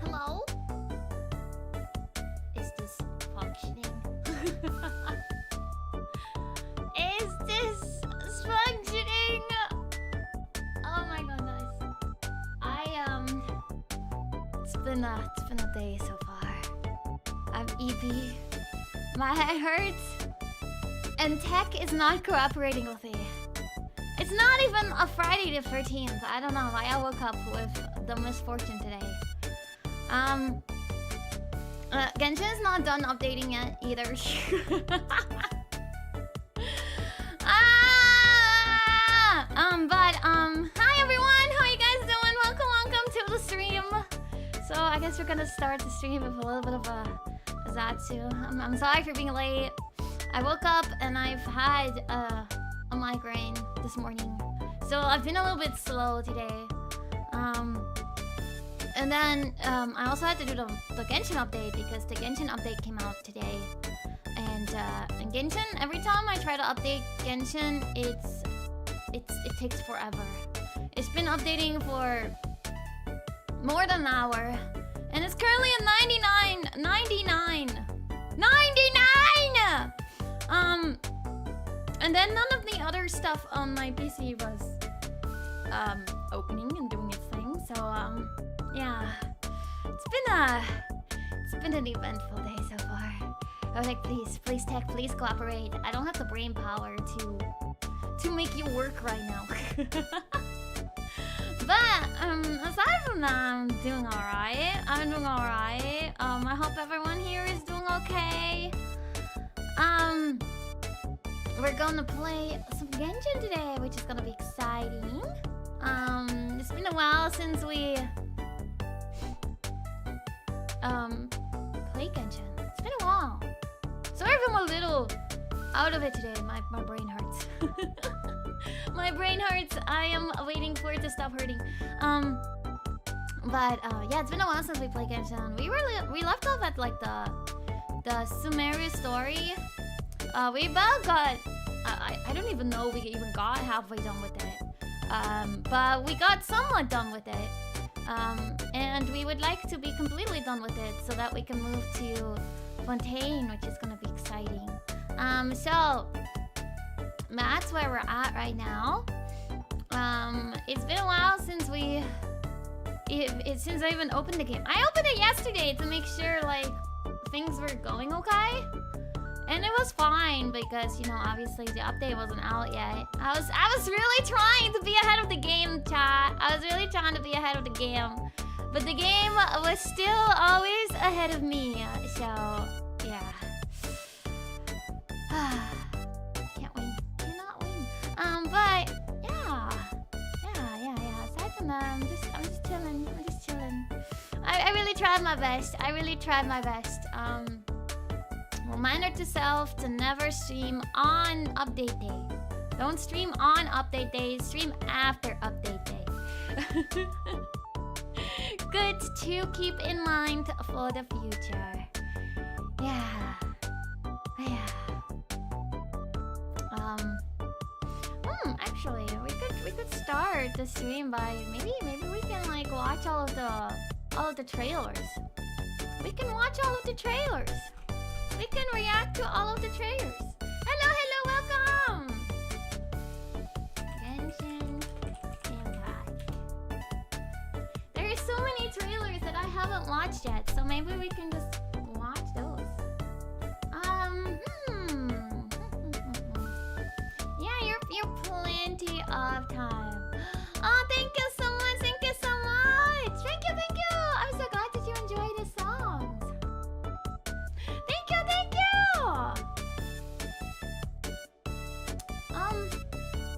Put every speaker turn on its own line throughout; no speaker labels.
Hello? Is this functioning? Is this functioning? Oh my goodness. It's been a day so far. I'm EP. My head hurts. And tech is not cooperating with me. It's not even a Friday the 13th. I don't know why I woke up with the misfortune today. Genshin is not done updating yet either. Hi everyone, how you guys doing? Welcome to the stream. So I guess we're gonna start the stream with a little bit of a Zatsu. I'm sorry for being late. I woke up and I've had a migraine this morning, so I've been a little bit slow today. And then I also had to do the Genshin update because the Genshin update came out today. And in Genshin, every time I try to update Genshin, it takes forever. It's been updating for more than an hour, and it's currently at 99. And then none of the other stuff on my PC was opening and doing its thing. So yeah, it's been an eventful day so far. I was like, please tech, please cooperate. I don't have the brain power to make you work right now. But aside from that, I'm doing alright. I hope everyone here is doing okay. We're gonna play some Genshin today, which is gonna be exciting. It's been a while since we played Genshin. It's been a while. Sorry if I'm a little out of it today. My brain hurts. My brain hurts. I am waiting for it to stop hurting. Yeah, it's been a while since we played Genshin. We left off at like the Sumeru story. We about got I don't even know we even got halfway done with it. But we got somewhat done with it. And we would like to be completely done with it so that we can move to Fontaine, which is gonna be exciting. So that's where we're at right now. It's been a while since since I even opened the game. I opened it yesterday to make sure like things were going okay. And it was fine because, you know, obviously the update wasn't out yet. I was really trying to be ahead of the game, chat. I was really trying to be ahead of the game. But the game was still always ahead of me. So, yeah. Can't win. Cannot win. But yeah. Aside from that, I'm just chilling. I really tried my best. Reminder to self to never stream on update day. Don't stream on update day, stream after update day. Good to keep in mind for the future. Yeah. Actually, we could start the stream by maybe we can like watch all of the trailers. We can watch all of the trailers. We can react to all of the trailers. Hello, hello, welcome. Genshin Impact. There are so many trailers that I haven't watched yet, so maybe we can just watch those. Yeah, you're plenty of time. Oh, thank you so much. Thank you so much. Thank you, thank you. I'm so glad that you enjoy the songs. Thank you, thank you.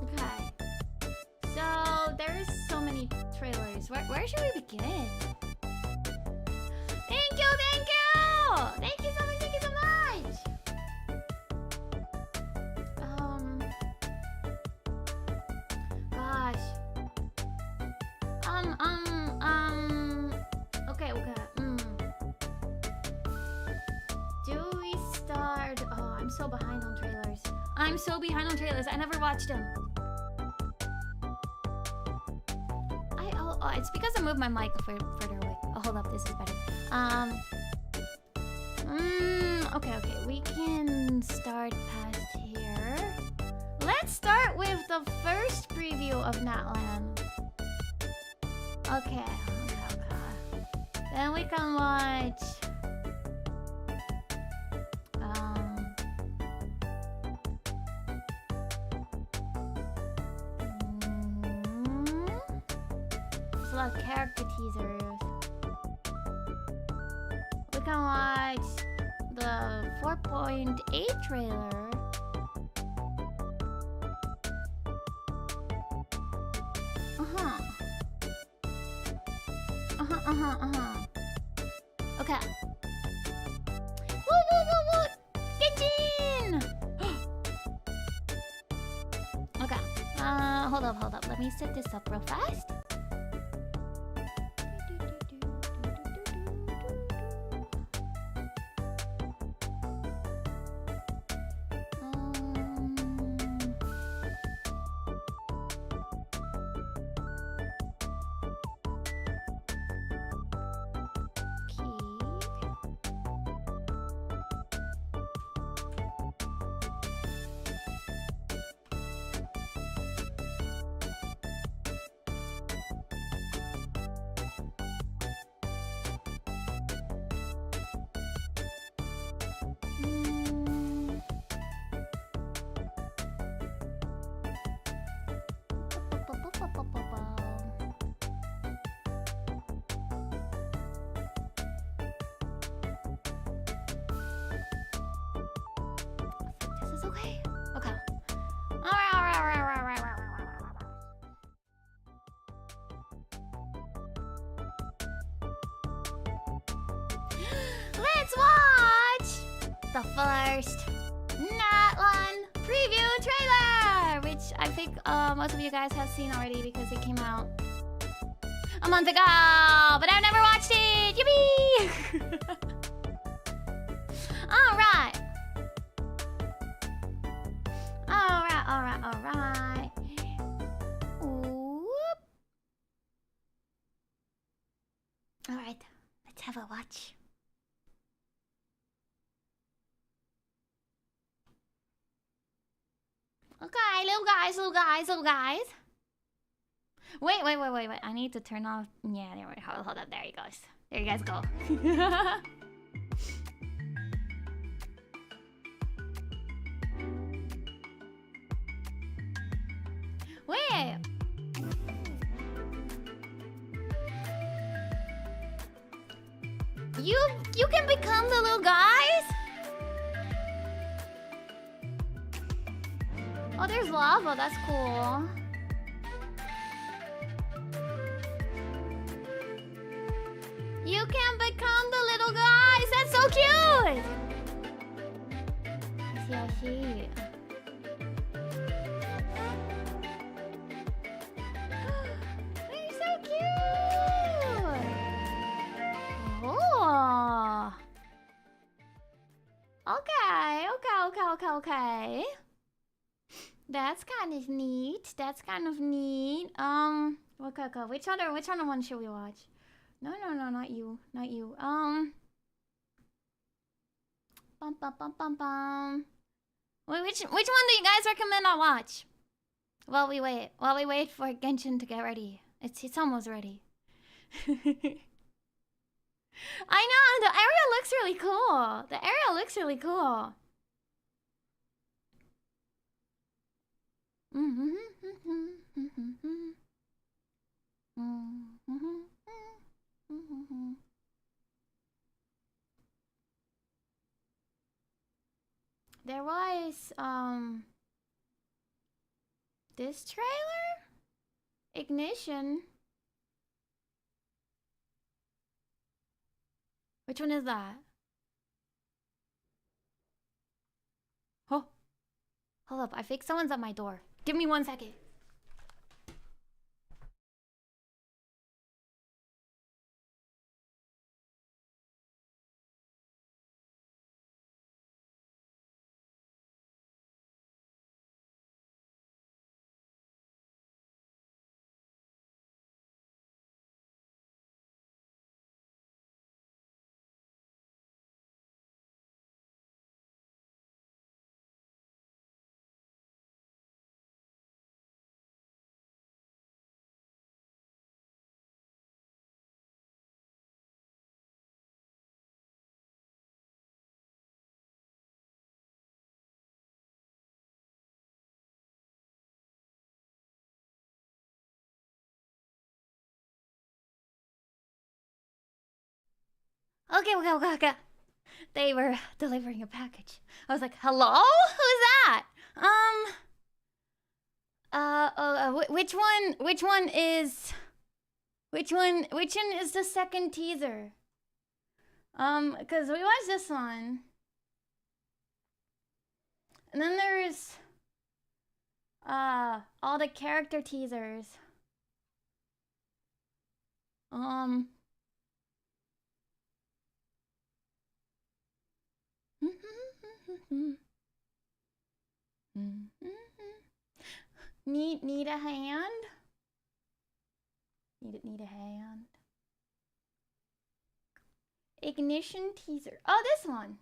Okay. So there's so many trailers. Where should we begin? Thank you, thank you. Thank you so much. Thank you so much. Gosh. Do we start? Oh, I'm so behind on trailers. I'm so behind on trailers. I never watched them. Oh, it's because I moved my mic further away. Oh, hold up, this is better. Okay. We can start past here. Let's start with the first preview of Natlan. Okay. Then we can watch. There's a lot of character teasers. We can watch the 4.8 trailer. Okay. Woo! Genshin! Okay. Hold up. Let me set this up real fast. Let's watch the first Natlan preview trailer, which I think most of you guys have seen already because it came out a month ago, but I've never watched it. Yippee! All right. Whoop. All right, let's have a watch. Okay, little guys. Wait. I need to turn off. Yeah, there we go. Hold up. There he goes. There you guys go. Wait. You can become the little guys? Oh, there's lava. That's cool. You can become the little guys. That's so cute. I see. They're so cute. Oh. Okay. That's kind of neat. What COCA? Which other one should we watch? No, not you. Not you. Bum bum bum bum bum. Wait, which one do you guys recommend I watch? While we wait for Genshin to get ready. It's almost ready. I know, the area looks really cool. The area looks really cool. There was this trailer? Ignition. Which one is that? Oh. Hold up, I think someone's at my door. Give me 1 second. Okay. They were delivering a package. I was like, hello? Who's that? Which one is the second teaser? Cause we watched this one. And then there's all the character teasers. Need a hand? Need a hand. Ignition teaser. Oh, this one.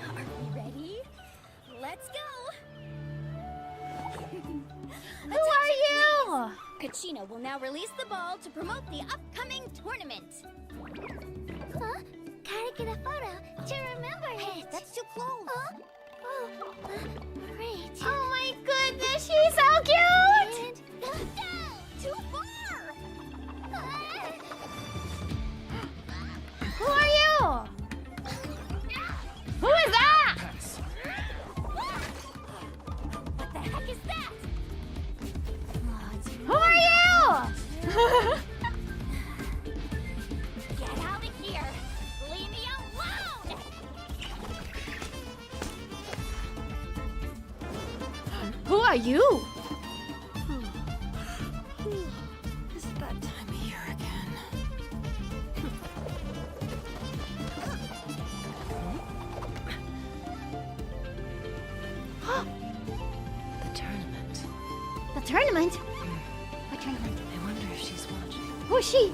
Are we ready? Let's go!
Who are you?
Kachina will now release the ball to promote the upcoming tournament. Huh? Gotta get a photo to remember it. Hey, that's too close. Huh? Oh, great.
Oh my goodness, she's so cute!
And... No! Too far!
Who are you? Who is that?
What the heck is that?
Who are you?
Get out of here! Leave me alone!
Who are you?
Is it that time of year again? The tournament.
The tournament? What tournament?
I wonder if she's watching.
Who is she?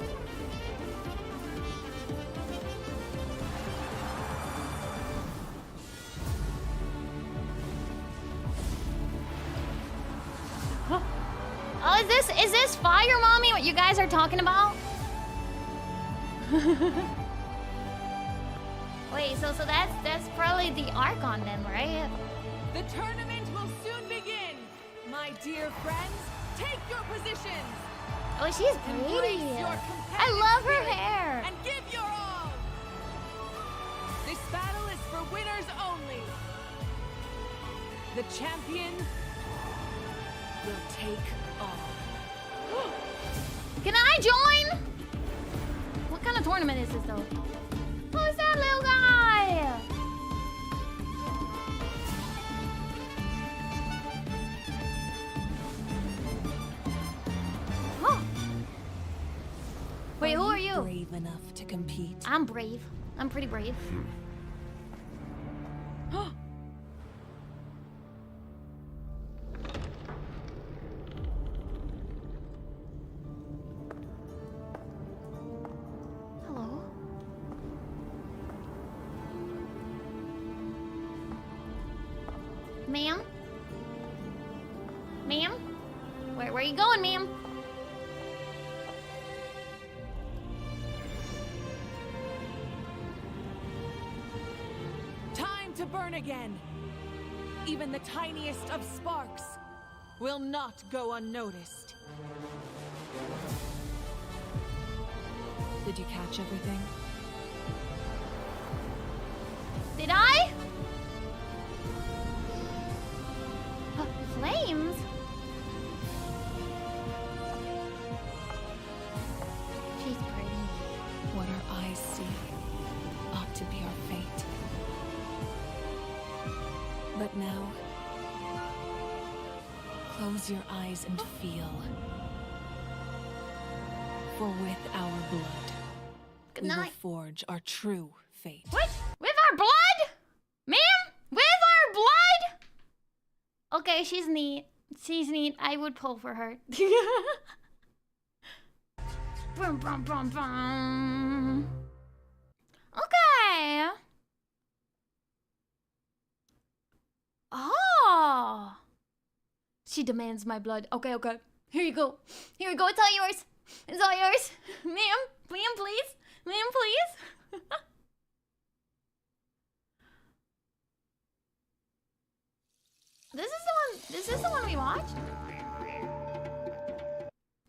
Oh, is this Fire Mommy? What you guys are talking about? Wait, so that's probably the Archon then, right?
The tournament will soon begin. My dear friends, take your positions.
Oh, she's
Embrace
pretty.
your
I
competitive
love her
spirit
hair.
and give your all. This battle is for winners only. The champion will take all.
Can I join? What kind of tournament is this though? Who's that little guy? Huh. Wait, who are you?
Brave enough compete.
I'm brave. I'm pretty brave. Hello? Ma'am? Ma'am? Where are you going, ma'am?
Time to burn again. Even the tiniest of sparks will not go unnoticed.
Did you catch everything?
Did I? Flames? She's pretty.
What our eyes see ought to be our fate. But now, close your eyes and feel. For with our blood,
Good
we will
night.
forge our true fate.
What? With our blood? Ma'am? With our blood? Okay, she's neat. She's neat. I would pull for her. Brum, brum, brum, brum. Okay. Oh. She demands my blood. Okay, okay. Here you go. Here you go. It's all yours. It's all yours. Ma'am, ma'am, please. Ma'am, please. This is the one we watched?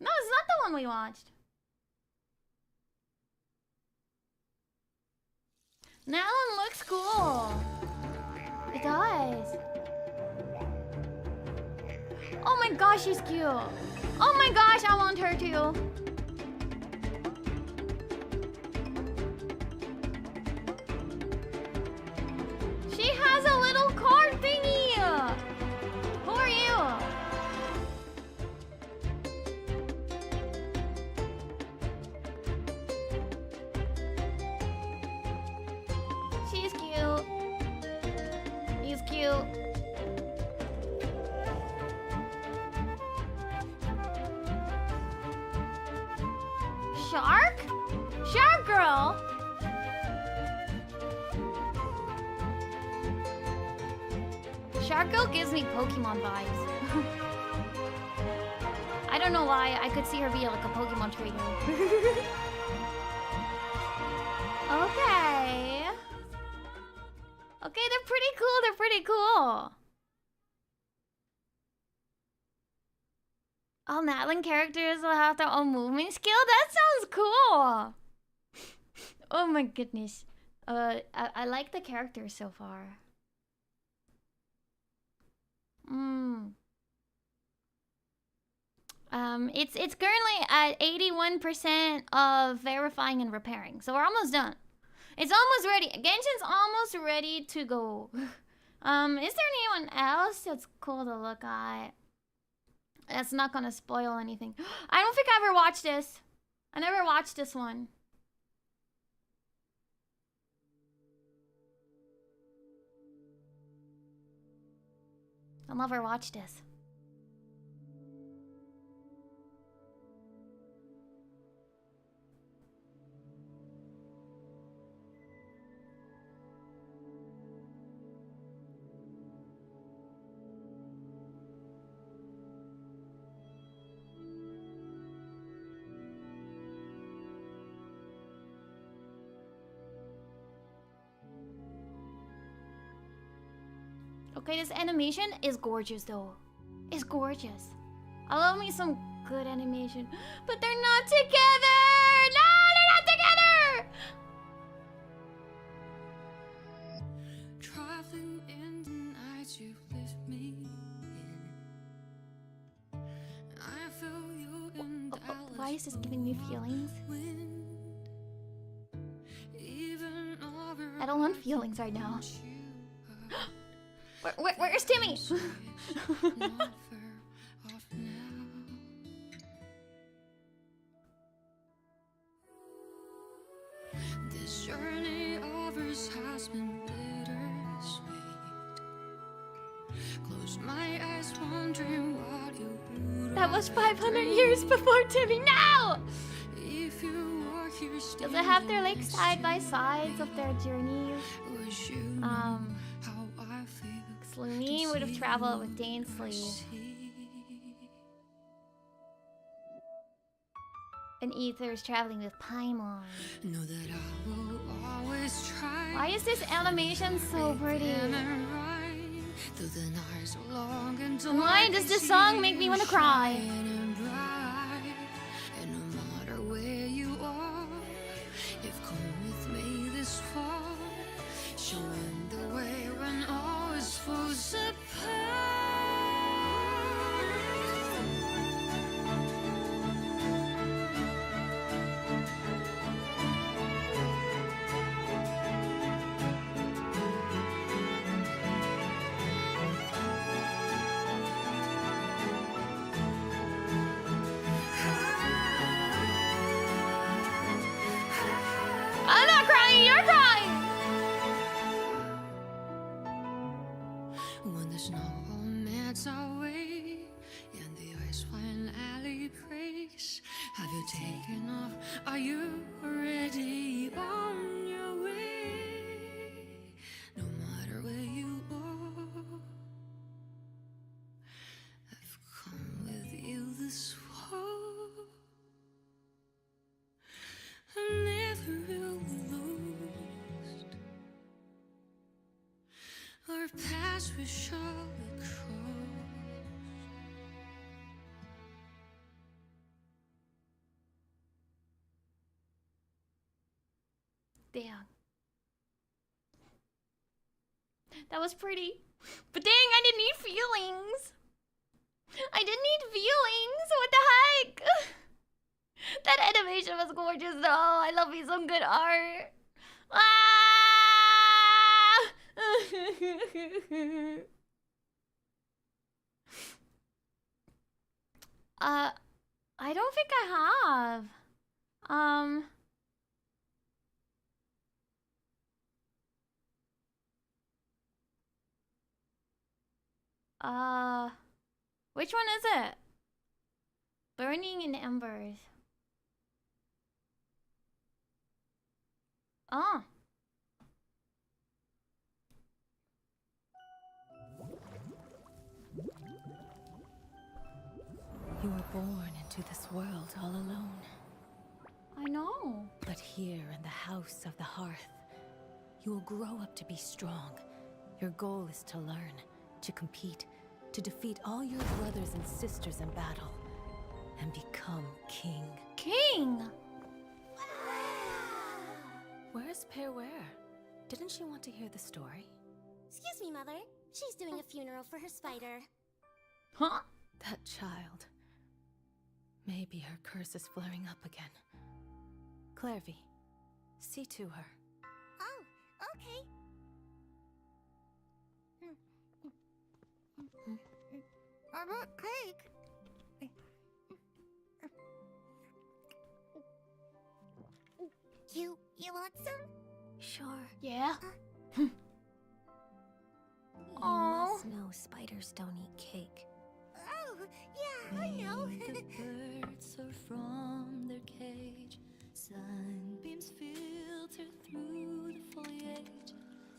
No, it's not the one we watched. That one looks cool. It does. Oh my gosh, she's cute. Oh my gosh, I want her too. She has a little card thingy. Who are you? She's cute. He's cute. Shark? Shark girl? Shark girl gives me Pokemon vibes. I don't know why. I could see her be like a Pokemon trainer. Okay. Okay, they're pretty cool. They're pretty cool. All Natlan characters will have their own movement skill? That sounds cool. Oh my goodness. I like the characters so far. It's currently at 81% of verifying and repairing. So we're almost done. It's almost ready. Genshin's almost ready to go. Is there anyone else that's cool to look at? That's not gonna spoil anything. I don't think I ever watched this. I never watched this one. I'll never watch this. Okay, this animation is gorgeous though. It's gorgeous. I love me some good animation. But they're not together! No, they're not together!
Traveling in the night you left me in. I feel you in Dallas.
Why is this giving me feelings? I don't want feelings right now. Where's Timmy?
close my eyes, wondering what you would.
That was 500 years before Timmy. No!
If you were here
Does it have their like
standing
side by
next to
sides of their journeys?
me, would you know how I feel?
Sluni would have traveled with Dainsley. And Ether is traveling with Paimon.
Know that I will always try.
Why is this animation so pretty?
And right through the nights so long and dark.
And why does this song make me want to cry?
And bright. And no matter where you are, you've come with me this far, showing the way when all is falls apart.
I'm not crying, you're crying!
When the snow melts away and the ice finally breaks, have you taken off? Are you already on your way? No matter where you are, I've come with you this far. I'm never really lost. Our paths we shall cross.
Damn. That was pretty. But dang, I didn't need feelings. I didn't need feelings. What the heck? That animation was gorgeous though. I love me some good art. I don't think I have. Which one is it? Burning in Embers. Oh.
You were born into this world all alone.
I know.
But here in the house of the hearth, you will grow up to be strong. Your goal is to learn, to compete, to defeat all your brothers and sisters in battle, and become king.
King!
Where's Pear Ware? Didn't she want to hear the story?
Excuse me, Mother. She's doing a funeral for her spider.
Huh?
That child. Maybe her curse is flaring up again. Clairvy, see to her.
Oh, okay. I want cake. You want some?
Sure.
Yeah.
You
Aw.
must know spiders don't eat cake.
Oh, yeah, I know.
The birds soar from their cage. Sunbeams filter through the foliage.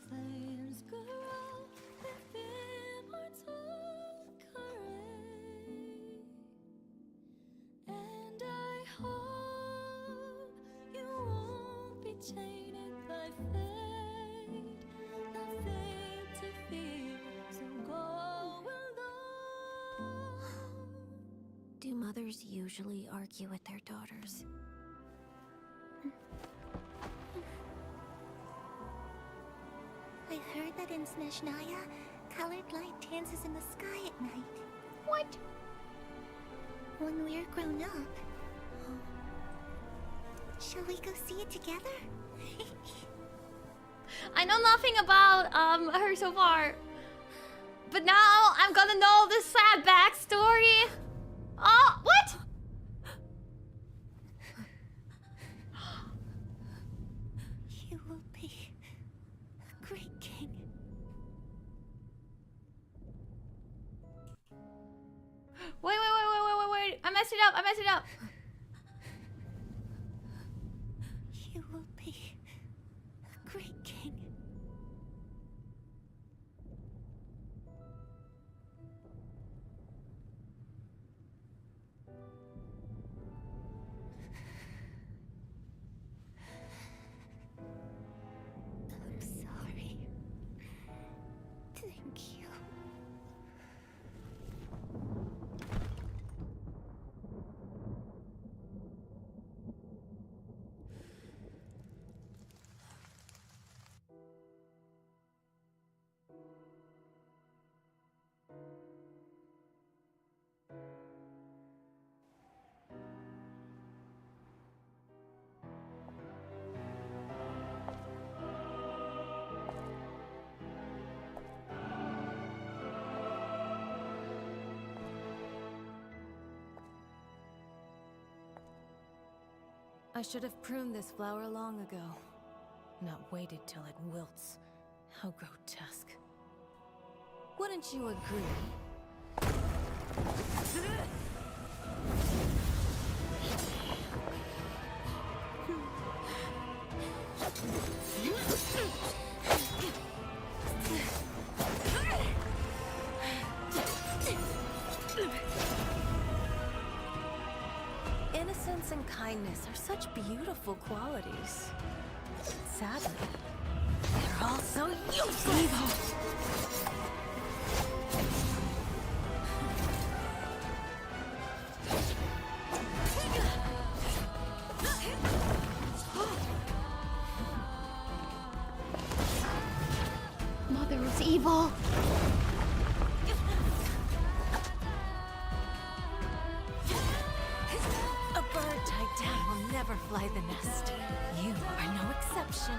Flames grow with immortal courage. And I hope you won't be tainted by fate. Nothing to fear, so go alone.
Do mothers usually argue with their daughters?
I heard that in Snezhnaya, colored light dances in the sky at night.
What?
When we're grown up. Shall we go see it together?
I know nothing about her so far. But now I'm gonna know the sad backstory. Oh, what?
You will be a great king.
up. I messed it up.
You will be a great king. I'm sorry. Thank you.
I should have pruned this flower long ago. Not waited till it wilts. How grotesque. Wouldn't you agree? Innocence and kindness are such beautiful qualities. Sadly, they're all so useless.
Mother is evil.
A bird tied down will never fly the nest. You are no exception.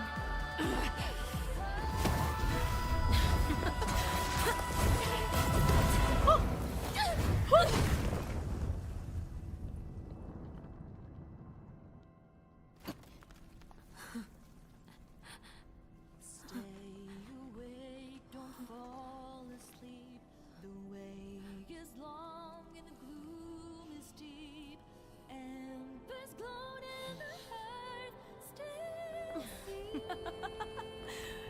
Stay awake, don't fall asleep. The way is long and the gloom is deep. Embers glowed in the heart. Stay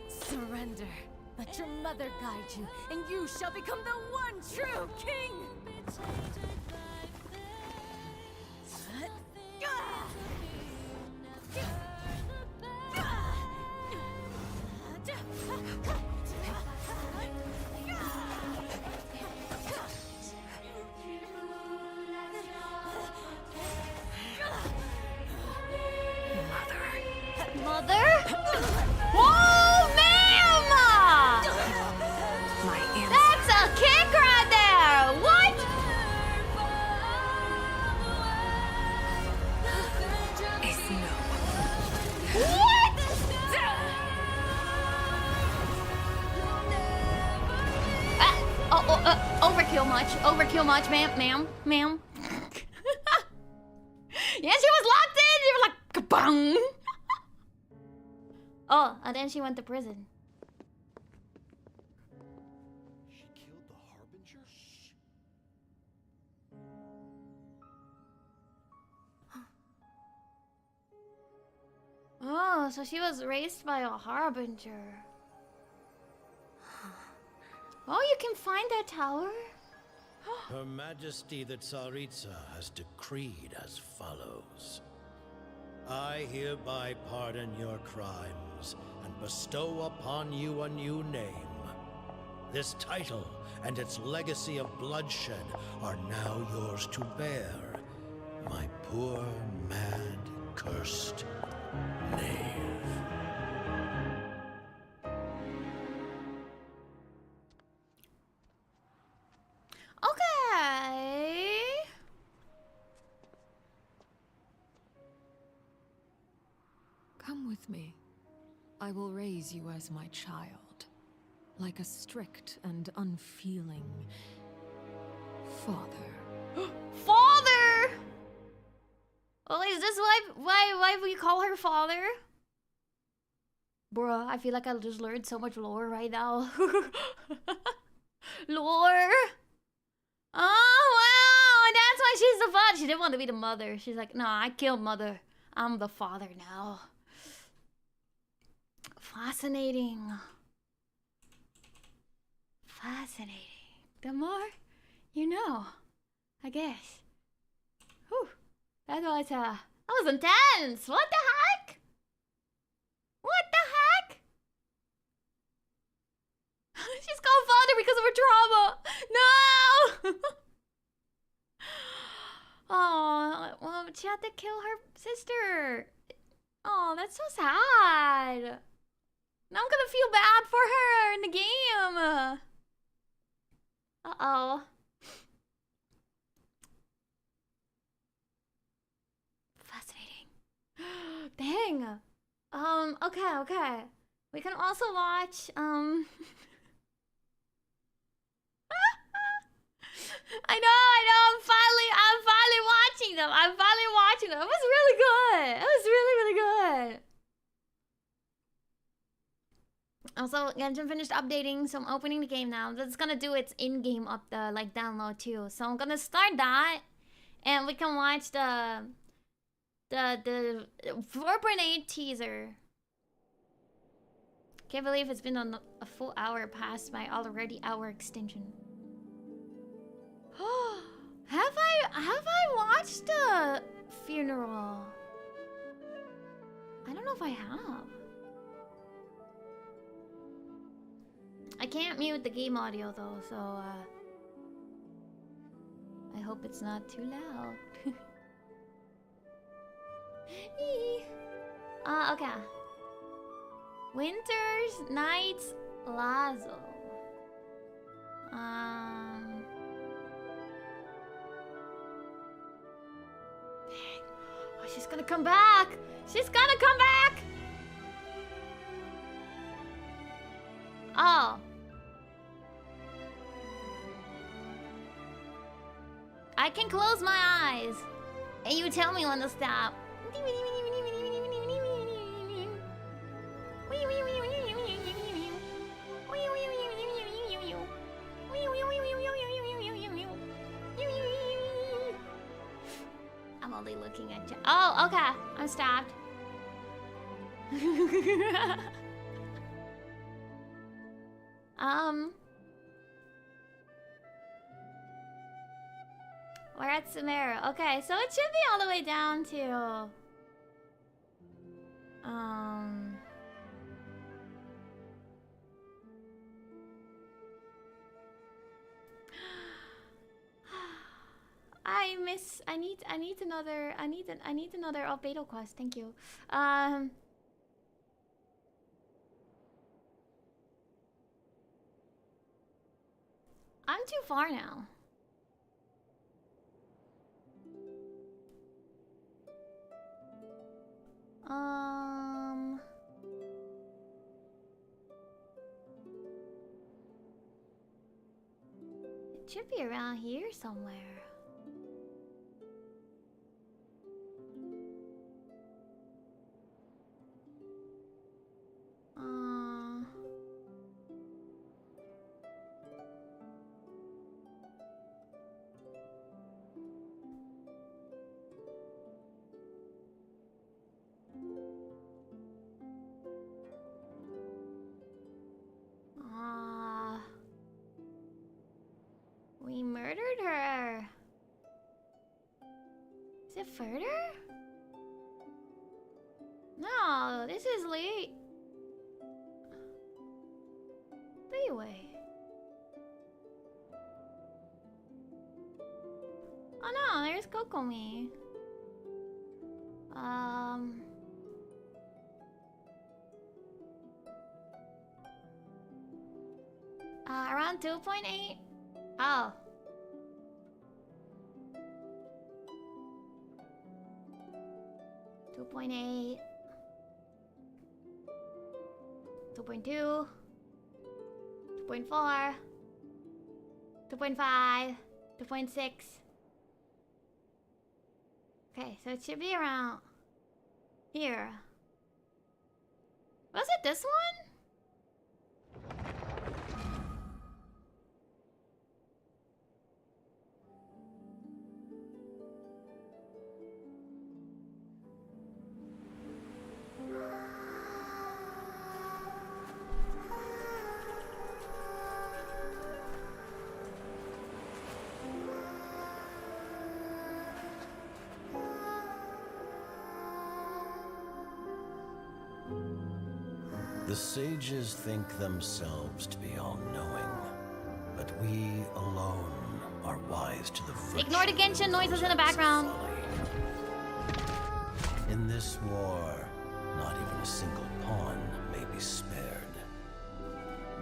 Surrender. Let your mother guide you, and you shall become the one true king!
Mother? Oh, ma'am!
My answer
That's a kick right there! What?
is no.
What? Overkill much. Overkill much, ma'am. Yeah, she was locked in! You were like, kabang! Oh, and then she went to prison.
She killed the Harbinger?
Oh, so she was raised by a harbinger. Oh, you can find that tower?
Her Majesty the Tsaritsa has decreed as follows. I hereby pardon your crimes and bestow upon you a new name. This title and its legacy of bloodshed are now yours to bear, my poor, mad, cursed knave.
Okay.
Come with me. I will raise you as my child, like a strict and unfeeling father.
Father! Oh, is this why we call her father? Bruh, I feel like I just learned so much lore right now. Lore? Oh, wow! That's why she's the father. She didn't want to be the mother. She's like, no, I killed mother. I'm the father now. Fascinating. Fascinating. The more you know, I guess. Whew. That was intense. What the heck? What the heck? She's called father because of her trauma. No! Oh, well, she had to kill her sister. Oh, that's so sad. Now I'm gonna feel bad for her in the game. Uh-oh. Fascinating. Dang. Okay. We can also watch, I know, I'm finally watching them. It was really good. It was really good. Also, Genshin finished updating, so I'm opening the game now. That's gonna do its in-game download too. So I'm gonna start that, and we can watch the 4.8 teaser. Can't believe it's been a full hour past my already hour extension. Have I watched the funeral? I don't know if I have. I can't mute the game audio though, so I hope it's not too loud. Okay. Winter's Nights Lazo. Dang. Oh, she's gonna come back! She's gonna come back! Oh. I can close my eyes. And you tell me when to stop. I'm only looking at you. Oh, okay. I'm stopped. We're at Sumeru. Okay, so it should be all the way down to I need another Albedo quest. Thank you. I'm too far now. It should be around here somewhere. We murdered her. Is it further? No, this is late. Anyway. Oh no, there's Kokomi. Around 2.8? Oh. Two 2.8. 2.2. 2.4. 2.5. 2.6. Okay, so it should be around here. Was it this one?
The sages think themselves to be all-knowing, but we alone are wise to the virtue.
Ignore the Genshin noises in the background.
In this war, not even a single pawn may be spared.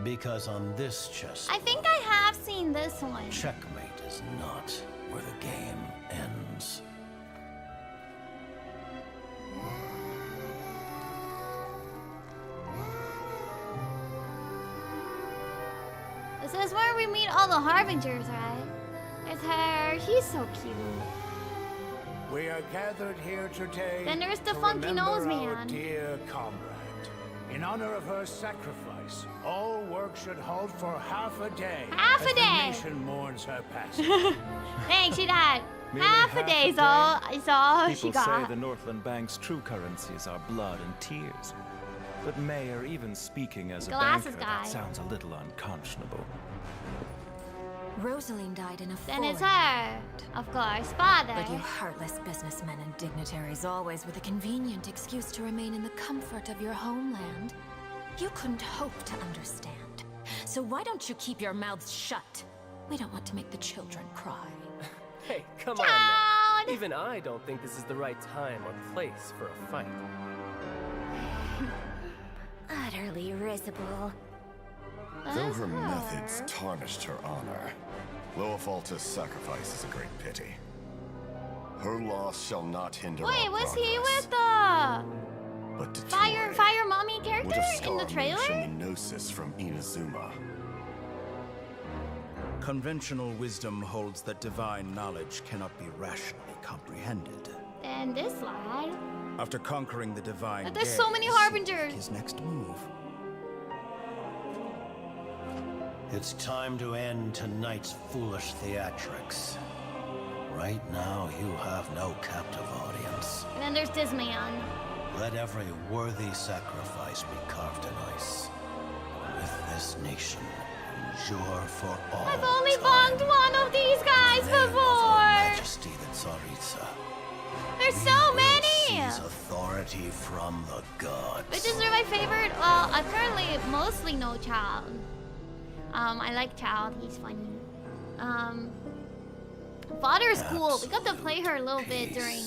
Because on this chess,
I think I have seen this one.
checkmate is not where the game ends.
This is where we meet all the Harbingers, right? It's her. He's so cute.
We are gathered here today.
Then there's the
to
funky nose
remember our
man.
dear comrade. In honor of her sacrifice, all work should halt for half a day.
Half a
as
day.
The nation mourns her passing.
Thanks, she died.
Merely
Half a day is all she
People
got.
say the Northland Bank's true currencies are blood and tears. But Mayor, even speaking as a
Glasses
banker,
guy.
that sounds a little unconscionable.
Rosaline died in a
Then it's
falling.
her, of course, father.
But you heartless businessmen and dignitaries, always with a convenient excuse to remain in the comfort of your homeland. You couldn't hope to understand. So why don't you keep your mouths shut? We don't want to make the children cry.
Hey, come on
Child.
now. Even I don't think this is the right time or place for a fight.
Utterly risible.
Though her methods tarnished her honor, Loafalta's sacrifice is a great pity. Her loss shall not hinder
Wait,
our
was he
progress.
with the
But
fire mommy character
would have
in
scarred
the trailer?
from the gnosis from Inazuma.
Conventional wisdom holds that divine knowledge cannot be rationally comprehended.
And this slide.
After conquering the divine
But there's so many
gaze,
Harbingers.
his next move.
It's time to end tonight's foolish theatrics. Right now, you have no captive audience.
And then there's this man.
Let every worthy sacrifice be carved in ice. With this nation, endure for all
I've only
time.
bonged one of these guys
In the name of
before.
Her Majesty the Tsaritsa.
There's
we
so
will
many.
Seize authority from the gods.
Which is my favorite? Well, I currently mostly know Child. I like Child. He's funny. Father is cool. We got to play her a little bit during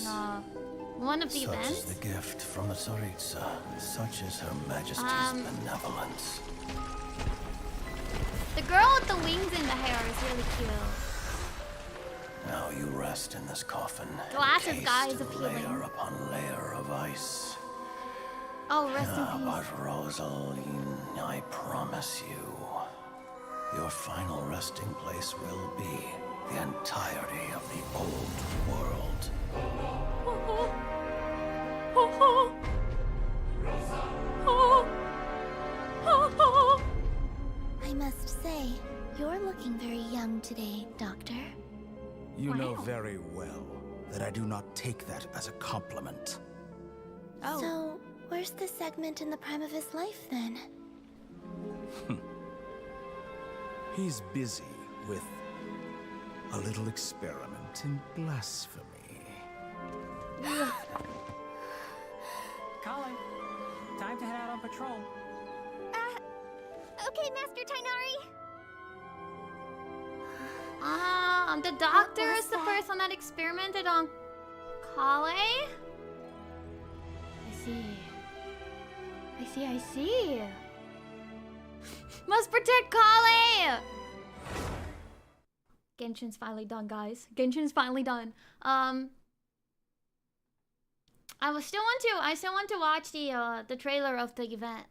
one of the
Such
events.
is the gift from the Tsaritsa. Such is Her Majesty's benevolence.
The girl with the wings in the hair is really cute.
Now you rest in this coffin.
Glasses
encased
guy is
in
appealing.
layer upon layer of ice.
Oh, rest in peace.
But Rosaline, I promise you, your final resting place will be the entirety of the old world.
I must say, you're looking very young today, Doctor.
You know very well that I do not take that as a compliment.
Oh.
So, where's the segment in the prime of his life then?
He's busy with a little experiment in blasphemy.
Colin, time to head out on patrol.
Okay, Master Tainari.
The doctor is the person that experimented on Kale? I see. Must protect Kale! Genshin's finally done, guys. Genshin's finally done. I still want to watch the trailer of the event.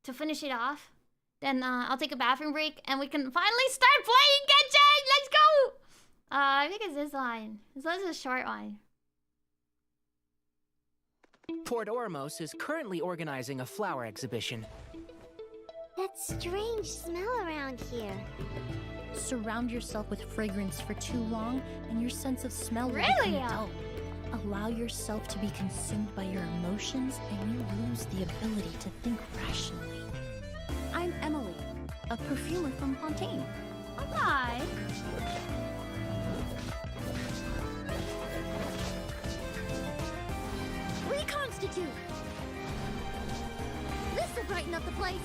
To finish it off. Then I'll take a bathroom break and we can finally start playing Genshin! Let's go! I think it's this one. This one's a short one.
Port Ormos is currently organizing a flower exhibition.
That strange smell around here.
Surround yourself with fragrance for too long, and your sense of smell will
Really?
become dull. Allow yourself to be consumed by your emotions, and you lose the ability to think rationally. I'm Emily, a perfumer from Fontaine.
Hi.
Reconstitute! up the place?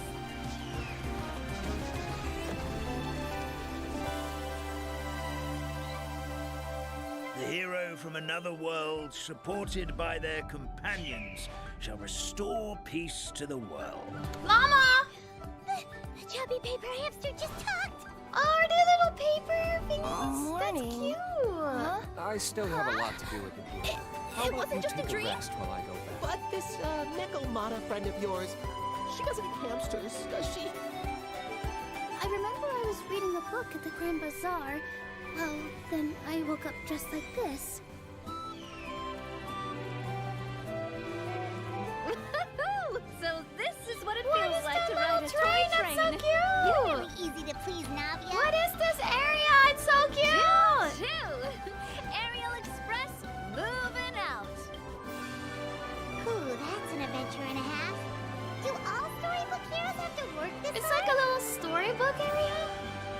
The hero from another world, supported by their companions, shall restore peace to the world.
Llama!
The chubby paper hamster just talked!
Oh, the little paper things.
Morning.
That's cute. Huh?
I still have a lot to do with the deal. How
It
about
wasn't
you
just a
take
dream.
rest while I go back?
But this Necomata friend of yours, she doesn't eat hamsters, does she?
I remember I was reading a book at the Grand Bazaar. Well, then I woke up dressed like this.
So this is what it
What
feels
is
like
that
to
little
ride a
train?
toy
That's so
train.
cute.
You're really easy to please, Navia.
What is this area? It's so cute.
Two. Aerial Express moving out.
Ooh, that's an adventure and a half. Do all storybook heroes have to work this
It's
hard?
like a little storybook area.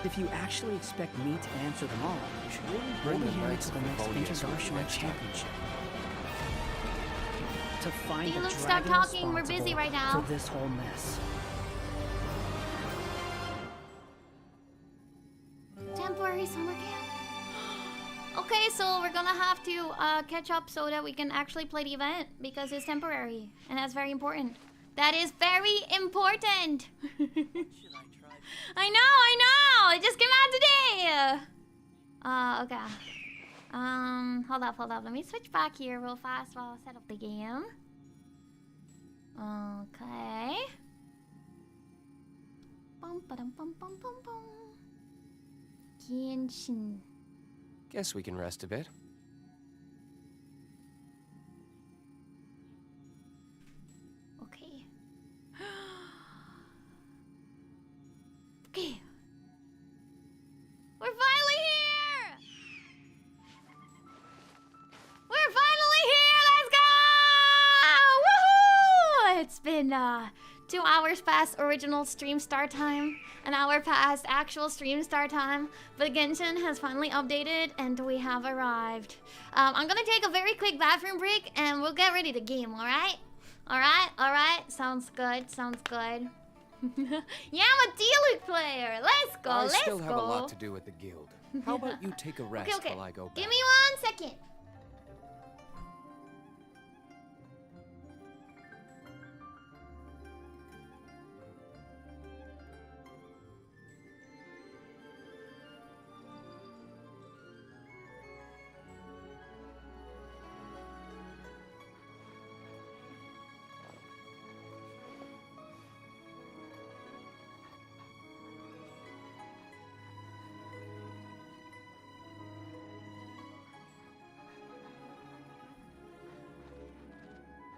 If you actually expect me to answer them all,
You should really bring
we'll be
the
here
Knights
until
of
the next
Cambodia to
International
next time.
Championship. To find
Hey,
the
look, stop
dragon
talking. We're busy
responsible
right now.
for this whole mess.
Temporary summer camp. Okay, so we're gonna have to catch up so that we can actually play the event because it's temporary and that's very important. That is very important. I know. It just came out today. Okay. Hold up. Let me switch back here real fast while I set up the game. Okay. Bum ba-dum bum bum bum bum. Genshin.
Guess we can rest a bit.
Okay. Okay. We're finally here! We're finally here! Let's go! Woohoo! It's been 2 hours past original stream start time, an hour past actual stream start time, but Genshin has finally updated and we have arrived. I'm gonna take a very quick bathroom break and we'll get ready to game, alright? Alright. Sounds good. Yeah, I'm a Diluc player. Let's go.
I still have a lot to do with the guild. How about you take a rest
Okay.
while I go back?
Give me 1 second.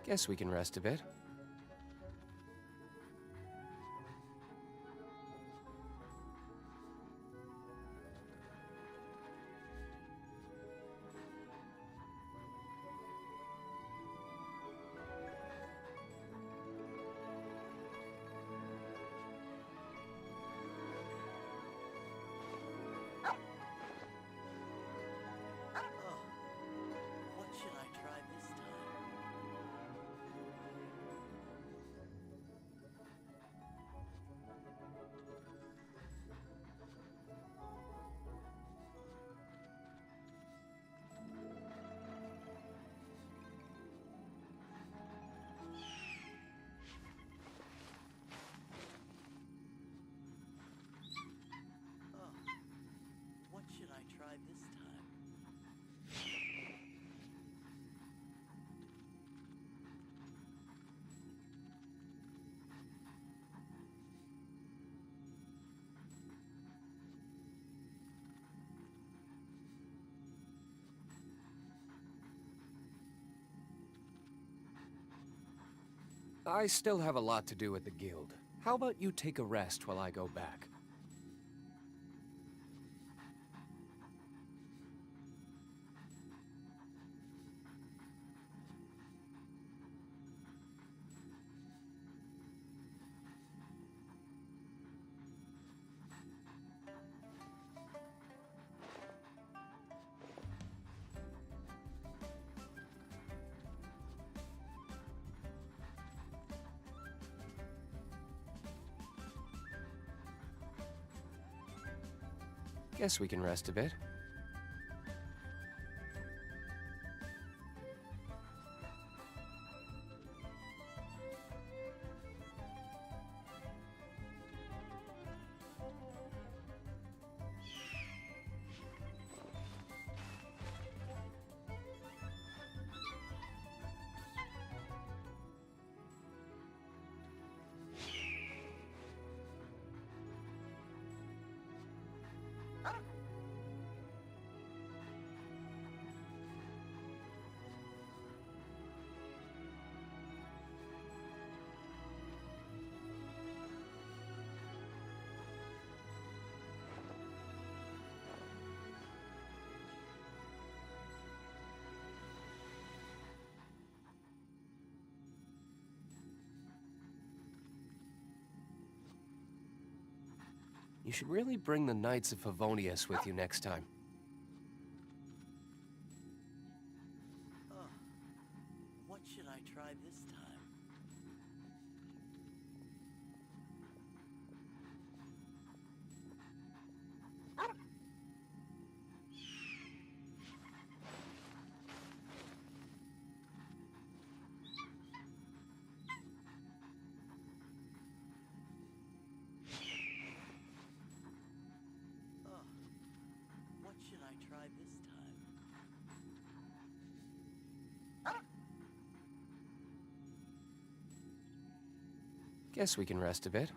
Guess we can rest a bit.
What should I try this time? What should I try this time?
I still have a lot to do with the guild. How about you take a rest while I go back? Guess we can rest a bit. You should really bring the Knights of Favonius with you next time.
Oh, what should I try this time? What should I try this time?
Guess we can rest a bit.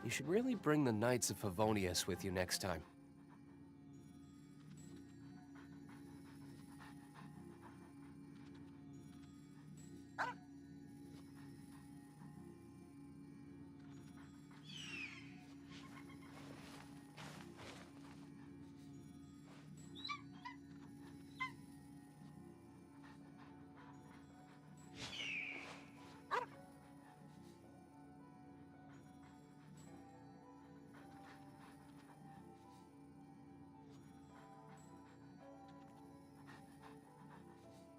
You should really bring the Knights of Favonius with you next time.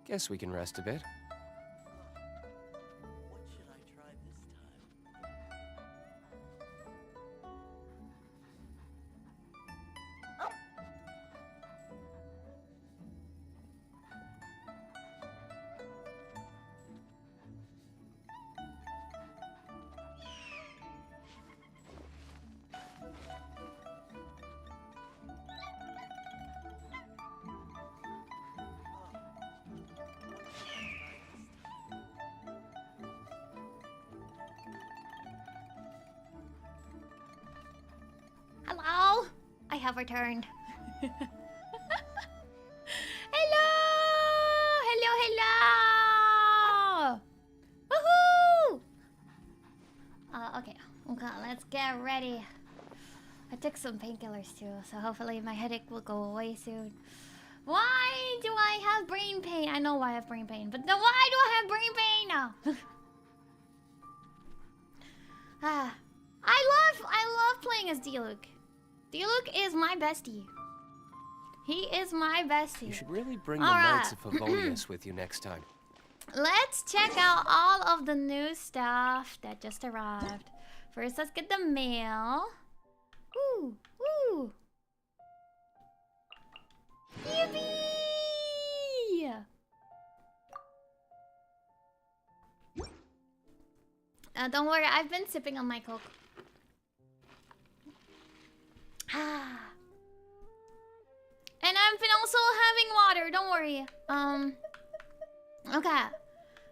Guess we can rest a bit.
What should I try this time?
Hello? I have returned. Hello! Hello, hello! Woohoo! Okay, let's get ready. I took some painkillers too, so hopefully my headache will go away soon. Why do I have brain pain? I know why I have brain pain, but then why do I have brain pain now? I love playing as Diluc. Diluc is my bestie. He is my bestie.
You should really bring the Knights of Favonius with you next time.
Let's check out all of the new stuff that just arrived. First, let's get the mail. Ooh, ooh. Yippee! Don't worry, I've been sipping on my Coke. Ah. And I've been also having water, don't worry. Okay.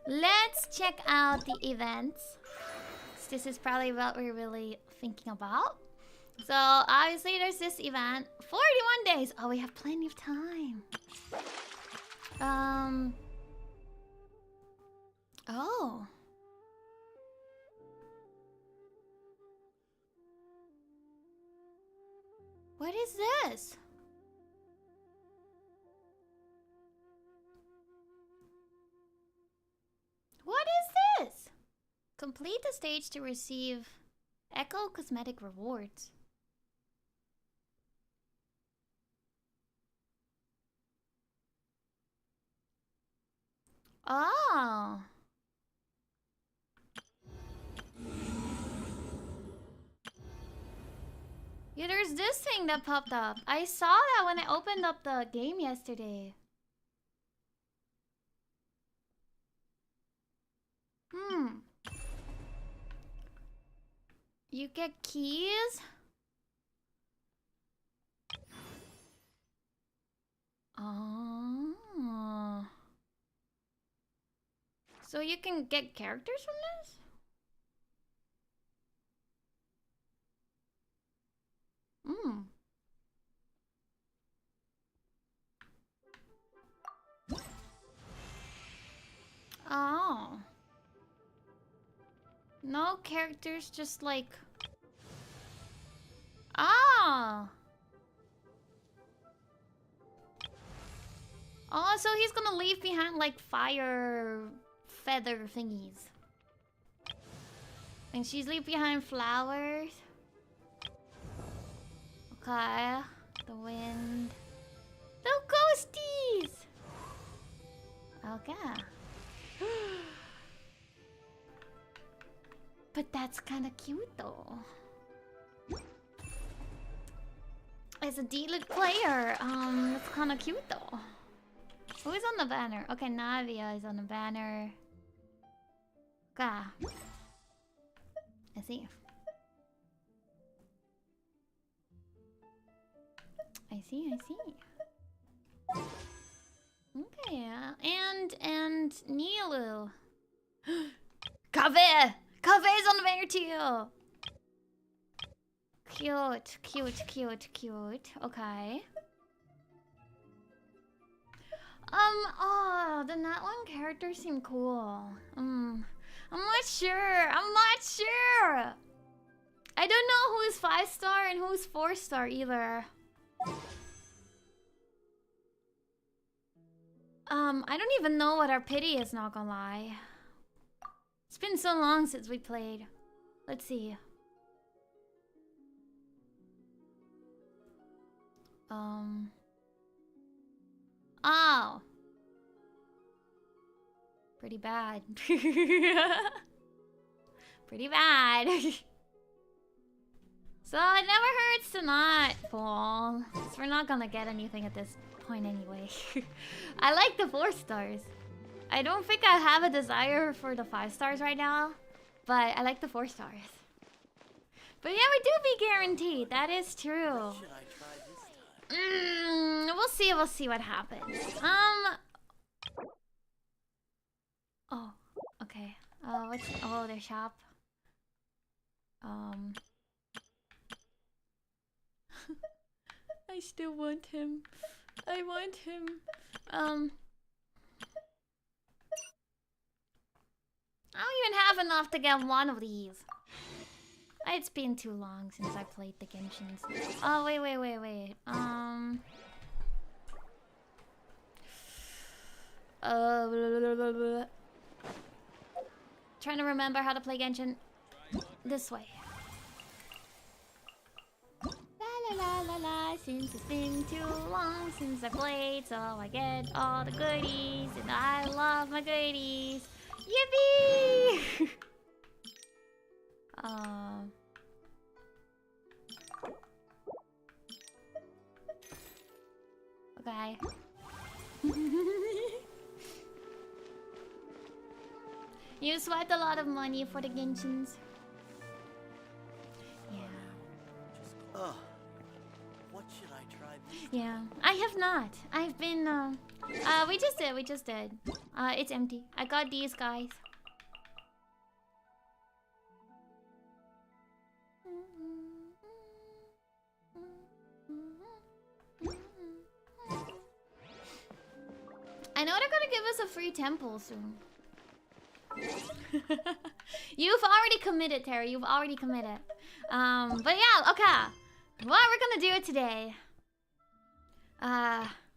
Let's check out the events. This is probably what we're really thinking about. So, obviously there's this event. 41 days! Oh, we have plenty of time. Oh. What is this? What is this? Complete the stage to receive Echo cosmetic rewards. Oh. Yeah, there's this thing that popped up. I saw that when I opened up the game yesterday. You get keys? Oh. So you can get characters from this? Oh. No characters, just like... Oh. Oh, so he's gonna leave behind like fire feather thingies. And she's leave behind flowers. Okay. The wind. The ghosties! Okay. But that's kind of cute though. As a D-Lit player, that's kind of cute though. Who is on the banner? Okay, Navia is on the banner. Okay. I see. I see. Okay, and Nilu. Kave! Kave's on the banner too! Cute. Okay. Oh, the Nat 1 characters seem cool. I'm not sure. I don't know who's 5-star and who's 4-star either. I don't even know what our pity is, not gonna lie. It's been so long since we played. Let's see. Oh. Pretty bad. Pretty bad. So it never hurts to not fall. So we're not gonna get anything at this point anyway. I like the 4 stars. I don't think I have a desire for the 5 stars right now, but I like the 4 stars. But yeah, we do be guaranteed. That is true. We'll see what happens. Oh, okay. Oh, their shop. I still want him. I want him. I don't even have enough to get one of these. It's been too long since I played the Genshins. Oh, wait. Trying to remember how to play Genshin. This way. La la la la la la. Since it's been too long since I played, so I get all the goodies, and I love my goodies. Yippee! Okay. You sweat a lot of money for the Genshins. Yeah.
What should I try this?
Yeah. I have not. I've been we just did. It's empty. I got these guys. I know they're gonna give us a free temple soon. You've already committed, Terry. You've already committed. But yeah, okay. What we're gonna do today.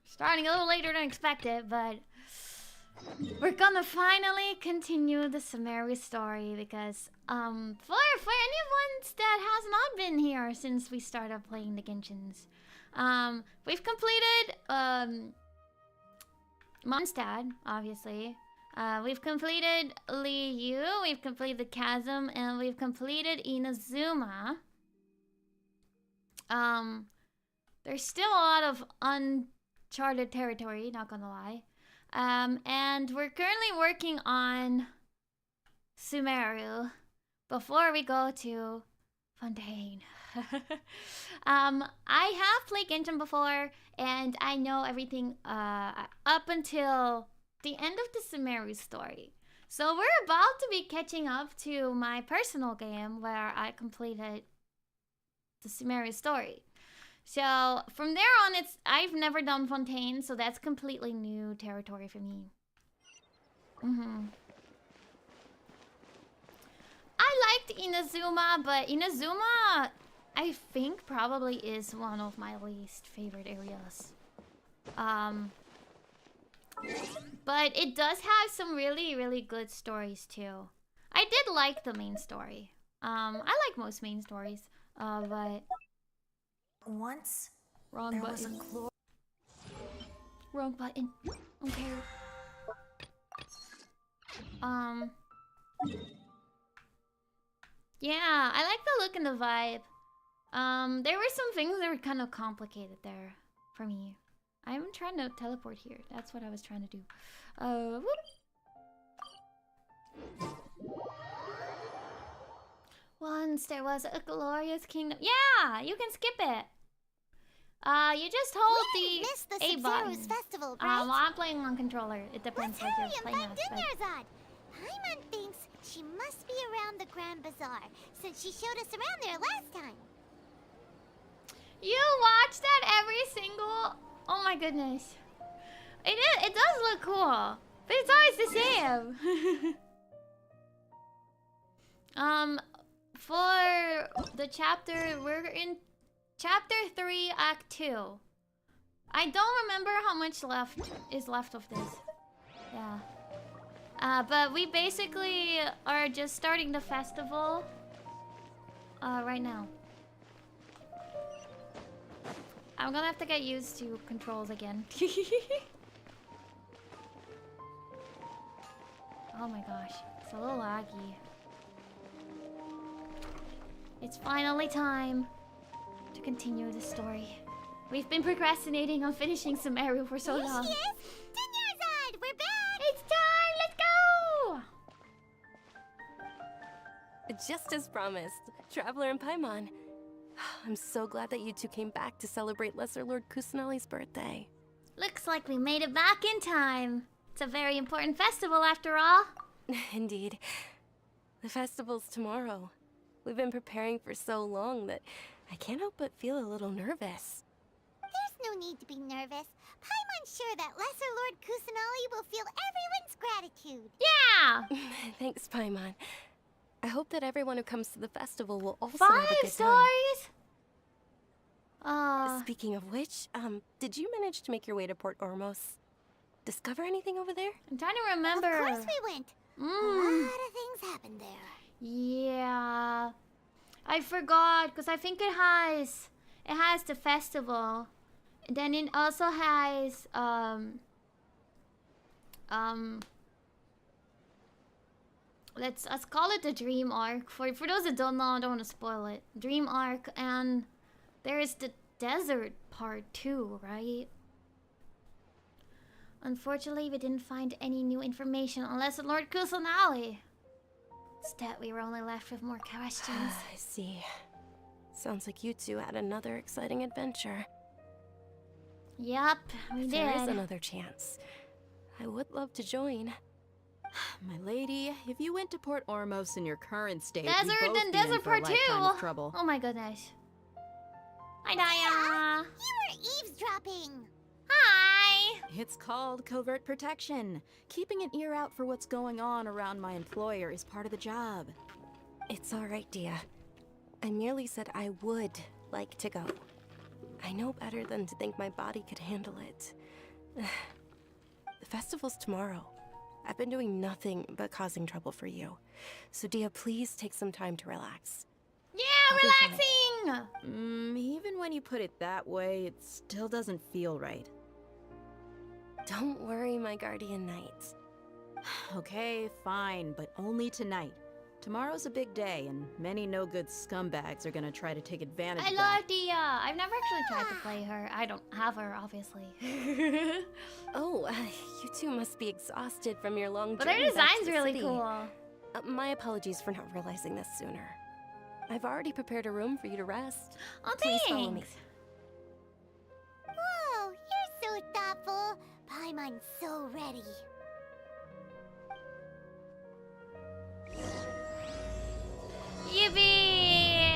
Starting a little later than expected, but we're gonna finally continue the Sumeru story because for anyone that has not been here since we started playing the Genshins, we've completed Mondstadt, obviously. We've completed Ayla Yew, we've completed Chasm, and we've completed Inazuma. There's still a lot of uncharted territory, not gonna lie. And we're currently working on Sumeru before we go to Fontaine. I have played Genshin before, and I know everything up until the end of the Sumeru story. So we're about to be catching up to my personal game where I completed the Sumeru story. So from there on, I've never done Fontaine, so that's completely new territory for me. I liked Inazuma, but Inazuma, I think, probably is one of my least favorite areas. But it does have some really, really good stories too. I did like the main story. I like most main stories. But
once
wrong
there
button.
was
Wrong button. Okay. Yeah, I like the look and the vibe. There were some things that were kind of complicated there for me. I'm trying to teleport here. That's what I was trying to do. Once there was a glorious kingdom. Yeah, you can skip it. You just hold the A button.
Sabzerus Festival, right?
Well, I'm playing on controller. It depends what you're playing on.
Paimon thinks she must be around the Grand Bazaar, since she showed us around there last time.
You watch that every single... Oh my goodness. It does look cool. But it's always the same. For the chapter, we're in chapter 3, act 2. I don't remember how much is left of this. Yeah. But we basically are just starting the festival right now. I'm gonna have to get used to controls again. Oh my gosh, it's a little laggy. It's finally time to continue the story. We've been procrastinating on finishing Sumeru for so long.
Here she is! Dinyarzad! We're back!
It's time! Let's go!
Just as promised, Traveler and Paimon. I'm so glad that you two came back to celebrate Lesser Lord Kusanali's birthday.
Looks like we made it back in time. It's a very important festival after all.
Indeed. The festival's tomorrow. We've been preparing for so long that I can't help but feel a little nervous.
There's no need to be nervous. Paimon's sure that Lesser Lord Kusanali will feel everyone's gratitude.
Yeah!
Thanks, Paimon. I hope that everyone who comes to the festival will also
5
have a good
stories?
Speaking of which, did you manage to make your way to Port Ormos? Discover anything over there?
I'm trying to remember.
Of course we went. A lot of things happened there.
Yeah. I forgot, because I think it has it has the festival. And then it also has let's call it the Dream Arc. For those that don't know, I don't want to spoil it. Dream Arc, and there is the desert part too, right? Unfortunately, we didn't find any new information unless Lord Kusanali. Instead, we were only left with more questions.
I see. Sounds like you two had another exciting adventure.
Yup, we
If
did.
there is another chance, I would love to join.
My lady, if you went to Port Ormos in your current state,
Desert
we'd both
and
be in
Desert
for a
Part
lifetime of
2!
trouble.
Oh my goodness. Hi, Daya!
You were eavesdropping!
Hi!
It's called covert protection. Keeping an ear out for what's going on around my employer is part of the job.
It's alright, Dia. I merely said I would like to go. I know better than to think my body could handle it. The festival's tomorrow. I've been doing nothing but causing trouble for you. So Dia, please take some time to relax.
Yeah, relaxing!
Even when you put it that way, it still doesn't feel right.
Don't worry, my guardian knight.
Okay, fine, but only tonight. Tomorrow's a big day, and many no-good scumbags are gonna try to take advantage
I
of that.
love Dia! I've never actually tried to play her. I don't have her, obviously.
Oh, you two must be exhausted from your long
But
journey
their
back to
design's
the
really
city.
cool.
My apologies for not realizing this sooner. I've already prepared a room for you to rest.
Oh,
Please follow me.
thanks.
Whoa, you're so thoughtful. Paimon's so ready.
Yippee!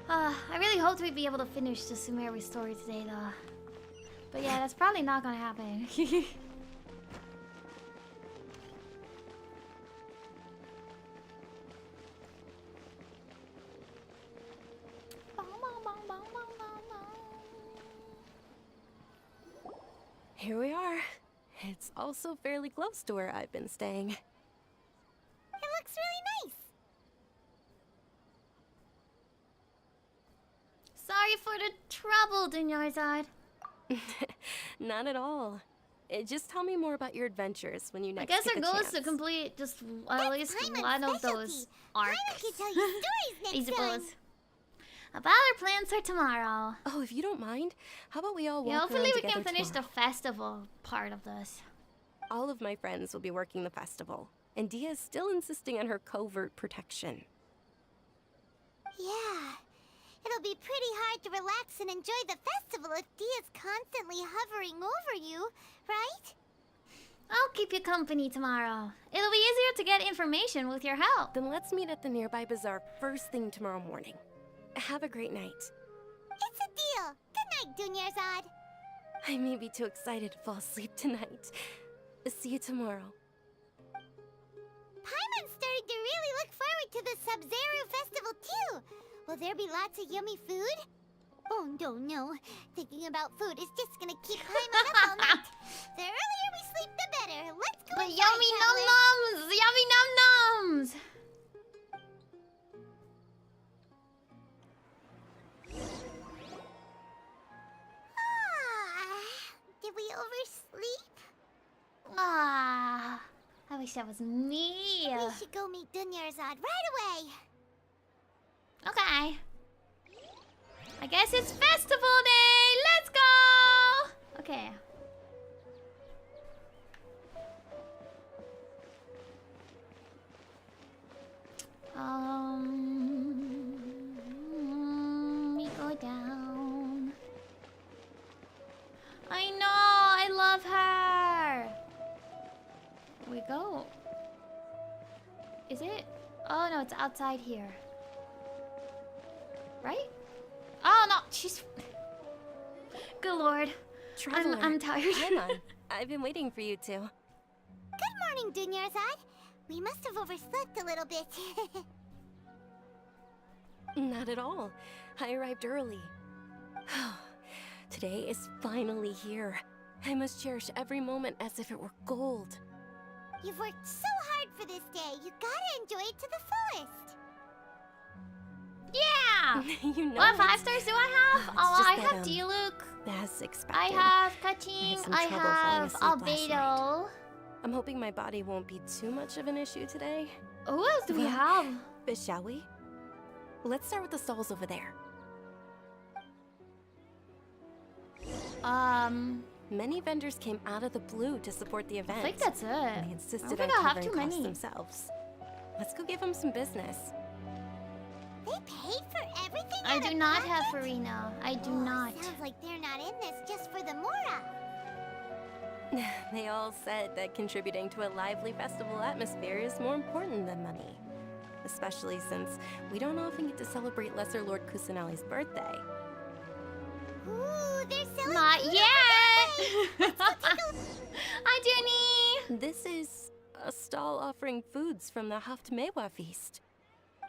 I really hoped we'd be able to finish the Sumeru story today, though. But yeah, that's probably not gonna happen.
Here we are. It's also fairly close to where I've been staying.
It looks really nice.
Sorry for the trouble, Dunyarzad.
Not at all. Just tell me more about your adventures when you
I
next
guess
get
our
the
goal is
chance.
to complete just at least one of those arcs.
I can tell you stories
I
next
suppose.
time.
About our plans for tomorrow.
Oh, if you don't mind, how about we all walk
Yeah, hopefully
around
we can
together
finish
tomorrow?
the festival part of this.
All of my friends will be working the festival, and Dia is still insisting on her covert protection.
Yeah. It'll be pretty hard to relax and enjoy the festival if Dia's constantly hovering over you, right?
I'll keep you company tomorrow. It'll be easier to get information with your help.
Then let's meet at the nearby bazaar first thing tomorrow morning. Have a great night.
It's a deal. Good night, Dunyarzad.
I may be too excited to fall asleep tonight. See you tomorrow.
Paimon's starting to really look forward to the Sabzerus Festival too. Will there be lots of yummy food? Oh, no. Thinking about food is just gonna keep Paimon up all night. The earlier we sleep, the better. Let's go
But
inside,
yummy num
traveler.
nums! Yummy num nums!
Did we oversleep?
Ah, I wish that was me.
We should go meet Dunyarzad right away.
Okay. I guess it's festival day. Let's go. Okay. We go down. I know. I love her. We go. Is it? Oh no, it's outside here. Right? Oh no, she's. Good lord.
Traveler,
I'm tired.
Paimon, I've been waiting for you two.
Good morning, Dunyarzad. We must have overslept a little bit.
Not at all. I arrived early. Today is finally here. I must cherish every moment as if it were gold.
You've worked so hard for this day. You gotta enjoy it to the fullest.
Yeah!
You know
What 5
it's-
stars do I have?
It's
Oh,
just
I
that,
have Diluc.
As expected.
I have
I
Kaching.
had some
I
trouble falling
have
asleep last night.
Albedo.
I'm hoping my body won't be too much of an issue today.
Who else do we
Well,
have?
But shall we? Let's start with the stalls over there. Many vendors came out of the blue to support the event.
I think that's it.
And they insisted
I
on
don't think I have
covering
too
costs
many.
themselves. Let's go give them some business.
They paid for everything.
I
out
do
of
not
pocket?
have Farina. I do not.
Sounds like they're not in this just for the Mora.
They all said that contributing to a lively festival atmosphere is more important than money. Especially since we don't often get to celebrate Lesser Lord Kusanali's birthday.
Ooh, they're selling
Not
food
yet! Hi, Junie!
This is a stall offering foods from the Haftmewa feast.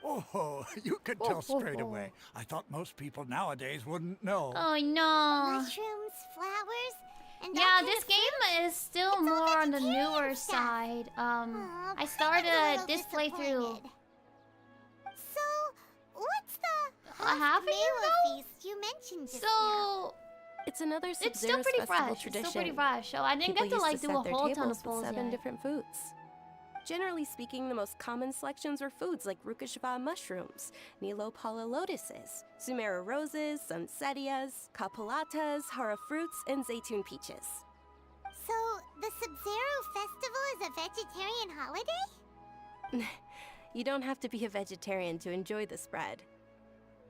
Oh, you could tell straight away. I thought most people nowadays wouldn't know.
Oh no.
Mushrooms, flowers, and
Yeah,
that kind
this
of
game is still more on the newer side. I started this playthrough
So, what's the
a half a year
Haftmewa
ago?
feast you mentioned just
So
It's another
it's still
Sabzerus
pretty
Festival
fresh.
tradition.
It's still pretty fresh. So I didn't
People
get to
used
like do a
set their
whole ton
tables
of polls
with 7
yet.
different foods. Generally speaking, the most common selections were foods like Rukashva mushrooms, Nilopala lotuses, Sumeru roses, Sunsetias, Kapalatas, Hara fruits, and Zaytun peaches.
So, the Sabzerus Festival is a vegetarian holiday?
You don't have to be a vegetarian to enjoy the spread.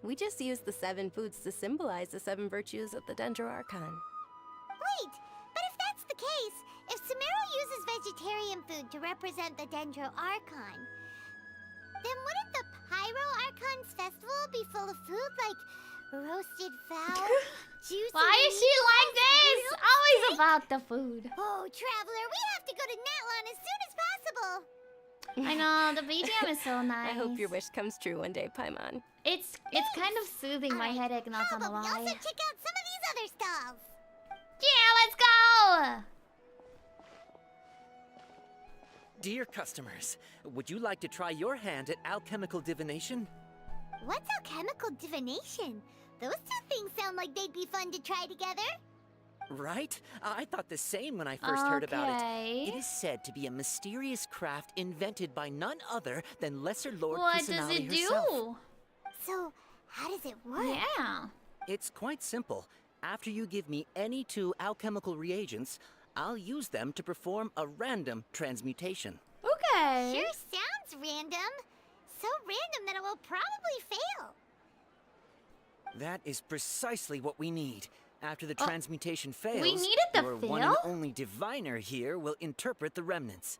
We just use the 7 foods to symbolize the 7 virtues of the Dendro Archon.
Wait, but if that's the case, if Sumeru uses vegetarian food to represent the Dendro Archon, then wouldn't the Pyro Archon's festival be full of food like roasted fowl, juicy
Why is she like this?
grilled
Always
steak?
about the food.
Oh, Traveler, we have to go to Natlan as soon as possible.
I know, the BGM is so nice.
I hope your wish comes true one day, Paimon.
It's kind of soothing my headache, not gonna
How about we
lie.
also check out some of these other stalls?
Yeah, let's go!
Dear customers, would you like to try your hand at alchemical divination?
What's alchemical divination? Those two things sound like they'd be fun to try together.
Right? I thought the same when I first heard about
Okay.
it. It is said to be a mysterious craft invented by none other than Lesser Lord
What does
Kusanali
it
herself.
do?
So, how does it work?
Yeah.
It's quite simple. After you give me any 2 alchemical reagents, I'll use them to perform a random transmutation.
Okay.
Sure sounds random. So random that it will probably fail.
That is precisely what we need. After the transmutation fails,
we need it to
your one and
fail?
only diviner here will interpret the remnants.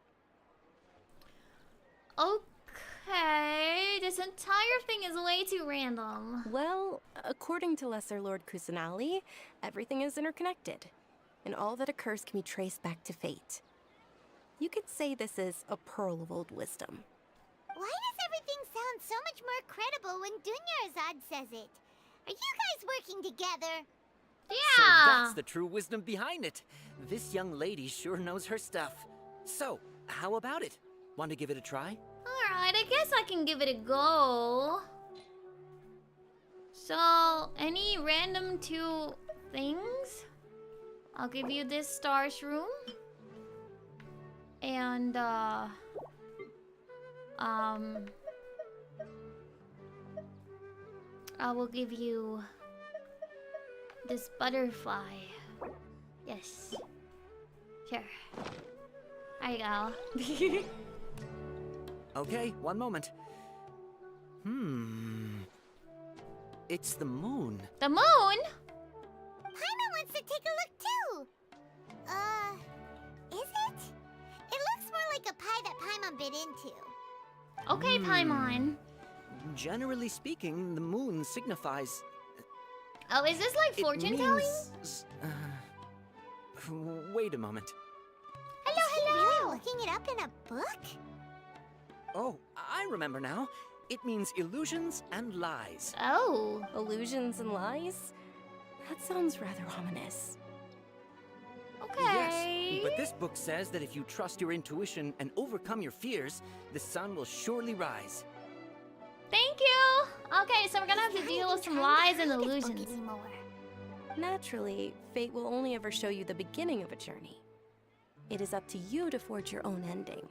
Okay, this entire thing is way too random.
Well, according to Lesser Lord Kusanali, everything is interconnected, and all that occurs can be traced back to fate. You could say this is a pearl of old wisdom.
Why does everything sound so much more credible when Dunyarzad says it? Are you guys working together?
So that's the true wisdom behind it. This young lady sure knows her stuff. So, how about it? Want to give it a try?
Alright, I guess I can give it a go. So, any random 2 things? I'll give you this stars room. And, I will give you this butterfly. Yes. Sure. There you go.
Okay, one moment. It's the moon.
The moon?
Paimon wants to take a look too. Is it? It looks more like a pie that Paimon bit into.
Okay, Paimon.
Generally speaking, the moon signifies...
Oh, is this like fortune telling?
Wait a moment.
Hello, hello. Really looking it up in a book?
Oh, I remember now. It means illusions and lies.
Oh.
Illusions and lies? That sounds rather ominous.
Okay.
Yes, but this book says that if you trust your intuition and overcome your fears, the sun will surely rise.
Thank you. Okay, so we're gonna have to deal with some lies and illusions.
Naturally, fate will only ever show you the beginning of a journey. It is up to you to forge your own ending.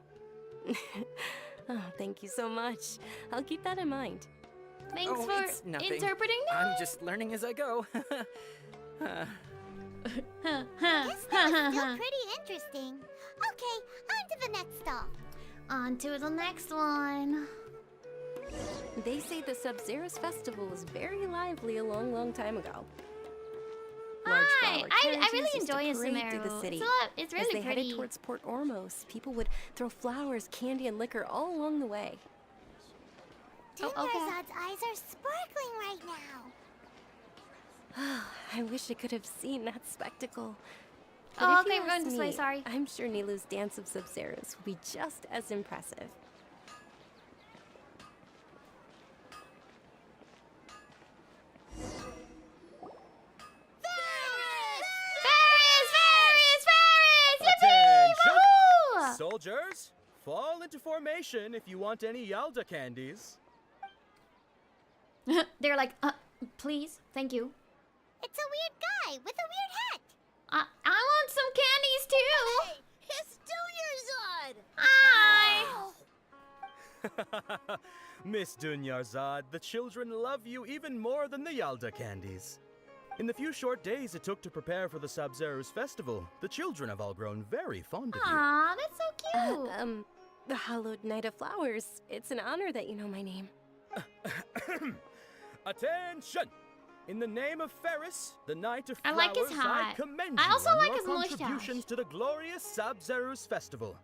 Oh, thank you so much. I'll keep that in mind.
Thanks
Oh,
for
it's nothing.
interpreting that.
I'm just learning as I go.
This thing is still pretty interesting. Okay, on to the next stop.
On to the next one.
They say the Sabzerus Festival was very lively a long, long time ago. Large
Hi,
flower
I
carriages
really
used to
enjoy
parade through
Sumeru.
the city.
It's
As
really
they
pretty.
headed towards Port Ormos, people would throw flowers, candy, and liquor all along the way.
Dunyarzad's eyes are sparkling right now.
I wish I could have seen that spectacle. But
Oh,
if you
okay, we're going
ask
this way,
me,
sorry.
I'm sure Nilu's dance of Sabzerus would be just as impressive.
Attention!
Woohoo!
Soldiers, fall into formation if you want any Yalda candies.
They're like, please, thank you.
It's a weird guy with a weird hat.
I want some candies too.
Hey, it's Dunyarzad.
Hi.
Miss Dunyarzad, the children love you even more than the Yalda candies. In the few short days it took to prepare for the Sabzerus Festival, the children have all grown very fond of you.
Aw, that's so cute.
The Hallowed Knight of Flowers. It's an honor that you know my name.
Attention! In the name of Ferris, the Knight of
I
Flowers,
like his hat.
I commend
I
you
also
on
like
your
his mustache.
contributions to the glorious Sabzerus Festival.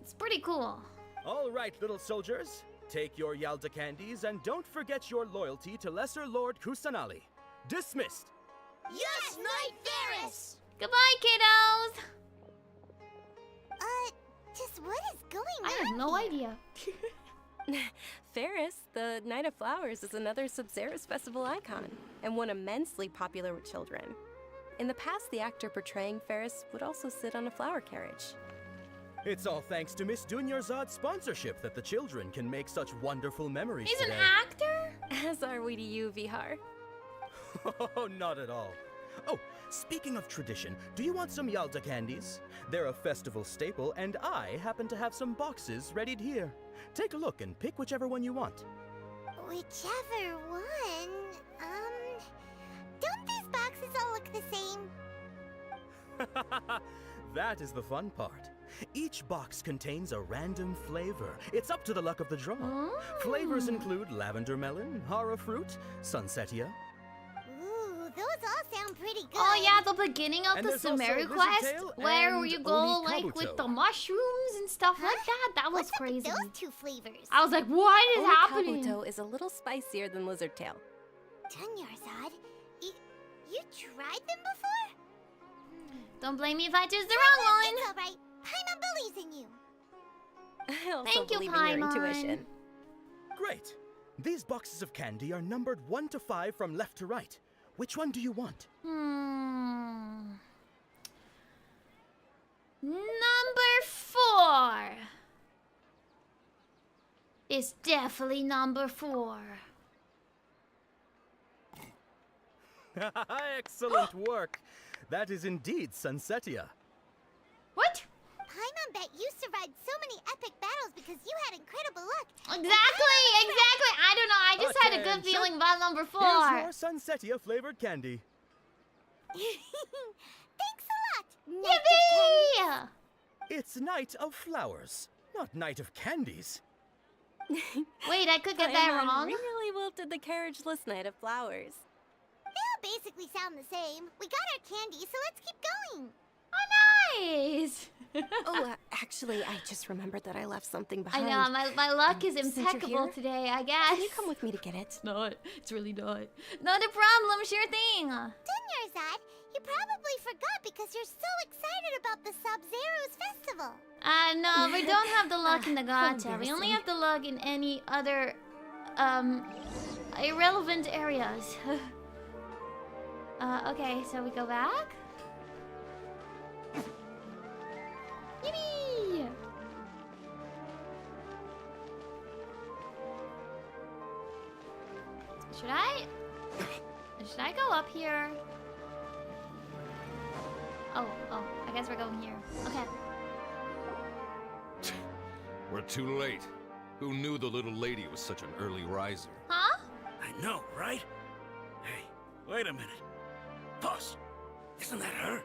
It's pretty cool.
All right, little soldiers, take your Yalda candies and don't forget your loyalty to Lesser Lord Kusanali. Dismissed.
Yes, Knight Ferris.
Goodbye, kiddos.
Just what is going on?
I have no idea.
Ferris, the Knight of Flowers, is another Sabzerus Festival icon, and one immensely popular with children. In the past, the actor portraying Ferris would also sit on a flower carriage.
It's all thanks to Miss Dunyarzad's sponsorship that the children can make such wonderful memories
He's
today.
an actor?
As are we to you, Vihar.
Oh, not at all. Oh, speaking of tradition, do you want some Yalda candies? They're a festival staple, and I happen to have some boxes readied here. Take a look and pick whichever one you want.
Whichever one. Don't these boxes all look the same?
That is the fun part. Each box contains a random flavor. It's up to the luck of the draw. Flavors include lavender melon, hara fruit, sunsetia.
Ooh, those all sound pretty good.
Oh yeah, the beginning of
And
the
there's also
Sumeru
Lizard
quest,
Tail
where
and
you go
Oni
like
Kabuto.
with the mushrooms and stuff like that. That was
What's up
crazy.
with those two flavors?
I was like, what is happening?
Kabuto is a little spicier than Lizard Tail.
Dunyarzad, you tried them before?
Don't blame me if I choose the wrong one.
It's alright. Paimon believes in you.
I also
Thank you,
believe in your
Paimon.
intuition.
Great. These boxes of candy are numbered 1 to 5 from left to right. Which one do you want?
Number 4 is definitely number 4.
Excellent work. That is indeed Sunsetia.
What?
Paimon bet you survived so many epic battles because you had incredible luck.
Exactly. I don't know. I just had a good
Attention.
feeling about number 4.
Here's your Sunsetia flavored candy.
Thanks a lot.
Yippee!
It's Night of Flowers, not Night of Candies.
Wait, I could get that
Paimon
wrong.
really wilted the carriageless Knight of Flowers.
They all basically sound the same. We got our candy, so let's keep going.
Oh, nice.
Actually, I just remembered that I left something
I
behind.
know, my luck is
Since you're
impeccable
here,
today, I guess.
Can you come with me to get it?
Not. It's really not. Not a problem, sure thing.
Dunyarzad, you probably forgot because you're so excited about the Sabzerus Festival.
No, we don't have the luck in the gacha. We only
embarrassing.
have the luck in any other, irrelevant areas. Okay, so we go back. Yippee! Should I go up here? Oh, I guess we're going here. Okay.
We're too late. Who knew the little lady was such an early riser?
Huh?
I know, right? Hey, wait a minute. Boss, isn't that her?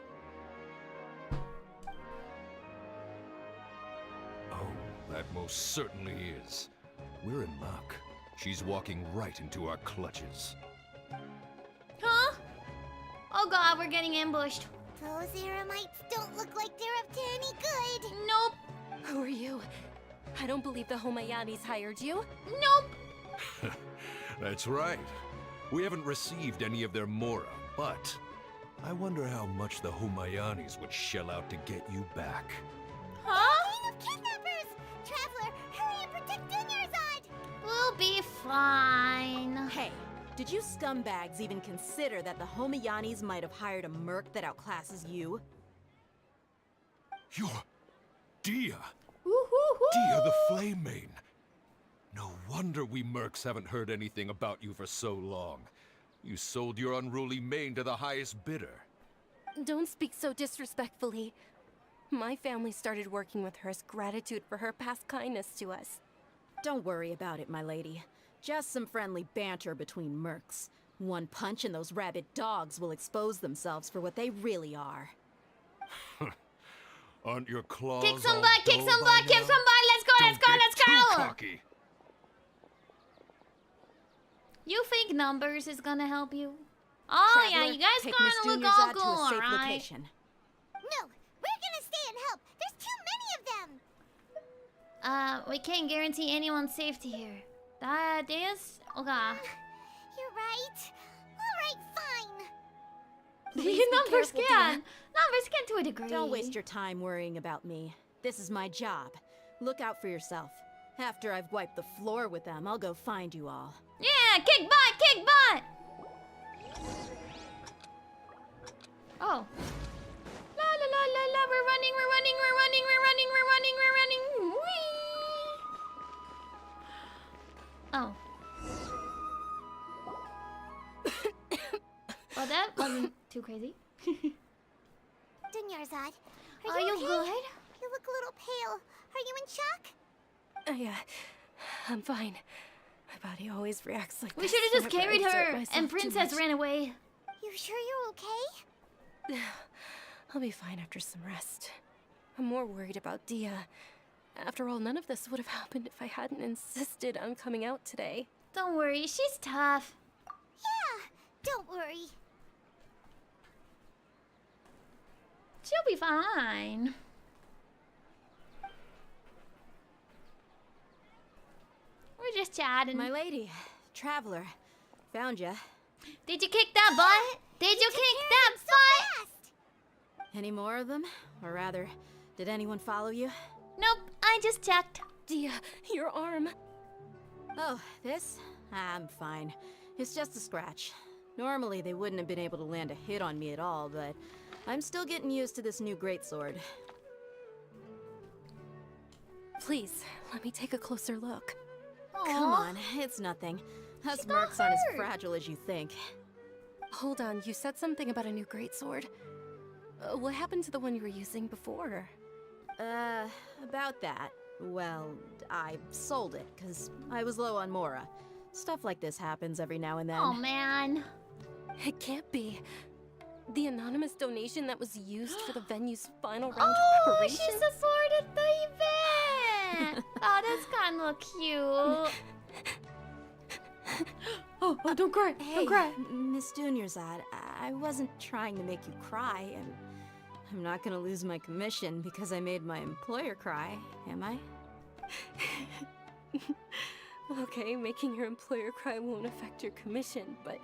Oh, that most certainly is. We're in luck. She's walking right into our clutches.
Huh? Oh god, we're getting ambushed.
Those Eremites don't look like they're up to any good.
Nope.
Who are you? I don't believe the Homayanis hired you.
Nope.
That's right. We haven't received any of their mora, but I wonder how much the Humayanis would shell out to get you back.
Huh?
King of kidnappers! Traveler, hurry and protect Dunyarzad!
We'll be fine.
Hey, did you scumbags even consider that the Homayanis might have hired a merc that outclasses you?
You're Dia!
Woo-hoo-hoo.
Dia the Flame Mane! No wonder we mercs haven't heard anything about you for so long. You sold your unruly mane to the highest bidder.
Don't speak so disrespectfully. My family started working with her as gratitude for her past kindness to us.
Don't worry about it, my lady. Just some friendly banter between mercs. One punch and those rabid dogs will expose themselves for what they really are.
Aren't your claws
Kick some
all
butt, kick
dull
some
by
butt, kick
now?
some butt. Let's go, let's go,
Don't
let's
get too
go.
cocky.
You think numbers is gonna help you? Oh
Traveler,
yeah, you guys
take
kinda
Miss
look
Dunyarzad
all
to a
cool,
safe
alright?
location.
No, we're gonna stay and help. There's too many of them.
We can't guarantee anyone's safety here. That is okay.
You're right. All right, fine.
The
Please be
numbers
careful,
can.
Dia.
Numbers can to a degree.
Don't waste your time worrying about me. This is my job. Look out for yourself. After I've wiped the floor with them, I'll go find you all.
Yeah, kick butt, kick butt. Oh. La la la la la. We're running, we're running, we're running, we're running, we're running, we're running. Whee! Oh. Well, that wasn't too crazy.
Dunyarzad,
Are
are
you
okay?
good?
You look a little pale. Are you in shock?
I'm fine. My body always reacts like
We
this
should have just
whenever I
carried
exert
her,
myself
and
too
Princess
much.
ran away.
You sure you're okay?
I'll be fine after some rest. I'm more worried about Dia. After all, none of this would have happened if I hadn't insisted on coming out today.
Don't worry, she's tough.
Yeah, don't worry.
She'll be fine. We're just chatting.
My lady, traveler, found ya.
Did you kick that butt? Did you kick that butt?
Any more of them? Or rather, did anyone follow you?
Nope, I just checked.
Dia, your arm.
Oh, this? I'm fine. It's just a scratch. Normally, they wouldn't have been able to land a hit on me at all, but I'm still getting used to this new greatsword.
Please, let me take a closer look.
Come on, it's nothing. Us mercs aren't as fragile as you think.
Hold on, you said something about a new greatsword. What happened to the one you were using before?
About that. Well, I sold it, because I was low on mora. Stuff like this happens every now and then.
Oh, man.
It can't be. The anonymous donation that was used for the venue's final round
Oh,
of preparation?
she supported the event. Oh, that's kind of cute. Oh, don't cry.
Hey,
Don't cry.
Miss Dunyarzad, I wasn't trying to make you cry, and I'm not gonna lose my commission because I made my employer cry, am I?
Okay, making your employer cry won't affect your commission, but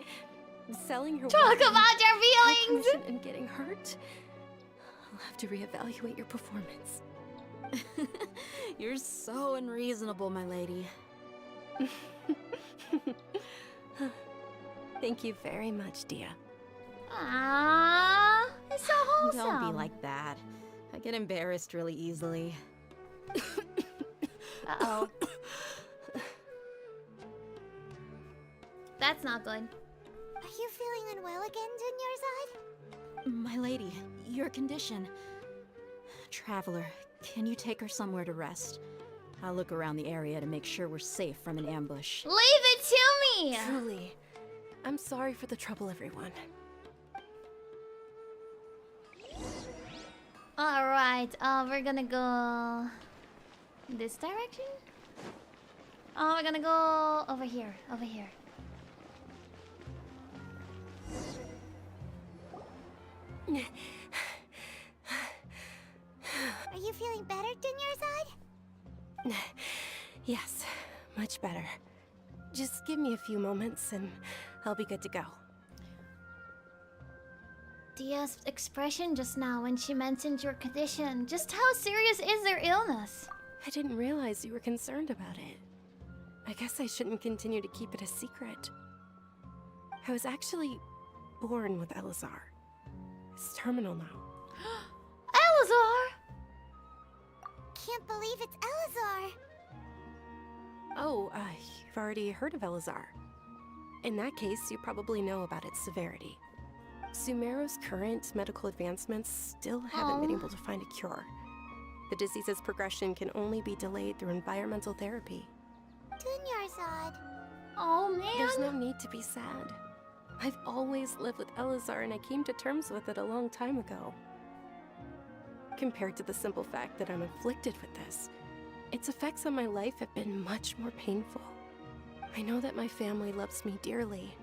selling her
Talk
weapon,
about your
my
feelings.
commission, and getting hurt, I'll have to reevaluate your performance.
You're so unreasonable, my lady.
Thank you very much, Dia.
Aww, it's so wholesome.
Don't be like that. I get embarrassed really easily.
Uh-oh. That's not good.
Are you feeling unwell again, Dunyarzad?
My lady, your condition. Traveler, can you take her somewhere to rest? I'll look around the area to make sure we're safe from an ambush.
Leave it to me!
Truly. I'm sorry for the trouble, everyone.
Alright, we're gonna go this direction? Oh, we're gonna go over here, over here.
Are you feeling better, Dunyarzad?
Yes, much better. Just give me a few moments and I'll be good to go.
Dia's expression just now when she mentioned your condition. Just how serious is their illness?
I didn't realize you were concerned about it. I guess I shouldn't continue to keep it a secret. I was actually born with Elazar. It's terminal now.
Elazar!
Can't believe it's Elazar.
Oh, you've already heard of Elazar. In that case, you probably know about its severity. Sumeru's current medical advancements still haven't been able to find a cure. The disease's progression can only be delayed through environmental therapy.
Dunyarzad.
Oh man.
There's no need to be sad. I've always lived with Elazar and I came to terms with it a long time ago. Compared to the simple fact that I'm afflicted with this, its effects on my life have been much more painful. I know that my family loves me dearly.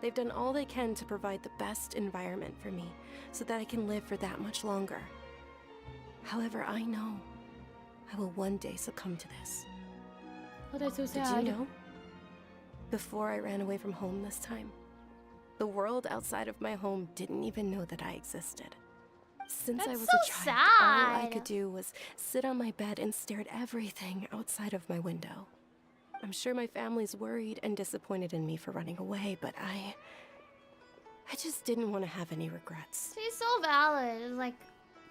They've done all they can to provide the best environment for me so that I can live for that much longer. However, I know I will one day succumb to this.
Oh, that's so sad.
Did you know? Before I ran away from home this time, the world outside of my home didn't even know that I existed. Since I was a child, all I could do was sit on my bed and stare at everything outside of my window. I'm sure my family's worried and disappointed in me for running away, but I just didn't want to have any regrets.
She's so valid. Like,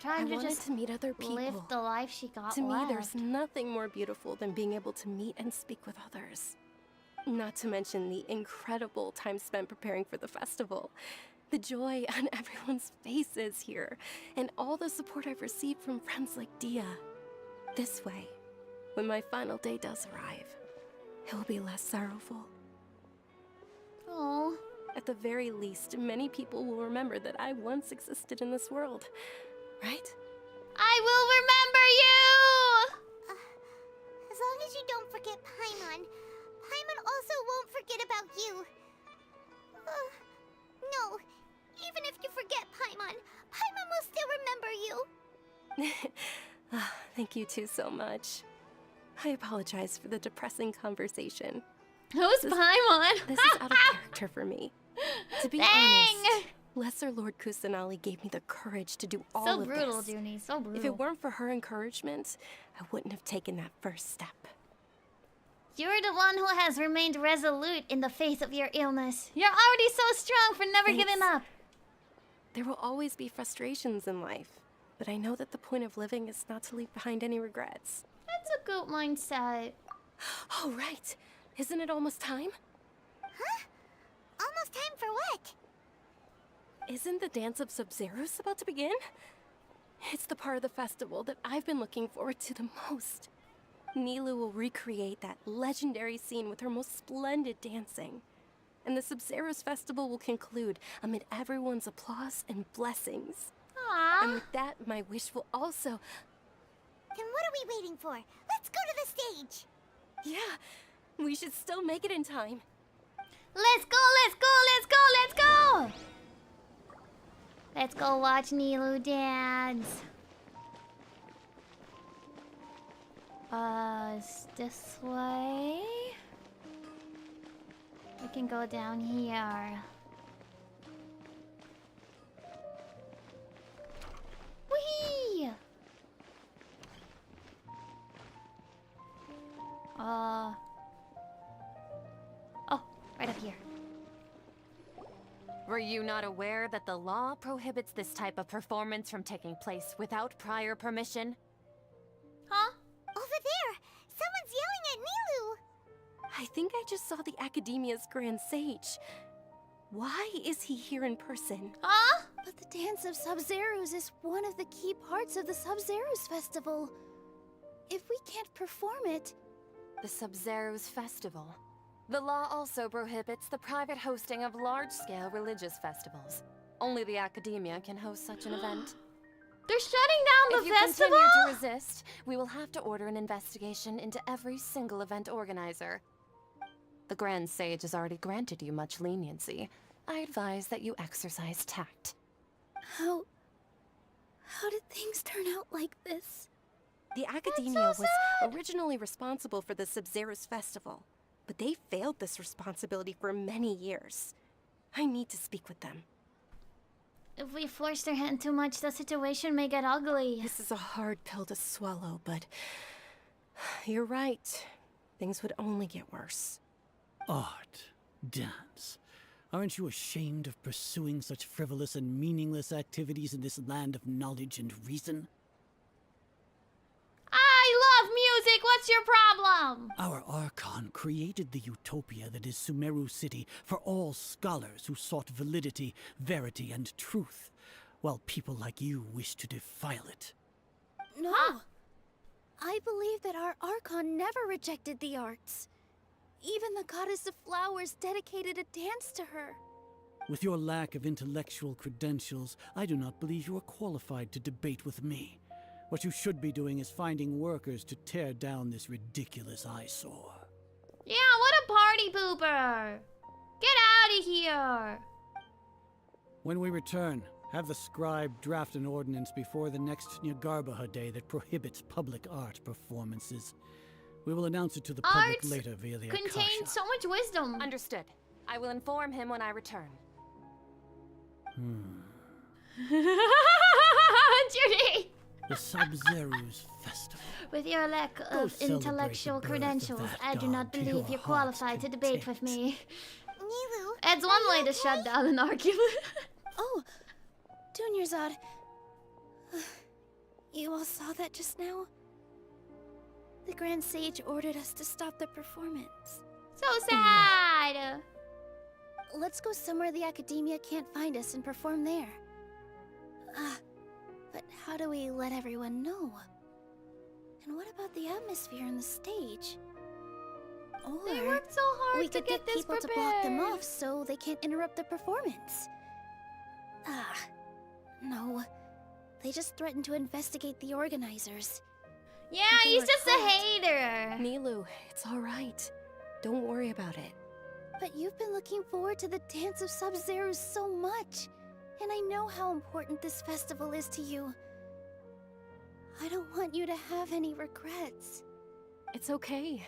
trying
I
to just
to meet other people.
live the life she got
To me,
left.
there's nothing more beautiful than being able to meet and speak with others. Not to mention the incredible time spent preparing for the festival. The joy on everyone's faces here, and all the support I've received from friends like Dia. This way, when my final day does arrive, it will be less sorrowful.
Oh.
At the very least, many people will remember that I once existed in this world, right?
I will remember you!
As long as you don't forget Paimon, Paimon also won't forget about you. No, even if you forget Paimon, Paimon will still remember you.
Thank you two so much. I apologize for the depressing conversation.
Who's Paimon?
This is out of character for me. To be honest, Lesser Lord Kusanali gave me the courage to do all
So
of
brutal,
this.
Zhuni, so brutal.
If it weren't for her encouragement, I wouldn't have taken that first step.
You're the one who has remained resolute in the face of your illness. You're already so strong for never giving up.
There will always be frustrations in life, but I know that the point of living is not to leave behind any regrets.
That's a good mindset.
Oh, right. Isn't it almost time?
Huh? Almost time for what?
Isn't the dance of Sabzerus about to begin? It's the part of the festival that I've been looking forward to the most. Nilou will recreate that legendary scene with her most splendid dancing. And the Sabzerus Festival will conclude amid everyone's applause and blessings.
Aww.
And with that, my wish will also...
Then what are we waiting for? Let's go to the stage!
Yeah, we should still make it in time.
Let's go, let's go, let's go, let's go! Let's go watch Nilou dance. This way? We can go down here. Whee! Oh, right up here.
Were you not aware that the law prohibits this type of performance from taking place without prior permission?
Huh?
Over there! Someone's yelling at Nilou!
I think I just saw the Academia's Grand Sage. Why is he here in person?
Huh?
But the Dance of Sabzerus is one of the key parts of the Sabzerus Festival. If we can't perform it...
The Sabzerus Festival. The law also prohibits the private hosting of large-scale religious festivals. Only the Academia can host such an event.
They're shutting down the festival?
If you continue to resist, we will have to order an investigation into every single event organizer. The Grand Sage has already granted you much leniency. I advise that you exercise tact.
How did things turn out like this?
The Academia was originally responsible for the Sabzerus Festival, but they failed this responsibility for many years. I need to speak with them.
If we force their hand too much, the situation may get ugly.
This is a hard pill to swallow, but you're right. Things would only get worse.
Art, dance. Aren't you ashamed of pursuing such frivolous and meaningless activities in this land of knowledge and reason?
I love music! What's your problem?
Our Archon created the utopia that is Sumeru City for all scholars who sought validity, verity, and truth, while people like you wish to defile it.
No! I believe that our Archon never rejected the arts. Even the goddess of flowers dedicated a dance to her.
With your lack of intellectual credentials, I do not believe you are qualified to debate with me. What you should be doing is finding workers to tear down this ridiculous eyesore.
Yeah, what a party pooper! Get out of here!
When we return, have the scribe draft an ordinance before the next Nyagarbha Day that prohibits public art performances. We will announce it to the public later via the
contains
Akasha.
so much wisdom.
Understood. I will inform him when I return.
Judy!
The Sabzerus Festival.
With your lack of intellectual credentials, I do not believe you're qualified to debate with me.
Nilu,
It's one way to shut down an argument.
Oh, Dunyarzad. You all saw that just now? The Grand Sage ordered us to stop the performance.
So sad!
Let's go somewhere the Academia can't find us and perform there. But how do we let everyone know? And what about the atmosphere and the stage? Or
They worked so hard
we
to
could
get this
people to block them off so they can't interrupt the performance. No. They just threatened to investigate the organizers.
Yeah, he's just a hater.
Nilu, it's all right. Don't worry about it.
But you've been looking forward to the Dance of Sabzerus so much. And I know how important this festival is to you. I don't want you to have any regrets.
It's okay.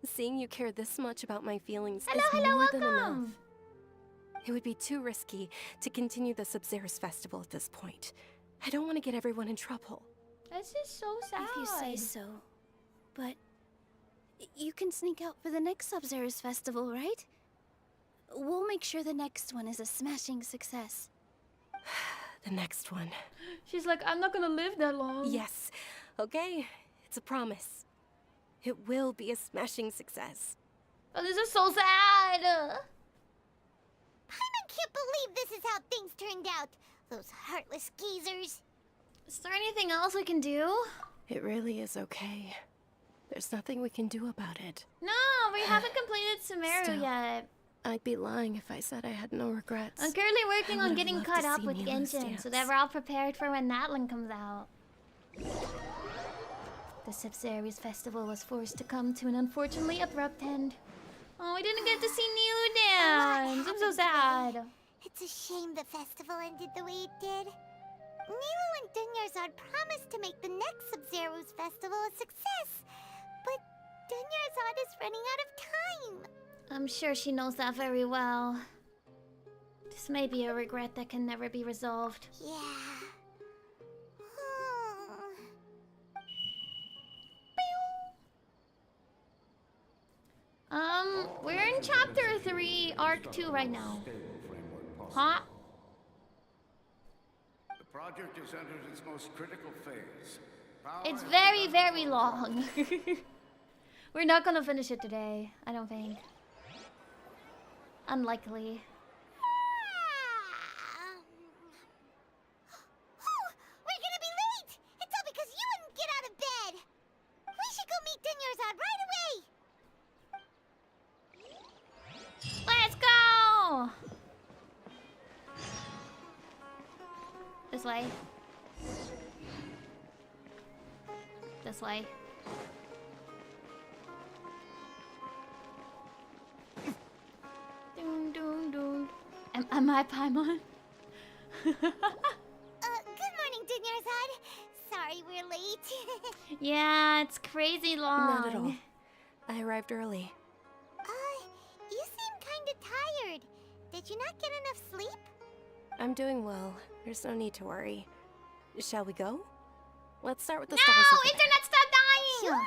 Seeing you care this much about my feelings
Hello,
is
hello,
more than
welcome.
enough. It would be too risky to continue the Sabzerus Festival at this point. I don't want to get everyone in trouble.
This is so sad.
If you say so. But you can sneak out for the next Sabzerus Festival, right? We'll make sure the next one is a smashing success.
The next one.
She's like, I'm not gonna live that long.
Yes. Okay. It's a promise. It will be a smashing success.
Oh, this is so sad.
I can't believe this is how things turned out. Those heartless geezers.
Is there anything else we can do?
It really is okay. There's nothing we can do about it.
No, we haven't completed Sumeru
Still,
yet.
I'd be lying if I said I had no regrets.
I'm currently working
I
on
would've
getting
loved
caught
to
up
see
with
Nilu's
Genshin
dance.
so that we're all prepared for when that one comes out. The Sabzerus Festival was forced to come to an unfortunately abrupt end. Oh, we didn't get to see Nilu dance. I'm so sad.
It's a shame the festival ended the way it did. Nilu and Dunyarzad promised to make the next Sabzerus Festival a success. But Dunyarzad is running out of time.
I'm sure she knows that very well. This may be a regret that can never be resolved.
Yeah.
We're in chapter 3, arc 2 right now. Huh?
The project has entered its most critical phase.
It's very, very long. We're not gonna finish it today, I don't think. Unlikely.
We're gonna be late! It's all because you wouldn't get out of bed! We should go meet Dunyarzad right away!
Let's go! This way. This way. Doon, doon, doon. Am I Paimon?
Good morning, Dunyarzad. Sorry we're late.
Yeah, it's crazy long.
Not at all. I arrived early.
You seem kinda tired. Did you not get enough sleep?
I'm doing well. There's no need to worry. Shall we go? Let's start with the
No!
stars.
Internet, stop dying!
Sure.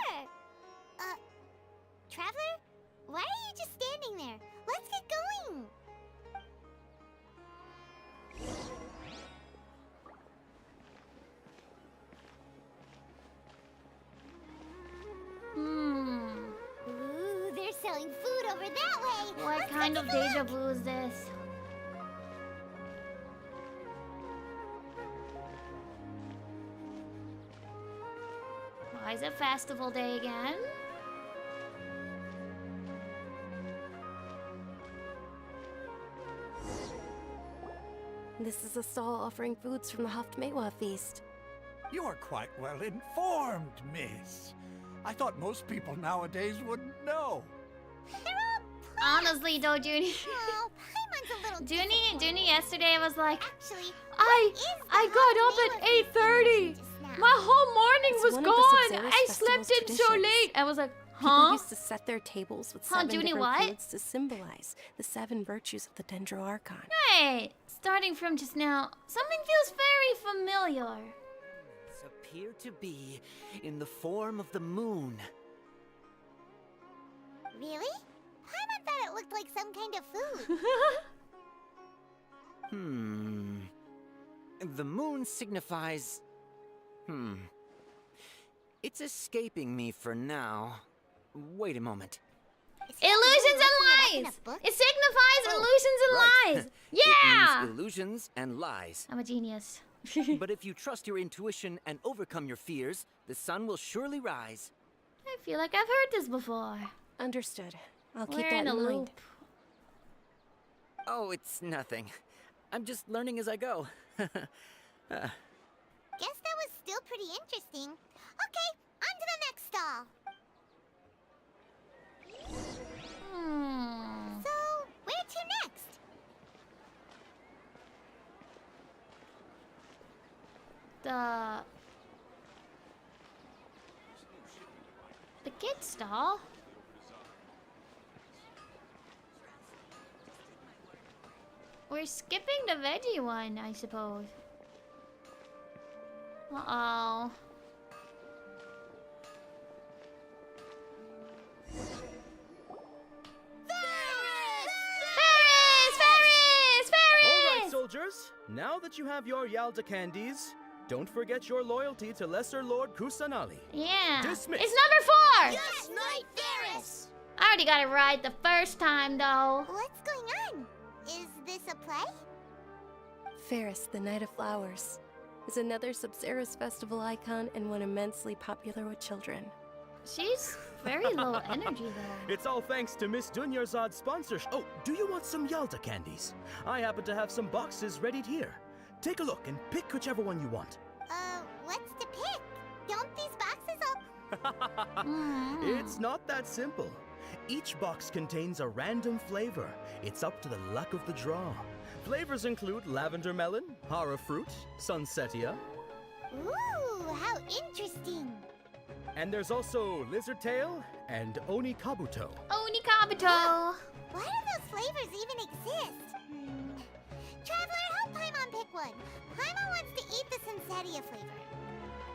Traveler? Why are you just standing there? Let's get going. Ooh, they're selling food over that way.
What kind of deja vu is this? Why is it festival day again?
This is a stall offering foods from the Haftmewa feast.
You are quite well informed, miss. I thought most people nowadays wouldn't know.
Honestly though, Junie.
Oh, Paimon's a little
Junie yesterday was like,
Actually,
I got up at 8:30. My whole morning
It's
was
one of the
gone.
Sabzerus
I
Festival's
slept in so
traditions.
late. I was like,
People
huh?
used to set their tables with
Huh,
7
Junie,
different
what?
foods to symbolize the 7 virtues of the Dendro Archon.
Hey, starting from just now, something feels very familiar.
Appear to be in the form of the moon.
Really? Paimon thought it looked like some kind of food.
The moon signifies... It's escaping me for now. Wait a moment.
Illusions and lies! It signifies illusions and lies! Yeah!
It means illusions and lies.
I'm a genius.
But if you trust your intuition and overcome your fears, the sun will surely rise.
I feel like I've heard this before.
Understood. I'll keep
We're
that
in a
in mind.
loop.
Oh, it's nothing. I'm just learning as I go.
Guess that was still pretty interesting. Okay, on to the next stall. So, where to next?
The kid stall? We're skipping the veggie one, I suppose. Uh-oh.
All right, soldiers. Now that you have your Yalda candies, don't forget your loyalty to Lesser Lord Kusanali.
Yeah.
Dismissed.
It's number 4!
Yes, Knight Ferris!
I already got it right the first time, though.
What's going on? Is this a play?
Ferris, the Knight of Flowers, is another Sabzerus Festival icon and one immensely popular with children.
She's very low energy, though.
It's all thanks to Miss Dunyarzad's sponsorship. Oh, do you want some Yalda candies? I happen to have some boxes readied here. Take a look and pick whichever one you want.
What's to pick? Don't these boxes all...
It's not that simple. Each box contains a random flavor. It's up to the luck of the draw. Flavors include lavender melon, hara fruit, sunsetia.
Ooh, how interesting.
And there's also lizard tail and oni kabuto.
Oni kabuto!
Why do those flavors even exist? Traveler, help Paimon pick one. Paimon wants to eat the Sunsetia flavor.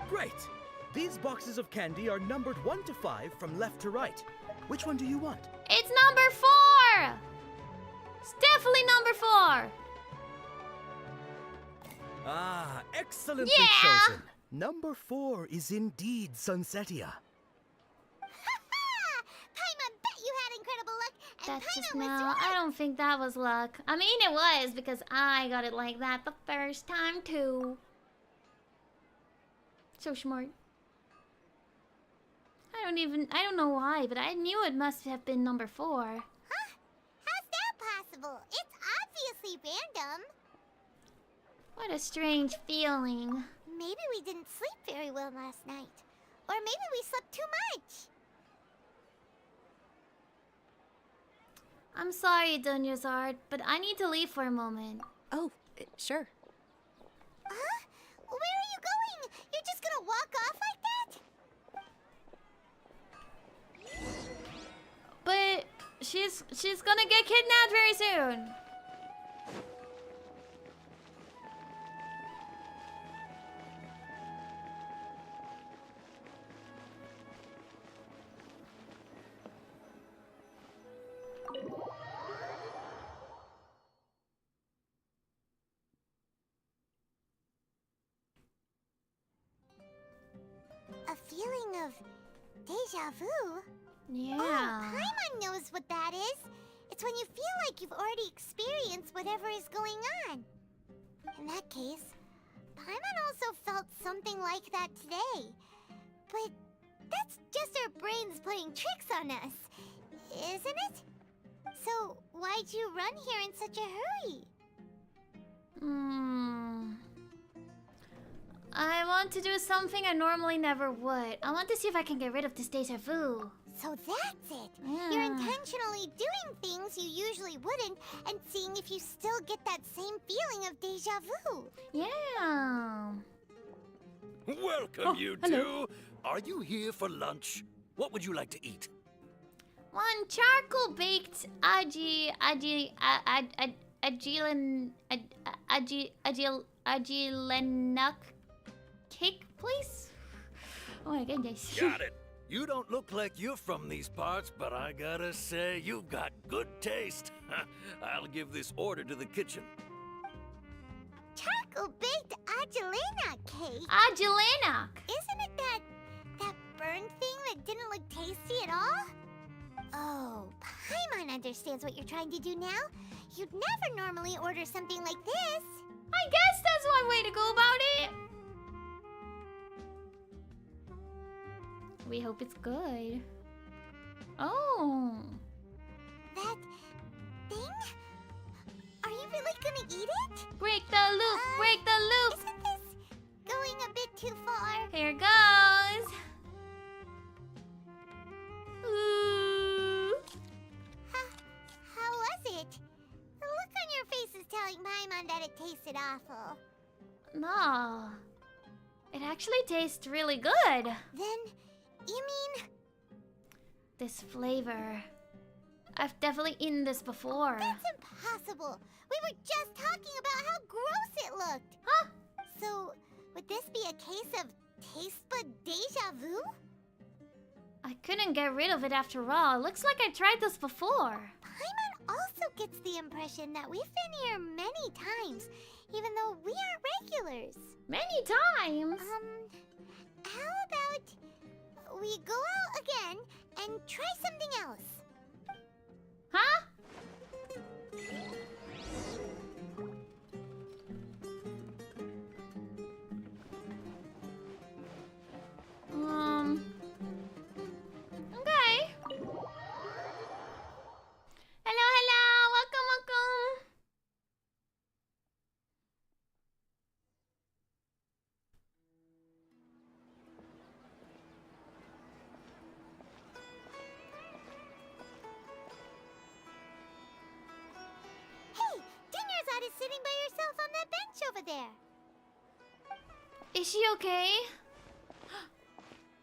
Great! These boxes of candy are numbered 1 to 5 from left to right. Which one do you want?
It's number 4! It's definitely number 4!
Ah, excellently chosen. Number 4 is indeed Sunsetia.
Ha!
that just now. I don't think that was luck. I mean, it was because I got it like that the first time too. So smart. I don't know why, but I knew it must have been number 4.
Huh? How's that possible? It's obviously random.
What a strange feeling.
Maybe we didn't sleep very well last night. Or maybe we slept too much.
I'm sorry, Dunyazard, but I need to leave for a moment.
Oh, sure.
Huh? Where are you going? You're just gonna walk off like that?
But she's gonna get kidnapped very soon.
A feeling of deja vu?
Yeah.
Oh, Paimon knows what that is. It's when you feel like you've already experienced whatever is going on. In that case, Paimon also felt something like that today. But that's just our brains playing tricks on us, isn't it? So why'd you run here in such a hurry?
I want to do something I normally never would. I want to see if I can get rid of this deja vu.
So that's it.
Yeah.
You're intentionally doing things you usually wouldn't and seeing if you still get that same feeling of deja vu.
Yeah.
Welcome, you two. Are you here for lunch? What would you like to eat?
One charcoal baked agilenuk cake, please. Oh my goodness.
Got it. You don't look like you're from these parts, but I gotta say, you've got good taste. I'll give this order to the kitchen.
Charcoal baked Agelena cake.
Agelena.
Isn't it that burned thing that didn't look tasty at all? Oh, Paimon understands what you're trying to do now. You'd never normally order something like this.
I guess that's one way to go about it. We hope it's good. Oh.
That thing? Are you really gonna eat it?
Break the loop, break the loop.
Isn't this going a bit too far?
Here goes. Ooh.
How was it? The look on your face is telling Paimon that it tasted awful.
No. It actually tastes really good.
Then, you mean...
This flavor. I've definitely eaten this before.
That's impossible. We were just talking about how gross it looked.
Huh?
So, would this be a case of taste bud deja vu?
I couldn't get rid of it after all. It looks like I tried this before.
Paimon also gets the impression that we've been here many times, even though we aren't regulars.
Many times?
How about we go out again and try something else?
Huh? Okay. Hello, hello. Welcome, welcome.
Hey, Dinnersot is sitting by herself on that bench over there.
Is she okay?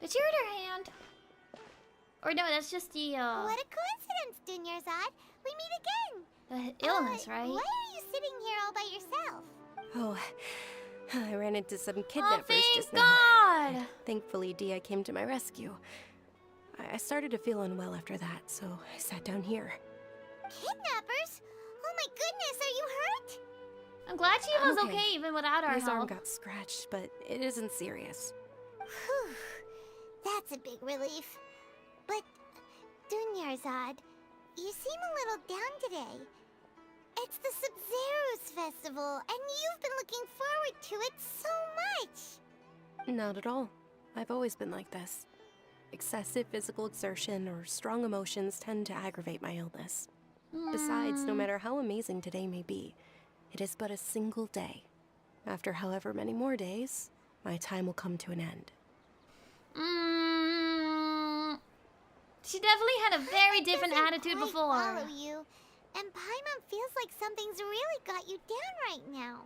Did you hurt her hand? Or no, that's just the,
What a coincidence, Dinnersot. We meet again.
the illness, right?
Why are you sitting here all by yourself?
Oh, I ran into some kidnappers
thank
just
God.
now. Thankfully, Dia came to my rescue. I started to feel unwell after that, so I sat down here.
Kidnappers? Oh my goodness, are you hurt?
I'm glad she was
I'm
okay even without our
His arm
help.
got scratched, but it isn't serious.
Whew. That's a big relief. But, Dunyarzad, You seem a little down today. It's the Sabzerus Festival, and you've been looking forward to it so much!
Not at all. I've always been like this. Excessive physical exertion or strong emotions tend to aggravate my illness. Besides, no matter how amazing today may be, it is but a single day. After however many more days, my time will come to an end.
She definitely had a very different attitude before.
Follow you, and Paimon feels like something's really got you down right now.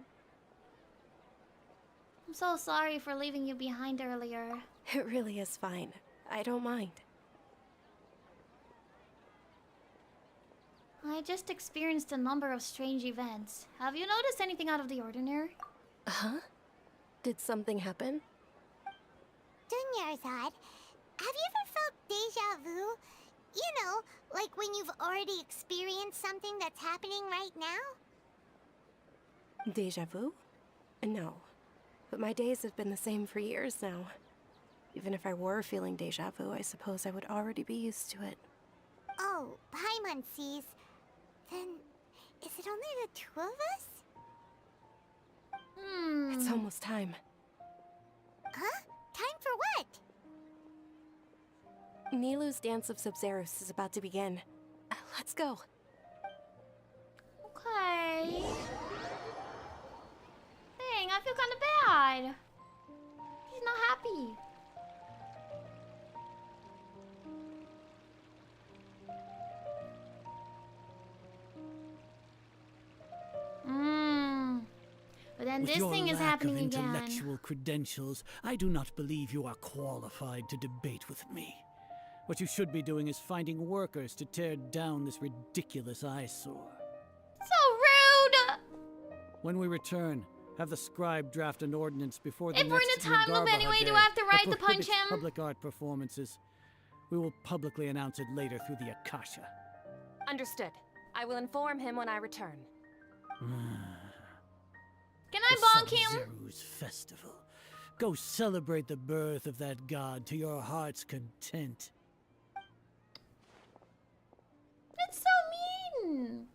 I'm so sorry for leaving you behind earlier.
It really is fine. I don't mind.
I just experienced a number of strange events. Have you noticed anything out of the ordinary?
Huh? Did something happen?
Dunyarzad, have you ever felt deja vu? You know, like when you've already experienced something that's happening right now?
Deja vu? No. But my days have been the same for years now. Even if I were feeling deja vu, I suppose I would already be used to it.
Oh, Paimon sees. Then, is it only the two of us?
It's almost time.
Huh? Time for what?
Nilou's Dance of Sabzerus is about to begin. Let's go.
Okay. Dang, I feel kind of bad. He's not happy. But then this thing is happening
with your
again.
lack of intellectual credentials, I do not believe you are qualified to debate with me. What you should be doing is finding workers to tear down this ridiculous eyesore.
So rude!
When we return, have the scribe draft an ordinance before the
If we're in
next
a time loop
Nagarbaha
anyway,
Day
do I have to
that
write to punch
prohibits
him?
public art performances. We will publicly announce it later through the Akasha.
Understood. I will inform him when I return.
Can I bonk him?
Sabzerus Festival. Go celebrate the birth of that god to your heart's content.
That's so mean.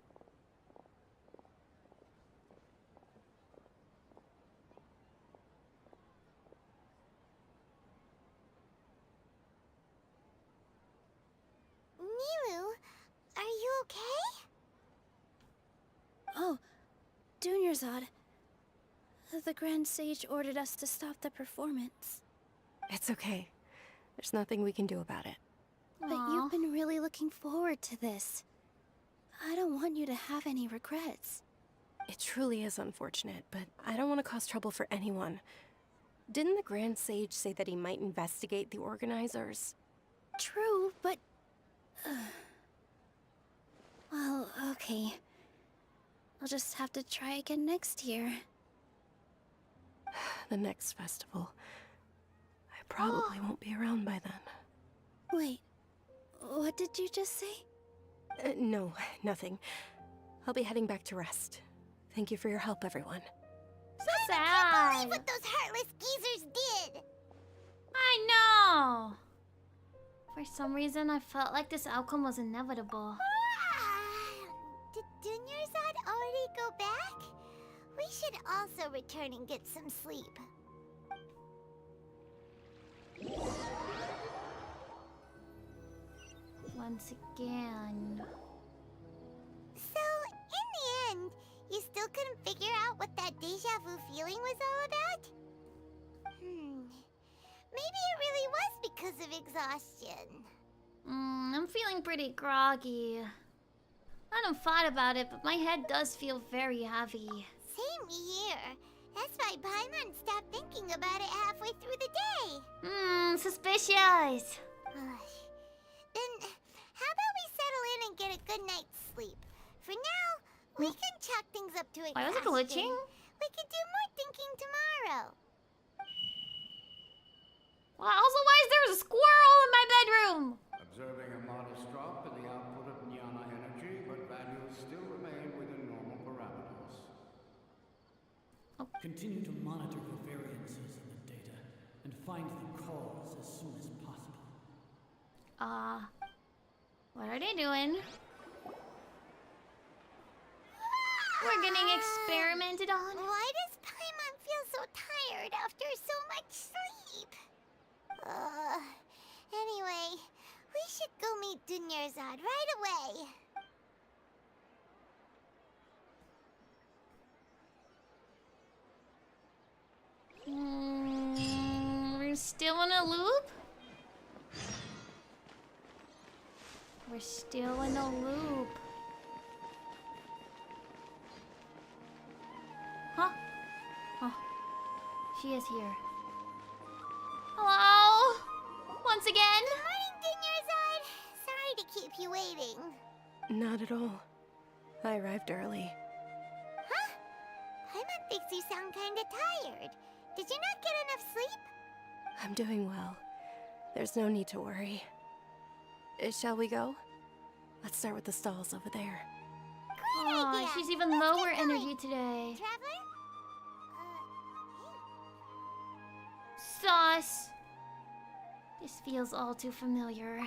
Nilou, are you okay?
Oh, Dunyarzad. The Grand Sage ordered us to stop the performance.
It's okay. There's nothing we can do about it.
But you've been really looking forward to this. I don't want you to have any regrets.
It truly is unfortunate, but I don't want to cause trouble for anyone. Didn't the Grand Sage say that he might investigate the organizers?
True, but... well, okay. I'll just have to try again next year.
The next festival. I probably won't be around by then.
Wait, what did you just say?
No, nothing. I'll be heading back to rest. Thank you for your help, everyone.
So
I
sad.
can't believe what those heartless geezers did!
I know. For some reason, I felt like this outcome was inevitable.
Did Dunyarzad already go back? We should also return and get some sleep.
Once again.
So, in the end, you still couldn't figure out what that deja vu feeling was all about? Maybe it really was because of exhaustion.
I'm feeling pretty groggy. I haven't thought about it, but my head does feel very heavy.
Same here. That's why Paimon stopped thinking about it halfway through the day.
Suspicious.
Then, how about we settle in and get a good night's sleep? For now, we can chalk things up to exhaustion.
Why was it glitching?
We could do more thinking tomorrow.
Well, also, why is there a squirrel in my bedroom?
Observing a modest drop in the output of jnana energy, but values still remain within normal parameters.
Continue to monitor for variances in the data and find the cause as soon as possible.
What are they doing? we're getting experimented on.
Why does Paimon feel so tired after so much sleep? Anyway, we should go meet Dunyarzad right away.
We're still in a loop? We're still in a loop. Huh? Oh, she is here. Hello? Once again?
Good morning, Dunyarzad. Sorry to keep you waiting.
Not at all. I arrived early.
Huh? Paimon thinks you sound kinda tired. Did you not get enough sleep?
I'm doing well. There's no need to worry. Shall we go? Let's start with the stalls over there.
Great idea.
She's even lower energy today.
Traveler?
Sus. This feels all too familiar.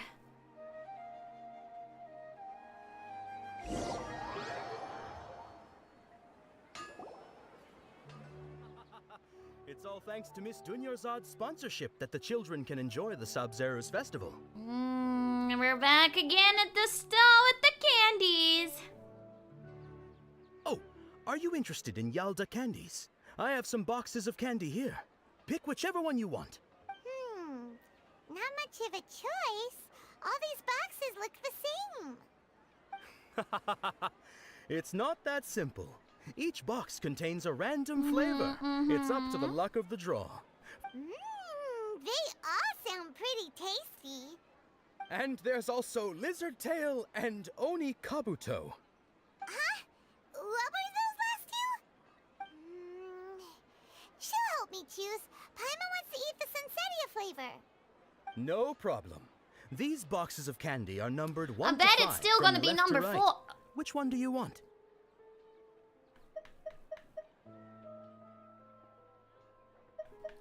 It's all thanks to Miss Dunyarzad's sponsorship that the children can enjoy the Sabzerus Festival.
We're back again at the stall with the candies.
Oh, are you interested in Yalda candies? I have some boxes of candy here. Pick whichever one you want.
Not much of a choice. All these boxes look the same.
It's not that simple. Each box contains a random flavor. It's up to the luck of the draw.
They all sound pretty tasty.
And there's also Lizard Tail and Oni Kabuto.
Huh? What were those last two? She'll help me choose. Paimon wants to eat the Sunsettia flavor.
No problem. These boxes of candy are numbered 1
I
to
bet
5
it's still
from
gonna be
left
number
to right.
4.
Which one do you want?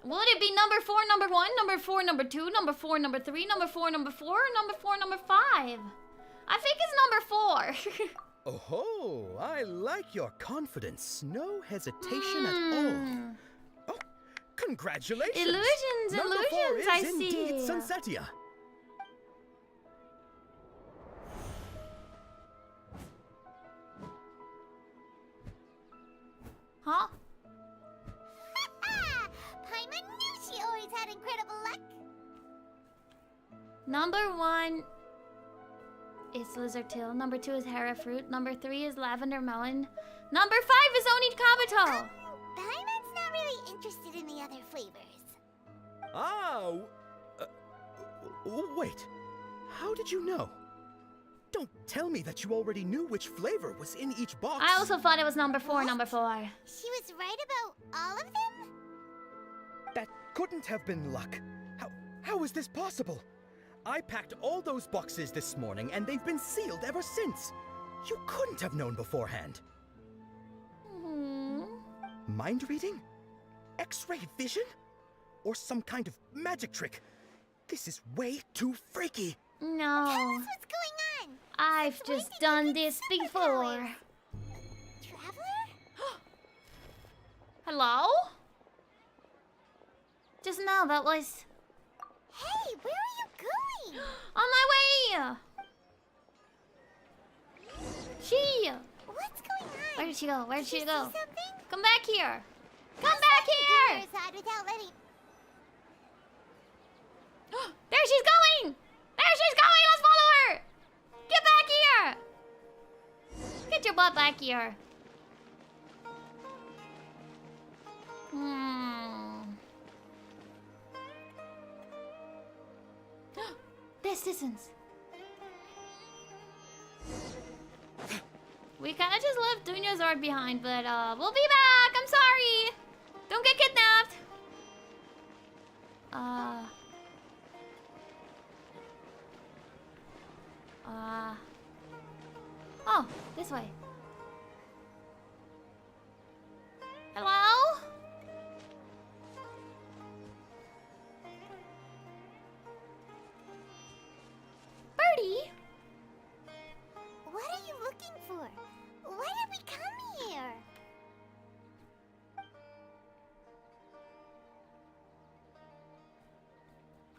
Would it be number 4, number 1, number 4, number 2, number 4, number 3, number 4, number 4, or number 4, number 5? I think it's number 4.
Oh, I like your confidence. No hesitation at all. Oh, congratulations!
Illusions,
Number 4
illusions,
is
I
indeed
see.
Sunsettia.
Huh?
Paimon knew she always had incredible luck.
Number 1 is Lizard Tail. Number 2 is Hera Fruit. Number 3 is Lavender Melon. Number 5 is Oni Kabuto.
Paimon's not really interested in the other flavors.
Ah, wait. How did you know? Don't tell me that you already knew which flavor was in each box.
I also thought it was number 4, number 4.
She was right about all of them?
That couldn't have been luck. How is this possible? I packed all those boxes this morning and they've been sealed ever since. You couldn't have known beforehand. Mind reading? X-ray vision? Or some kind of magic trick? This is way too freaky.
No.
Tell us what's going on.
I've just done this before.
Traveler?
Hello? Just now, that was...
Hey, where are you going?
On my way! She!
What's going on?
Where did she go? Where did she
you
go?
see something?
Come back here! Come back here!
Without letting...
There she's going! There she's going! Let's follow her! Get back here! Get your butt back here. This distance. We kind of just left Dunyarzad behind, but we'll be back. I'm sorry. Don't get kidnapped. Oh, this way. Hello? Birdie?
What are you looking for? Why did we come here?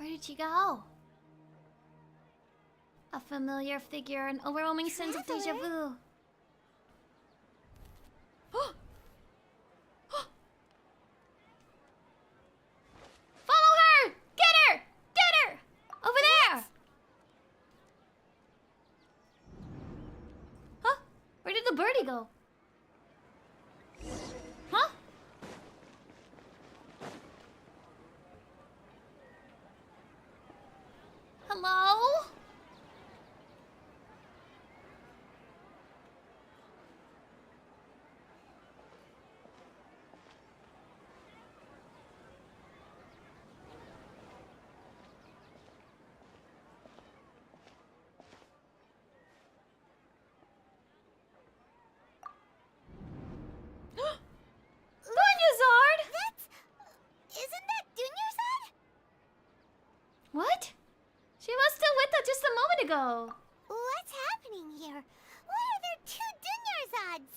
Where did she go? A familiar figure, an overwhelming sense of deja vu. Follow her! Get her! Get her! Over there! Huh? Where did the birdie go? Huh? Hello?
Isn't that Dunyarzad?
What? She was still with us just a moment ago.
What's happening here? Why are there two Dunyarzads?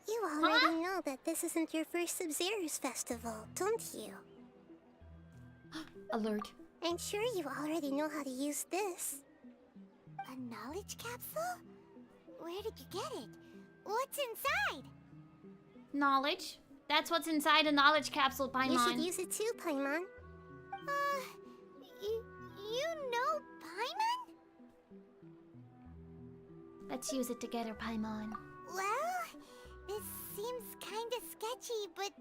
You already know that this isn't your first Sabzerus Festival, don't you?
Alert.
I'm sure you already know how to use this.
A knowledge capsule? Where did you get it? What's inside?
Knowledge. That's what's inside a knowledge capsule, Paimon.
You should use it too, Paimon.
You know Paimon?
Let's use it together, Paimon.
Well, this seems kinda sketchy, but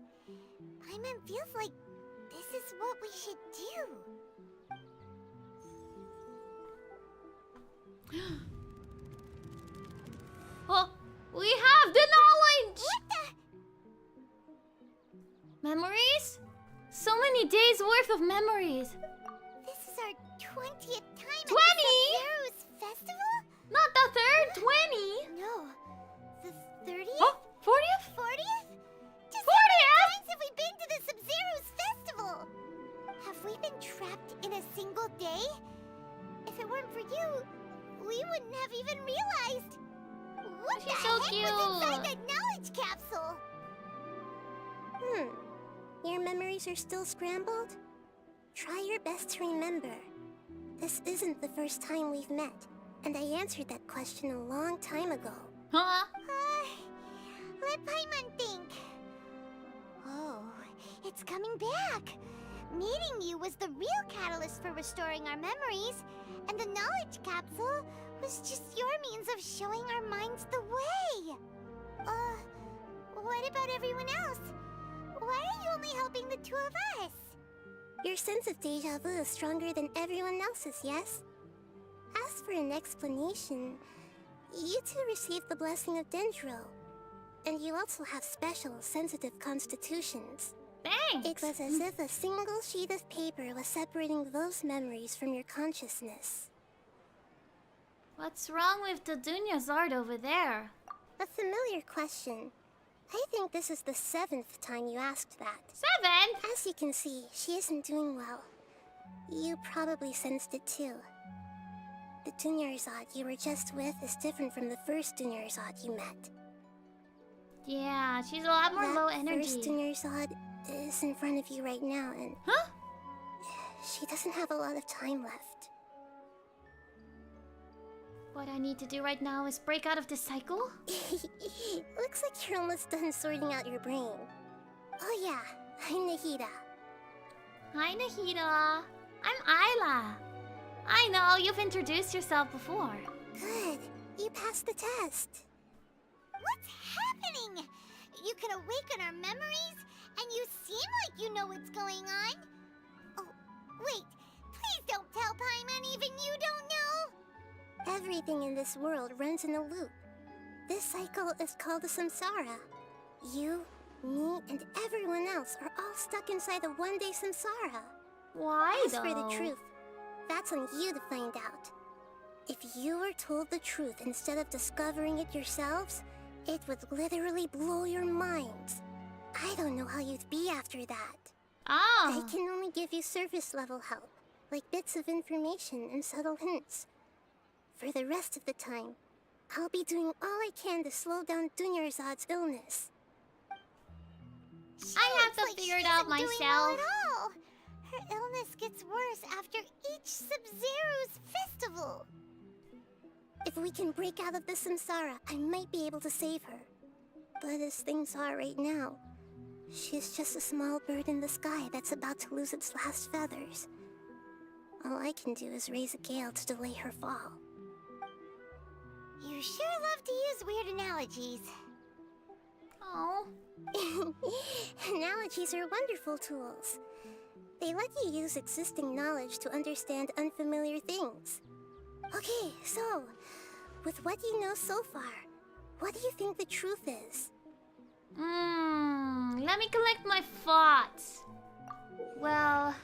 Paimon feels like this is what we should do.
Oh, we have the knowledge!
What the?
Memories? So many days worth of memories.
This is our 20th time
20?
at the Sabzerus Festival?
Not the third, 20.
No, the 30th?
Oh, 40th?
40th? Just
40th?
how many times have we been to the Sabzerus Festival? Have we been trapped in a single day? If it weren't for you, we wouldn't have even realized. What
She's
the
so
heck
cute.
was inside that knowledge capsule?
Your memories are still scrambled? Try your best to remember. This isn't the first time we've met, and I answered that question a long time ago.
Huh?
Let Paimon think. Oh, it's coming back. Meeting you was the real catalyst for restoring our memories, and the knowledge capsule was just your means of showing our minds the way. What about everyone else? Why are you only helping the two of us?
Your sense of deja vu is stronger than everyone else's, yes? As for an explanation, you two received the blessing of Dendro. And you also have special, sensitive constitutions.
Thanks!
It was as if a single sheet of paper was separating those memories from your consciousness.
What's wrong with the Dunyazard over there?
A familiar question. I think this is the 7th time you asked that.
7?
As you can see, she isn't doing well. You probably sensed it too. The Dunyarzad you were just with is different from the first Dunyarzad you met.
Yeah, she's a lot more low energy.
First Dunyarzad is in front of you right now, and she doesn't have a lot of time left.
What I need to do right now is break out of this cycle?
Looks like you're almost done sorting out your brain. Oh yeah, I'm Nahida.
Hi, Nahida. I'm Ayla. I know, you've introduced yourself before.
Good. You passed the test.
What's happening? You can awaken our memories, and you seem like you know what's going on. Oh, wait. Please don't tell Paimon even you don't know.
Everything in this world runs in a loop. This cycle is called a samsara. You, me, and everyone else are all stuck inside a one-day samsara.
Why,
As for the truth, that's on you to find out. If you were told the truth instead of discovering it yourselves, it would literally blow your minds. I don't know how you'd be after that. I can only give you surface-level help, like bits of information and subtle hints. For the rest of the time, I'll be doing all I can to slow down Dunyarzad's illness.
I have to figure it out myself.
Well at all. Her
Sabzerus Festival! If we can break out of the samsara, I might be able to save her. But as things are right now, she's just a small bird in the sky that's about to lose its last feathers. All I can do is raise a gale to delay her fall.
You sure love to use weird analogies.
Oh. Analogies are wonderful tools. They let you use existing knowledge to understand unfamiliar things. Okay, so, with what you know so far, what do you think the truth is?
Let me collect my thoughts. Well,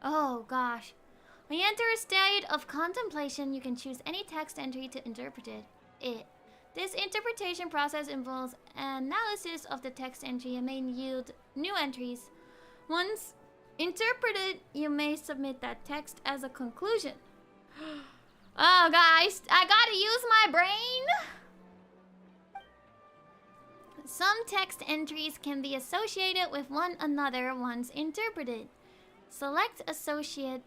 oh gosh. When you enter a state of contemplation, you can choose any text entry to interpret it. This interpretation process involves analysis of the text entry and may yield new entries. Once interpreted, you may submit that text as a conclusion. Oh guys, I gotta use my brain! Some text entries can be associated with one another once interpreted. Select Associate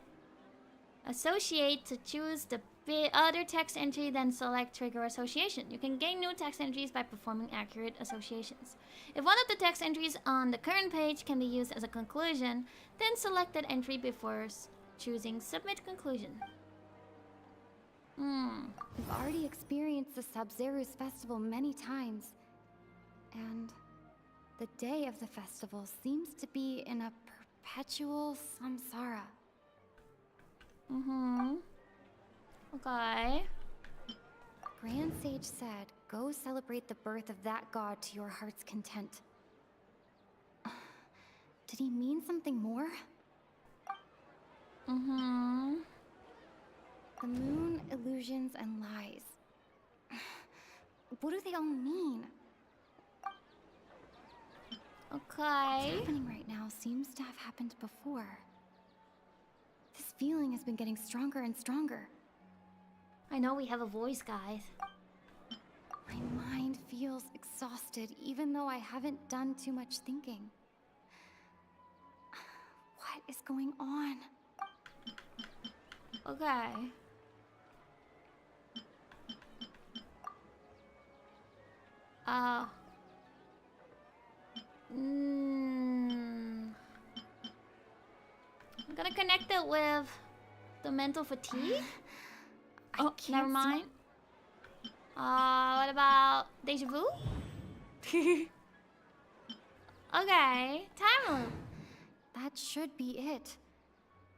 to choose the other text entry, then select Trigger Association. You can gain new text entries by performing accurate associations. If one of the text entries on the current page can be used as a conclusion, then select that entry before choosing Submit Conclusion.
We've already experienced the Sabzerus Festival many times. And the day of the festival seems to be in a perpetual samsara.
Okay.
Grand Sage said, go celebrate the birth of that god to your heart's content. Did he mean something more? The moon, illusions, and lies. What do they all mean?
Okay.
What's happening right now seems to have happened before. This feeling has been getting stronger and stronger.
I know we have a voice, guys.
My mind feels exhausted, even though I haven't done too much thinking. What is going on?
Okay. I'm gonna connect it with the mental fatigue. Oh, never mind. What about deja vu? Okay, time loop.
That should be it.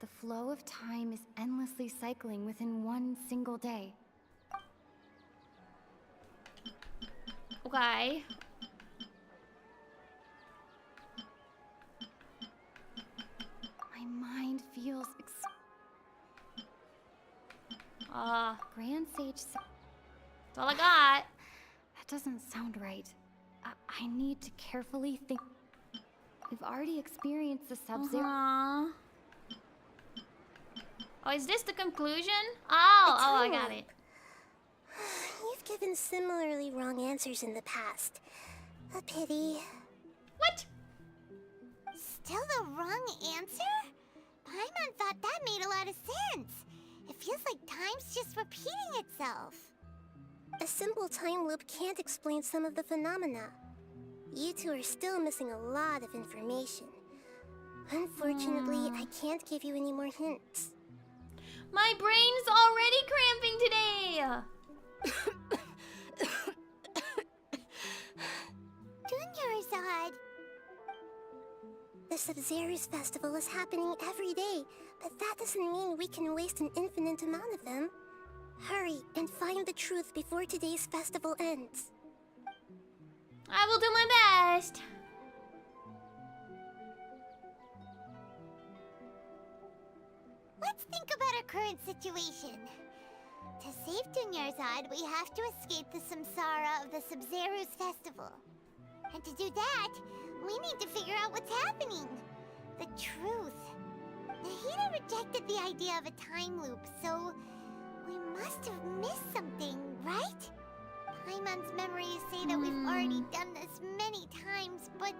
The flow of time is endlessly cycling within one single day.
Okay.
My mind feels Grand Sage said...
That's all I got.
That doesn't sound right. I need to carefully think. We've already experienced the Sabzerus.
Oh, is this the conclusion? Oh, I got it.
You've given similarly wrong answers in the past. A pity.
What?
Still the wrong answer? Paimon thought that made a lot of sense. It feels like time's just repeating itself.
A simple time loop can't explain some of the phenomena. You two are still missing a lot of information. Unfortunately, I can't give you any more hints.
My brain's already cramping today!
Dunyarzad.
The Sabzerus Festival is happening every day, but that doesn't mean we can waste an infinite amount of them. Hurry and find the truth before today's festival ends.
I will do my best.
Let's think about our current situation. To save Dunyarzad, we have to escape the samsara of the Sabzerus Festival. And to do that, we need to figure out what's happening. The truth. Nahida rejected the idea of a time loop, so we must have missed something, right? Paimon's memories say that we've already done this many times, but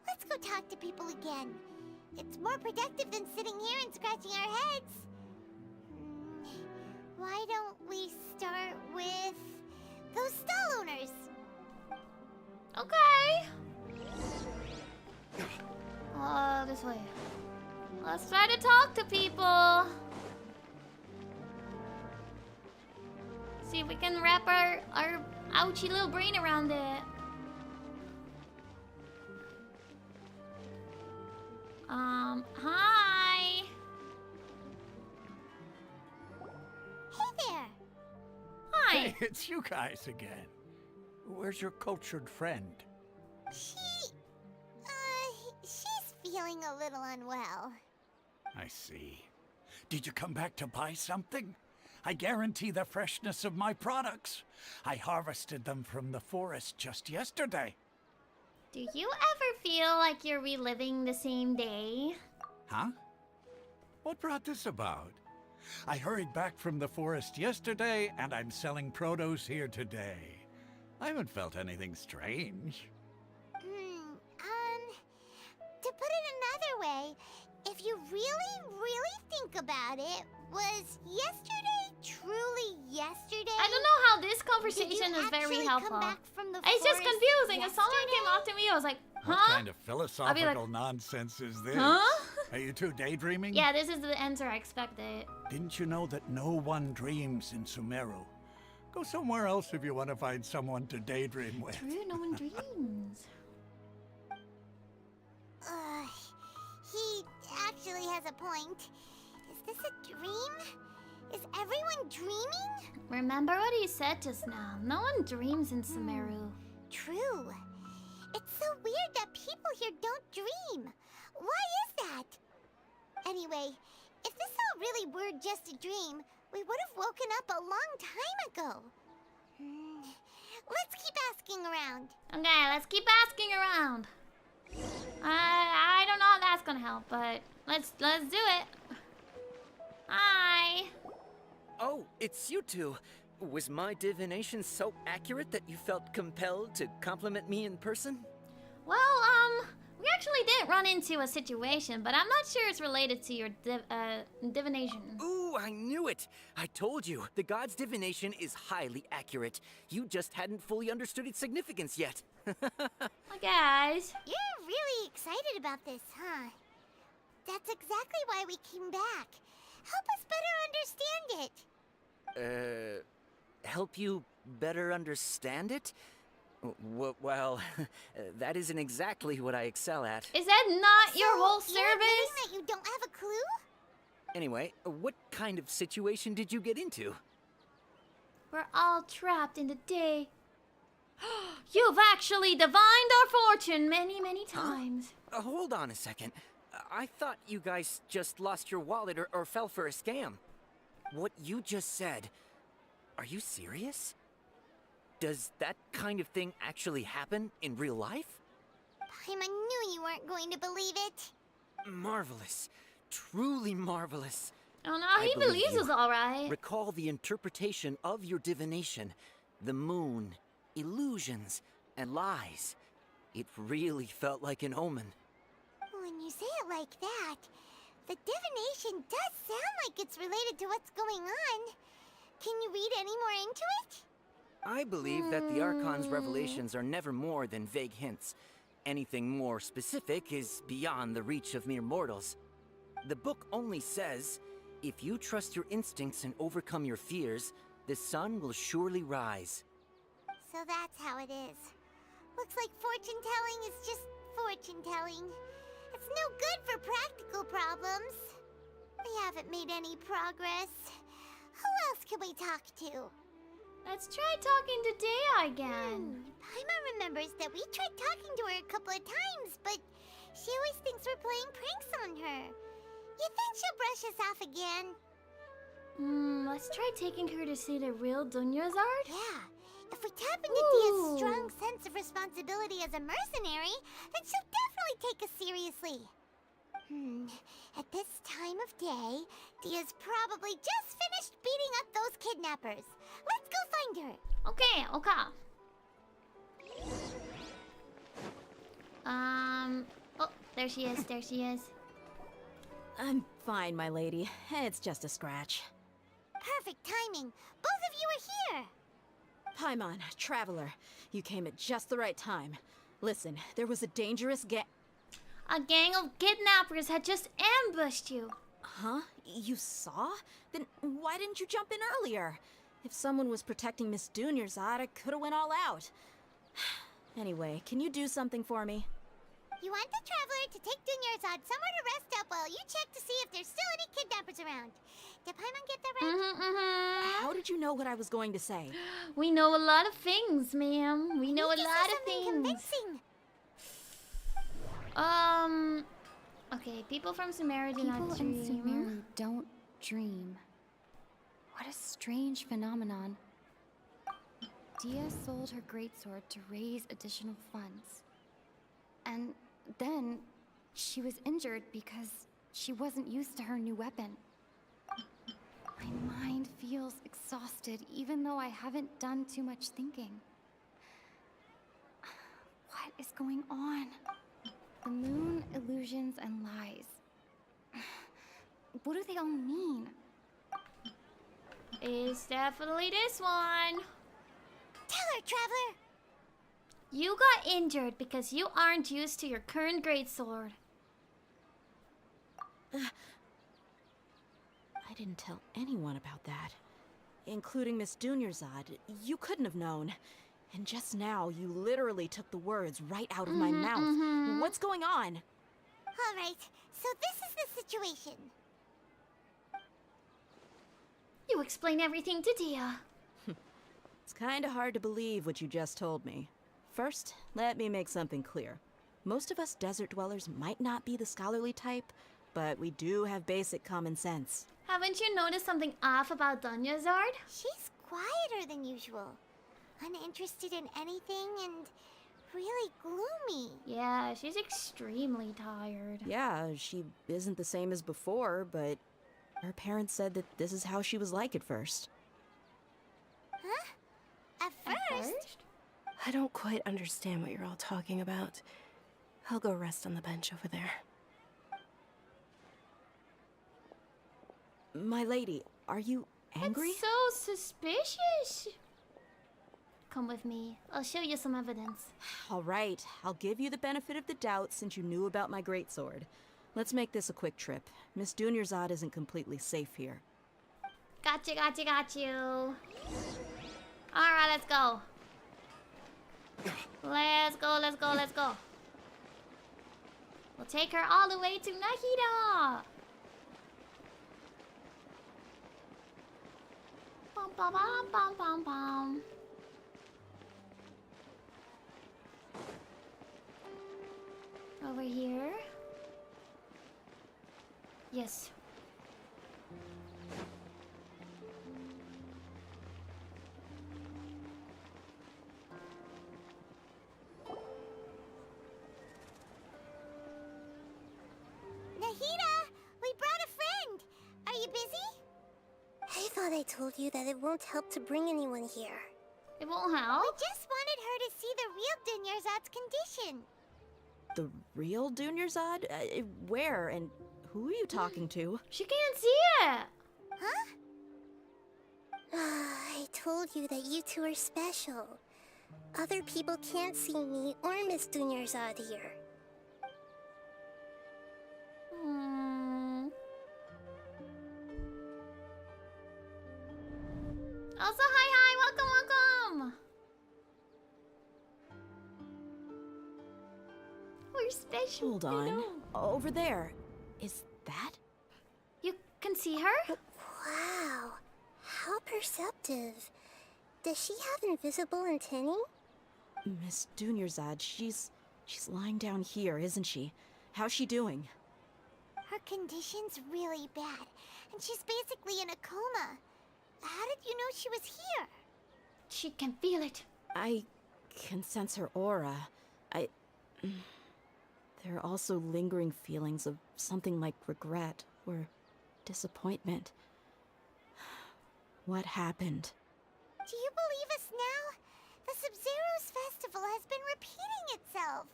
let's go talk to people again. It's more productive than sitting here and scratching our heads.
Let's try to talk to people. See if we can wrap our ouchy little brain around it. Hi.
Hey there.
Hi.
Hey, it's you guys again. Where's your cultured friend?
She's feeling a little unwell.
I see. Did you come back to buy something? I guarantee the freshness of my products. I harvested them from the forest just yesterday.
Do you ever feel like you're reliving the same day?
Huh? What brought this about? I hurried back from the forest yesterday, and I'm selling produce here today. I haven't felt anything strange.
To put it another way, if you really think about it, was yesterday truly yesterday?
I don't know how this conversation is very helpful. It's just confusing. If someone came up to me, I was like, huh?
What kind of
I'll be like,
philosophical nonsense is this?
huh?
Are you two daydreaming?
Yeah, this is the answer I expected.
Didn't you know that no one dreams in Sumeru? Go somewhere else if you want to find someone to daydream with.
True, no one dreams.
He actually has a point. Is this a dream? Is everyone dreaming?
Remember what he said just now. No one dreams in Sumeru.
True. It's so weird that people here don't dream. Why is that? Anyway, if this all really were just a dream, we would have woken up a long time ago. Let's keep asking around.
Okay, let's keep asking around. I don't know how that's gonna help, but let's do it. Hi.
Oh, it's you two. Was my divination so accurate that you felt compelled to compliment me in person?
Well, we actually did run into a situation, but I'm not sure it's related to your divination.
Ooh, I knew it! I told you, the god's divination is highly accurate. You just hadn't fully understood its significance yet.
Hi, guys.
You're really excited about this, huh? That's exactly why we came back. Help us better understand it.
Help you better understand it? Well, that isn't exactly what I excel at.
Is that not your whole
You're
service?
admitting that you don't have a clue?
Anyway, what kind of situation did you get into?
We're all trapped in the day. You've actually divined our fortune many times.
Hold on a second. I thought you guys just lost your wallet or fell for a scam. What you just said, are you serious? Does that kind of thing actually happen in real life?
Paimon knew you weren't going to believe it.
Marvelous. Truly marvelous.
Oh no,
I
he
believe
believes
you.
us all right.
Recall the interpretation of your divination. The moon, illusions, and lies. It really felt like an omen.
When you say it like that, the divination does sound like it's related to what's going on. Can you read any more into it?
I believe that the Archon's revelations are never more than vague hints. Anything more specific is beyond the reach of mere mortals. The book only says, if you trust your instincts and overcome your fears, the sun will surely rise.
So that's how it is. Looks like fortune-telling is just fortune-telling. It's no good for practical problems. We haven't made any progress. Who else can we talk to?
Let's try talking to Dea again.
Paimon remembers that we tried talking to her a couple of times, but she always thinks we're playing pranks on her. You think she'll brush us off again?
Let's try taking her to see the real Dunyazard?
Yeah. If we tap into Dia's strong sense of responsibility as a mercenary, then she'll definitely take us seriously. At this time of day, Dia's probably just finished beating up those kidnappers. Let's go find her.
Okay, okay. Oh, there she is, there she is.
I'm fine, my lady. It's just a scratch.
Perfect timing. Both of you are here.
Paimon, Traveler, you came at just the right time. Listen, there was a dangerous
A gang of kidnappers had just ambushed you.
Huh? You saw? Then why didn't you jump in earlier? If someone was protecting Miss Dunyarzad, I could have went all out. Anyway, can you do something for me?
You want the Traveler to take Dunyarzad somewhere to rest up while you check to see if there's still any kidnappers around. Did Paimon get that right?
How did you know what I was going to say?
We know a lot of things, ma'am. We know a lot of things.
Convincing.
Okay, people from Sumeru do not
People
dream.
in Sumeru don't dream. What a strange phenomenon. Dia sold her greatsword to raise additional funds. And then she was injured because she wasn't used to her new weapon. My mind feels exhausted even though I haven't done too much thinking. What is going on? The moon, illusions, and lies. What do they all mean?
It's definitely this one.
Tell her, Traveler.
You got injured because you aren't used to your current greatsword.
I didn't tell anyone about that. Including Miss Dunyarzad. You couldn't have known. And just now, you literally took the words right out of my mouth. What's going on?
All right, so this is the situation.
You explain everything to Dia.
It's kinda hard to believe what you just told me. First, let me make something clear. Most of us desert dwellers might not be the scholarly type, but we do have basic common sense.
Haven't you noticed something off about Dunyarzad?
She's quieter than usual. Uninterested in anything and really gloomy.
Yeah, she's extremely tired.
Yeah, she isn't the same as before, but her parents said that this is how she was like at first.
Huh? At first?
I don't quite understand what you're all talking about. I'll go rest on the bench over there.
My lady, are you angry?
That's so suspicious. Come with me. I'll show you some evidence.
All right, I'll give you the benefit of the doubt since you knew about my greatsword. Let's make this a quick trip. Miss Dunyarzad isn't completely safe here.
Gotcha, gotcha, got you. Alright, let's go. Let's go, let's go, let's go. We'll take her all the way to Nahida. Bum, bum, bum, bum, bum, bum. Over here. Yes.
Nahida, we brought a friend. Are you busy?
I thought I told you that it won't help to bring anyone here.
It won't help?
We just wanted her to see the real Dunyarzad's condition.
The real Dunyarzad? Where and who are you talking to?
She can't see it.
Huh?
I told you that you two are special. Other people can't see me or Miss Dunyarzad here.
Also, hi, welcome. We're special.
Hold on. Over there. Is that?
You can see her?
Wow, how perceptive. Does she have invisible antennae?
Miss Dunyarzad, she's lying down here, isn't she? How's she doing?
Her condition's really bad, and she's basically in a coma. How did you know she was here?
She can feel it.
I can sense her aura. There are also lingering feelings of something like regret or disappointment. What happened?
Do you believe us now? The Sabzerus Festival has been repeating itself.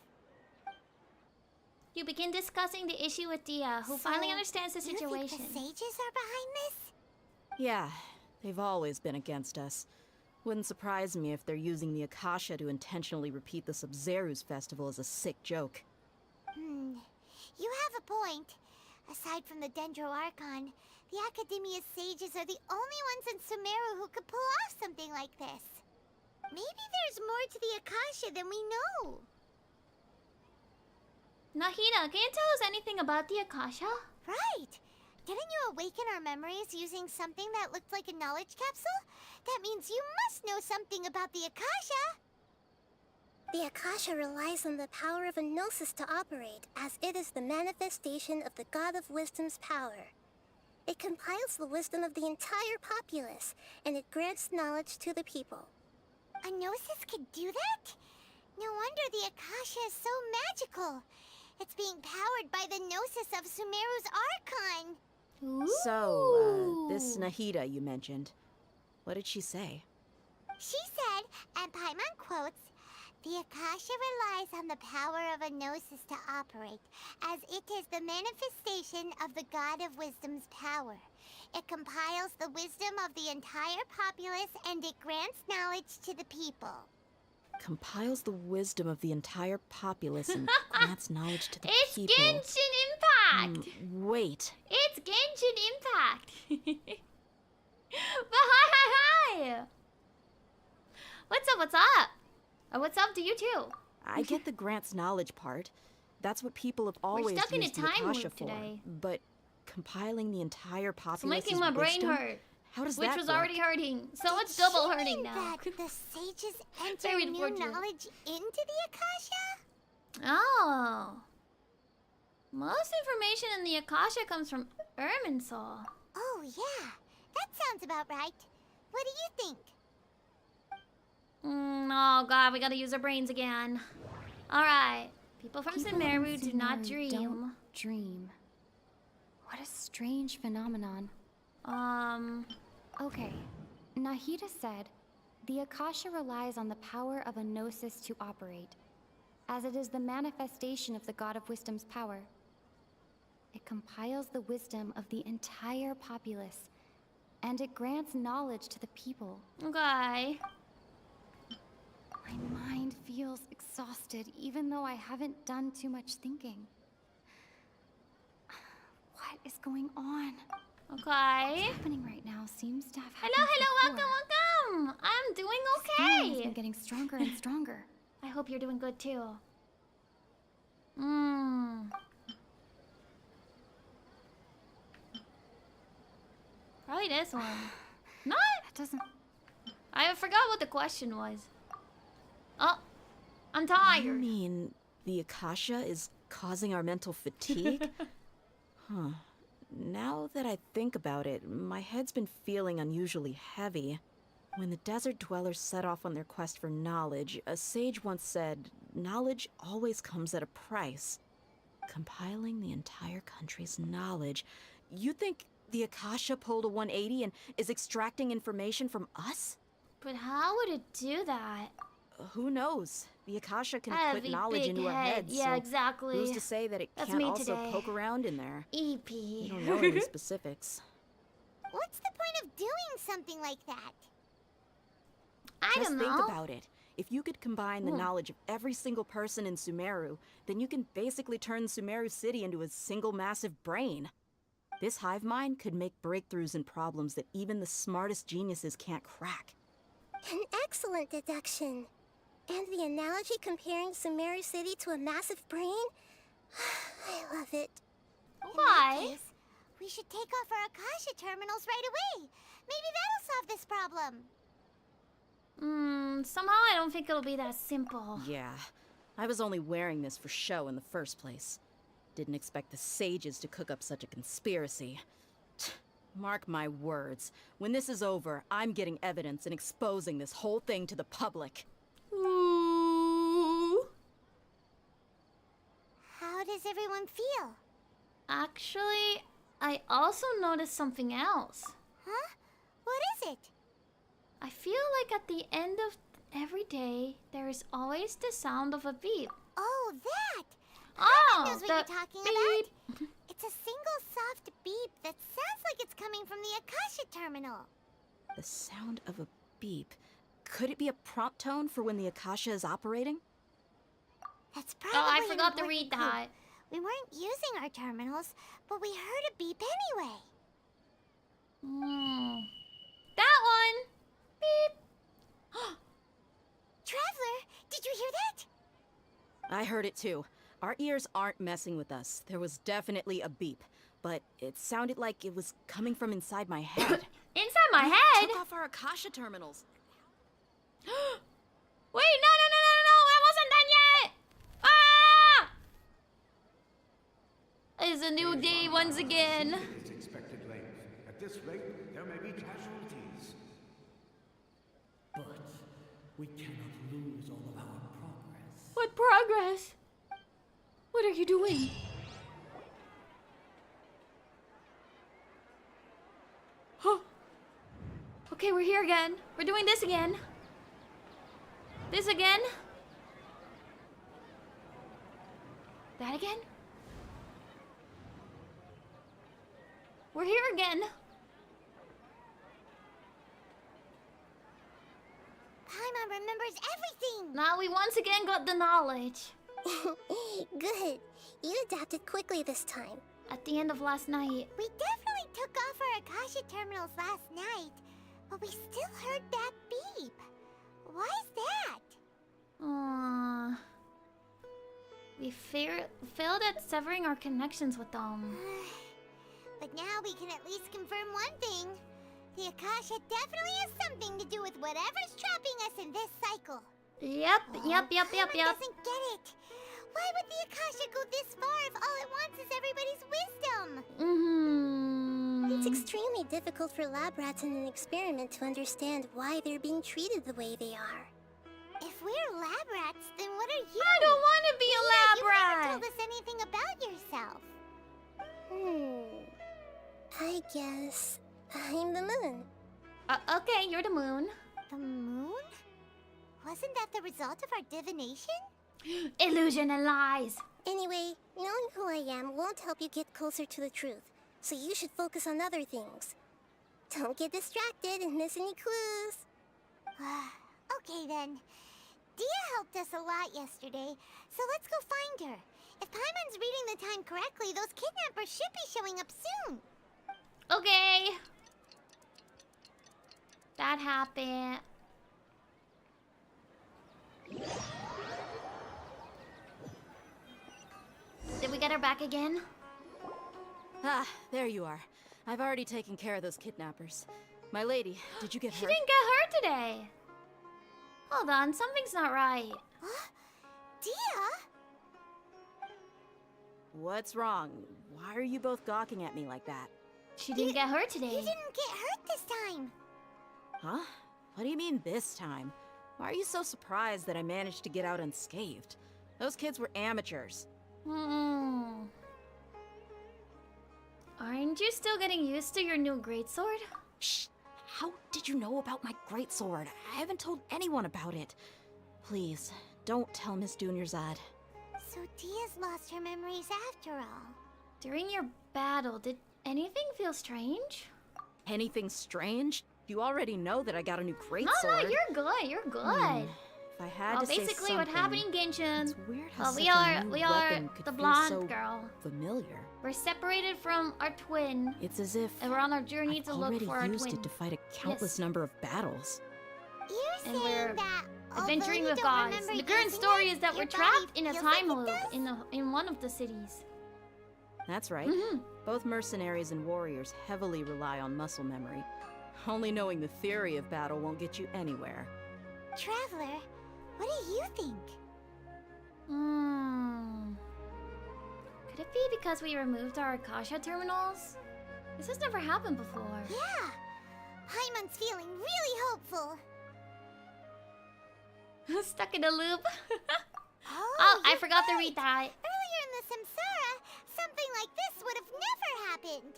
You begin discussing the issue with Dia, who finally understands the situation.
You think the sages are behind this?
Yeah, they've always been against us. Wouldn't surprise me if they're using the Akasha to intentionally repeat the Sabzerus Festival as a sick joke.
You have a point. Aside from the Dendro Archon, the Academia sages are the only ones in Sumeru who could pull off something like this. Maybe there's more to the Akasha than we know.
Nahida, can you tell us anything about the Akasha?
Right. Didn't you awaken our memories using something that looked like a knowledge capsule? That means you must know something about the Akasha.
The Akasha relies on the power of a gnosis to operate, as it is the manifestation of the God of Wisdom's power. It compiles the wisdom of the entire populace, and it grants knowledge to the people.
A gnosis could do that? No wonder the Akasha is so magical. It's being powered by the gnosis of Sumeru's Archon.
So, this Nahida you mentioned, what did she say?
She said, and Paimon quotes, "The Akasha relies on the power of a gnosis to operate, as it is the manifestation of the God of Wisdom's power. It compiles the wisdom of the entire populace, and it grants knowledge to the people."
Compiles the wisdom of the entire populace and grants knowledge to the people.
It's Genshin Impact!
Wait.
It's Genshin Impact! But hi! What's up, what's up? What's up to you too?
I get the grants knowledge part. That's what people have always
stuck in a
used the
time
Akasha
loop
for.
today.
But compiling the entire
It's
populace's
making my brain
wisdom?
hurt.
How does
Which
that
was
work?
already hurting. So it's double hurting now.
That the sages enter
Very
new
unfortunate.
knowledge into the Akasha?
Oh. Most information in the Akasha comes from Irminsul.
Oh, yeah. That sounds about right. What do you think?
Oh god, we gotta use our brains again. Alright. People from
People in
Sumeru do not
Sumeru
dream.
don't dream. What a strange phenomenon. Okay. Nahida said, the Akasha relies on the power of a gnosis to operate, as it is the manifestation of the God of Wisdom's power. It compiles the wisdom of the entire populace, and it grants knowledge to the people.
Okay.
My mind feels exhausted, even though I haven't done too much thinking. What is going on?
Okay.
What's happening right now seems to have happened
Hello,
before.
welcome. I'm doing
This feeling has
okay.
been getting stronger and stronger.
I hope you're doing good too. Probably this one. No,
that doesn't.
I forgot what the question was. Oh, I'm tired.
You mean the Akasha is causing our mental fatigue? Huh. Now that I think about it, my head's been feeling unusually heavy. When the desert dwellers set off on their quest for knowledge, a sage once said, knowledge always comes at a price. Compiling the entire country's knowledge. You think the Akasha pulled a 180 and is extracting information from us?
But how would it do that?
Who knows? The Akasha can
Heavy,
put knowledge
big
into our
head.
heads.
Yeah,
so
exactly.
Who's to say that it
That's
can't
me
also
today.
poke around in there?
EP.
We don't know any specifics.
What's the point of doing something like that?
I
Just
don't
think
know.
about it. If you could combine the knowledge of every single person in Sumeru, then you can basically turn Sumeru City into a single massive brain. This hive mind could make breakthroughs in problems that even the smartest geniuses can't crack.
An excellent deduction. And the analogy comparing Sumeru City to a massive brain? I love it.
Why?
In that case, we should take off our Akasha terminals right away. Maybe that'll solve this problem.
Somehow I don't think it'll be that simple.
Yeah, I was only wearing this for show in the first place. Didn't expect the sages to cook up such a conspiracy. Mark my words, when this is over, I'm getting evidence and exposing this whole thing to the public.
Ooh.
How does everyone feel?
Actually, I also noticed something else.
Huh? What is it?
I feel like at the end of every day, there is always the sound of a beep.
Oh, that!
Oh,
knows what you're talking about. It's a single soft beep that sounds like it's coming from the Akasha terminal.
The sound of a beep. Could it be a prompt tone for when the Akasha is operating?
That's probably
Oh, I
an
forgot to
important
read
clue.
that.
We weren't using our terminals, but we heard a beep anyway.
That one! Beep!
Traveler, did you hear that?
I heard it too. Our ears aren't messing with us. There was definitely a beep, but it sounded like it was coming from inside my head.
Inside my head?
Took off our Akasha terminals.
Wait, no! I wasn't done yet! Ah! It's a new day once again.
Its expected length. At this rate, there may be casualties.
But we cannot lose all of our progress.
What progress? What are you doing? Huh. Okay, we're here again. We're doing this again. This again. That again. We're here again.
Paimon remembers everything!
Now we once again got the knowledge.
Good. You adapted quickly this time.
At the end of last night.
We definitely took off our Akasha terminals last night, but we still heard that beep. Why is that?
We failed at severing our connections with them.
But now we can at least confirm one thing. The Akasha definitely has something to do with whatever's trapping us in this cycle.
Yep.
Paimon doesn't get it. Why would the Akasha go this far if all it wants is everybody's wisdom?
It's extremely difficult for lab rats in an experiment to understand why they're being treated the way they are.
If we're lab rats, then what are you?
I don't want to be a lab
you
rat.
never told us anything about yourself.
I guess I'm the moon.
Okay, you're the moon.
The moon? Wasn't that the result of our divination?
Illusion and lies.
Anyway, knowing who I am won't help you get closer to the truth, so you should focus on other things. Don't get distracted and miss any clues.
Okay then. Dia helped us a lot yesterday, so let's go find her. If Paimon's reading the time correctly, those kidnappers should be showing up soon.
Okay. That happened. Did we get her back again?
Ah, there you are. I've already taken care of those kidnappers. My lady, did you get her?
She didn't get her today. Hold on, something's not right.
Dia?
What's wrong? Why are you both gawking at me like that?
She didn't get her today.
You didn't get hurt this time.
Huh? What do you mean this time? Why are you so surprised that I managed to get out unscathed? Those kids were amateurs.
Aren't you still getting used to your new greatsword?
Shh! How did you know about my greatsword? I haven't told anyone about it. Please, don't tell Miss Dunyarzad.
So Dia's lost her memories after all.
During your battle, did anything feel strange?
Anything strange? You already know that I got a new greatsword.
No, you're good. You're good.
If I had to say
basically
something,
what happened in Genshin.
It's weird how
we
such a
are
new
the
weapon could
blonde
feel so
girl.
familiar.
We're separated from our twin.
It's as if
and we're on our journey
I've
to look for our twin.
already used it to fight a countless number of battles.
You're
And
saying
we're
that
adventuring with gods. The current story is that we're trapped in a time loop in one of the cities.
That's right. Both mercenaries and warriors heavily rely on muscle memory. Only knowing the theory of battle won't get you anywhere.
Traveler, what do you think?
Could it be because we removed our Akasha terminals? This has never happened before.
Yeah! Paimon's feeling really hopeful.
Stuck in a loop.
Oh,
I forgot to read that.
Earlier in the samsara, something like this would have never happened.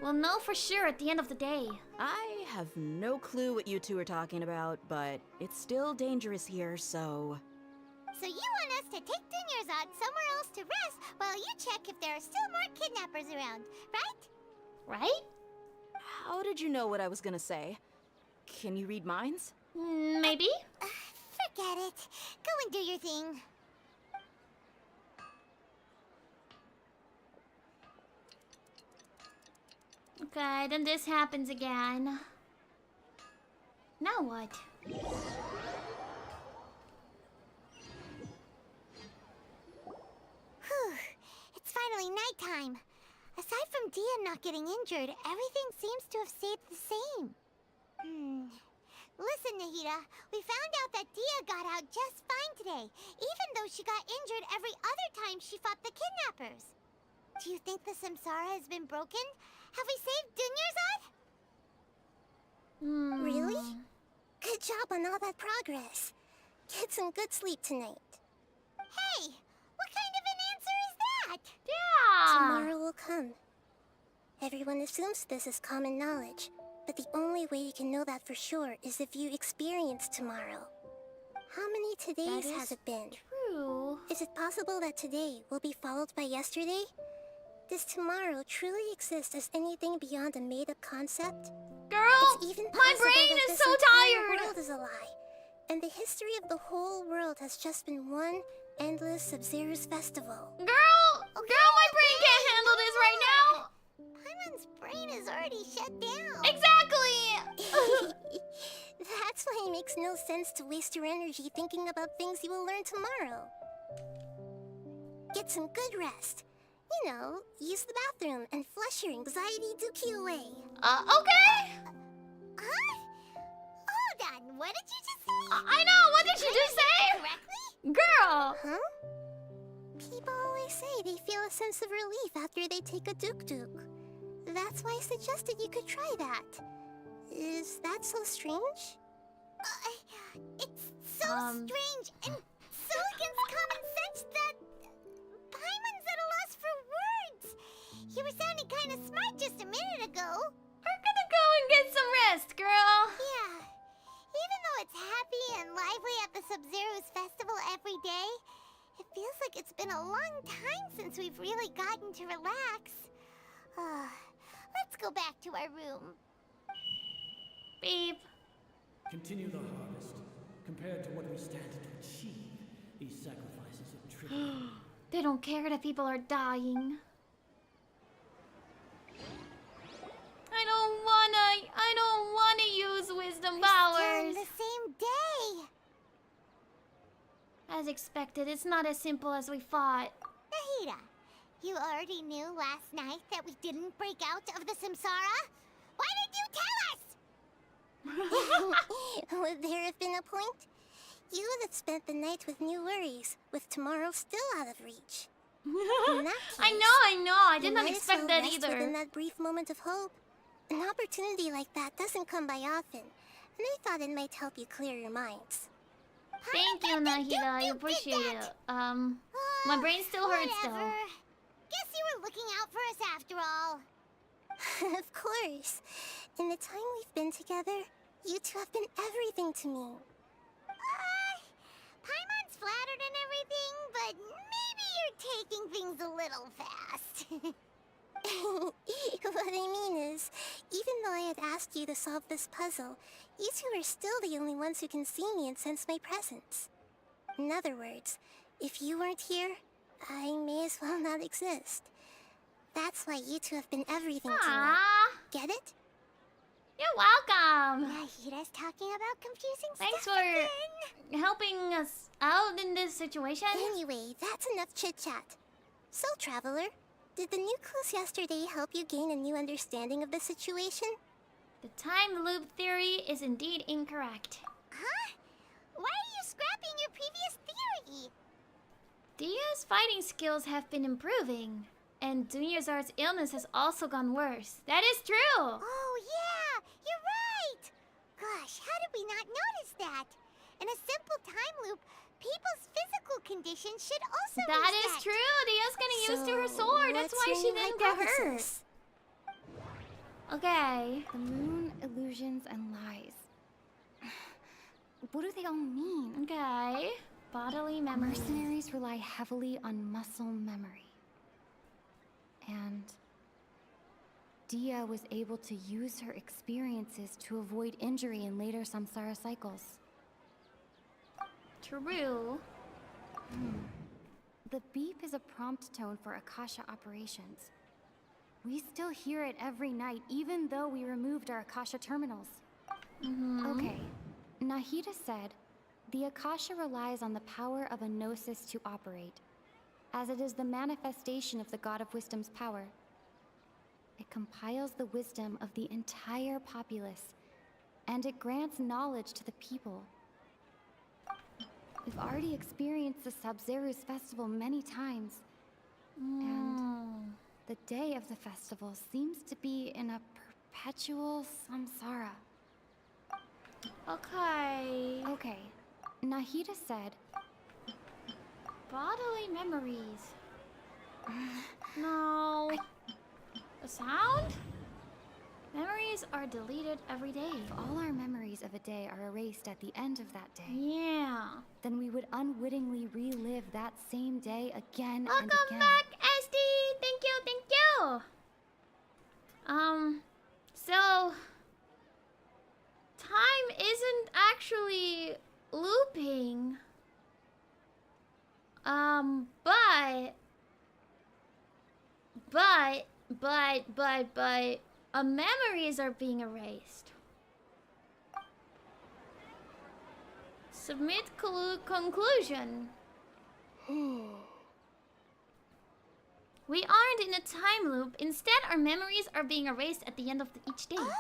We'll know for sure at the end of the day.
I have no clue what you two are talking about, but it's still dangerous here, so...
So you want us to take Dunyarzad somewhere else to rest while you check if there are still more kidnappers around, right?
Right?
How did you know what I was gonna say? Can you read minds?
Maybe?
Forget it. Go and do your thing.
Okay, then this happens again. Now what?
Whew, it's finally nighttime. Aside from Dia not getting injured, everything seems to have stayed the same. Listen, Nahida, we found out that Dia got out just fine today, even though she got injured every other time she fought the kidnappers. Do you think the samsara has been broken? Have we saved Dunyarzad?
Really? Good job on all that progress. Get some good sleep tonight.
Hey, what kind of an answer is that?
Yeah!
Tomorrow will come. Everyone assumes this is common knowledge, but the only way you can know that for sure is if you experience tomorrow. How many todays has it been?
True.
Is it possible that today will be followed by yesterday? Does tomorrow truly exist as anything beyond a made-up concept?
Girl,
it's even
my
possible
brain
that
is
this
so
entire
tired.
world is a lie, and the history of the whole world has just been one endless Sabzerus Festival.
Girl, my brain can't handle this right now.
Paimon's brain is already shut down.
Exactly.
That's why it makes no sense to waste your energy thinking about things you will learn tomorrow. Get some good rest. You know, use the bathroom and flush your anxiety dookie away.
Okay.
Huh? Hold on, what did you just say?
I know, what did you just say?
Correctly?
Girl.
Huh? People always say they feel a sense of relief after they take a duk-duk. That's why I suggested you could try that. Is that so strange?
It's so strange and so against common sense that Paimon's at a loss for words. You were sounding kind of smart just a minute ago.
We're gonna go and get some rest, girl.
Yeah. Even though it's happy and lively at the Sabzerus Festival every day, it feels like it's been a long time since we've really gotten to relax. Let's go back to our room.
Beep.
Continue the harvest. Compared to what we stand to achieve, these sacrifices are trivial.
They don't care that people are dying. I don't wanna use wisdom powers.
Still in the same day.
As expected, it's not as simple as we thought.
Nahida, you already knew last night that we didn't break out of the samsara? Why did you tell us?
Would there have been a point? You would have spent the night with new worries, with tomorrow still out of reach. In that case,
I know. I did not
you might as
expect
well
that
rest
either.
Within that brief moment of hope. An opportunity like that doesn't come by often, and I thought it might help you clear your minds.
Thank you, Nahida. I appreciate it. My brain still hurts though.
Guess you were looking out for us after all.
Of course. In the time we've been together, you two have been everything to me.
Paimon's flattered and everything, but maybe you're taking things a little fast.
What I mean is, even though I had asked you to solve this puzzle, you two are still the only ones who can see me and sense my presence. In other words, if you weren't here, I may as well not exist. That's why you two have been everything to me. Get it?
You're welcome.
Nahida's talking about confusing
Thanks
stuff
for helping us out in this situation.
Anyway, that's enough chit-chat. So, Traveler, did the new clues yesterday help you gain a new understanding of the situation?
The time loop theory is indeed incorrect.
Huh? Why are you scrapping your previous theory?
Dia's fighting skills have been improving, and Dunyarzad's illness has also gone worse. That is true!
Oh yeah, you're right! Gosh, how did we not notice that? In a simple time loop, people's physical condition should also
That
reset.
is true! Dia's getting used to her sword, that's why she didn't get hurt. Okay.
The moon, illusions, and lies. What do they all mean?
Okay. Bodily memory.
Mercenaries rely heavily on muscle memory. And Dia was able to use her experiences to avoid injury in later samsara cycles.
True.
The beep is a prompt tone for Akasha operations. We still hear it every night, even though we removed our Akasha terminals. Okay. Nahida said, the Akasha relies on the power of a gnosis to operate, as it is the manifestation of the God of Wisdom's power. It compiles the wisdom of the entire populace, and it grants knowledge to the people. We've already experienced the Sabzerus Festival many times, and the day of the festival seems to be in a perpetual samsara.
Okay.
Okay. Nahida said,
bodily memories. No. A sound? Memories are deleted every day.
If all our memories of a day are erased at the end of that day,
yeah,
then we would unwittingly relive that same day again
Welcome
and again.
back, SD! Thank you, thank you! So... time isn't actually looping. But memories are being erased. Submit conclusion. We aren't in a time loop. Instead, our memories are being erased at the end of each day.
Oh!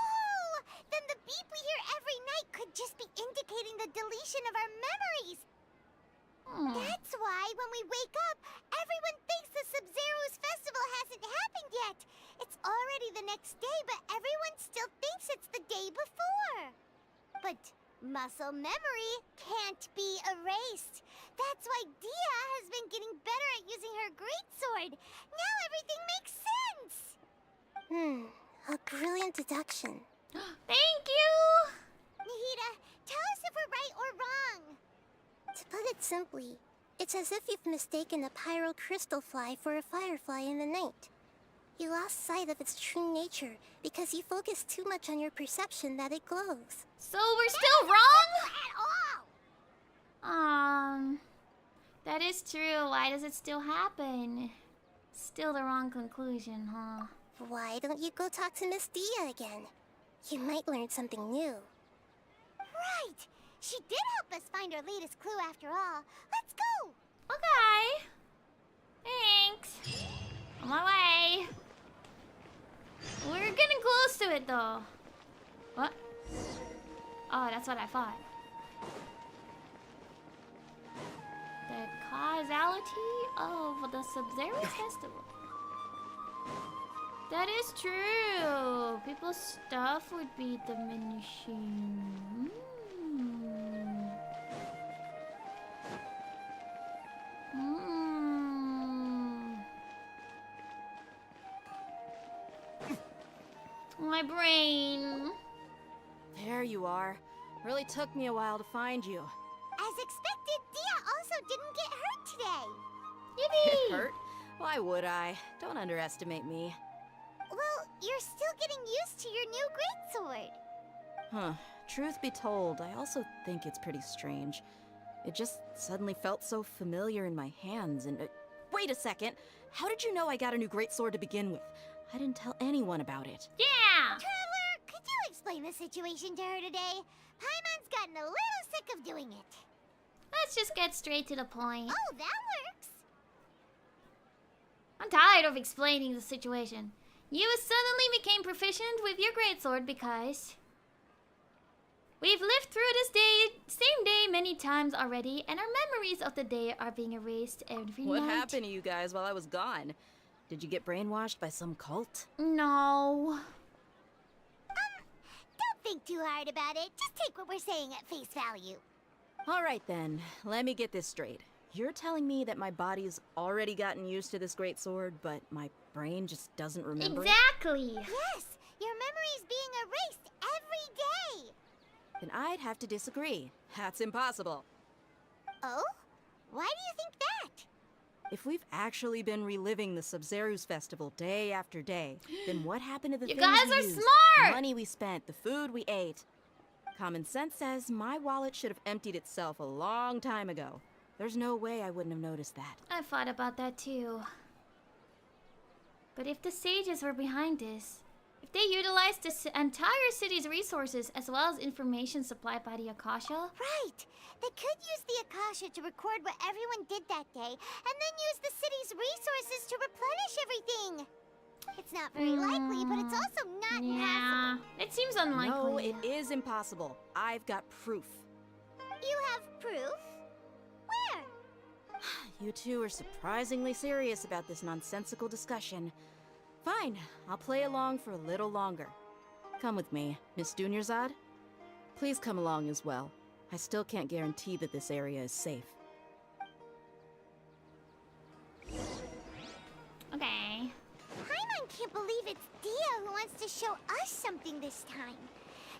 Then the beep we hear every night could just be indicating the deletion of our memories. That's why when we wake up, everyone thinks the Sabzerus Festival hasn't happened yet. It's already the next day, but everyone still thinks it's the day before. But muscle memory can't be erased. That's why Dia has been getting better at using her greatsword. Now everything makes sense.
A brilliant deduction.
Thank you!
Nahida, tell us if we're right or wrong.
To put it simply, it's as if you've mistaken a pyro crystal fly for a firefly in the night. You lost sight of its true nature because you focused too much on your perception that it glows.
So we're still wrong? At all. That is true. Why does it still happen? Still the wrong conclusion, huh?
Why don't you go talk to Miss Dia again? You might learn something new.
Right! She did help us find our latest clue after all. Let's go!
Okay. Thanks. On my way. We're getting close to it, though. What? Oh, that's what I thought. The causality of the Sabzerus Festival. That is true. People's stuff would be diminishing. My brain.
There you are. Really took me a while to find you.
As expected, Dia also didn't get hurt today.
Yippee!
Hurt? Why would I? Don't underestimate me.
Well, you're still getting used to your new greatsword.
Huh. Truth be told, I also think it's pretty strange. It just suddenly felt so familiar in my hands and... wait a second! How did you know I got a new greatsword to begin with? I didn't tell anyone about it.
Yeah!
Traveler, could you explain the situation to her today? Paimon's gotten a little sick of doing it.
Let's just get straight to the point.
Oh, that works!
I'm tired of explaining the situation. You suddenly became proficient with your greatsword because... we've lived through this same day many times already, and our memories of the day are being erased every night.
What happened to you guys while I was gone? Did you get brainwashed by some cult?
No.
Don't think too hard about it. Just take what we're saying at face value.
Alright then, let me get this straight. You're telling me that my body's already gotten used to this greatsword, but my brain just doesn't remember
Exactly.
Yes, your memory's being erased every day.
Then I'd have to disagree. That's impossible.
Oh? Why do you think that?
If we've actually been reliving the Sabzerus Festival day after day, then what happened to the
You
things
guys
we
are
used,
smart!
the money we spent, the food we ate? Common sense says my wallet should have emptied itself a long time ago. There's no way I wouldn't have noticed that.
I thought about that too. But if the sages were behind this, if they utilized the entire city's resources as well as information supplied by the Akasha...
Right! They could use the Akasha to record what everyone did that day, and then use the city's resources to replenish everything! It's not very likely, but it's also not impossible.
It seems unlikely.
No, it is impossible. I've got proof.
You have proof? Where?
You two are surprisingly serious about this nonsensical discussion. Fine, I'll play along for a little longer. Come with me, Miss Dunyarzad. Please come along as well. I still can't guarantee that this area is safe.
Okay.
Paimon can't believe it's Dia who wants to show us something this time.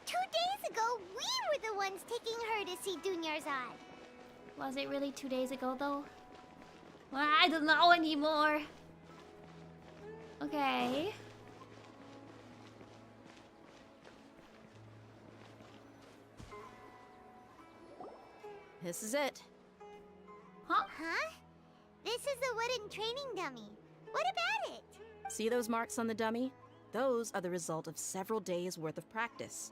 2 days ago, we were the ones taking her to see Dunyarzad.
Was it really 2 days ago, though? Well, I don't know anymore. Okay.
This is it.
Huh?
This is a wooden training dummy. What about it?
See those marks on the dummy? Those are the result of several days' worth of practice.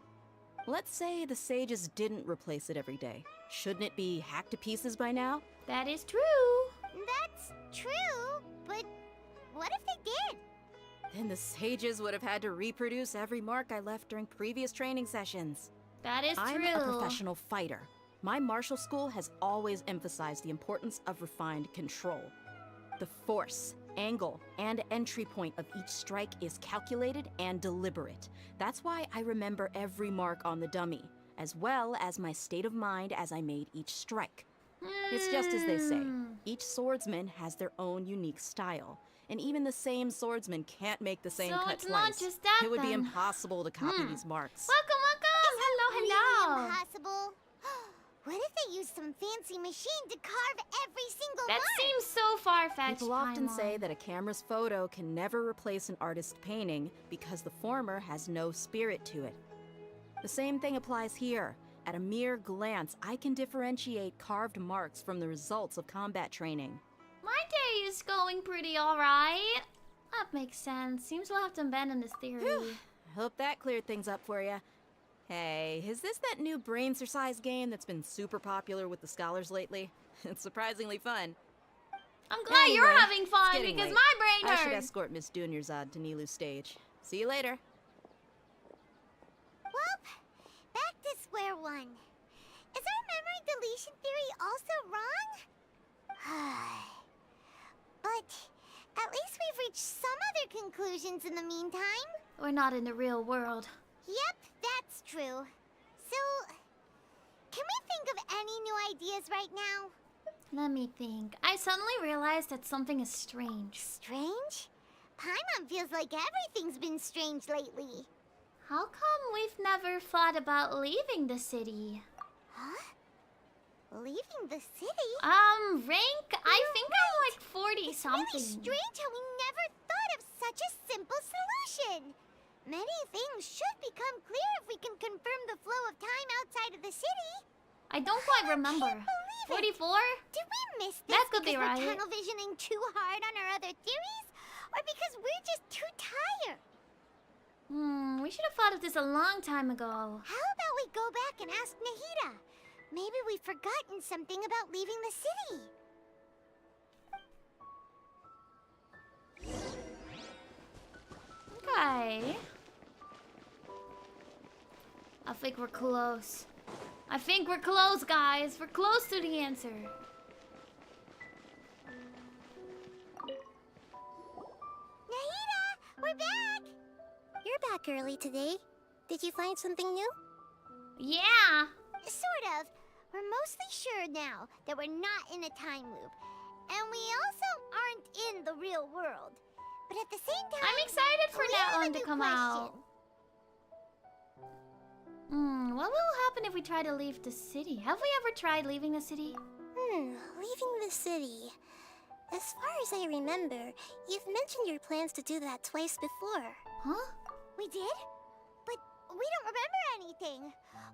Let's say the sages didn't replace it every day. Shouldn't it be hacked to pieces by now?
That is true.
That's true, but what if they did?
Then the sages would have had to reproduce every mark I left during previous training sessions.
That is
I'm
true.
a professional fighter. My martial school has always emphasized the importance of refined control. The force, angle, and entry point of each strike is calculated and deliberate. That's why I remember every mark on the dummy, as well as my state of mind as I made each strike. It's just as they say, each swordsman has their own unique style, and even the same swordsman can't make the same
So
cut
it's
twice.
not just that,
It would be
then.
impossible to copy these marks.
Welcome, welcome! Hello, hello!
Really impossible. What if they used some fancy machine to carve every single
That
mark?
seems so far-fetched.
People often
Paimon.
say that a camera's photo can never replace an artist's painting because the former has no spirit to it. The same thing applies here. At a mere glance, I can differentiate carved marks from the results of combat training.
My day is going pretty alright. That makes sense. Seems we'll have to abandon this theory.
I hope that cleared things up for you. Hey, is this that new brain exercise game that's been super popular with the scholars lately? It's surprisingly fun.
I'm glad you're
Anyway,
having
it's
fun
getting
because
late.
my brain
I should
hurts.
escort Miss Dunyarzad to Nilu's stage. See you later.
Well, back to square one. Is our memory deletion theory also wrong? But at least we've reached some other conclusions in the meantime.
We're not in the real world.
Yep, that's true. So, can we think of any new ideas right now?
Let me think. I suddenly realized that something is strange.
Strange? Paimon feels like everything's been strange lately.
How come we've never thought about leaving the city?
Huh? Leaving the city?
Rank? I think I'm like 40 something.
It's really strange how we never thought of such a simple solution. Many things should become clear if we can confirm the flow of time outside of the city.
I don't quite remember.
I can't believe it.
44?
Did we miss this
That could be
because
right.
we're tunnel visioning too hard on our other theories? Or because we're just too tired?
We should have thought of this a long time ago.
How about we go back and ask Nahida? Maybe we've forgotten something about leaving the city.
Okay. I think we're close. I think we're close, guys. We're close to the answer.
Nahida, we're back!
You're back early today. Did you find something new?
Yeah!
Sort of. We're mostly sure now that we're not in a time loop. And we also aren't in the real world. But at the same time,
I'm excited for
we
that
have a
one to
new
come
question.
out. What will happen if we try to leave the city? Have we ever tried leaving the city?
Leaving the city. As far as I remember, you've mentioned your plans to do that twice before.
Huh?
We did? But we don't remember anything.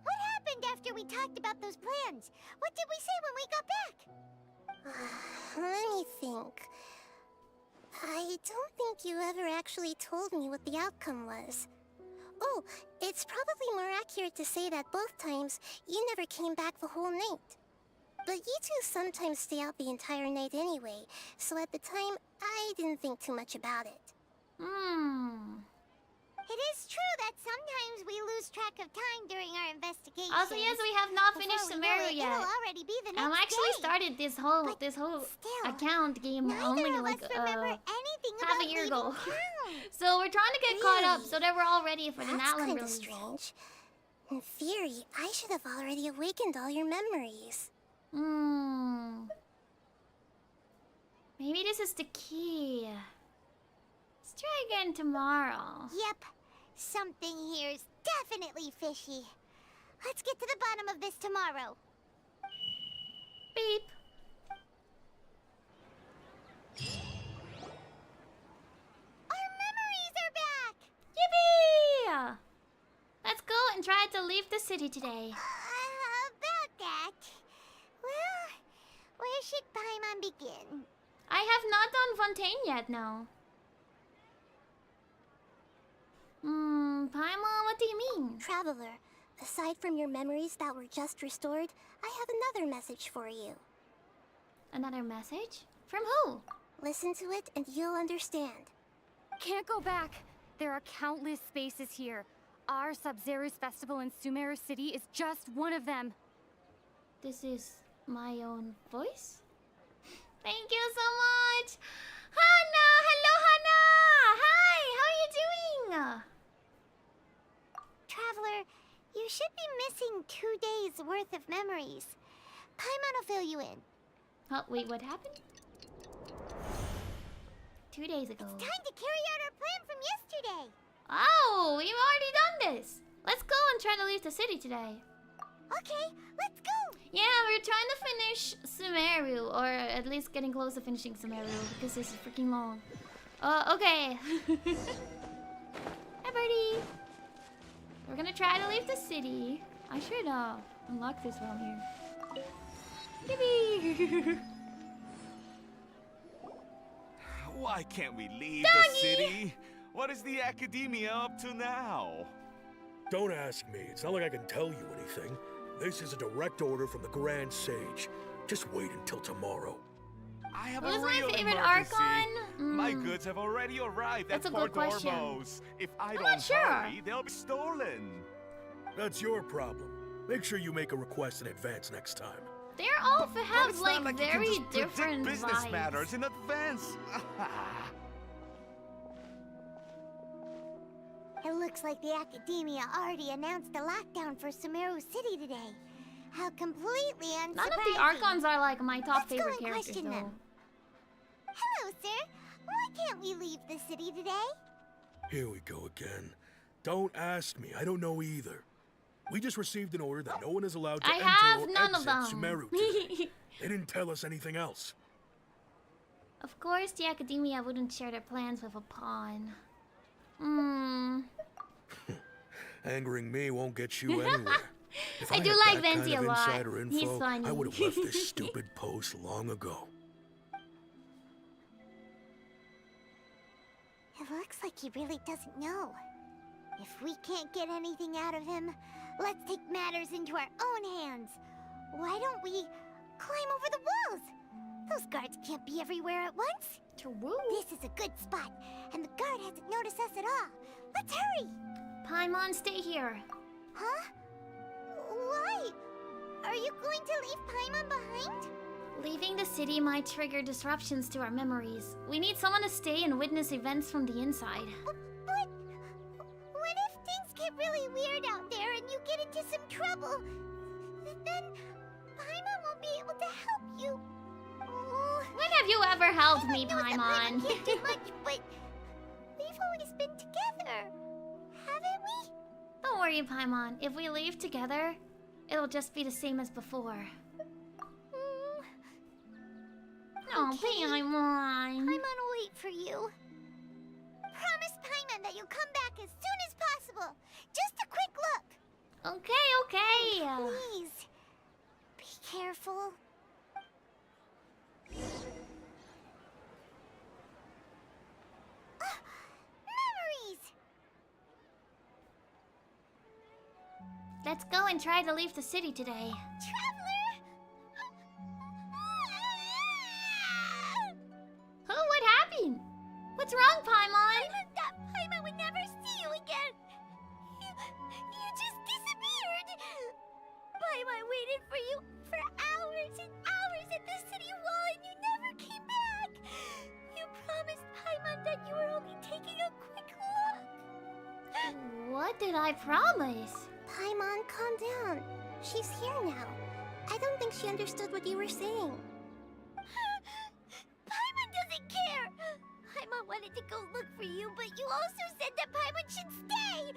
What happened after we talked about those plans? What did we say when we got back?
Let me think. I don't think you ever actually told me what the outcome was. Oh, it's probably more accurate to say that both times you never came back the whole night. But you two sometimes stay out the entire night anyway, so at the time, I didn't think too much about it.
It is true that sometimes we lose track of time during our investigation.
Also, yes, we have not finished Sumeru yet.
It'll already be the next
I actually
day.
started this whole account game only like half a year ago. So we're trying to get caught up so that we're all ready for the Natlan
kinda
release.
strange. In theory, I should have already awakened all your memories.
Maybe this is the key. Let's try again tomorrow.
Yep. Something here is definitely fishy. Let's get to the bottom of this tomorrow.
Beep.
Our memories are back!
Yippee! Let's go and try to leave the city today.
About that. Well, where should Paimon begin?
I have not done Fontaine yet now. Paimon, what do you mean?
Traveler, aside from your memories that were just restored, I have another message for you.
Another message? From who?
Listen to it and you'll understand.
Can't go back. There are countless spaces here. Our Sabzerus Festival in Sumeru City is just one of them.
This is my own voice? Thank you so much! Hana! Hello, Hana! Hi! How are you doing?
Traveler, you should be missing 2 days worth of memories. Paimon will fill you in.
Oh, wait, what happened? 2 days ago.
It's time to carry out our plan from yesterday.
Oh, we've already done this. Let's go and try to leave the city today.
Okay, let's go.
Yeah, we're trying to finish Sumeru, or at least getting close to finishing Sumeru, because this is freaking long. Okay. Hi, birdie. We're gonna try to leave the city. I should unlock this while I'm here. Yippee!
Why can't we leave
Doggy!
the city? What is the academia up to now?
Don't ask me. It's not like I can tell you anything. This is a direct order from the Grand Sage. Just wait until tomorrow.
I have
Who's
a
my
real
favorite
emergency.
Archon?
My goods have already arrived
That's
at
a good
Port
question.
Ormos. If I
I'm
don't
not sure.
hurry, they'll be stolen.
That's your problem. Make sure you make a request in advance next time.
They're all
But
have
it's
like
not like you
very
can just
different
predict business
vibes.
matters in advance.
It looks like the Academia already announced a lockdown for Sumeru City today. How completely unsurprising.
None of the Archons are like my top favorite
Let's go and
characters
question
though.
them. Hello, sir. Why can't we leave the city today?
Here we go again. Don't ask me. I don't know either. We just received an order that no one is allowed to
I
enter
have
or
none of
exit
them.
Sumeru today. They didn't tell us anything else.
Of course, the Academia wouldn't share their plans with a pawn.
Angering me won't get you anywhere. If
I do
had
like
that kind
Venti
of
a lot.
insider info,
He's funny.
I would have left this stupid post long ago.
It looks like he really doesn't know. If we can't get anything out of him, let's take matters into our own hands. Why don't we climb over the walls? Those guards can't be everywhere at once.
True.
This is a good spot, and the guard hasn't noticed us at all. Let's hurry!
Paimon, stay here.
Huh? Why? Are you going to leave Paimon behind?
Leaving the city might trigger disruptions to our memories. We need someone to stay and witness events from the inside.
But what if things get really weird out there and you get into some trouble? Then Paimon won't be able to help you.
When have you ever helped me,
I
Paimon?
can't do much, but we've always been together, haven't we?
Don't worry, Paimon. If we leave together, it'll just be the same as before. Oh,
Okay.
Paimon.
Paimon will wait for you. Promise Paimon that you'll come back as soon as possible. Just a quick look.
Okay.
Please, be careful.
Let's go and try to leave the city today.
Traveler!
Oh, what happened? What's wrong, Paimon?
Paimon would never see you again. You just disappeared. Paimon waited for you for hours and hours at the city wall and you never came back. You promised Paimon that you were only taking a quick look.
What did I promise?
Paimon, calm down. She's here now. I don't think she understood what you were saying.
Paimon doesn't care. Paimon wanted to go look for you, but you also said that Paimon should stay.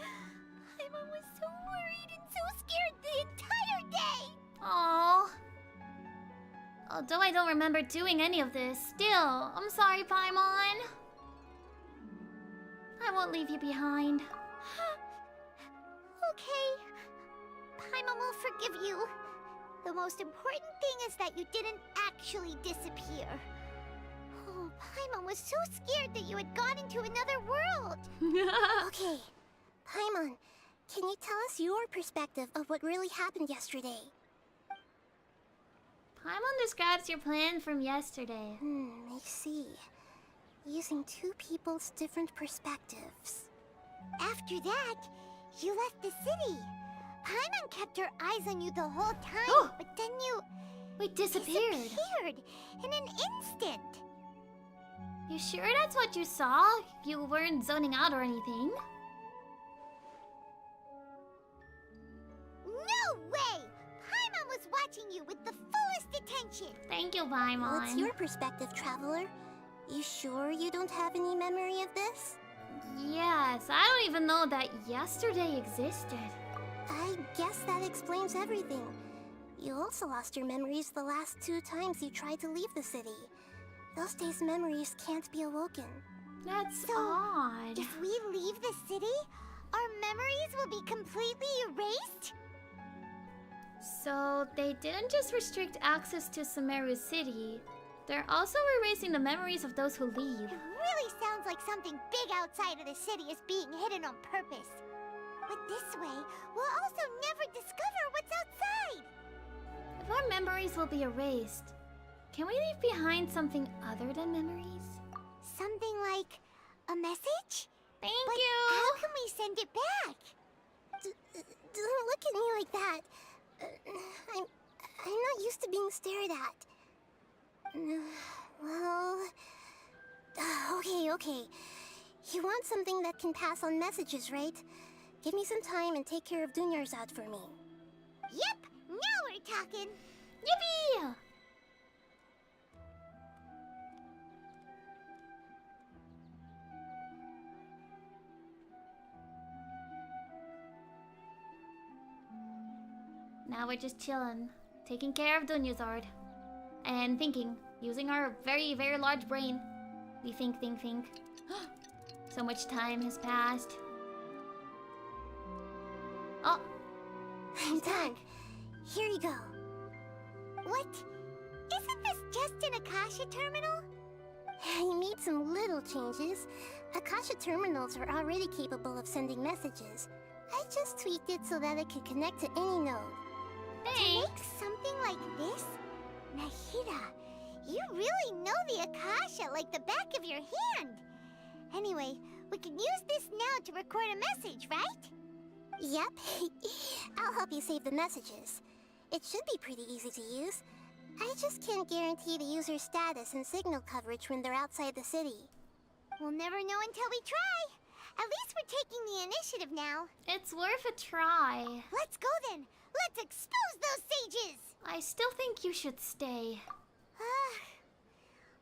Paimon was so worried and so scared the entire day.
Aww. Although I don't remember doing any of this, still, I'm sorry, Paimon. I won't leave you behind.
Okay. Paimon will forgive you. The most important thing is that you didn't actually disappear. Oh, Paimon was so scared that you had gone into another world.
Okay. Paimon, can you tell us your perspective of what really happened yesterday?
Paimon describes your plan from yesterday.
I see. Using two people's different perspectives.
After that, you left the city. Paimon kept her eyes on you the whole time, but then you...
We disappeared.
In an instant.
You sure that's what you saw? You weren't zoning out or anything?
No way! Paimon was watching you with the fullest attention.
Thank you, Paimon.
What's your perspective, Traveler? You sure you don't have any memory of this?
Yes, I don't even know that yesterday existed.
I guess that explains everything. You also lost your memories the last 2 times you tried to leave the city. Those days' memories can't be awoken.
That's odd.
If we leave the city, our memories will be completely erased?
So they didn't just restrict access to Sumeru City. They're also erasing the memories of those who leave.
It really sounds like something big outside of the city is being hidden on purpose. But this way, we'll also never discover what's outside.
If our memories will be erased, can we leave behind something other than memories?
Something like a message?
Thank
but
you!
How can we send it back?
Don't look at me like that. I'm not used to being stared at. Well... Okay. You want something that can pass on messages, right? Give me some time and take care of Dunyarzad for me.
Yep! Now we're talking!
Yippee! Now we're just chilling, taking care of Dunyarzad. And thinking, using our very, very large brain. We think. So much time has passed. Oh!
I'm done. Here you go.
What? Isn't this just an Akasha terminal?
You made some little changes. Akasha terminals are already capable of sending messages. I just tweaked it so that it could connect to any node.
To make something like this? Nahida, you really know the Akasha like the back of your hand. Anyway, we can use this now to record a message, right?
Yep. I'll help you save the messages. It should be pretty easy to use. I just can't guarantee the user's status and signal coverage when they're outside the city.
We'll never know until we try. At least we're taking the initiative now.
It's worth a try.
Let's go then. Let's expose those sages.
I still think you should stay.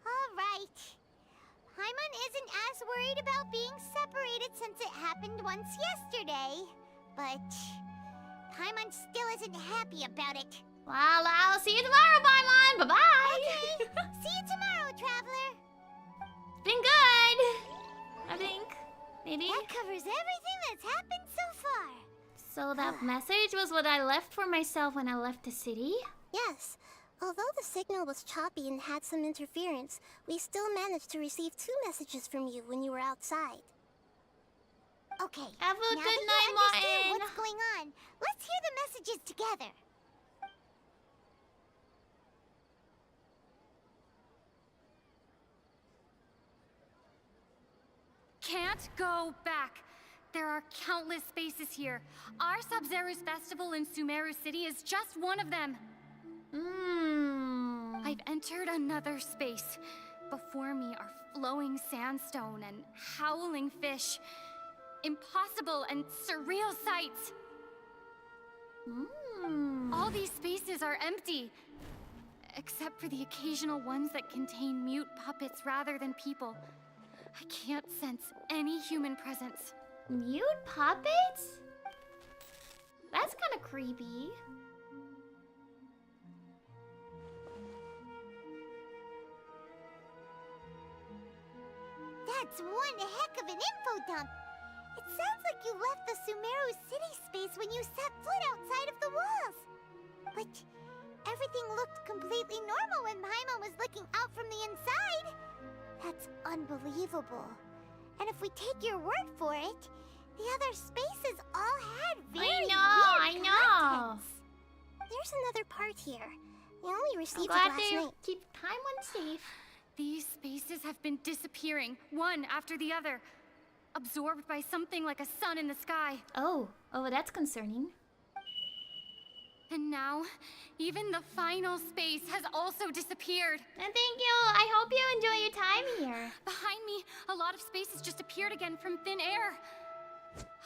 All right. Paimon isn't as worried about being separated since it happened once yesterday. But Paimon still isn't happy about it.
Well, I'll see you tomorrow, Paimon. Bye-bye.
Okay. See you tomorrow, Traveler.
Been good, I think. Maybe.
That covers everything that's happened so far.
So that message was what I left for myself when I left the city?
Yes. Although the signal was choppy and had some interference, we still managed to receive 2 messages from you when you were outside.
Okay.
Have a
now
good
that
night,
you understand
Martin.
what's going on, let's hear the together.
Can't go back. There are countless spaces here. Our Sabzerus Festival in Sumeru City is just one of them. I've entered another space. Before me are flowing sandstone and howling fish. Impossible and surreal sights. All these spaces are empty, except for the occasional ones that contain mute puppets rather than people. I can't sense any human presence.
Mute puppets? That's kind of creepy.
That's one heck of an info dump. It sounds like you left the Sumeru city space when you set foot outside of the walls. But everything looked completely normal when Paimon was looking out from the inside. That's unbelievable. And if we take your word for it, the other spaces all had very weird contents.
There's another part here. We only received it
glad
last
they
night.
keep Paimon safe.
These spaces have been disappearing, one after the other, absorbed by something like a sun in the sky.
Oh, that's concerning.
And now, even the final space has also disappeared.
And thank you. I hope you enjoy your time here.
Behind me, a lot of spaces just appeared again from thin air.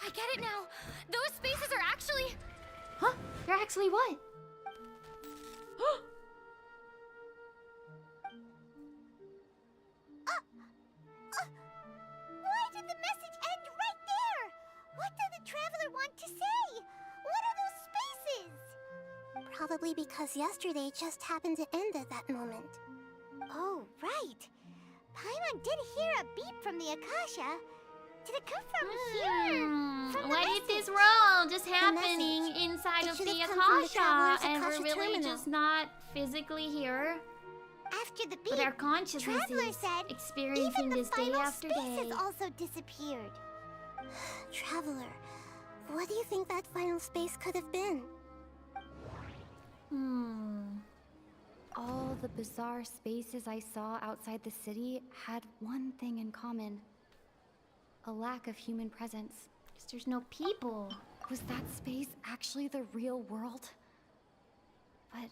I get it now. Those spaces are actually...
Huh? They're actually what?
Why did the message end right there? What did the traveler want to say? What are those spaces?
Probably because yesterday just happened to end at that moment.
Oh, right. Paimon did hear a beep from the Akasha. Did it come from here? From the
What is
message?
this world just happening inside
It
of
should
the
have come from the
Akasha?
Traveler's
And we're
Akasha
really
terminal.
just not physically here.
After the beep,
But our consciousness
Traveler
is
said
experiencing
even the
this day
final
after
spaces
day.
also disappeared.
Traveler, what do you think that final space could have been?
All the bizarre spaces I saw outside the city had one thing in common. A lack of human presence.
Because there's no people.
Was that space actually the real world? But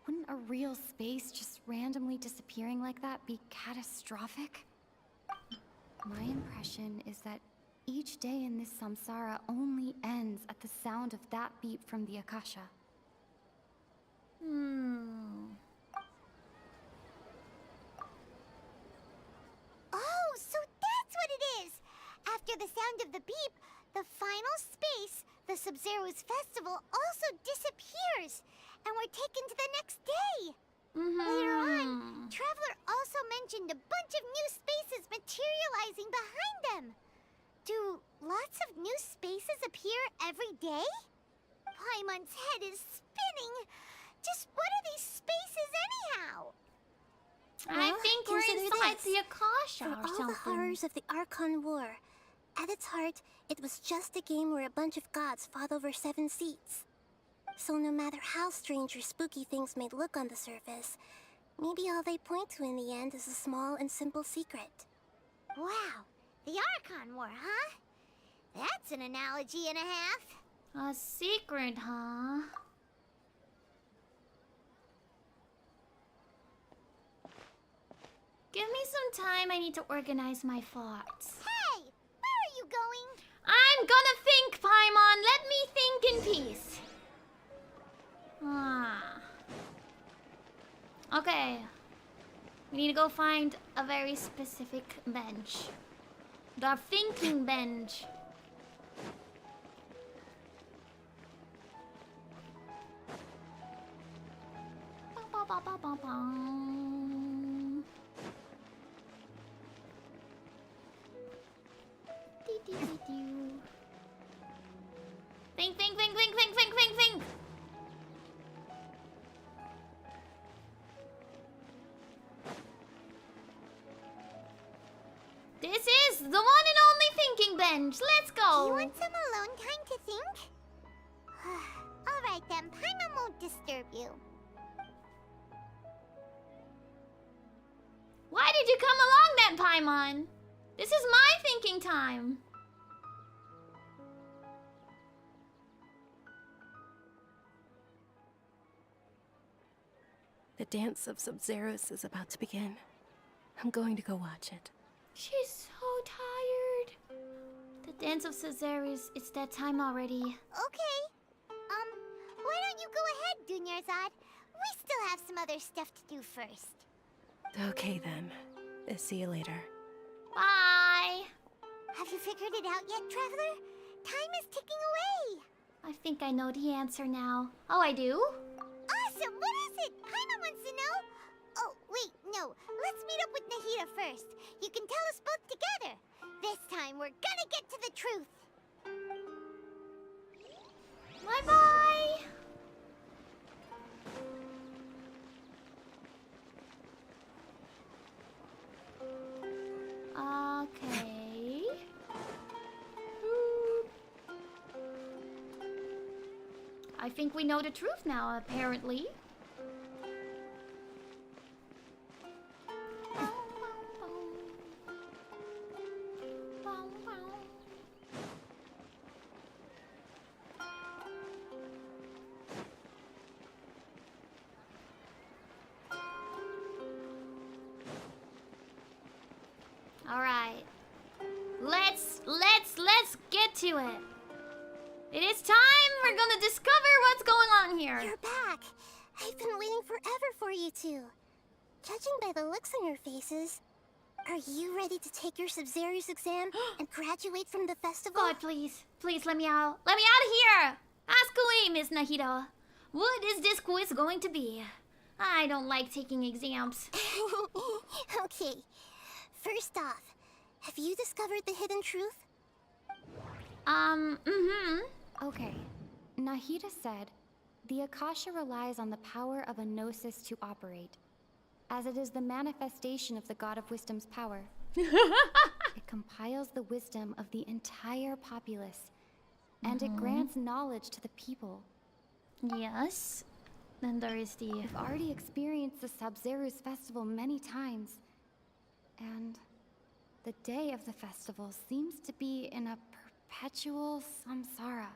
wouldn't a real space just randomly disappearing like that be catastrophic? My impression is that each day in this samsara only ends at the sound of that beep from the Akasha.
Oh, so that's what it is! After the sound of the beep, the final space, the Sabzerus Festival, also disappears, and we're taken to the next day. Later on, Traveler also mentioned a bunch of new spaces materializing behind them. Do lots of new spaces appear every day? Paimon's head is spinning. Just what are these spaces anyhow?
I think we're
consider
inside
this.
the Akasha
For
or
all
something.
the horrors of the Archon War, at its heart, it was just a game where a bunch of gods fought over 7 seats. So no matter how strange or spooky things may look on the surface, maybe all they point to in the end is a small and simple secret.
Wow, the Archon War, huh? That's an analogy and a half.
A secret, huh? Give me some time. I need to organize my thoughts.
Hey, where are you going?
I'm gonna think, Paimon. Let me think in peace. Okay. We need to go find a very specific bench. The thinking bench. Think, think, think, think, think, think, think, think. This is the one and only thinking bench. Let's go.
Do you want some alone time to think? All right then,
Paimon. This is my thinking time.
The dance of Sabzerus is about to begin. I'm going to go watch it.
She's so tired. The dance of Sabzerus, it's that time already.
Okay. Why don't you go ahead, Dunyarzad? We still have some other stuff to do first.
Okay then. See you later.
Bye.
Have you figured it out yet, Traveler? Time is ticking away.
I think I know the answer now. Oh, I do?
Awesome! What is it? Paimon wants to know. Oh, wait, no. Let's meet up with Nahida first. You can tell us both together. This time, we're gonna get to the truth.
Bye-bye. Okay. I think we know the truth now, apparently. All right. Let's get to it. It is time. We're gonna discover what's going on here.
You're back. I've been waiting forever for you two. Judging by the looks on your faces, are you ready to take your Sabzerus exam and graduate from the festival?
God, please. Please, let me out. Let me out of here! Ask away, Miss Nahida. What is this quiz going to be? I don't like taking exams.
Okay. First off, have you discovered the hidden truth?
Okay. Nahida said, the Akasha relies on the power of a gnosis to operate, as it is the manifestation of the God of Wisdom's power. It compiles the wisdom of the entire populace, and it grants knowledge to the people.
Yes. Then there is the...
We've already experienced the Sabzerus Festival many times, and the day of the festival seems to be in a perpetual samsara.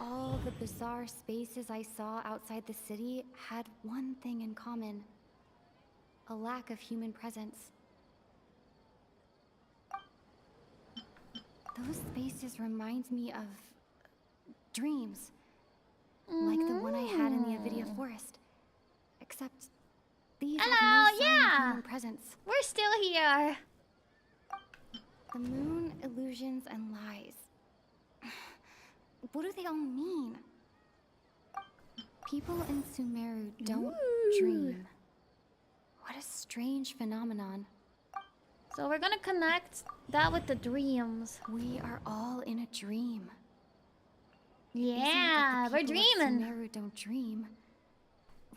All the bizarre spaces I saw outside the city had one thing in common: a lack of human presence. Those spaces remind me of dreams, like the one I had in the Avidia Forest. Except these have no sign of human presence.
We're still here.
The moon, illusions, and lies. What do they all mean? People in Sumeru don't dream. What a strange phenomenon.
So we're gonna connect that with the dreams.
We are all in a dream.
Yeah, we're dreaming.
Sumeru don't dream.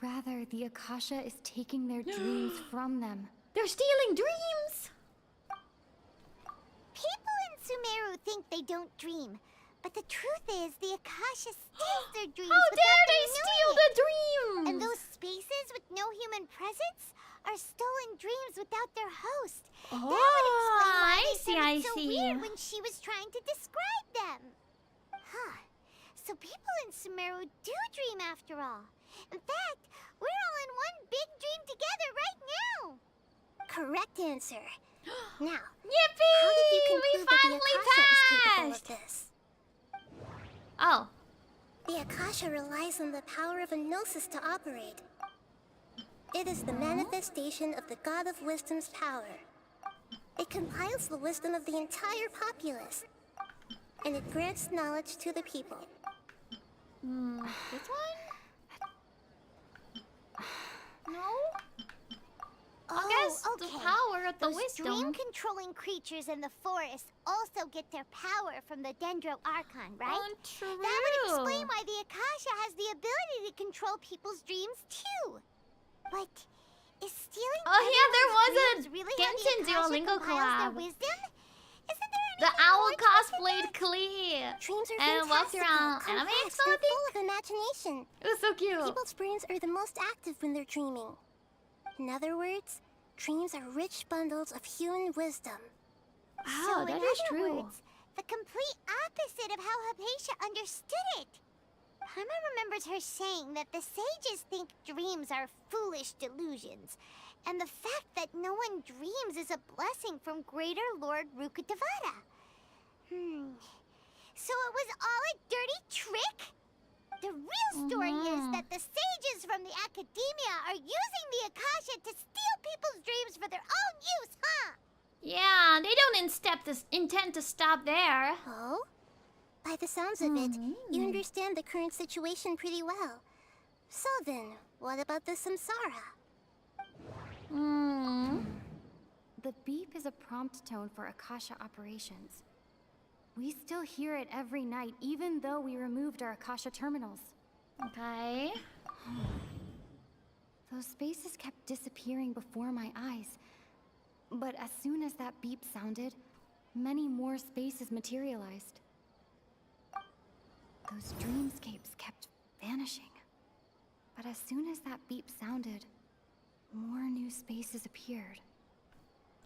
Rather, the Akasha is taking their dreams from them.
They're stealing dreams!
People in Sumeru think they don't dream, but the truth is the Akasha steals their dreams.
How dare they
them
steal
knowing
the
it.
dreams?
And those spaces with no human presence are stolen dreams without their host. That would explain why they sounded so weird when she was trying to describe them. Huh. So people in Sumeru do dream after all. In fact, we're all in one big dream together right now.
Correct answer. Now,
yippee!
How did you conclude that the Akasha is capable of this?
Oh.
The Akasha relies on the power of a gnosis to operate. It is the manifestation of the God of Wisdom's power. It compiles the wisdom of the entire populace, and it grants knowledge to the people.
This one? No? I guess the power of the
Those
wisdom.
dream-controlling creatures in the forest also get their power from the Dendro Archon, right?
True.
That would explain why the Akasha has the ability to control people's dreams too. But is stealing
there was a
dreams really
Genshin
how the Akasha
Duolingo
compiles
collab.
their wisdom? Isn't there
The
anything
owl
more to it
cosplayed Klee
Dreams are
and walked
fantastical,
around anime
complex, and
exploding.
full of imagination.
It was so cute.
People's brains are the most active when they're dreaming. In other words, dreams are rich bundles of human wisdom.
Wow,
So
that
in
is
other
true.
words, the complete opposite of how Hypatia understood it. Paimon remembers her saying that the sages think dreams are foolish delusions, and the fact that no one dreams is a blessing from Greater Lord Rukkhadevata. So it was all a dirty trick? The real story is that the sages from the academia are using the Akasha to steal people's dreams for their own use, huh?
Yeah, they don't intend to stop there.
Oh? By the sounds of it, you understand the current situation pretty well. So then, what about the samsara?
The beep is a prompt tone for Akasha operations. We still hear it every night, even though we removed our Akasha terminals.
Okay.
Those spaces kept disappearing before my eyes. But as soon as that beep sounded, many more spaces materialized. Those dreamscapes kept vanishing. But as soon as that beep sounded, more new spaces appeared.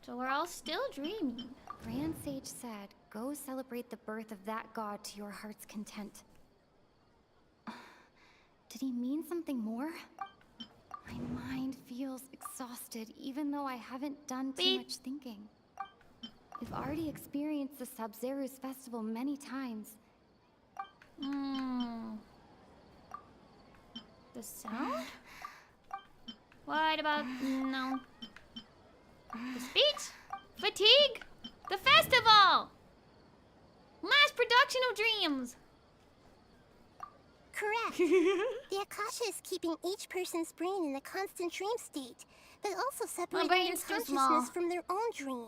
So we're all still dreaming.
Grand Sage said, go celebrate the birth of that god to your heart's content. Did he mean something more? My mind feels exhausted, even though I haven't done too much thinking. I've already experienced the Sabzerus Festival many times.
The sound? What about... no. The speech? Fatigue? The festival! Mass production of dreams!
Correct. The Akasha is keeping each person's brain in a constant dream state, but also separating their
brain's too small.
consciousness from their own dream.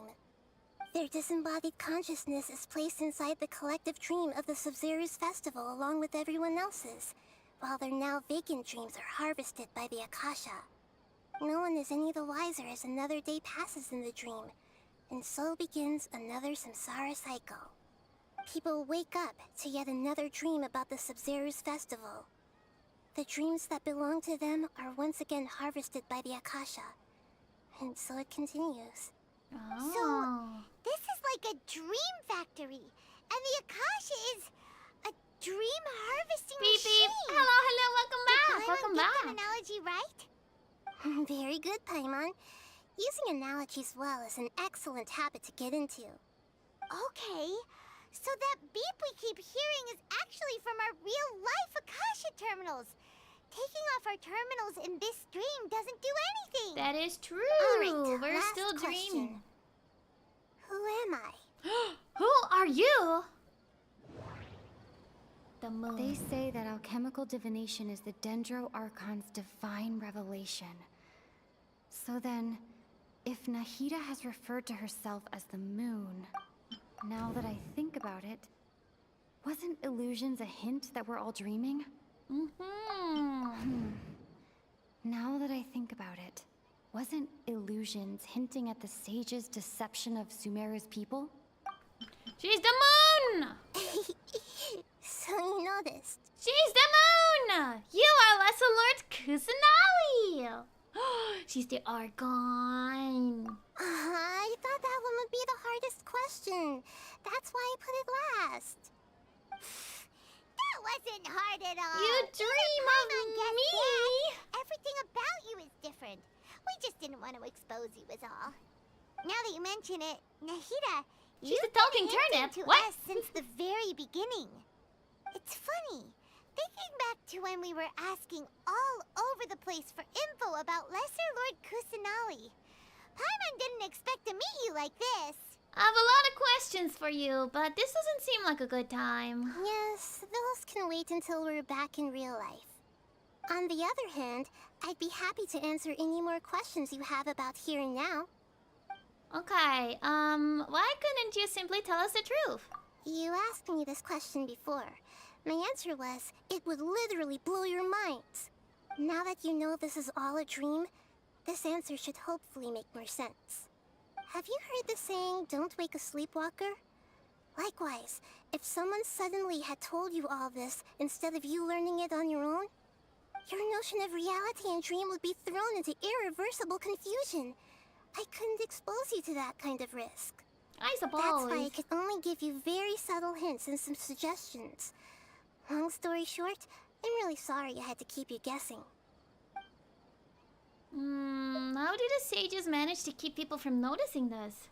Their disembodied consciousness is placed inside the collective dream of the Sabzerus Festival along with everyone else's, while their now vacant dreams are harvested by the Akasha. No one is any the wiser as another day passes in the dream, and so begins another samsara cycle. People wake up to yet another dream about the Sabzerus Festival. The dreams that belong to them are once again harvested by the Akasha, and so it continues.
So, this is like a dream factory, and the Akasha is a dream harvesting
Beep,
machine.
beep. Hello, welcome back.
Did
Welcome
Paimon
back.
get that analogy right?
Very good, Paimon. Using analogies well is an excellent habit to get into.
Okay, so that beep we keep hearing is actually from our real-life Akasha terminals. Taking off our terminals in this dream doesn't do anything.
That is true.
All right,
We're
last
still
question.
dreaming.
Who am I?
Who are you? The moon.
They say that alchemical divination is the Dendro Archon's divine revelation. So then, if Nahida has referred to herself as the moon, now that I think about it, wasn't illusions a hint that we're all dreaming? Now that I think about it, wasn't illusions hinting at the sage's deception of Sumeru's people?
She's the moon!
So you noticed.
She's the moon! You are Lesser Lord Kusanali! She's the Archon.
I thought that one would be the hardest question. That's why I put it last.
That wasn't hard at all.
You dream of me!
Everything about you is different. We just didn't want to expose you is all. Now that you mention it, Nahida,
She's
you've
a talking
been hinting
turnip.
to
What?
us since the very beginning. It's funny. Thinking back to when we were asking all over the place for info about Lesser Lord Kusanali. Paimon didn't expect to meet you like this.
I have a lot of questions for you, but this doesn't seem like a good time.
Yes, those can wait until we're back in real life. On the other hand, I'd be happy to answer any more questions you have about here and now.
Okay, why couldn't you simply tell us the truth?
You asked me this question before. My answer was, it would literally blow your minds. Now that you know this is all a dream, this answer should hopefully make more sense. Have you heard the saying, don't wake a sleepwalker? Likewise, if someone suddenly had told you all this instead of you learning it on your own, your notion of reality and dream would be thrown into irreversible confusion. I couldn't expose you to that kind of risk.
I suppose.
That's why I could only give you very subtle hints and some suggestions. Long story short, I'm really sorry I had to keep you guessing.
How do the sages manage to keep people from noticing this?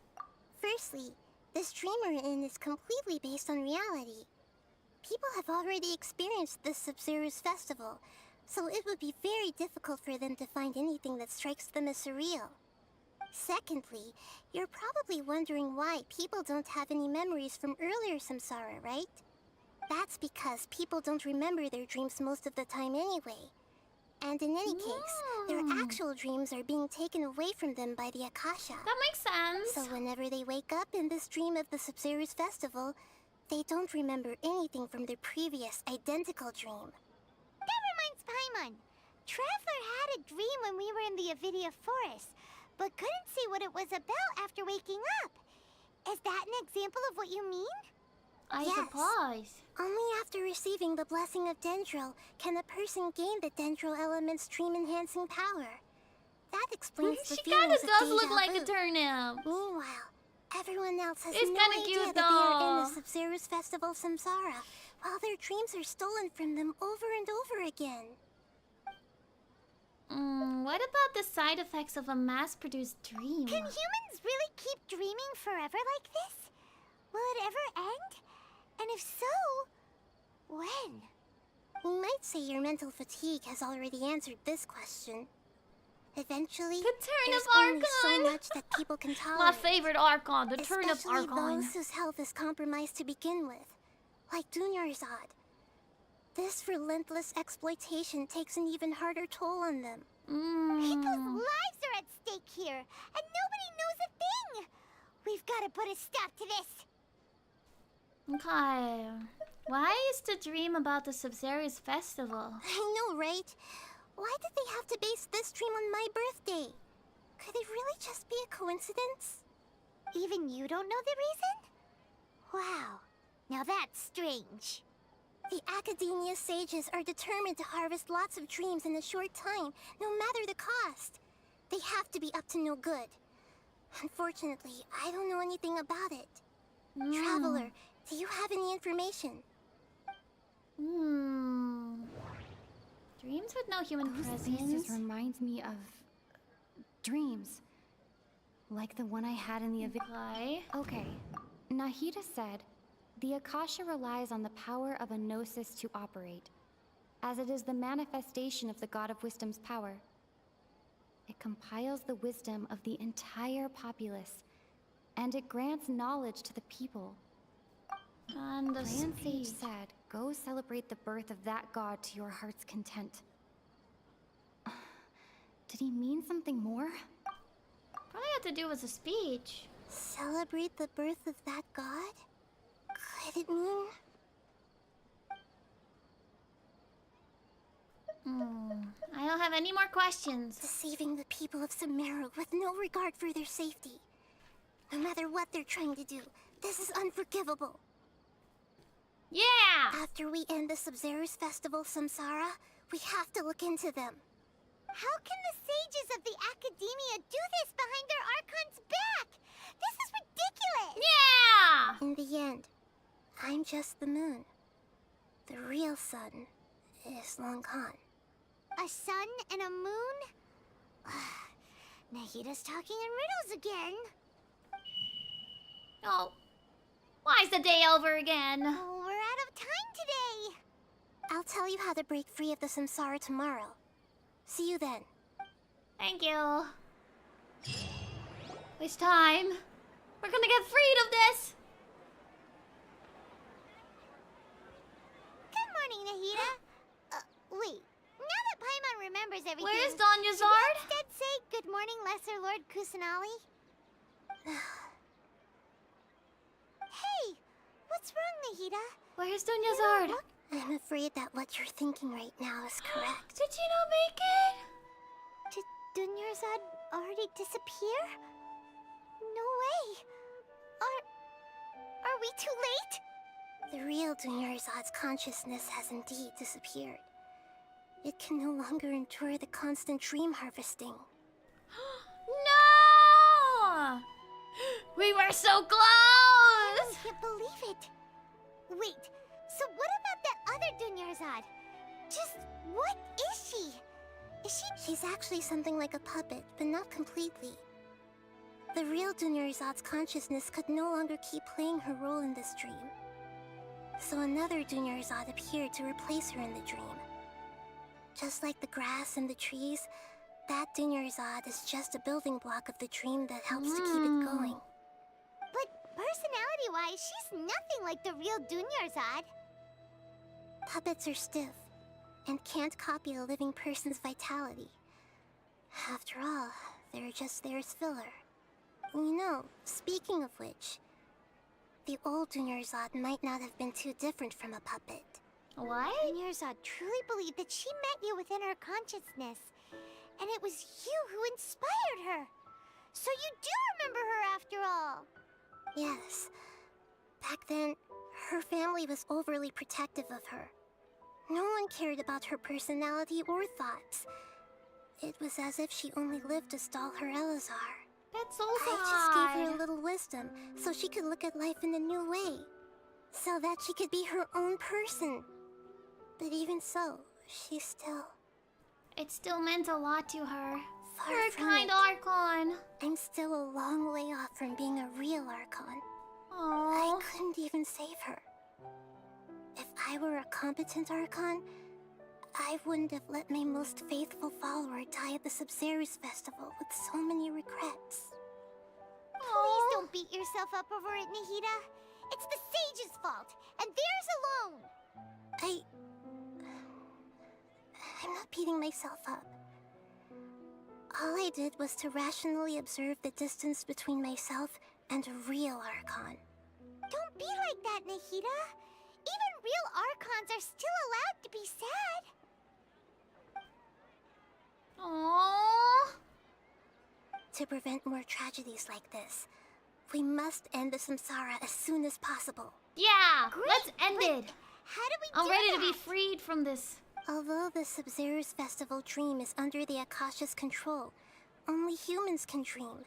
Firstly, this dream we're in is completely based on reality. People have already experienced this Sabzerus Festival, so it would be very difficult for them to find anything that strikes them as surreal. Secondly, you're probably wondering why people don't have any memories from earlier samsara, right? That's because people don't remember their dreams most of the time anyway. And in any case, their actual dreams are being taken away from them by the Akasha.
That makes sense.
So whenever they wake up in this dream of the Sabzerus Festival, they don't remember anything from their previous identical dream.
That reminds Paimon. Traveler had a dream when we were in the Avidia Forest, but couldn't see what it was about after waking up. Is that an example of what you mean?
I suppose.
Only after receiving the blessing of Dendril can a person gain the Dendril element's dream-enhancing power. That explains the
She
feelings
kinda does
of
look
déjà
like a
vu.
turnip.
Meanwhile, everyone else has
It's
no
kinda
idea
cute,
that they are
though.
in the Sabzerus Festival samsara, while their dreams are stolen from them over and over again.
What about the side effects of a mass-produced dream?
Can humans really keep dreaming forever like this? Will it ever end? And if so, when?
We might say your mental fatigue has already answered this question. Eventually,
The turnip
there's only so
Archon!
much that people can tolerate.
My favorite Archon, the turnip
Especially
Archon.
those whose health is compromised to begin with, like Dunyarzad. This relentless exploitation takes an even harder toll on them.
People's lives are at stake here, and nobody knows a thing! We've got to put a stop to this!
Okay. Why is the dream about the Sabzerus Festival?
I know, right? Why did they have to base this dream on my birthday? Could it really just be a coincidence?
Even you don't know the reason? Wow, now that's strange.
The Academia sages are determined to harvest lots of dreams in a short time, no matter the cost. They have to be up to no good. Unfortunately, I don't know anything about it. Traveler, do you have any information?
Dreams with no human
Those
presence.
faces reminds me of dreams, like the one I had in the Avidia. Okay, Nahida said, the Akasha relies on the power of a gnosis to operate, as it is the manifestation of the God of Wisdom's power. It compiles the wisdom of the entire populace, and it grants knowledge to the people.
And the
Grand Sage
speech.
said, go celebrate the birth of that god to your heart's content. Did he mean something more?
Probably had to do with a speech.
Celebrate the birth of that god? Could it mean...
I don't have any more questions.
Deceiving the people of Sumeru with no regard for their safety. No matter what they're trying to do, this is unforgivable.
Yeah!
After we end the Sabzerus Festival samsara, we have to look into them.
How can the sages of the Academia do this behind their Archon's back? This is ridiculous!
Yeah!
In the end, I'm just the moon. The real sun is long gone.
A sun and a moon? Nahida's talking in riddles again.
Oh. Why is the day over again?
Oh, we're out of time today.
I'll tell you how to break free of the samsara tomorrow. See you then.
Thank you. It's time. We're gonna get freed of this.
Good morning, Nahida. Wait. Now that Paimon remembers everything...
Where's
should
Dunyarzad?
we instead say good morning, Lesser Lord Kusanali? Hey! What's wrong, Nahida?
Where's Dunyarzad?
I'm afraid that what you're thinking right now is correct.
Did you not make it?
Did Dunyarzad already disappear? No way! Are we too late?
The real Dunyarzad's consciousness has indeed disappeared. It can no longer endure the constant dream harvesting.
No! We were so close!
I can't believe it. Wait, so what about that other Dunyarzad? Just what is she?
She's actually something like a puppet, but not completely. The real Dunyarzad's consciousness could no longer keep playing her role in this dream. So another Dunyarzad appeared to replace her in the dream. Just like the grass and the trees, that Dunyarzad is just a building block of the dream that helps to keep it going.
But personality-wise, she's nothing like the real Dunyarzad.
Puppets are stiff and can't copy a living person's vitality. After all, they're just there as filler. You know, speaking of which, the old Dunyarzad might not have been too different from a puppet.
What?
Dunyarzad truly believed that she met you within her consciousness, and it was you who inspired her. So you do remember her after all.
Yes. Back then, her family was overly protective of her. No one cared about her personality or thoughts. It was as if she only lived to stall her Elazar.
That's so
sad. I just gave her a little wisdom so she could look at life in a new way. So that she could be her own person. But even so, she's still...
It still meant a lot to her.
Far
Her
from
kind
it.
Archon.
I'm still a long way off from being a real Archon.
Aww.
I couldn't even save her. If I were a competent Archon, I wouldn't have let my most faithful follower die at the Sabzerus Festival with so many regrets.
Please don't beat yourself up over it, Nahida. It's the sage's fault, and theirs alone.
I'm not beating myself up. All I did was to rationally observe the distance between myself and a real Archon.
Don't be like that, Nahida. Even real Archons are still allowed to be sad.
Aww.
To prevent more tragedies like this, we must end the samsara as soon as possible.
Yeah,
Great,
let's end it.
How do we
I'm
do
ready
that?
to be freed from this.
Although the Sabzerus Festival dream is under the Akasha's control, only humans can dream.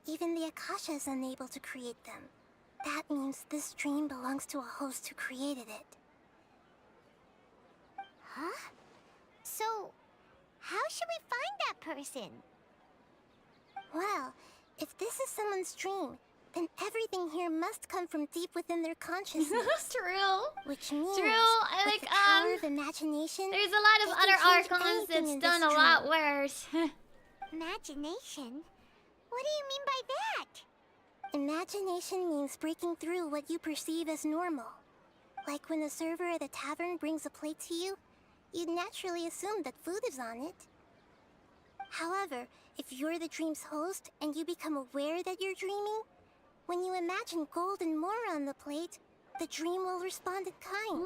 Even the Akasha is unable to create them. That means this dream belongs to a host who created it.
Huh? So, how should we find that person?
Well, if this is someone's dream, then everything here must come from deep within their consciousness.
True.
Which means,
True. I
with
like
the power of imagination,
there's a lot of
they
other
can change
Archons
anything
that's
in
done
this
a lot
dream.
worse.
Imagination? What do you mean by that?
Imagination means breaking through what you perceive as normal. Like when a server at a tavern brings a plate to you, you'd naturally assume that food is on it. However, if you're the dream's host and you become aware that you're dreaming, when you imagine gold and more on the plate, the dream will respond in kind.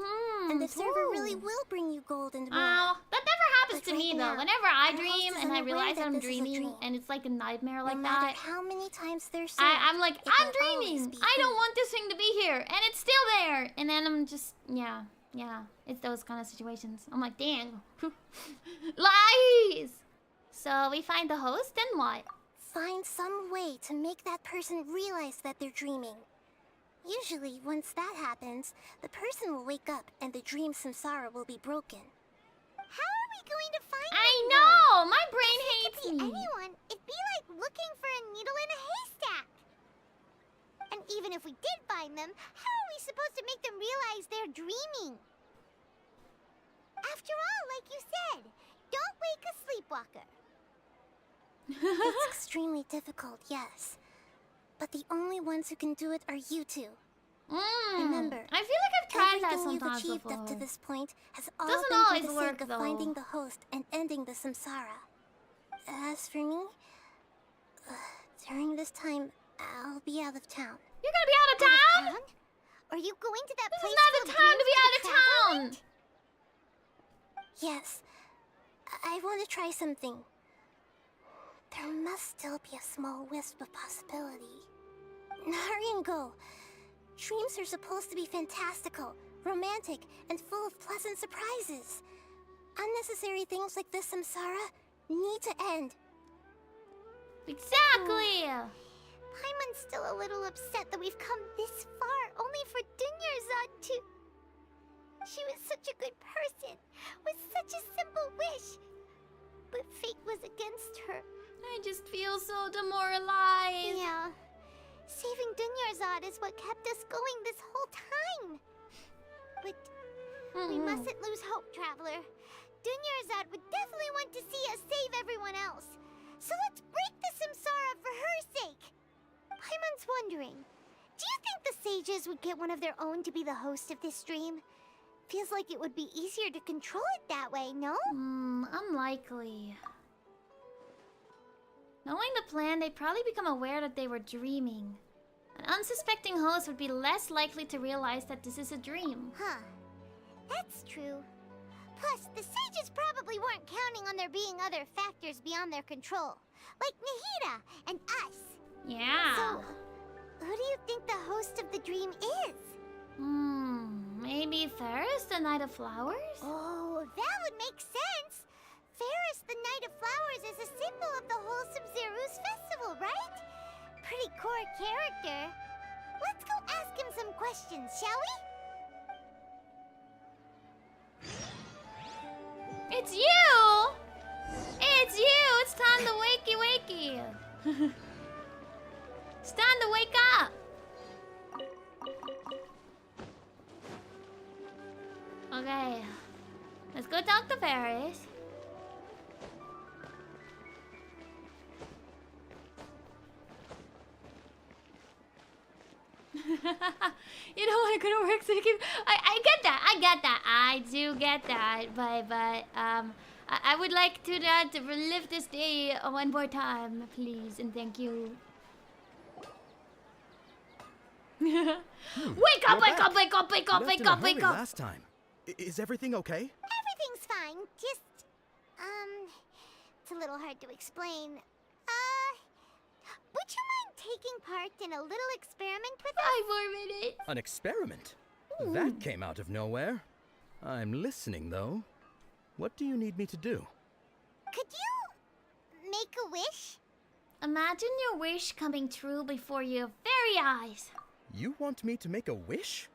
And the server really will bring you gold and more.
Oh, that never happens
But
to me
right
though.
now,
Whenever I
our
dream
host is
and I
unaware
realize
that
I'm
this is a
dreaming
dream.
and it's like a nightmare like
No matter
that,
how many times they're served,
I'm like,
it
I'm
will always
dreaming.
be
I don't
food.
want this thing to be here, and it's still there. And then I'm just, yeah. It's those kind of situations. I'm like, dang, lies. So we find the host, then what?
Find some way to make that person realize that they're dreaming. Usually, once that happens, the person will wake up and the dream samsara will be broken.
How are we going to find
I
them,
know. My brain
If it
hates
could be
me.
anyone, it'd be like looking for a needle in a haystack. And even if we did find them, how are we supposed to make them realize they're dreaming? After all, like you said, don't wake a sleepwalker.
It's extremely difficult, yes. But the only ones who can do it are you two. Remember,
I feel like I've tried that
everything you've
sometimes
achieved
before.
up to this point has all
Doesn't
been
always
for the
work,
sake of
though.
finding the host and ending the samsara. As for me, during this time, I'll be out of town.
You're gonna be out of town?
Are you going to that
This
place
is not the
filled
time to
dreams
be out of
with travel
town.
light?
Yes, I want to try something. There must still be a small wisp of possibility. Hurry and go. Dreams are supposed to be fantastical, romantic, and full of pleasant surprises. Unnecessary things like this samsara need to end.
Exactly.
Paimon's still a little upset that we've come this far only for Dunyarzad to... She was such a good person, with such a simple wish. But fate was against her.
I just feel so demoralized.
Yeah. Saving Dunyarzad is what kept us going this whole time. But we mustn't lose hope, Traveler. Dunyarzad would definitely want to see us save everyone else. So let's break the samsara for her sake. Paimon's wondering, do you think the sages would get one of their own to be the host of this stream? Feels like it would be easier to control it that way, no?
Unlikely. Knowing the plan, they'd probably become aware that they were dreaming. An unsuspecting host would be less likely to realize that this is a dream.
Huh. That's true. Plus, the sages probably weren't counting on there being other factors beyond their control. Like Nahida and us.
Yeah.
So, who do you think the host of the dream is?
Maybe Ferris, the Knight of Flowers?
Oh, that would make sense. Ferris, the Knight of Flowers, is a symbol of the whole Sabzerus Festival, right? Pretty core character. Let's go ask him some questions, shall we?
It's you! It's you! It's time to wakey. It's time to wake up! Okay. Let's go talk to Ferris. You don't want to go to work so you can... I get that. I do get that. But I would like to relive this day one more time, please, and thank you. Wake up!
Last time. Is everything okay?
Everything's fine. Just, it's a little hard to explain. Would you mind taking part in a little experiment with us?
5 more minutes.
An experiment? That came out of nowhere. I'm listening, though. What do you need me to do?
Could you make a wish?
Imagine your wish coming true before your very eyes.
You want me to make a wish?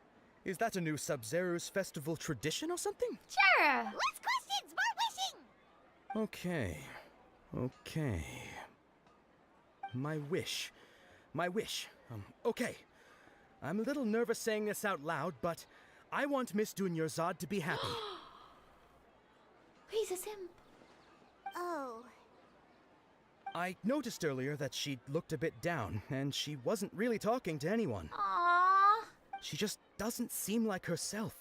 Is that a new Sabzerus Festival tradition or something?
Sure.
Less questions, more wishing.
Okay. My wish. Okay. I'm a little nervous saying this out loud, but I want Miss Dunyarzad to be happy.
He's a simp.
Oh.
I noticed earlier that she looked a bit down, and she wasn't really talking to anyone.
Aww.
She just doesn't seem like herself.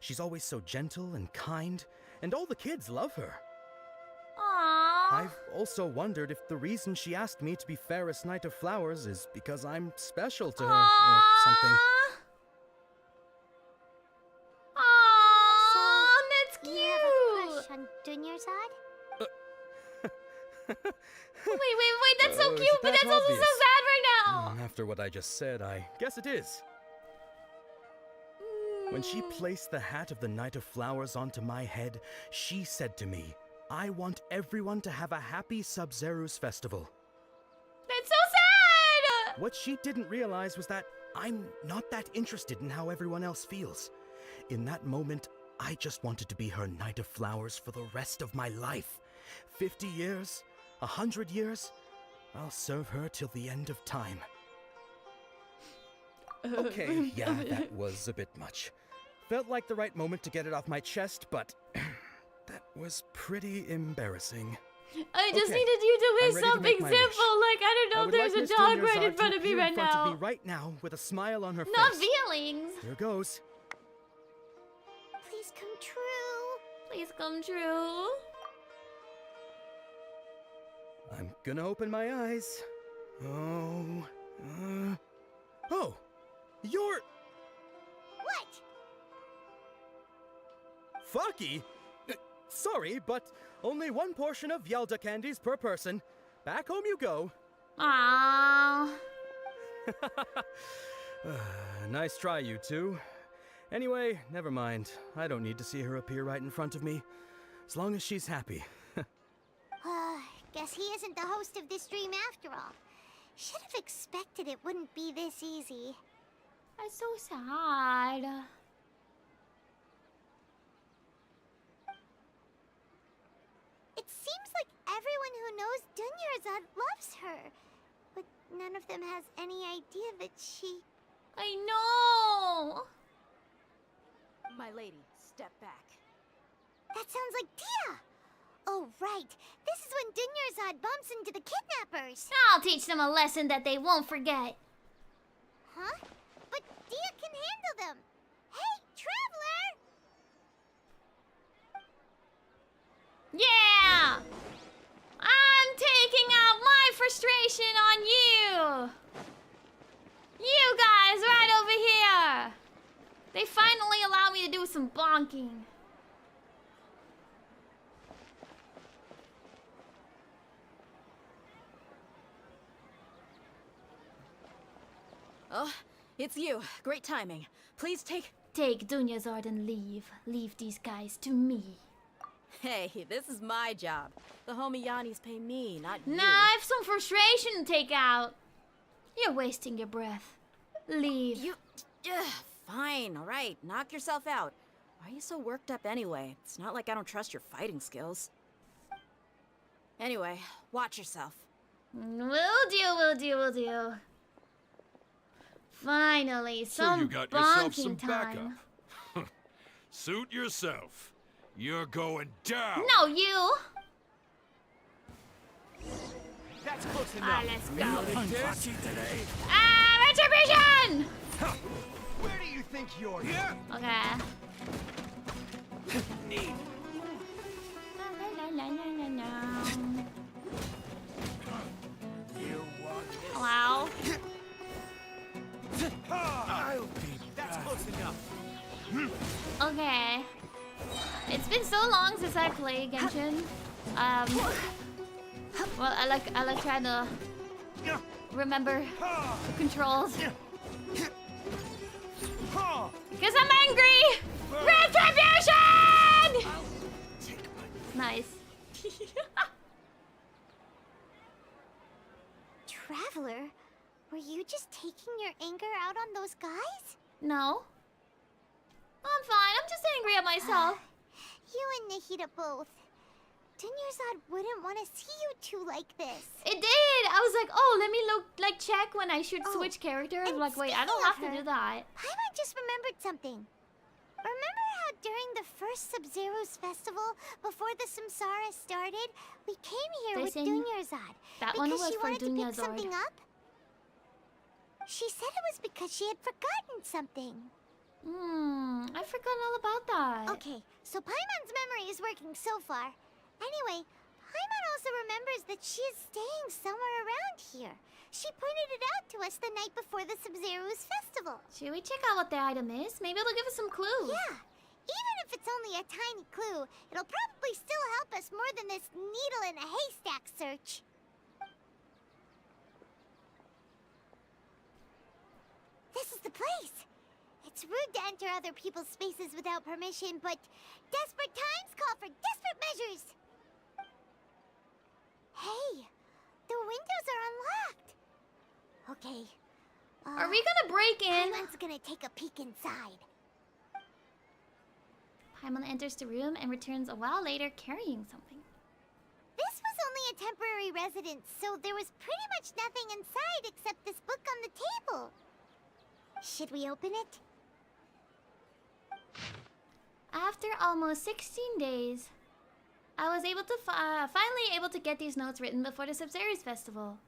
She's always so gentle and kind, and all the kids love her.
Aww.
I've also wondered if the reason she asked me to be Ferris Knight of Flowers is because I'm special to her or something.
Aww, that's cute.
You have a crush on Dunyarzad?
Wait, that's so
Is
cute, but
that
that's also so
obvious?
sad right now.
After what I just said, I guess it is. When she placed the hat of the Knight of Flowers onto my head, she said to me, I want everyone to have a happy Sabzerus Festival.
That's so sad!
What she didn't realize was that I'm not that interested in how everyone else feels. In that moment, I just wanted to be her Knight of Flowers for the rest of my life. 50 years, 100 years, I'll serve her till the end of time. Okay, yeah, that was a bit much. Felt like the right moment to get it off my chest, but that was pretty embarrassing.
I just
Okay,
needed you to
I'm
wish
ready to
something
make my
simple,
wish.
like I don't know
I
if
would
there's
like
a
Miss
dog
Dunyarzad
right in
to
front of me
appear
right
in front of
now.
me right now with a smile on her
Not
face.
feelings.
Here goes.
Please come true.
Please come true.
I'm gonna open my eyes. Oh, you're...
What?
Fucky? Sorry, but only one portion of Yelda candies per person. Back home you go.
Aww.
Nice try, you two. Anyway, never mind. I don't need to see her appear right in front of me. As long as she's happy.
Guess he isn't the host of this stream after all. Should have expected it wouldn't be this easy.
That's so sad.
It seems like everyone who knows Dunyarzad loves her. But none of them has any idea that she...
I know!
My lady, step back.
That sounds like Dia! Oh, right. This is when Dunyarzad bumps into the kidnappers.
I'll teach them a lesson that they won't forget.
Huh? But Dia can handle them. Hey, Traveler!
Yeah! I'm taking out my frustration on you! You guys right over here! They finally allow me to do some bonking.
Oh, it's you. Great timing. Please take
Dunyarzad and leave. Leave these guys to me.
Hey, this is my job. The homie Yannis pay me, not you.
Nah, I have some frustration to take out. You're wasting your breath. Leave.
You... fine, alright. Knock yourself out. Why are you so worked up anyway? It's not like I don't trust your fighting skills. Anyway, watch yourself.
Will do. Finally, some
so you got yourself
bonking
some
time.
backup. Suit yourself. You're going down.
No, you.
That's close enough.
Let's go.
Today.
Retribution!
Where do you think you're?
Okay.
Need. You want this?
Wow.
I'll be That's close enough.
Okay. It's been so long since I played Genshin. Well, I like trying to remember the controls. Because I'm angry! Retribution! Nice.
Traveler, were you just taking your anger out on those guys?
No. I'm fine. I'm just angry at myself.
You and Nahida both. Dunyarzad wouldn't want to see you two like this.
It did! I was like, oh, let me check when I should switch characters.
And
Like, wait, I don't have to do that.
Paimon just remembered something. Remember how during the first Sabzerus Festival, before the samsara started, we came here with Dunyarzad
That
because
one was
she
for
wanted to pick
Dunyarzad.
something up? She said it was because she had forgotten something.
I forgot all about that.
Okay, so Paimon's memory is working so far. Anyway, Paimon also remembers that she is staying somewhere around here. She pointed it out to us the night before the Sabzerus Festival.
Should we check out what the item is? Maybe it'll give us some clues.
Yeah. Even if it's only a tiny clue, it'll probably still help us more than this needle in a haystack search. This is the place. It's rude to enter other people's spaces without permission, but desperate times call for desperate measures. Hey, the windows are unlocked. Okay.
Are we gonna break in?
Paimon's gonna take a peek inside.
Paimon enters the room and returns a while later carrying something.
This was only a temporary residence, so there was pretty much nothing inside except this book on the table. Should we open it?
After almost 16 days, I was able to finally able to get these notes written before the Sabzerus Festival.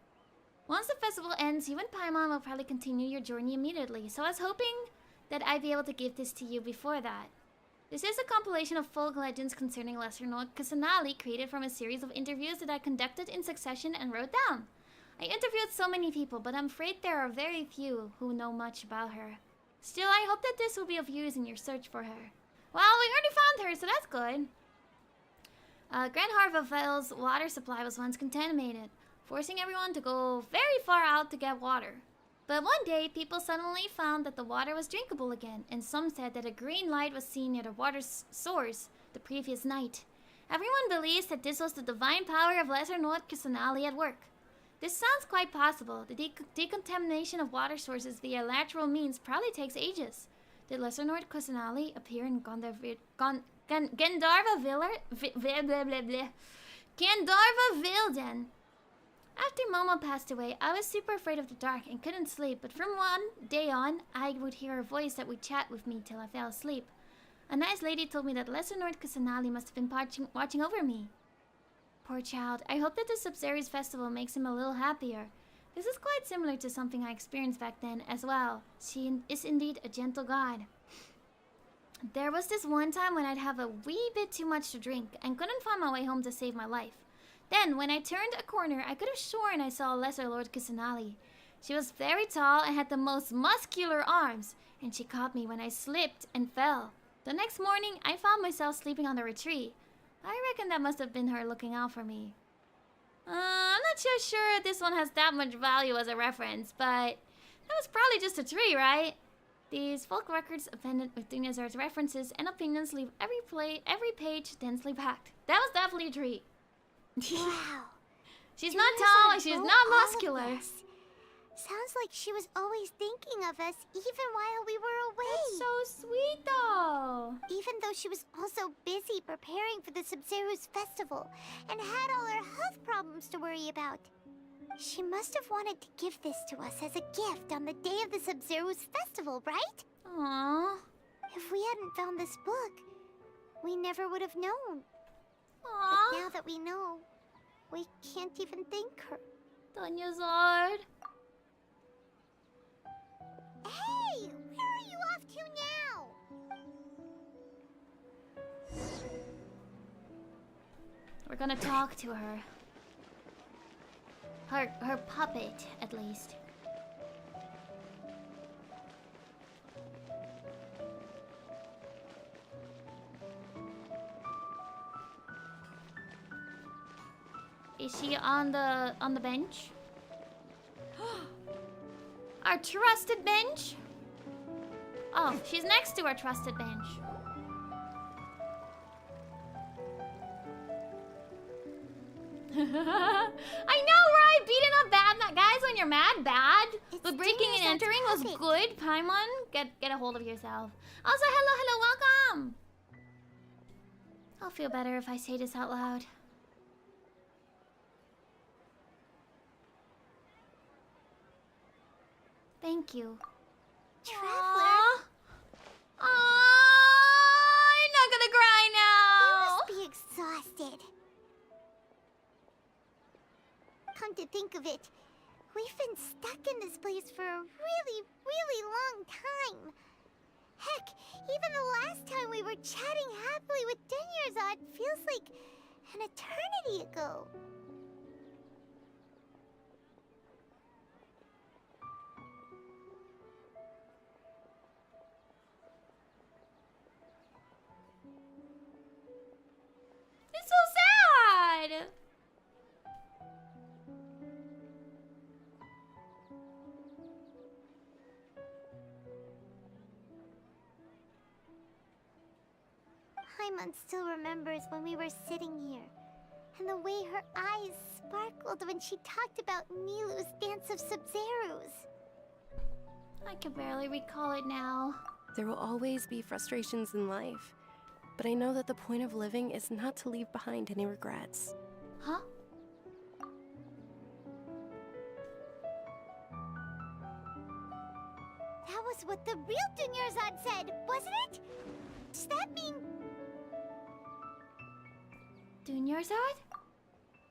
Once the festival ends, you and Paimon will probably continue your journey immediately, so I was hoping that I'd be able to give this to you before that. This is a compilation of folk legends concerning lesser-known Kusanali created from a series of interviews that I conducted in succession and wrote down. I interviewed so many people, but I'm afraid there are very few who know much about her. Still, I hope that this will be of use in your search for her. Well, we already found her, so that's good. Grand Harvavel's water supply was once contaminated, forcing everyone to go very far out to get water. But one day, people suddenly found that the water was drinkable again, and some said that a green light was seen near the water source the previous night. Everyone believes that this was the divine power of Lesser North Kusanali at work. This sounds quite possible. The decontamination of water sources via lateral means probably takes ages. Did Lesser Nord Kusanali appear in Gandharva Vilden? After Momo passed away, I was super afraid of the dark and couldn't sleep, but from one day on, I would hear a voice that would chat with me till I fell asleep. A nice lady told me that Lesser Nord Kusanali must have been watching over me. Poor child. I hope that the Sabzerus Festival makes him a little happier. This is quite similar to something I experienced back then as well. She is indeed a gentle god. There was this one time when I'd have a wee bit too much to drink and couldn't find my way home to save my life. Then, when I turned a corner, I could have sworn I saw Lesser Lord Kusanali. She was very tall and had the most muscular arms, and she caught me when I slipped and fell. The next morning, I found myself sleeping under a tree. I reckon that must have been her looking out for me. I'm not so sure this one has that much value as a reference, but that was probably just a tree, right? These folk records appended with Dunyarzad's references and opinions leave every page densely packed. That was definitely a tree.
Wow.
She's not tall and she's not muscular.
Sounds like she was always thinking of us even while we were away.
That's so sweet though.
Even though she was also busy preparing for the Sabzerus Festival and had all her health problems to worry about. She must have wanted to give this to us as a gift on the day of the Sabzerus Festival, right?
Aww.
If we hadn't found this book, we never would have known.
Aww.
But now that we know, we can't even thank her.
Dunyarzad.
Hey! Where are you off to now?
We're gonna talk to her. Her puppet, at least. Is she on the bench? Our trusted bench? Oh, she's next to our trusted bench. I know, right? Beating up bad guys when you're mad, bad. But breaking and entering was good. Paimon, get a hold of yourself. Also, hello, welcome. I'll feel better if I say this out loud. Thank you.
Traveler?
I'm not gonna cry now.
You must be exhausted. Come to think of it, we've been stuck in this place for a really, really long time. Heck, even the last time we were chatting happily with Dunyarzad feels like an eternity ago.
It's so sad.
Paimon still remembers when we were sitting here, and the way her eyes sparkled when she talked about Nilu's Dance of Sabzerus.
I can barely recall it now.
There will always be frustrations in life, but I know that the point of living is not to leave behind any regrets.
Huh?
That was what the real Dunyarzad said, wasn't it? Does that mean...
Dunyarzad?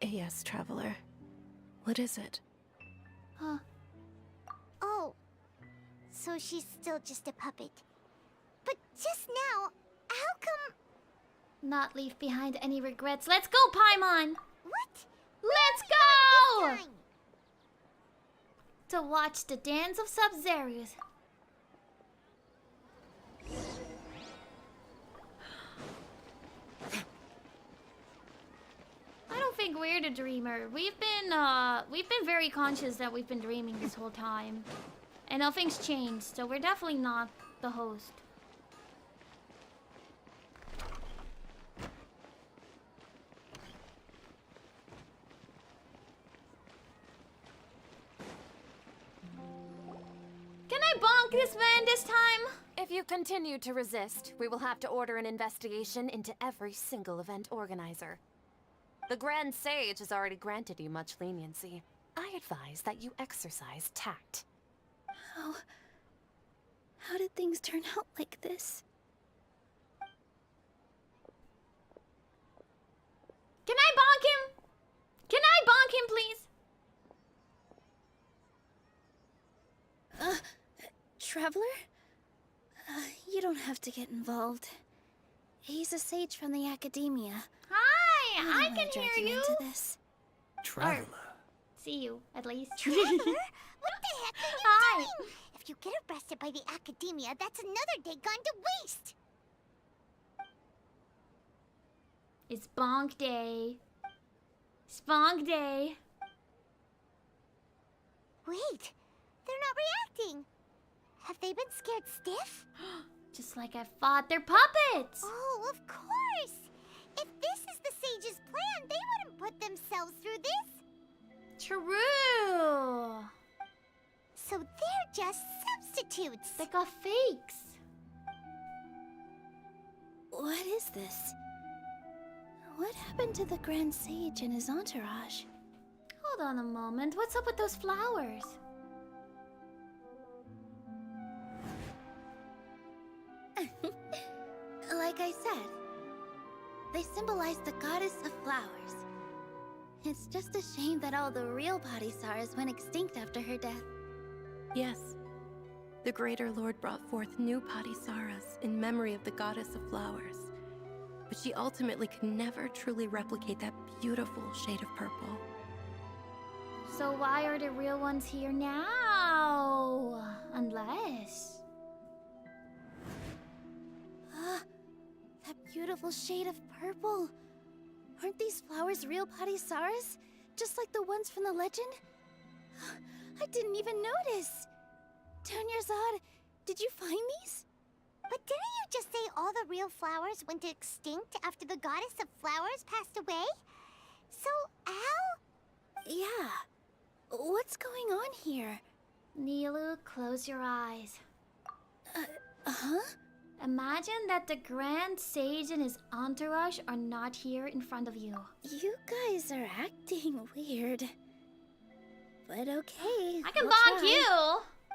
Yes, Traveler. What is it?
Huh.
Oh. So she's still just a puppet. But just now, how come...
Not leave behind any regrets. Let's go, Paimon!
What?
Let's go! To watch the Dance of Sabzerus. I don't think we're the dreamer. We've been very conscious that we've been dreaming this whole time. And nothing's changed, so we're definitely not the host. bonk this man this time?
If you continue to resist, we will have to order an investigation into every single event organizer. The Grand Sage has already granted you much leniency. I advise that you exercise tact.
How did things turn out like this?
Can I bonk him? Can I bonk him, please?
Traveler? You don't have to get involved. He's a sage from the academia.
Hi, I can
drag
hear you.
into this.
Traveler.
See you, at least.
Trevor, what the heck are you doing? If you get arrested by the academia, that's another day gone to waste.
It's bonk day. It's bonk day.
Wait, they're not reacting. Have they been scared stiff?
Just like I thought, they're puppets.
Oh, of course. If this is the sage's plan, they wouldn't put themselves through this.
True.
So they're just substitutes.
They got fakes.
What is this? What happened to the Grand Sage and his entourage?
Hold on a moment. What's up with those flowers?
Like I said, they symbolize the goddess of flowers. It's just a shame that all the real Padisarahs went extinct after her death.
Yes. The Greater Lord brought forth new Padisarahs in memory of the goddess of flowers. But she ultimately could never truly replicate that beautiful shade of purple.
So why are the real ones here now? Unless...
That beautiful shade of purple. Aren't these flowers real Padisarahs? Just like the ones from the legend? I didn't even notice. Tanyarzad, did you find these?
But didn't you just say all the real flowers went extinct after the goddess of flowers passed away? So, how?
Yeah. What's going on here?
Nilu, close your eyes.
Huh?
Imagine that the Grand Sage and his entourage are not here in front of you.
You guys are acting weird. But okay.
I can
we'll
bonk
try.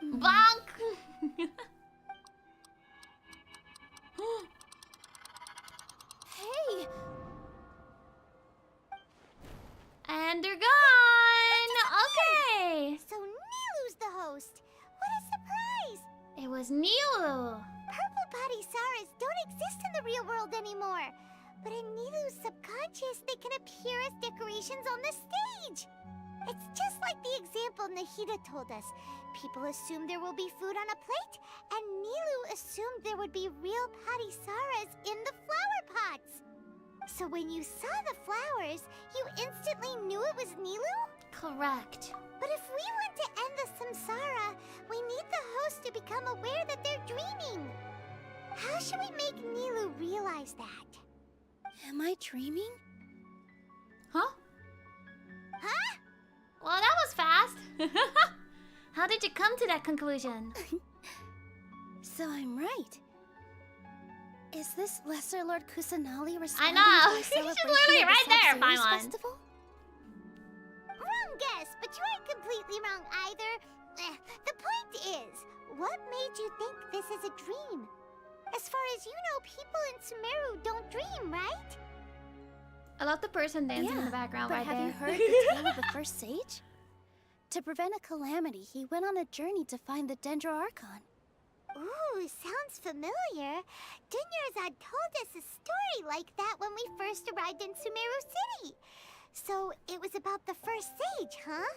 you! Bonk!
Hey!
And they're gone! Okay!
So Nilu's the host. What a surprise!
It was Nilu!
Purple Padisarahs don't exist in the real world anymore. But in Nilu's subconscious, they can appear as decorations on the stage. It's just like the example Nahida told us. People assume there will be food on a plate, and Nilu assumed there would be real Padisarahs in the flower pots. So when you saw the flowers, you instantly knew it was Nilu?
Correct.
But if we want to end the samsara, we need the host to become aware that they're dreaming. How should we make Nilu realize that?
Am I dreaming?
Huh?
Huh?
Well, that was fast. How did you come to that conclusion?
So I'm right. Is this Lesser Lord Kusanali
I
responding
know.
to a
She's
celebration
literally
of the
right there,
Sabzerus
Paimon.
Festival?
Wrong guess, but you aren't completely wrong either. The point is, what made you think this is a dream? As far as you know, people in Sumeru don't dream, right?
I love the person dancing in the background
but
right
have
there.
you heard the tale of the first sage? To prevent a calamity, he went on a journey to find the Dendro Archon.
Ooh, sounds familiar. Dunyarzad told us a story like that when we first arrived in Sumeru City. So it was about the first sage, huh?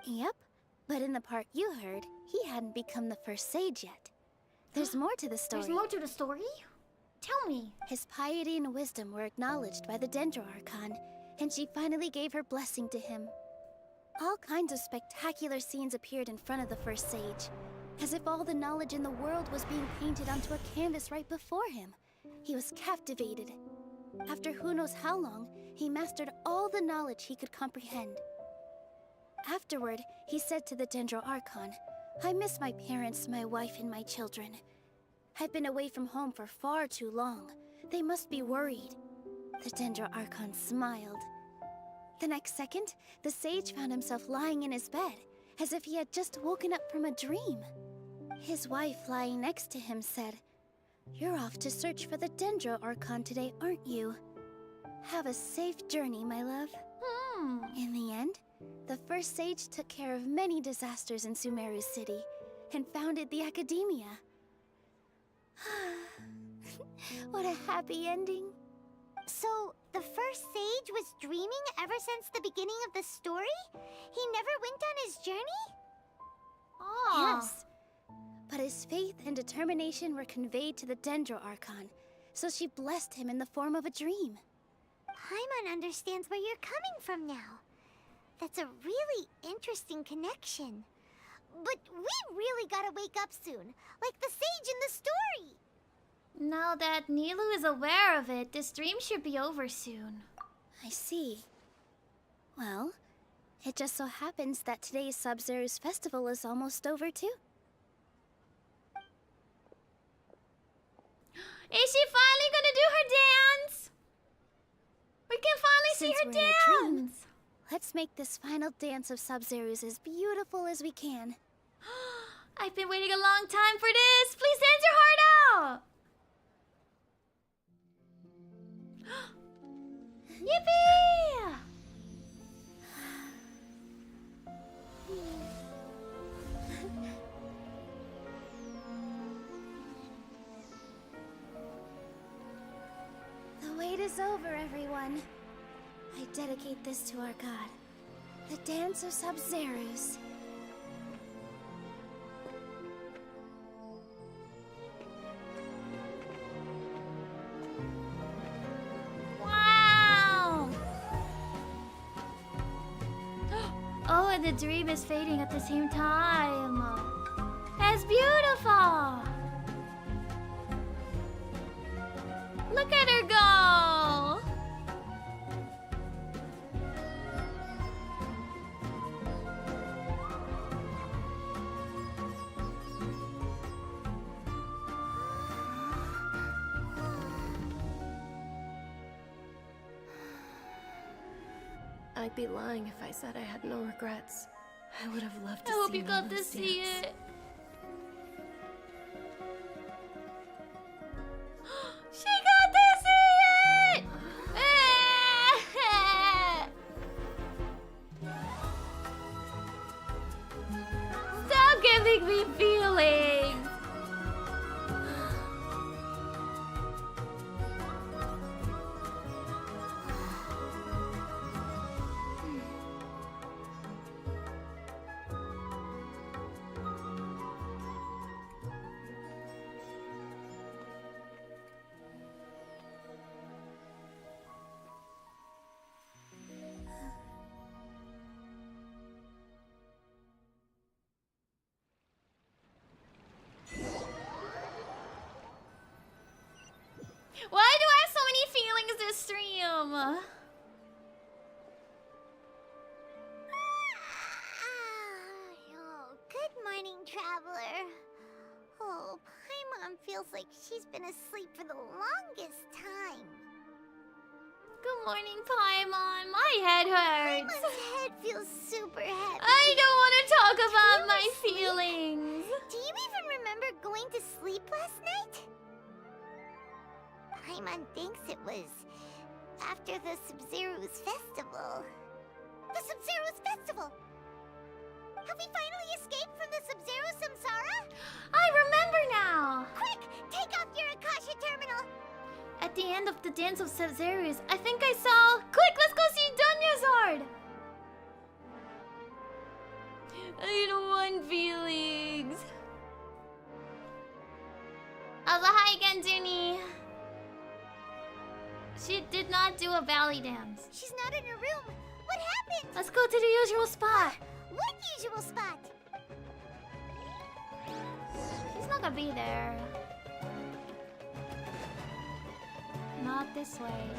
Yep, but in the part you heard, he hadn't become the first sage yet. There's more to the story.
There's more to the story? Tell me.
His piety and wisdom were acknowledged by the Dendro Archon, and she finally gave her blessing to him. All kinds of spectacular scenes appeared in front of the first sage, as if all the knowledge in the world was being painted onto a canvas right before him. He was captivated. After who knows how long, he mastered all the knowledge he could comprehend. Afterward, he said to the Dendro Archon, I miss my parents, my wife, and my children. I've been away from home for far too long. They must be worried. The Dendro Archon smiled. The next second, the sage found himself lying in his bed, as if he had just woken up from a dream. His wife, lying next to him, said, "You're off to search for the Dendro Archon today, aren't you? Have a safe journey, my love." In the end, the first sage took care of many disasters in Sumeru City and founded the Academia. What a happy ending.
So, the first sage was dreaming ever since the beginning of the story? He never went on his journey?
Yes. But his faith and determination were conveyed to the Dendro Archon, so she blessed him in the form of a dream.
Paimon understands where you're coming from now. That's a really interesting connection. But we really gotta wake up soon, like the sage in the story.
Now that Nilu is aware of it, this dream should be over soon.
I see. Well, it just so happens that today's Sabzerus Festival is almost over too.
Is she finally gonna do her dance? We can finally see her
Since we're in a dream,
dance!
let's make this final dance of Sabzerus as beautiful as we can.
I've been waiting a long time for this! Please dance your heart out! Yippee!
The wait is over, everyone. I dedicate this to our god, the dance of Sabzerus.
Wow! Oh, and the dream is fading at the same time. That's beautiful! Look at her go!
I'd be lying if I said I had no regrets. I would have loved to
I hope
see
you got to
Nilu's
see
dance.
it. She got to see it! Stop giving me feelings! Why do I have so many feelings this stream?
Oh, good morning, traveler. Oh, Paimon feels like she's been asleep for the longest time.
Good morning, Paimon. My head hurts.
Paimon's head feels super heavy.
I don't want to talk about my feelings.
Do you even remember going to sleep last night? Paimon thinks it was after the Sabzerus Festival. The Sabzerus Festival! Have we finally escaped from the Sabzerus samsara?
I remember now.
Quick! Take off your Akasha terminal!
At the end of the dance of Sabzerus, I think I saw... Quick, let's go see Dunyazard! I don't want feelings. Hi again, Zhuni. She did not do a valley dance.
She's not in her room. What happened?
Let's go to the usual spot.
What usual spot?
She's not gonna be there. Not this way.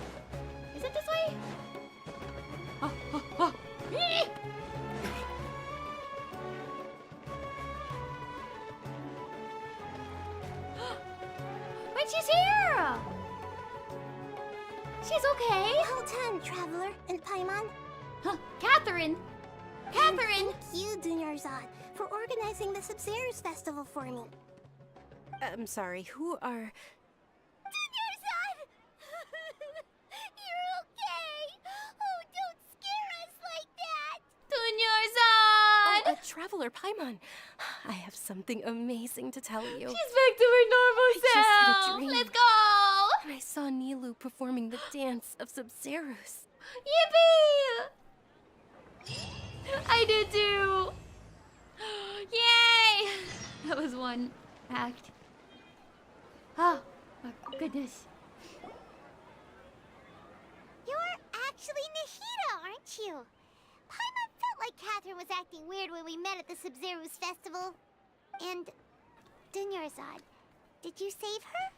Is it this way?
Well done, Traveler and Paimon.
Huh, Catherine! Catherine!
And thank you, Dunyarzad, for organizing the Sabzerus Festival for me.
I'm sorry, who are...
Dunyarzad! You're okay! Oh, don't scare us like that!
Dunyarzad!
Oh, Traveler Paimon. I have something amazing to tell you.
She's back to her normal
I just had a
self!
dream.
Let's go!
And I saw Nilou performing the dance of Sabzerus.
Yippee! I did too! Yay! That was one act. Oh, my goodness.
You're actually Nahida, aren't you? Paimon felt like Catherine was acting weird when we met at the Sabzerus Festival. And... Dunyarzad, did you save her?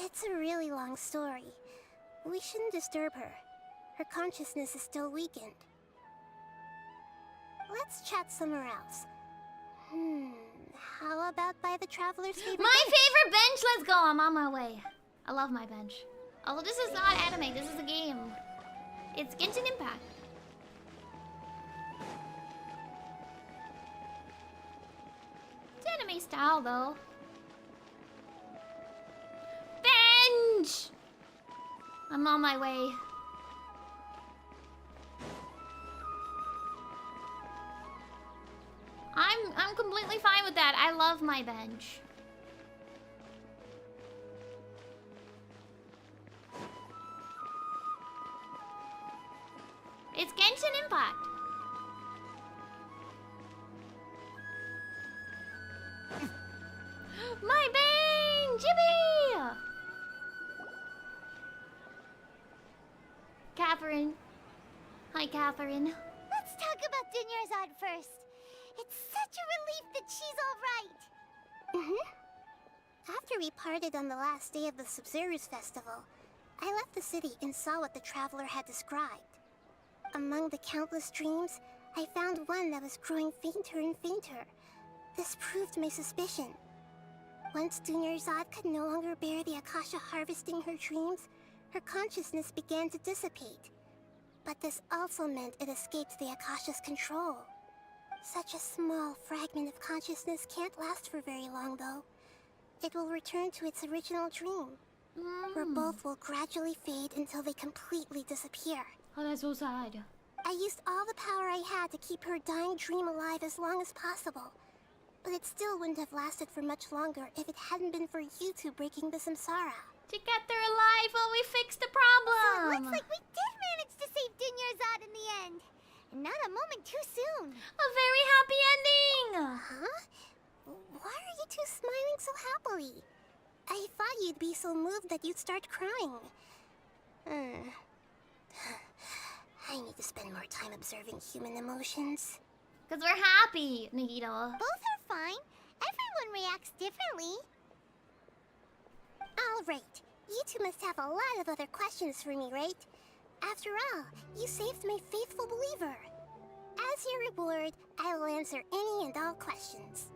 It's a really long story. We shouldn't disturb her. Her consciousness is still weakened. Let's chat somewhere else. How about by the Traveler's favorite
My
bench?
favorite bench! Let's go! I'm on my way. I love my bench. Although this is not anime, this is a game. It's Genshin Impact. It's anime style though. Bench! I'm on my way. I'm completely fine with that. I love my bench. It's Genshin Impact. My bench! Yippee! Catherine. Hi, Catherine.
Let's talk about Dunyarzad first. It's such a relief that she's all right.
After we parted on the last day of the Sabzerus Festival, I left the city and saw what the Traveler had described. Among the countless dreams, I found one that was growing fainter and fainter. This proved my suspicion. Once Dunyarzad could no longer bear the Akasha harvesting her dreams, her consciousness began to dissipate. But this also meant it escaped the Akasha's control. Such a small fragment of consciousness can't last for very long, though. It will return to its original dream, where both will gradually fade until they completely disappear.
Oh, that's so sad.
I used all the power I had to keep her dying dream alive as long as possible. But it still wouldn't have lasted for much longer if it hadn't been for you two breaking the samsara.
To get her alive while we fix the problem.
So it looks like we did manage to save Dunyarzad in the end. And not a moment too soon.
A very happy ending!
Huh? Why are you two smiling so happily? I thought you'd be so moved that you'd start crying. I need to spend more time observing human emotions.
Because we're happy, Nahida.
Both are fine. Everyone reacts differently.
All right. You two must have a lot of other questions for me, right? After all, you saved my faithful believer. As your reward, I will answer any and all questions.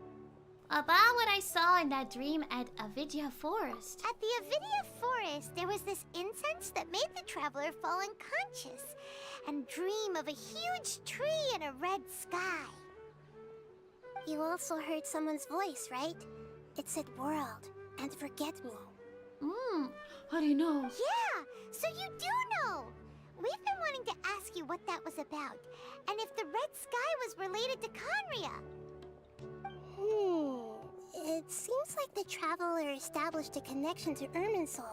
About what I saw in that dream at Avidya Forest.
At the Avidya Forest, there was this incense that made the Traveler fall unconscious and dream of a huge tree and a red sky.
You also heard someone's voice, right? It said world and forget me.
How do you know?
Yeah, so you do know. We've been wanting to ask you what that was about, and if the red sky was related to Conria.
It seems like the Traveler established a connection to Irminsul.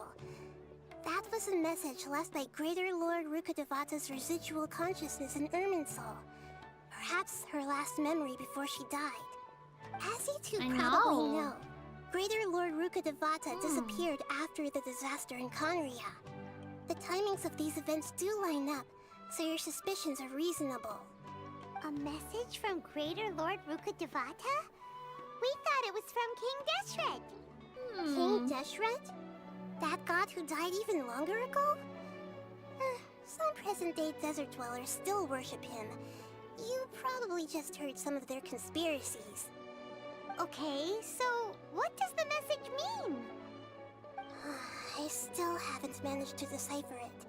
That was a message left by Greater Lord Rukkhadevata's residual consciousness in Irminsul. Perhaps her last memory before she died. As you two probably know, Greater Lord Rukkhadevata disappeared after the disaster in Conria. The timings of these events do line up, so your suspicions are reasonable.
A message from Greater Lord Rukkhadevata? We thought it was from King Deshret.
King Deshret? That god who died even longer ago? Some present-day desert dwellers still worship him. You probably just heard some of their conspiracies.
Okay, so what does the message mean?
I still haven't managed to decipher it.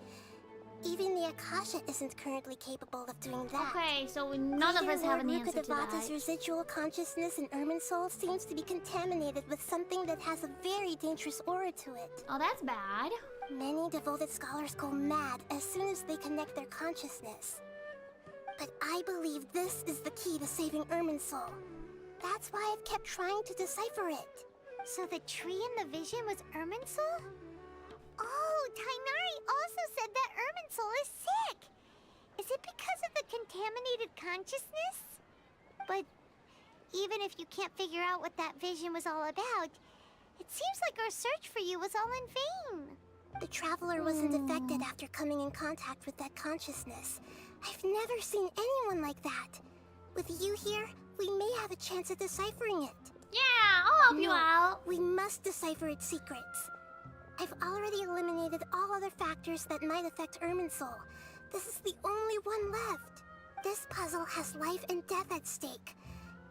Even the Akasha isn't currently capable of doing that.
Okay, so none of us have an answer to that.
Residual consciousness in Irminsul seems to be contaminated with something that has a very dangerous aura to it.
Oh, that's bad.
Many devoted scholars go mad as soon as they connect their consciousness. But I believe this is the key to saving Irminsul. That's why I've kept trying to decipher it.
So the tree in the vision was Irminsul? Oh, Tainari also said that Irminsul is sick! Is it because of the contaminated consciousness? But even if you can't figure out what that vision was all about, it seems like our search for you was all in vain.
The Traveler wasn't affected after coming in contact with that consciousness. I've never seen anyone like that. With you here, we may have a chance at deciphering it.
Yeah, I'll help you out.
We must decipher its secrets. I've already eliminated all other factors that might affect Irminsul. This is the only one left. This puzzle has life and death at stake.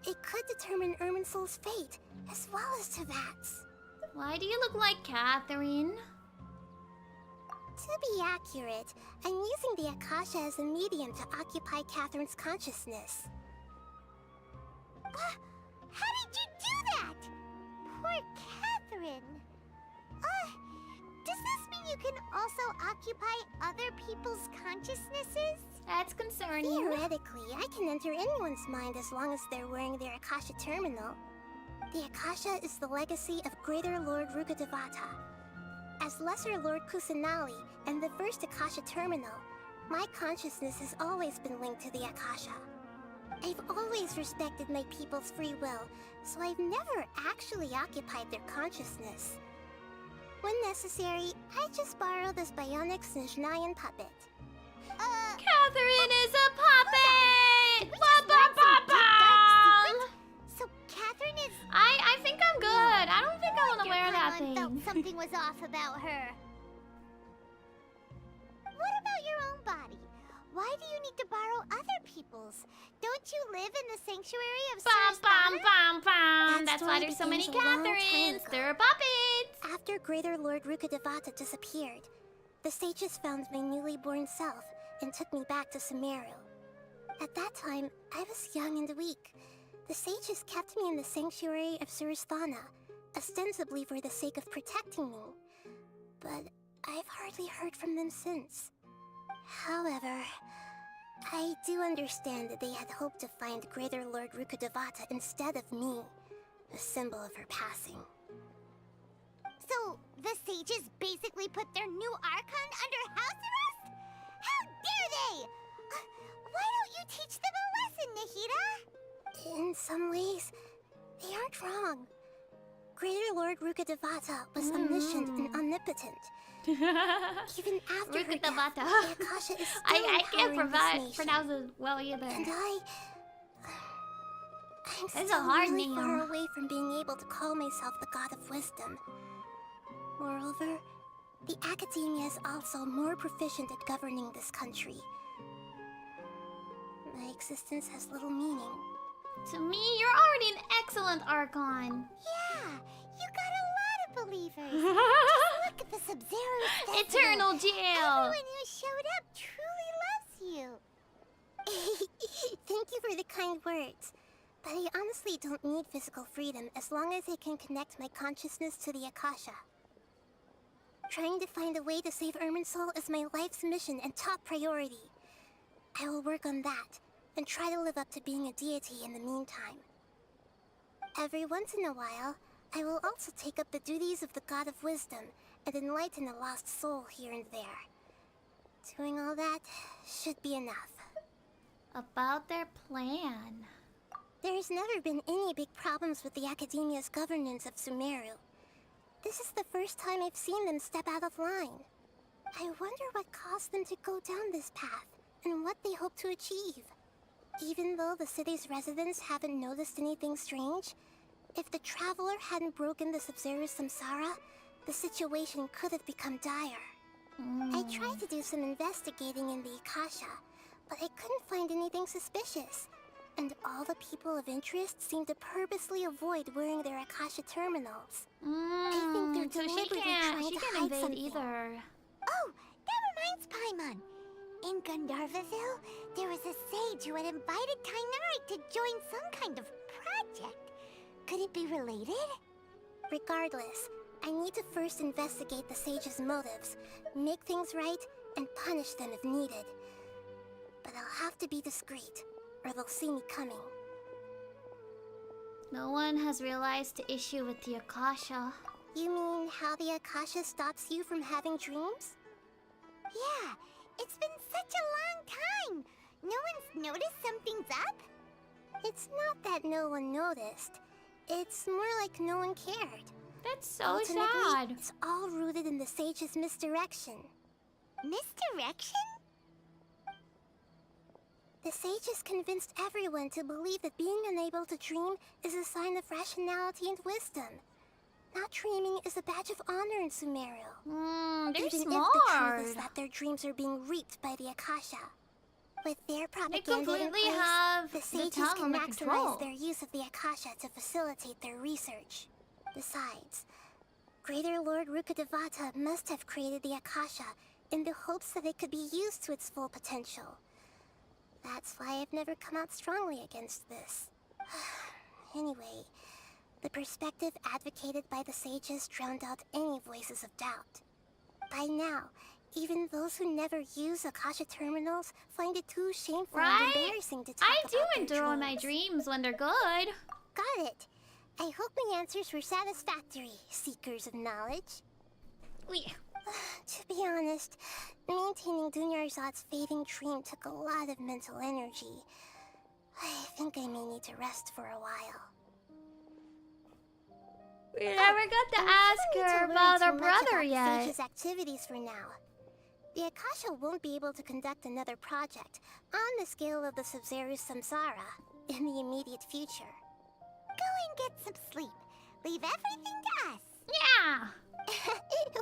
It could determine Irminsul's fate, as well as Tevat's.
Why do you look like Catherine?
To be accurate, I'm using the Akasha as a medium to occupy Catherine's consciousness.
How did you do that? Poor Catherine. Does this mean you can also occupy other people's consciousnesses?
That's concerning.
Theoretically, I can enter anyone's mind as long as they're wearing their Akasha terminal. The Akasha is the legacy of Greater Lord Rukkhadevata. As Lesser Lord Kusanali and the first Akasha terminal, my consciousness has always been linked to the Akasha. I've always respected my people's free will, so I've never actually occupied their consciousness. When necessary, I just borrow this bionic Snezhnayan puppet.
Catherine is a puppet!
So Catherine is...
I think I'm good. I don't think I want to wear that thing.
Felt something was off about her. What about your own body? Why do you need to borrow other people's? Don't you live in the sanctuary of
That's why there's so many Catherines. They're puppets.
After Greater Lord Rukkhadevata disappeared, the sages found my newly born self and took me back to Sumeru. At that time, I was young and weak. The sages kept me in the sanctuary of Suristhana, ostensibly for the sake of protecting me. But I've hardly heard from them since. However, I do understand that they had hoped to find Greater Lord Rukkhadevata instead of me, a symbol of her passing.
So, the sages basically put their new Archon under house arrest? How dare they! Why don't you teach them a lesson, Nahida?
In some ways, they aren't wrong. Greater Lord Rukkhadevata was omniscient and omnipotent. Even after her death, the Akasha is still
I can't pronounce it well either.
And I'm
It's
still
a hard
really
name.
far away from being able to call myself the God of Wisdom. Moreover, the Academia is also more proficient at governing this country. My existence has little meaning.
To me, you're already an excellent Archon.
Yeah, you got a lot of believers. Just look at the Sabzerus Festival.
Eternal jail.
Everyone who showed up truly loves you.
Thank you for the kind words. But I honestly don't need physical freedom as long as I can connect my consciousness to the Akasha. Trying to find a way to save Irminsul is my life's mission and top priority. I will work on that, and try to live up to being a deity in the meantime. Every once in a while, I will also take up the duties of the God of Wisdom and enlighten a lost soul here and there. Doing all that should be enough.
About their plan.
There's never been any big problems with the Academia's governance of Sumeru. This is the first time I've seen them step out of line. I wonder what caused them to go down this path, and what they hope to achieve. Even though the city's residents haven't noticed anything strange, if the Traveler hadn't broken the Sabzerus samsara, the situation could have become dire. I tried to do some investigating in the Akasha, but I couldn't find anything suspicious. And all the people of interest seem to purposely avoid wearing their Akasha terminals. I think they're
So
deliberately trying
she
to
can't
hide
invade
something.
either.
Oh, that reminds Paimon. Unraveling, there was a sage who had invited Tamer to join some kind of project. Could it be related?
Regardless, I need to first investigate the sage's motives, make things right, and punish them if needed. But I'll have to be discreet, or they'll see me coming.
No one has realized the issue with the Akasha.
You mean how the Akasha stops you from having dreams?
Yeah, it's been such a long time. No one's noticed something's up?
It's not that no one noticed. It's more like no one cared.
That's so
Ultimately,
sad.
It's all rooted in the sage's misdirection.
Misdirection?
The sage has convinced everyone to believe that being unable to dream is a sign of rationality and wisdom. Not dreaming is a badge of honor in Sumeru.
They're
Even
smart.
if the truth is that their dreams are being reaped by the Akasha. With their propaganda in
completely
place,
have
the
the
sages
town
can
under
maximize
control.
their use of the Akasha to facilitate their research. Besides, Greater Lord Rukkhadevata must have created the Akasha in the hopes that it could be used to its full potential. That's why I've never come out strongly against this. Anyway, the perspective advocated by the sages drowned out any voices of doubt. By now, even those who never use Akasha terminals find it too shameful and embarrassing to talk
I
about
do
their
enjoy my dreams when they're good.
Got it. I hope my answers were satisfactory, seekers of knowledge. To be honest, maintaining Dunyarzad's fading dream took a lot of mental energy. I think I may need to rest for a while.
We never got to ask her about our brother yet.
Sage's activities for now. The Akasha won't be able to conduct another project on the scale of the Sabzerus Samsara in the immediate future.
Go and get some sleep. Leave everything to us.
Yeah!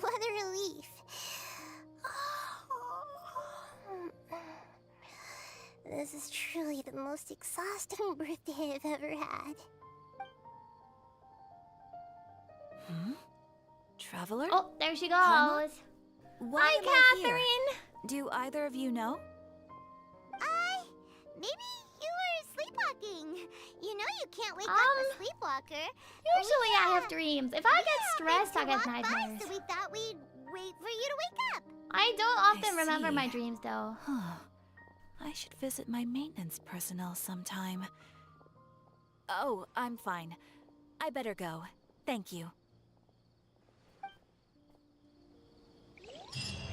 What a relief. This is truly the most exhausting birthday I've ever had.
Traveler?
Oh, there she goes.
Karma? Why
Hi,
am I here?
Catherine.
Do either of you know?
Maybe you were sleepwalking. You know you can't wake up a sleepwalker.
Usually I have dreams. If I get stressed, I get
walked by,
nightmares.
So we thought we'd wait for you to wake up.
I don't often remember
see.
my dreams, though.
I should visit my maintenance personnel sometime. Oh, I'm fine. I better go. Thank you.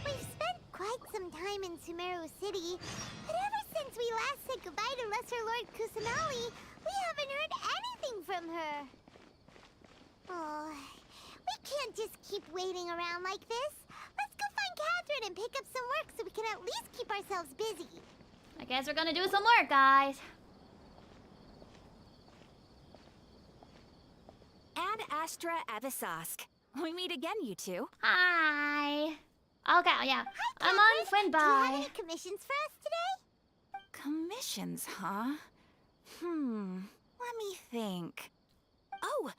We've spent quite some time in Sumeru City, but ever since we last said goodbye to Lesser Lord Kusanali, we haven't heard anything from her. Oh, we can't just keep waiting around like this. Let's go find Catherine and pick up some work so we can at least keep ourselves busy.
I guess we're gonna do some work, guys.
Ad Astra Avisask. We meet again, you two.
Hi. Okay, yeah. I'm on Friend
Do you have
Bye.
any commissions for us today?
Commissions, huh? Let me think. Oh,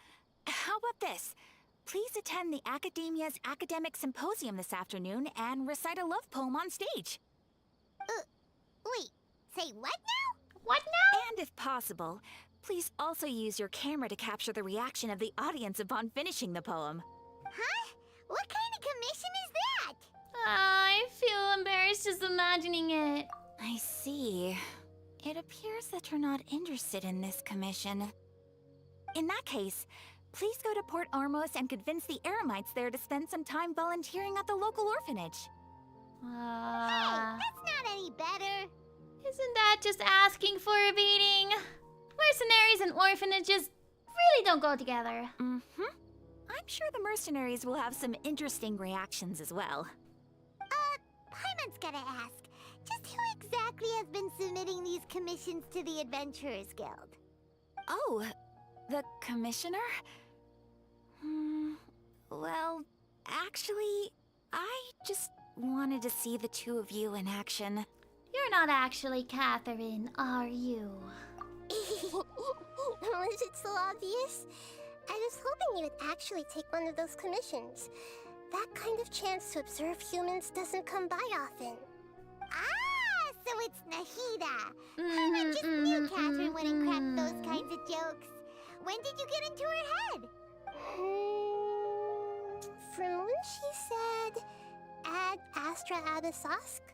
how about this? Please attend the Academia's Academic Symposium this afternoon and recite a love poem on stage.
Wait, say what now?
What now?
And if possible, please also use your camera to capture the reaction of the audience upon finishing the poem.
Huh? What kind of commission is that?
I feel embarrassed just imagining it.
I see. It appears that you're not interested in this commission. In that case, please go to Port Armos and convince the Eremites there to spend some time volunteering at the local orphanage.
Hey, that's not any better.
Isn't that just asking for a beating? Mercenaries and orphanages really don't go together.
I'm sure the mercenaries will have some interesting reactions as well.
Paimon's gotta ask, just who exactly has been submitting these commissions to the Adventurers Guild?
Oh, the commissioner? Well, actually, I just wanted to see the two of you in action.
You're not actually Catherine, are you?
Was it so obvious? I was hoping you would actually take one of those commissions. That kind of chance to observe humans doesn't come by often.
Ah, Nahida. I just knew Catherine wouldn't crack those kinds of jokes. When did you get into her head?
From when she said, Ad Astra Abyssosque.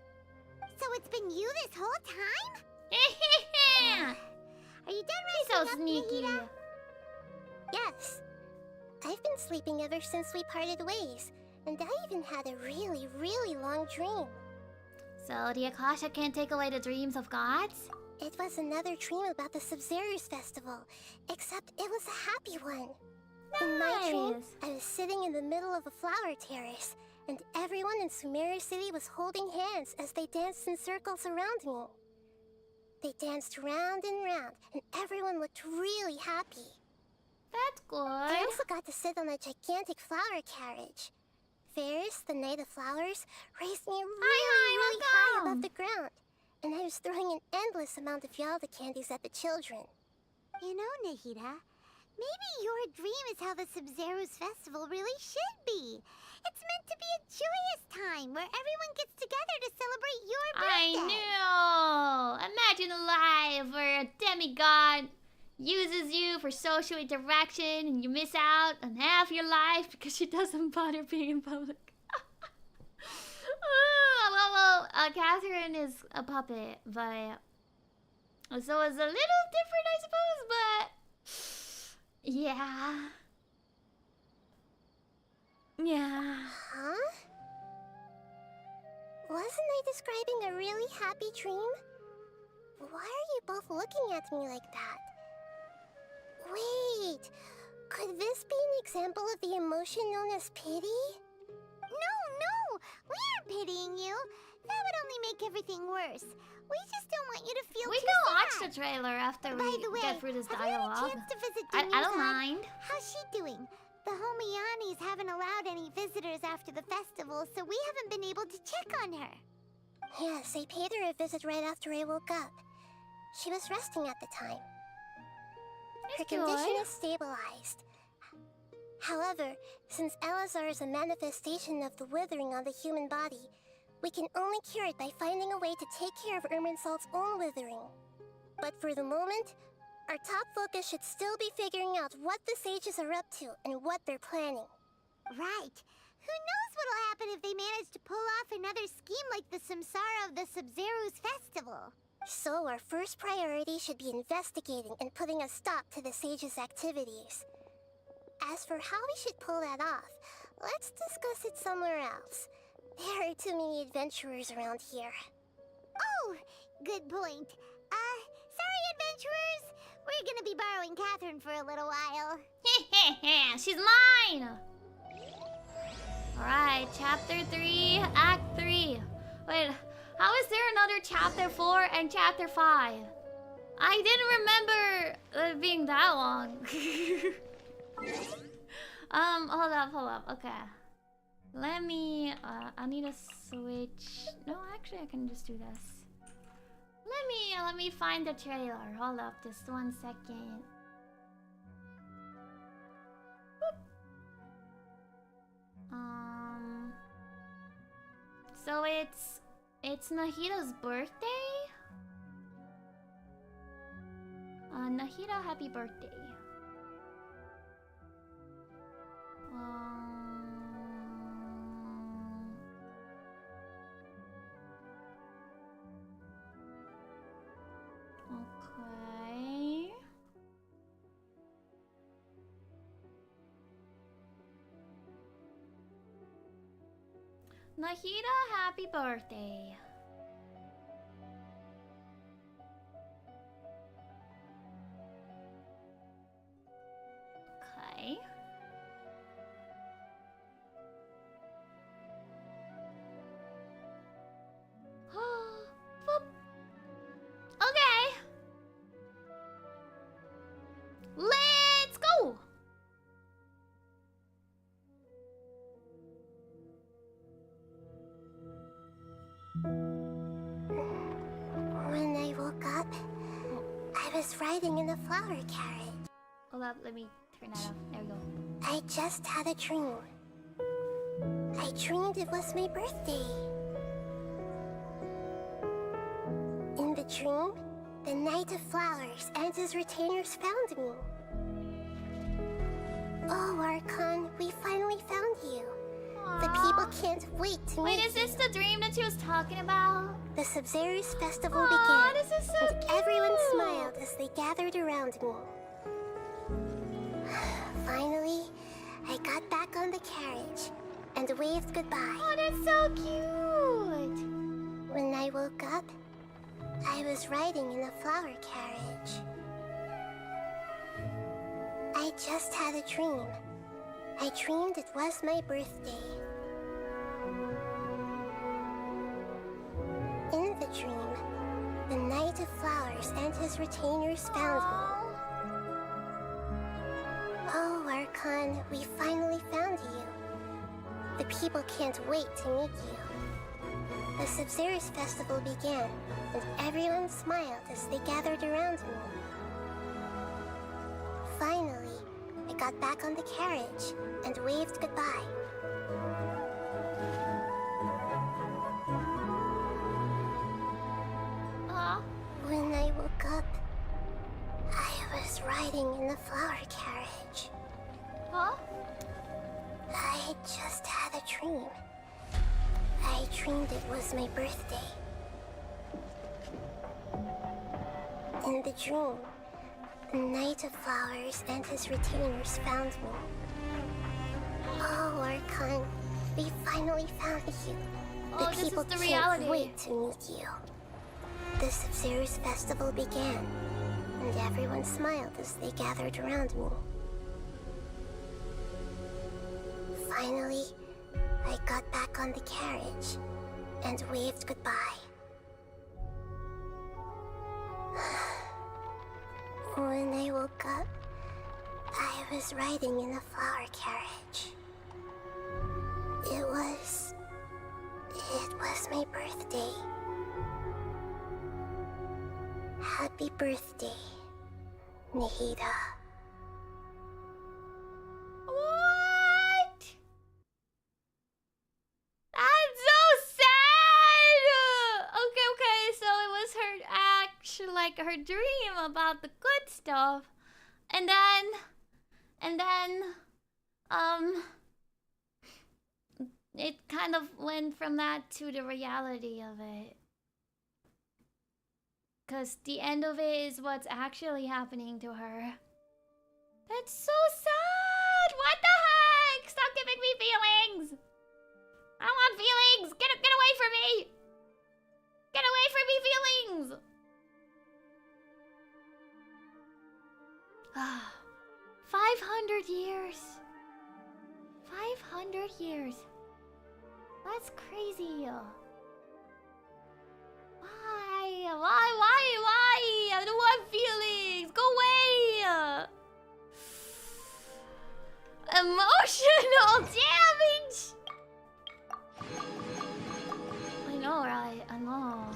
So it's been you this whole time? Are you done
She's so sneaky.
Nahida?
Yes. I've been sleeping ever since we parted ways, and I even had a really, really long dream.
So the Akasha can't take away the dreams of gods?
It was another dream about the Sabzerus Festival, except it was a happy one. In my dream, I was sitting in the middle of a flower terrace, and everyone in Sumeru City was holding hands as they danced in circles around me. They danced round and round, and everyone looked really happy.
That's good.
I also got to sit on a gigantic flower carriage. Ferris, the Knight of Flowers, raised me really high above the ground, and I was throwing an endless amount of Yalda candies at the children.
You know, Nahida, maybe your dream is how the Sabzerus Festival really should be. It's meant to be a joyous time where everyone gets together to celebrate your birthday.
I know! Imagine a life where a demigod uses you for social interaction and you miss out on half your life because she doesn't bother being in public. Catherine is a puppet, but so it's a little different, I suppose, but yeah. Yeah.
Huh? Wasn't I describing a really happy dream? Why are you both looking at me like that? Wait, could this be an example of the emotion known as pity?
No, we aren't pitying you. That would only make everything worse. We just don't want you to feel
We
too
can
sad.
watch the trailer after
By the way,
get through this
have you had a
dialogue.
chance to visit
I don't
Daniel's hut?
mind.
How's she doing? The Homianis haven't allowed any visitors after the festival, so we haven't been able to check on her.
Yes, I paid her a visit right after I woke up. She was resting at the time. Her condition is stabilized. However, since Elazar is a manifestation of the withering on the human body, we can only cure it by finding a way to take care of Irminsul's own withering. But for the moment, our top focus should still be figuring out what the sages are up to and what they're planning.
Right. Who knows what'll happen if they manage to pull off another scheme like the samsara of the Sabzerus Festival.
So our first priority should be investigating and putting a stop to the sages' activities. As for how we should pull that off, let's discuss it somewhere else. There are too many adventurers around here.
Oh, good point. Sorry, adventurers. We're gonna be borrowing Catherine for a little while.
She's mine! Alright, chapter 3, act 3. Wait, how is there another chapter 4 and chapter 5? I didn't remember it being that long. Hold up, okay. Let me, I need to switch. No, actually I can just do this. Let me find the trailer. Hold up, just 1 second. Boop. So it's Nahida's birthday? Nahida, happy birthday. Okay. Nahida, happy birthday. Okay. Boop. Okay. Let's go.
When I woke up, I was riding in a flower carriage.
Hold up, let me turn that off. There we go.
I just had a dream. I dreamed it was my birthday. In the the dream, the Knight of Flowers and his retainers found me. Oh, Archon, we finally found you. The people can't wait to meet you.
Wait, is this the dream that she was talking about?
The Sabzerus Festival
Aw,
began,
this is so
and everyone smiled as they gathered around me. Finally, I got back on the carriage and waved goodbye.
Oh, that's so cute!
When I woke up, I was riding in a flower carriage. I just had a dream. I dreamed it was my birthday. In the dream, the Knight of Flowers and his retainers found me. Oh, Archon, we finally found you. The people can't wait to meet you. The Sabzerus Festival began, and everyone smiled as they gathered around me. Finally, I got back on the carriage and waved goodbye. When I woke up, I was riding in a flower carriage.
Huh?
I just had a dream. I dreamed it was my birthday. In the dream, the Knight of Flowers and his retainers found me. Oh, Archon, we finally found you.
Oh,
The
this
people
is the
can't
reality.
wait to meet you. The Sabzerus Festival began, and everyone smiled as they gathered around me. Finally, I got back on the carriage and waved goodbye. When I woke up, I was riding in a flower carriage. It was my birthday. Happy birthday, Nahida.
What? That's so sad! Okay, so it was her actual, like her dream about the good stuff. And then, it kind of went from that to the reality of it. Cause the end of it is what's actually happening to her. That's so sad! What the heck? Stop giving me feelings! I don't want feelings! Get away from me! Get away from me, feelings! 500 years. 500 years. That's crazy. Why? I don't want feelings. Go away. Emotional damage. I know, right? I know.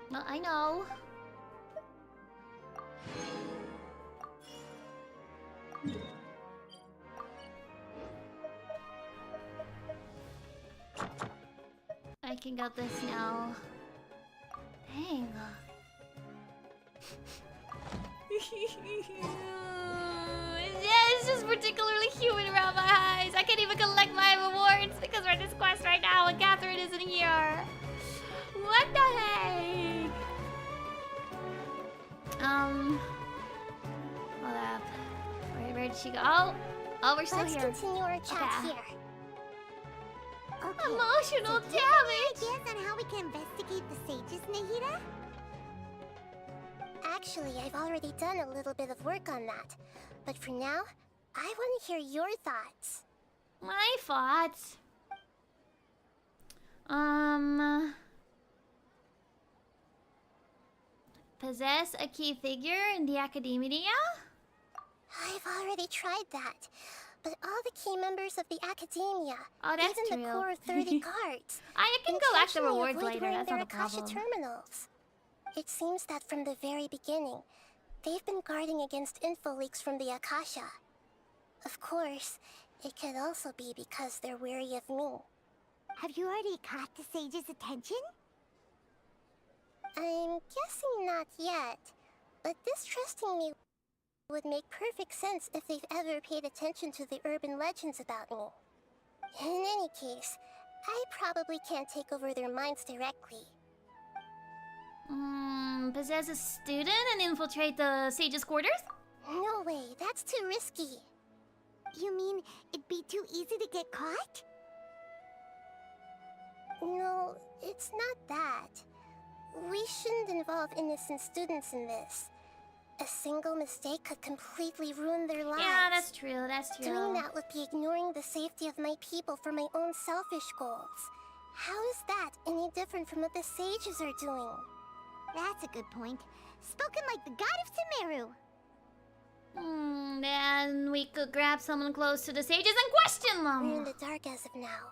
No, I know. I can get this now. Dang. Yeah, it's just particularly humid around my eyes. I can't even collect my rewards because we're in this quest right now and Catherine isn't here. What the heck? Hold up. Where did she go? Oh, we're still
Let's
here.
continue our chat
Okay.
here. Okay.
Emotional
so do you have any
damage.
ideas on how we can investigate the sages, Nahida? Actually, I've already done a little bit of work on that. But for now, I want to hear your thoughts.
My thoughts. Possess a key figure in the academia?
I've already tried that. But all the key members of the academia,
Oh, that's
even the
true.
core 30 cards,
I can collect the
intentionally
rewards
avoid
later,
wearing
that's
their
not a
Akasha
problem.
terminals. It seems that from the very beginning, they've been guarding against info leaks from the Akasha. Of course, it could also be because they're weary of me.
Have you already caught the sage's attention?
I'm guessing not yet, but distrusting me would make perfect sense if they've ever paid attention to the urban legends about me. In any case, I probably can't take over their minds directly.
Possess a student and infiltrate the sage's quarters?
No way, that's too risky.
You mean it'd be too easy to get caught?
No, it's not that. We shouldn't involve innocent students in this. A single mistake could completely ruin their lives.
Yeah, that's true, that's true.
Doing that would be ignoring the safety of my people for my own selfish goals. How is that any different from what the sages are doing?
That's a good point. Spoken like the god of Sumeru.
Then we could grab someone close to the sages and question them.
We're in the dark as of now.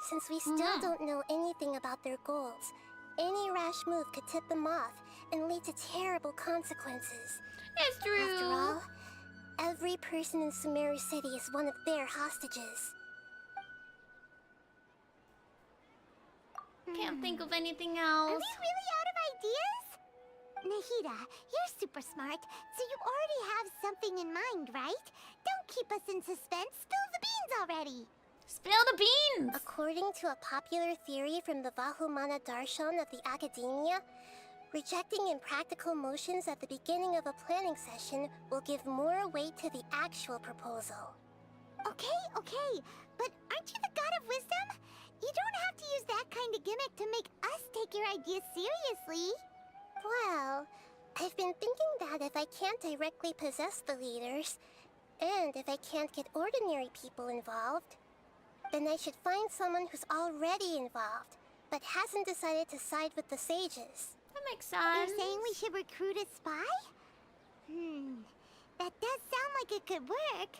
Since we still don't know anything about their goals, any rash move could tip them off and lead to terrible consequences.
It's true.
After all, every person in Sumeru City is one of their hostages.
Can't think of anything else.
Are we really out of ideas? Nahida, you're super smart, so you already have something in mind, right? Don't keep us in suspense. Spill the beans already.
Spill the beans!
According to a popular theory from the Vahumana Darshan of the Academia, rejecting impractical motions at the beginning of a planning session will give more weight to the actual proposal.
Okay, but aren't you the god of wisdom? You don't have to use that kind of gimmick to make us take your ideas seriously.
Well, I've been thinking that if I can't directly possess the leaders, and if I can't get ordinary people involved, then I should find someone who's already involved, but hasn't decided to side with the sages.
That makes sense.
You're saying we should recruit a spy? That does sound like it could work.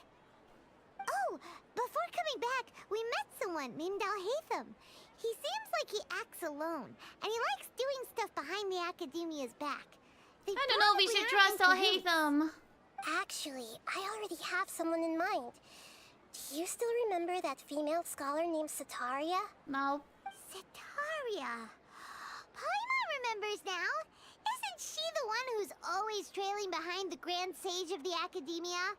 Oh, before coming back, we met someone named Al-Haytham. He seems like he acts alone, and he likes doing stuff behind the Academia's back.
I don't know if we should trust Al-Haytham.
Actually, I already have someone in mind. Do you still remember that female scholar named Setaria?
No.
Setaria? Paimon remembers now. Isn't she the one who's always trailing behind the Grand Sage of the Academia?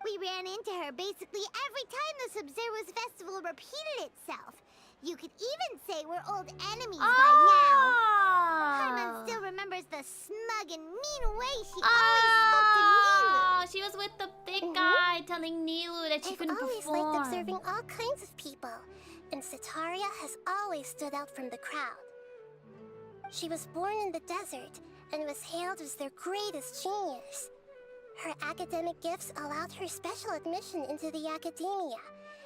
We ran into her basically every time the Sabzerus Festival repeated itself. You could even say we're old enemies by now. Paimon still remembers the smug and mean way she always spoke to Nilu.
She was with the big guy telling Nilu that she couldn't perform.
I've always liked observing all kinds of people, and Setaria has always stood out from the crowd. She was born in the desert and was hailed as their greatest genius. Her academic gifts allowed her special admission into the Academia,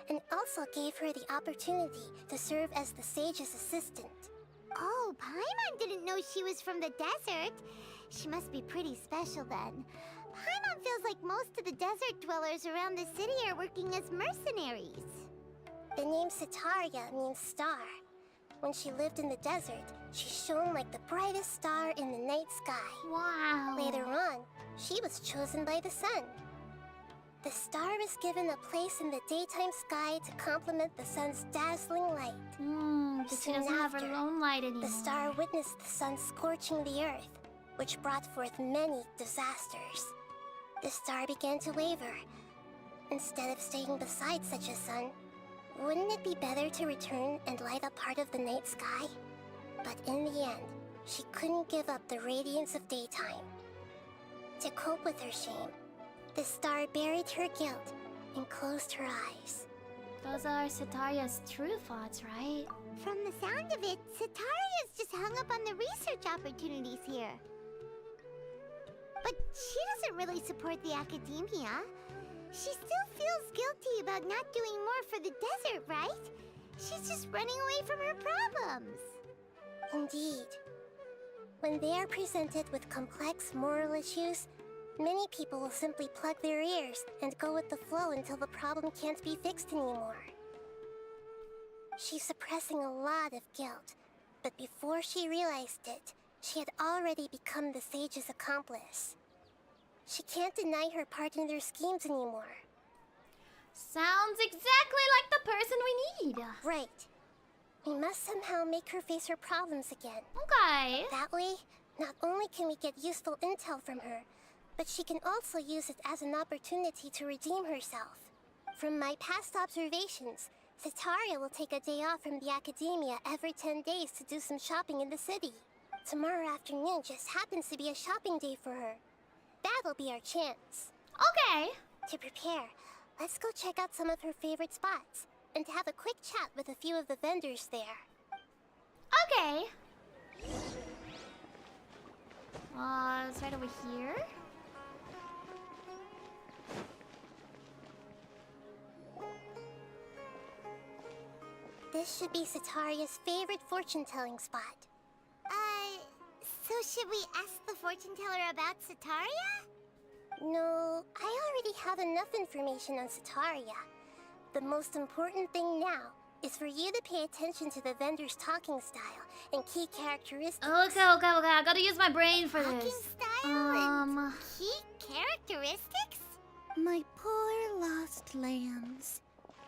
and also gave her the opportunity to serve as the sage's assistant.
Oh, Paimon didn't know she was from the desert. She must be pretty special then. Paimon feels like most of the desert dwellers around the city are working as mercenaries.
The name Setaria means star. When she lived in the desert, she shone like the brightest star in the night sky.
Wow.
Later on, she was chosen by the sun. The star was given a place in the daytime sky to complement the sun's dazzling light.
Because she doesn't have her own light anymore.
The star witnessed the sun scorching the earth, which brought forth many disasters. The star began to waver. Instead of staying beside such a sun, wouldn't it be better to return and light up part of the night sky? But in the end, she couldn't give up the radiance of daytime. To cope with her shame, the star buried her guilt and closed her eyes.
Those are Setaria's true thoughts, right?
From the sound of it, Setaria's just hung up on the research opportunities here. But she doesn't really support the Academia. She still feels guilty about not doing more for the desert, right? She's just running away from her problems.
Indeed. When they are presented with complex moral issues, many people will simply plug their ears and go with the flow until the problem can't be fixed anymore. She's suppressing a lot of guilt, but before she realized it, she had already become the sage's accomplice. She can't deny her part in their schemes anymore.
Sounds exactly like the person we need.
Right. We must somehow make her face her problems again.
Okay.
That way, not only can we get useful intel from her, but she can also use it as an opportunity to redeem herself. From my past observations, Setaria will take a day off from the academia every 10 days to do some shopping in the city. Tomorrow afternoon just happens to be a shopping day for her. That'll be our chance.
Okay.
To prepare, let's go check out some of her favorite spots and have a quick chat with a few of the vendors there.
Okay. It's right over here.
This should be Setaria's favorite fortune-telling spot.
So should we ask the fortune teller about Setaria?
No, I already have enough information on Setaria. The most important thing now is for you to pay attention to the vendor's talking style and key characteristics.
Okay. I gotta use my brain for
Talking
this.
style and key characteristics?
My poor lost lambs.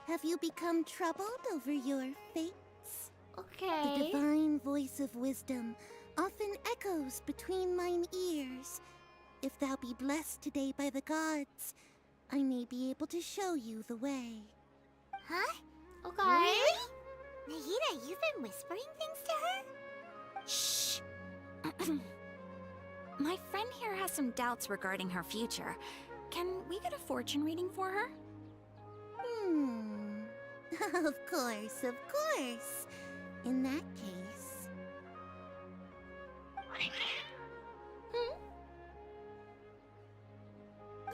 Have you become troubled over your fates?
Okay.
The divine voice of wisdom often echoes between mine ears. If thou be blessed today by the gods, I may be able to show you the way.
Huh?
Okay.
Really? Nahida, you've been whispering things to her?
Shh. My friend here has some doubts regarding her future. Can we get a fortune reading for her?
Of course. In that case...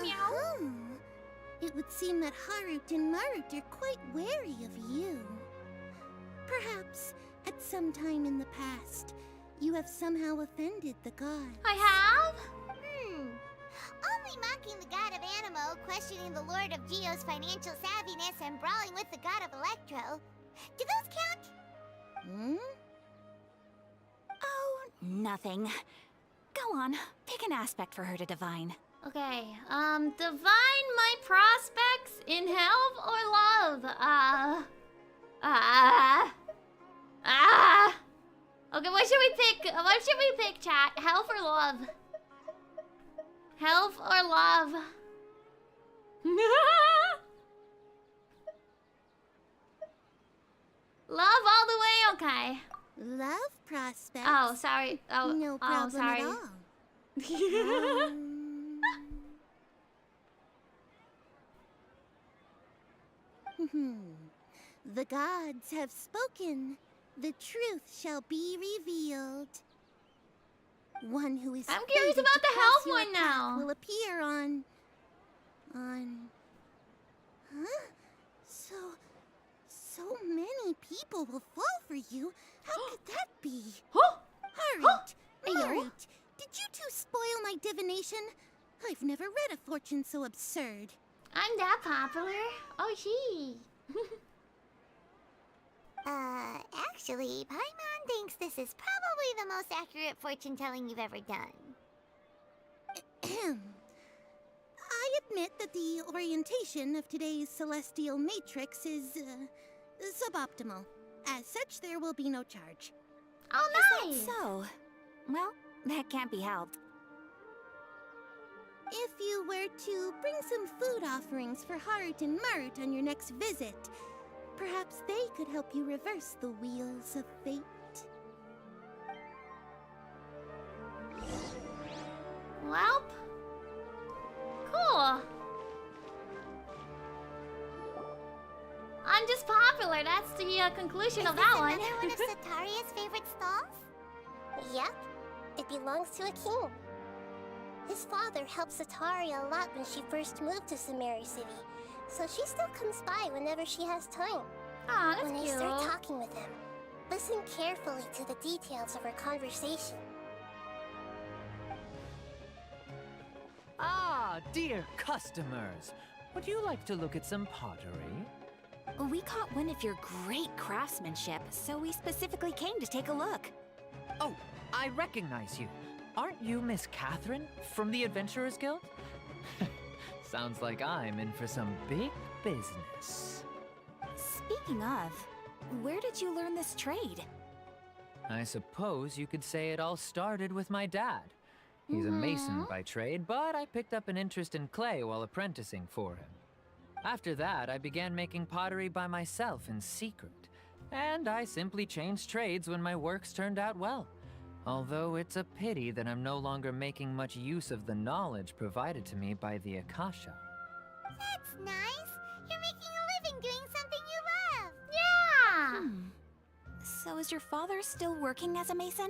Meow.
It would seem that Harut and Marut are quite wary of you. Perhaps, at some time in the past, you have somehow offended the gods.
I have?
Only mocking the god of Animo, questioning the lord of Geo's financial savviness, and brawling with the god of Electro. Do those count?
Oh, nothing. Go on, pick an aspect for her to divine.
Okay. Divine my prospects in health or love? Okay, what should we pick? What should we pick, chat? Health or love? Health or love? Love all the way, okay.
Love prospects?
Oh, sorry. Oh,
no problem
sorry.
at all. The gods have spoken. The truth shall be revealed. One who is
I'm curious
fated
about
to
the
cross
health
your
one
path
now.
will appear on... Huh? So many people will fall for you. How could that be? Harut! Marut! Did you two spoil my divination? I've never read a fortune so absurd.
I'm that popular? Oh, gee.
Actually, Paimon thinks this is probably the most accurate fortune telling you've ever done.
I admit that the orientation of today's celestial matrix is suboptimal. As such, there will be no charge.
Oh, nice!
Is that so? Well, that can't be helped.
If you were to bring some food offerings for Harut and Marut on your next visit, perhaps they could help you reverse the wheels of fate.
Welp. Cool. I'm just popular. That's the conclusion of that one.
Is this another one of Setaria's favorite stalls?
Yep. It belongs to a king. His father helped Setaria a lot when she first moved to Sumeru City, so she still comes by whenever she has time.
Aw, that's
when
cute.
I start talking with him, listen carefully to the details of our conversation.
Ah, dear customers, would you like to look at some pottery?
We caught wind of your great craftsmanship, so we specifically came to take a look.
Oh, I recognize you. Aren't you Miss Catherine from the Adventurers Guild? Sounds like I'm in for some big business.
Speaking of, where did you learn this trade?
I suppose you could say it all started with my dad. He's a mason by trade, but I picked up an interest in clay while apprenticing for him. After that, I began making pottery by myself in secret. And I simply changed trades when my works turned out well. Although it's a pity that I'm no longer making much use of the knowledge provided to me by the Akasha.
That's nice. You're making a living doing something you love.
Yeah!
So is your father still working as a mason?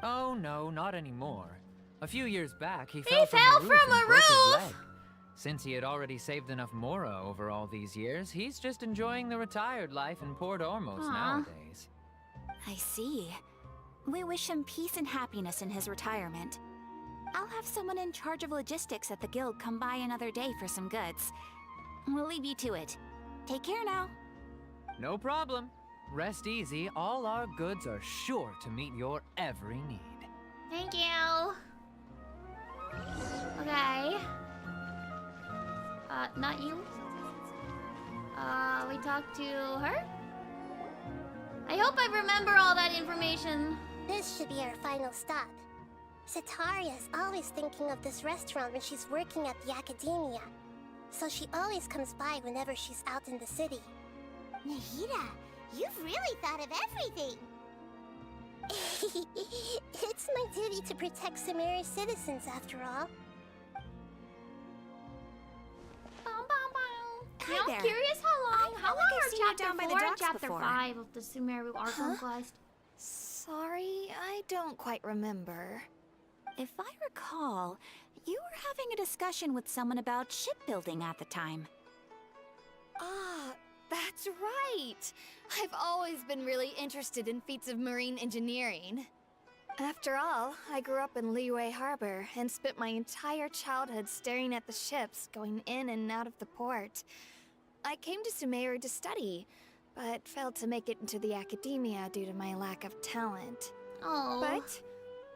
Oh no, not anymore. A few years back, he
fell
from a roof and broke his leg. Since he had already saved enough mora over all these years, he's just enjoying the retired life in Port Ormos nowadays.
I see. We wish him peace and happiness in his retirement. I'll have someone in charge of logistics at the guild come by another day for some goods. We'll leave you to it. Take care now.
No problem. Rest easy, all our goods are sure to meet your every need.
Thank you. Okay. Not you. We talked to her? I hope I remember all that information.
This should be our final stop. Setaria is always thinking of this restaurant when she's working at the academia. So she always comes by whenever she's out in the city.
Nahida, you've really thought of everything.
It's my duty to protect Sumeru's citizens, after all.
Yeah, I'm curious how long are chapter 4 and chapter 5 of the Sumeru Archon quest?
Sorry, I don't quite remember. If I recall, you were having a discussion with someone about shipbuilding at the time.
Ah, that's right! I've always been really interested in feats of marine engineering. After all, I grew up in Liyue Harbor and spent my entire childhood staring at the ships going in and out of the port. I came to Sumeru to study, but failed to make it into the academia due to my lack of talent.
Oh.
But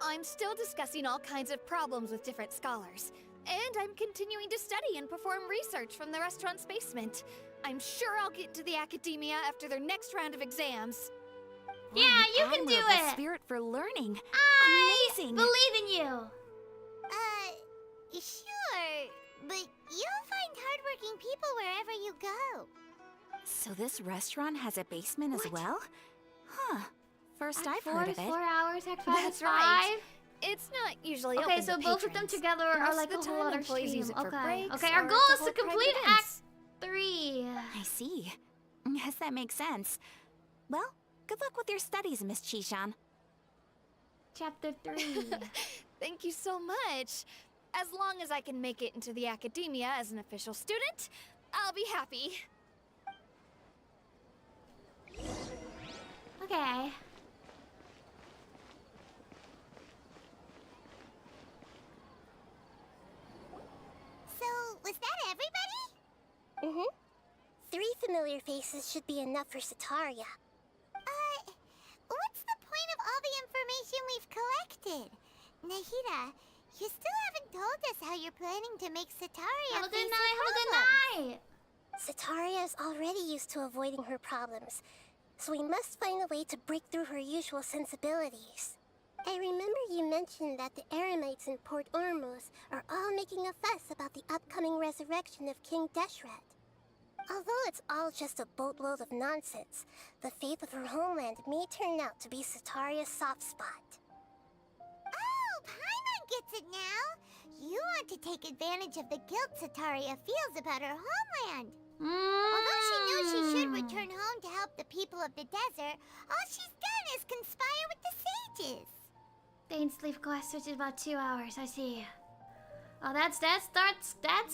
I'm still discussing all kinds of problems with different scholars, and I'm continuing to study and perform research from the restaurant's basement. I'm sure I'll get to the academia after their next round of exams.
Yeah, you can do it!
Spirit for learning.
Amazing! Believe in you!
Sure, but you'll find hardworking people wherever you go.
So this restaurant has a basement as well? Huh. First I've
Four
heard
is
of it.
4 hours, Act 5
That's
is
right.
5.
It's not usually
Okay,
open
so
to
both of them
patrons.
together are
Most
like
of
a
the
whole
time,
other
employees
stream.
use it for
Okay,
breaks
okay, our
or
goal
to
is to
hold private
complete
events.
Act 3.
I see. Guess that makes sense. Well, good luck with your studies, Miss Chishan.
Chapter 3.
Thank you so much. As long as I can make it into the academia as an official student, I'll be happy.
Okay.
So, was that everybody?
Mm-hmm. 3 familiar faces should be enough for Setaria.
What's the point of all the information we've collected? Nahida, you still haven't told us how you're planning to make Setaria
Have a good
face
night,
her
have a good
problems.
night!
Setaria is already used to avoiding her problems, so we must find a way to break through her usual sensibilities. I remember you mentioned that the Eremites in Port Ormos are all making a fuss about the upcoming resurrection of King Deshret. Although it's all just a boatload of nonsense, the fate of her homeland may turn out to be Setaria's soft spot.
Oh, Paimon gets it now! You want to take advantage of the guilt Setaria feels about her homeland. Although she knows she should return home to help the people of the desert, all she's done is conspire with the sages.
Dane's sleep quest, which is about 2 hours, I see. Oh, that's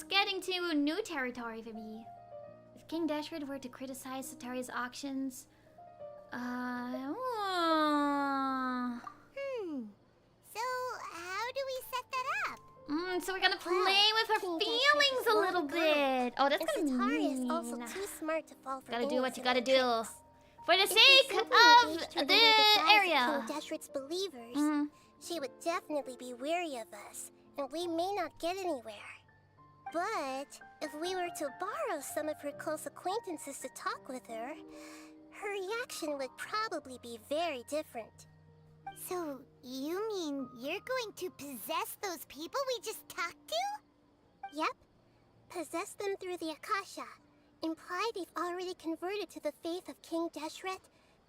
getting to new territory for me. If King Deshret were to criticize Setaria's auctions,
So, how do we set that up?
So we're gonna play with her feelings a little bit. Oh, that's gonna be
Setaria
mean.
is also too smart to fall for
Gotta do
any
what you
silly
gotta do.
tricks.
For the
If we
sake
simply
of
engaged her
the
under guise of
area.
King Deshret's believers, she would definitely be weary of us and we may not get anywhere. But if we were to borrow some of her close acquaintances to talk with her, her reaction would probably be very different.
So, you mean you're going to possess those people we just talked to?
Yep. Possess them through the Akasha. Imply they've already converted to the faith of King Deshret,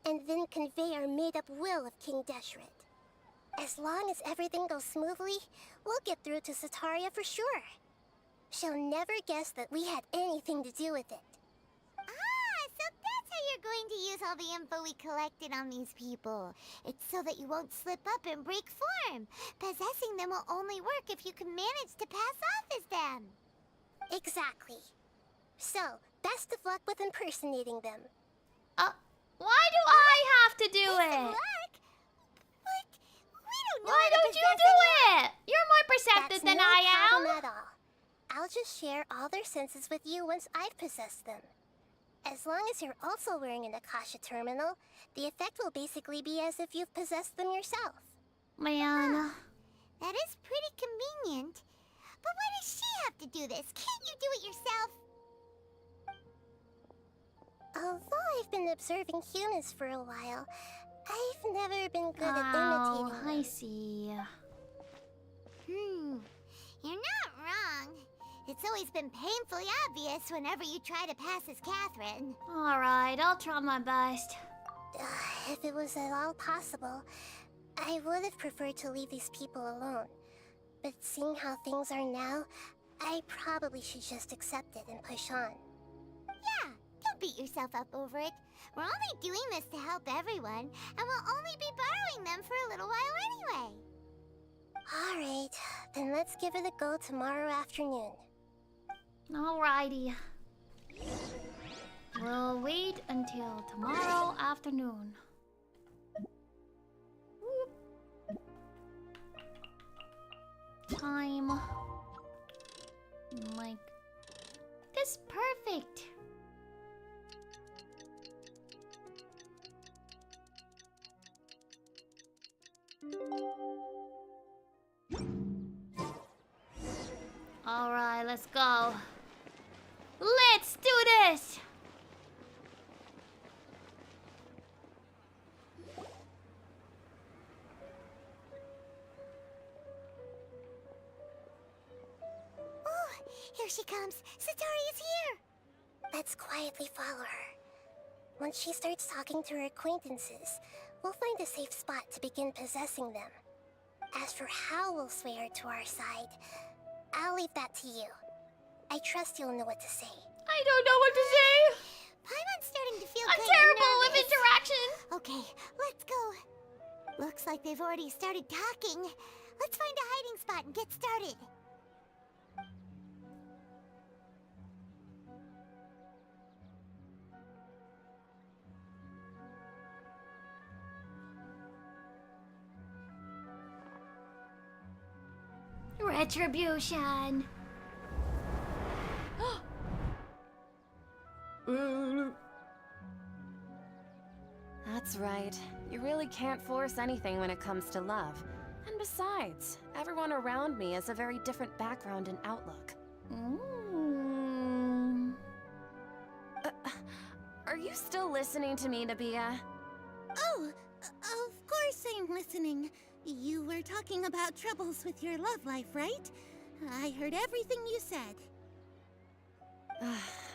and then convey our made-up will of King Deshret. As long as everything goes smoothly, we'll get through to Sataria for sure. She'll never guess that we had anything to do with it.
Ah, so that's how you're going to use all the info we collected on these people. It's so that you won't slip up and break form. Possessing them will only work if you can manage to pass off as them.
Exactly. So, best of luck with impersonating them.
Why do I have to do it?
Luck? But we don't know
Why
how to
don't you
possess
do
anyone.
it? You're more perceptive than I
That's no
am.
problem at all. I'll just share all their senses with you once I've possessed them. As long as you're also wearing an Akasha terminal, the effect will basically be as if you've possessed them yourself.
Man.
That is pretty convenient. But why does she have to do this? Can't you do it yourself?
Although I've been observing humans for a while, I've never been good at
Oh,
imitating them.
I see.
You're not wrong. It's always been painfully obvious whenever you try to pass as Catherine.
Alright, I'll try my best.
If it was at all possible, I would have preferred to leave these people alone. But seeing how things are now, I probably should just accept it and push on.
Yeah, don't beat yourself up over it. We're only doing this to help everyone, and we'll only be borrowing them for a little while anyway.
Alright, then let's give it a go tomorrow afternoon.
Alrighty. We'll wait until tomorrow afternoon. Time. Like this perfect. Alright, let's go. Let's do this!
Oh, here she comes. Satari's here.
Let's quietly follow her. Once she starts talking to her acquaintances, we'll find a safe spot to begin possessing them. As for how we'll sway her to our side, I'll leave that to you. I trust you'll know what to say.
I don't know what to say.
Paimon's starting to feel
I'm
kind of
terrible with
nervous.
interaction.
Okay, let's go. Looks like they've already started talking. Let's find a hiding spot and get started.
Retribution.
That's right. You really can't force anything when it comes to love. And besides, everyone around me has a very different background and outlook. Are you still listening to me, Nabia?
Oh, of course I'm listening. You were talking about troubles with your love life, right? I heard everything you said.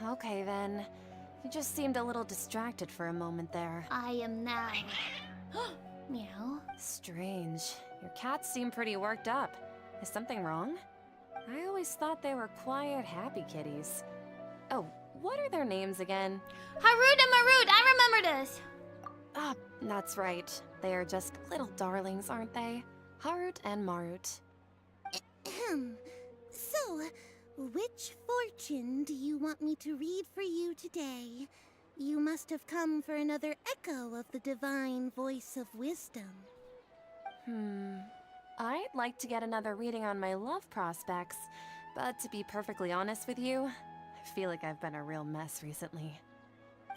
Okay then. You just seemed a little distracted for a moment there.
I am now. Meow.
Strange. Your cats seem pretty worked up. Is something wrong? I always thought they were quiet, happy kitties. Oh, what are their names again?
Harut and Marut, I remember this.
Ah, that's right. They are just little darlings, aren't they? Harut and Marut.
So, which fortune do you want me to read for you today? You must have come for another echo of the divine voice of wisdom.
I'd like to get another reading on my love prospects, but to be perfectly honest with you, I feel like I've been a real mess recently.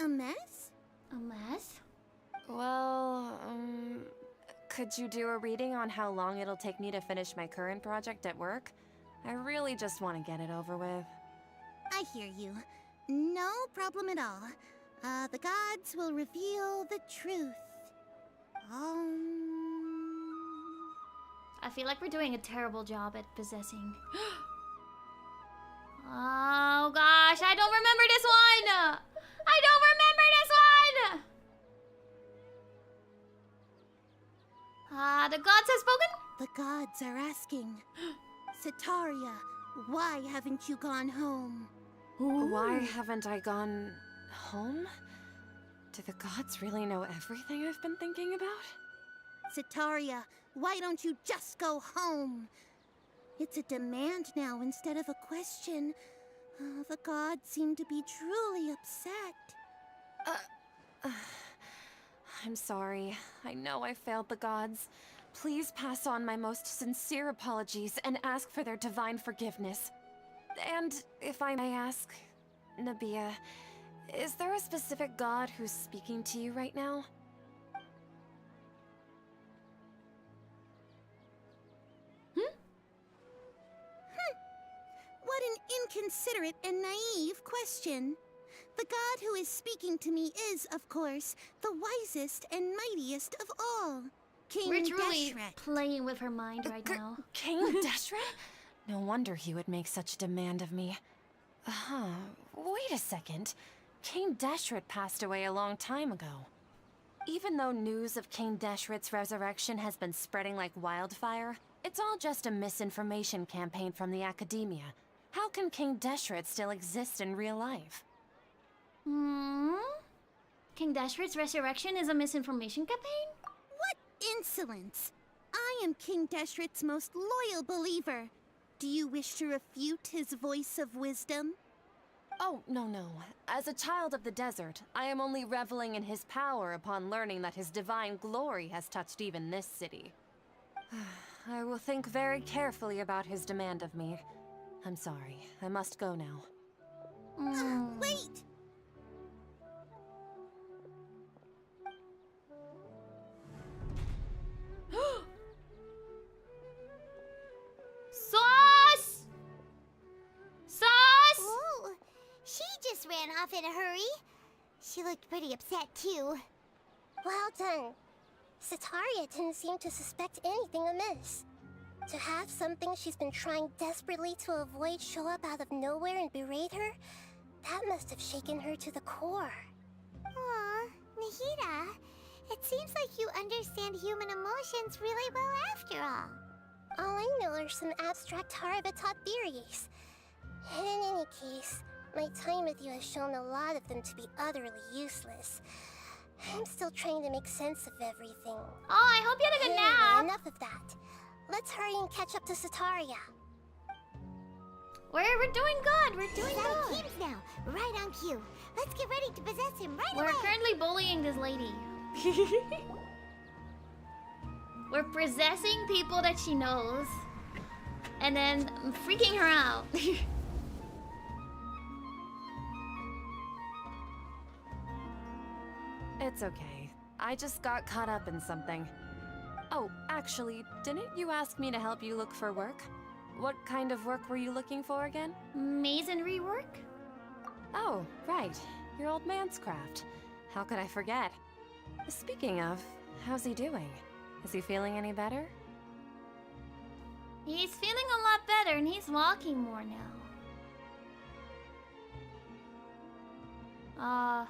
A mess?
A mess?
Well, Could you do a reading on how long it'll take me to finish my current project at work? I really just want to get it over with.
I hear you. No problem at all. The gods will reveal the truth.
I feel like we're doing a terrible job at possessing. Oh gosh, I don't remember this one! I don't remember this one! The gods have spoken?
The gods are asking. Sitaria, why haven't you gone home?
Why haven't I gone home? Do the gods really know everything I've been thinking about?
Sitaria, why don't you just go home? It's a demand now instead of a question. The gods seem to be truly upset.
I'm sorry. I know I failed the gods. Please pass on my most sincere apologies and ask for their divine forgiveness. And if I may ask, Nabia, is there a specific god who's speaking to you right now?
What an inconsiderate and naive question. The god who is speaking to me is, of course, the wisest and mightiest of all. King
We're truly
Deshret.
playing with her mind right now.
King Deshret? No wonder he would make such a demand of me. Wait a second. King Deshret passed away a long time ago. Even though news of King Deshret's resurrection has been spreading like wildfire, it's all just a misinformation campaign from the academia. How can King Deshret still exist in real life?
King Deshret's resurrection is a misinformation campaign?
What insolence! I am King Deshret's most loyal believer. Do you wish to refute his voice of wisdom?
Oh, no. As a child of the desert, I am only reveling in his power upon learning that his divine glory has touched even this city. I will think very carefully about his demand of me. I'm sorry. I must go now.
Wait!
Sauce! Sauce!
Oh, she just ran off in a hurry. She looked pretty upset too.
Well done. Sitaria didn't seem to suspect anything amiss. To have something she's been trying desperately to avoid show up out of nowhere and berate her, that must have shaken her to the core.
Aw, Nahida, it seems like you understand human emotions really well after all.
All I know are some abstract Harabatot theories. And in any case, my time with you has shown a lot of them to be utterly useless. I'm still trying to make sense of everything.
Oh, I hope you had a good nap.
Enough of that. Let's hurry and catch up to Sitaria.
We're doing good. We're doing
Out
good.
teams now, right on cue. Let's get ready to possess him right away.
We're currently bullying this lady. We're possessing people that she knows. And then freaking her out.
It's okay. I just got caught up in something. Oh, actually, didn't you ask me to help you look for work? What kind of work were you looking for again?
Masonry work?
Oh, right. Your old man's craft. How could I forget? Speaking of, how's he doing? Is he feeling any better?
He's feeling a lot better and he's walking more now.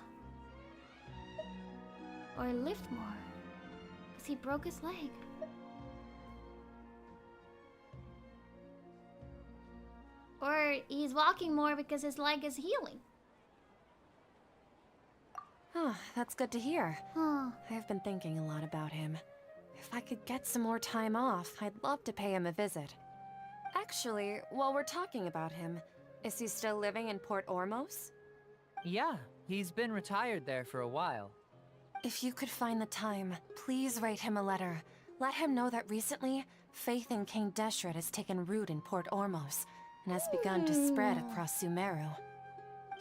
Or lift more. Because he broke his leg. Or he's walking more because his leg is healing.
Oh, that's good to hear.
Huh.
I've been thinking a lot about him. If I could get some more time off, I'd love to pay him a visit. Actually, while we're talking about him, is he still living in Port Ormos?
Yeah, he's been retired there for a while.
If you could find the time, please write him a letter. Let him know that recently, faith in King Deshret has taken root in Port Ormos and has begun to spread across Sumeru.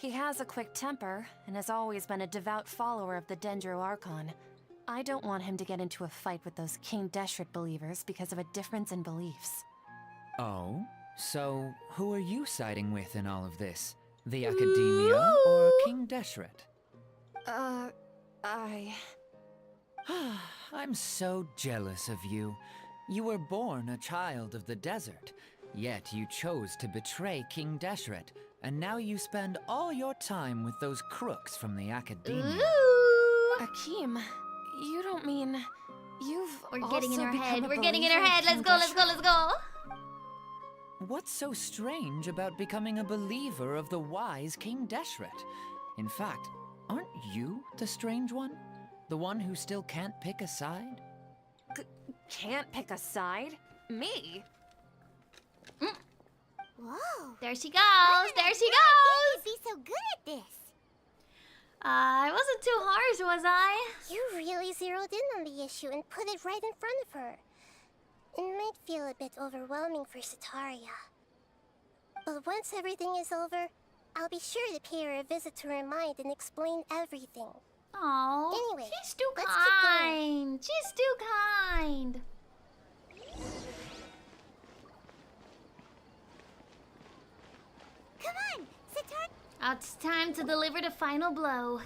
He has a quick temper and has always been a devout follower of the Dendro Archon. I don't want him to get into a fight with those King Deshret believers because of a difference in beliefs.
Oh? So, who are you siding with in all of this? The Academia or King Deshret? I'm so jealous of you. You were born a child of the desert, yet you chose to betray King Deshret, and now you spend all your time with those crooks from the Academia.
Akeem, you don't mean you've
We're getting in
also
her
become
head.
a
We're getting in
believer
her
of
head. Let's
King
go, let's go,
Deshret?
let's go.
What's so strange about becoming a believer of the wise King Deshret? In fact, aren't you the strange one? The one who still can't pick a side?
Can't pick a side? Me?
Whoa.
There she goes. There she goes.
You'd be so good at this.
I wasn't too harsh, was I?
You really zeroed in on the issue and put it right in front of her. It might feel a bit overwhelming for Sataria. But once everything is over, I'll be sure to pay her a visit to her mind and explain everything.
Oh,
Anyway,
she's too
let's keep going.
kind. She's too kind.
Come on, Sataria.
It's time to deliver the final blow.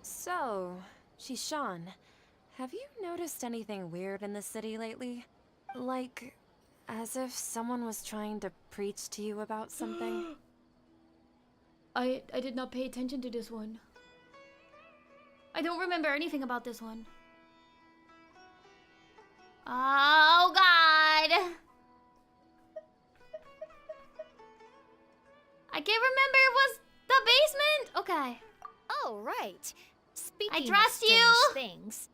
So, Shishan, have you noticed anything weird in the city lately? Like, as if someone was trying to preach to you about something?
I did not pay attention to this one. I don't remember anything about this one. Oh God! I can't remember. It was the basement. Okay.
Oh, right. Speaking
trust
of strange
you.
things,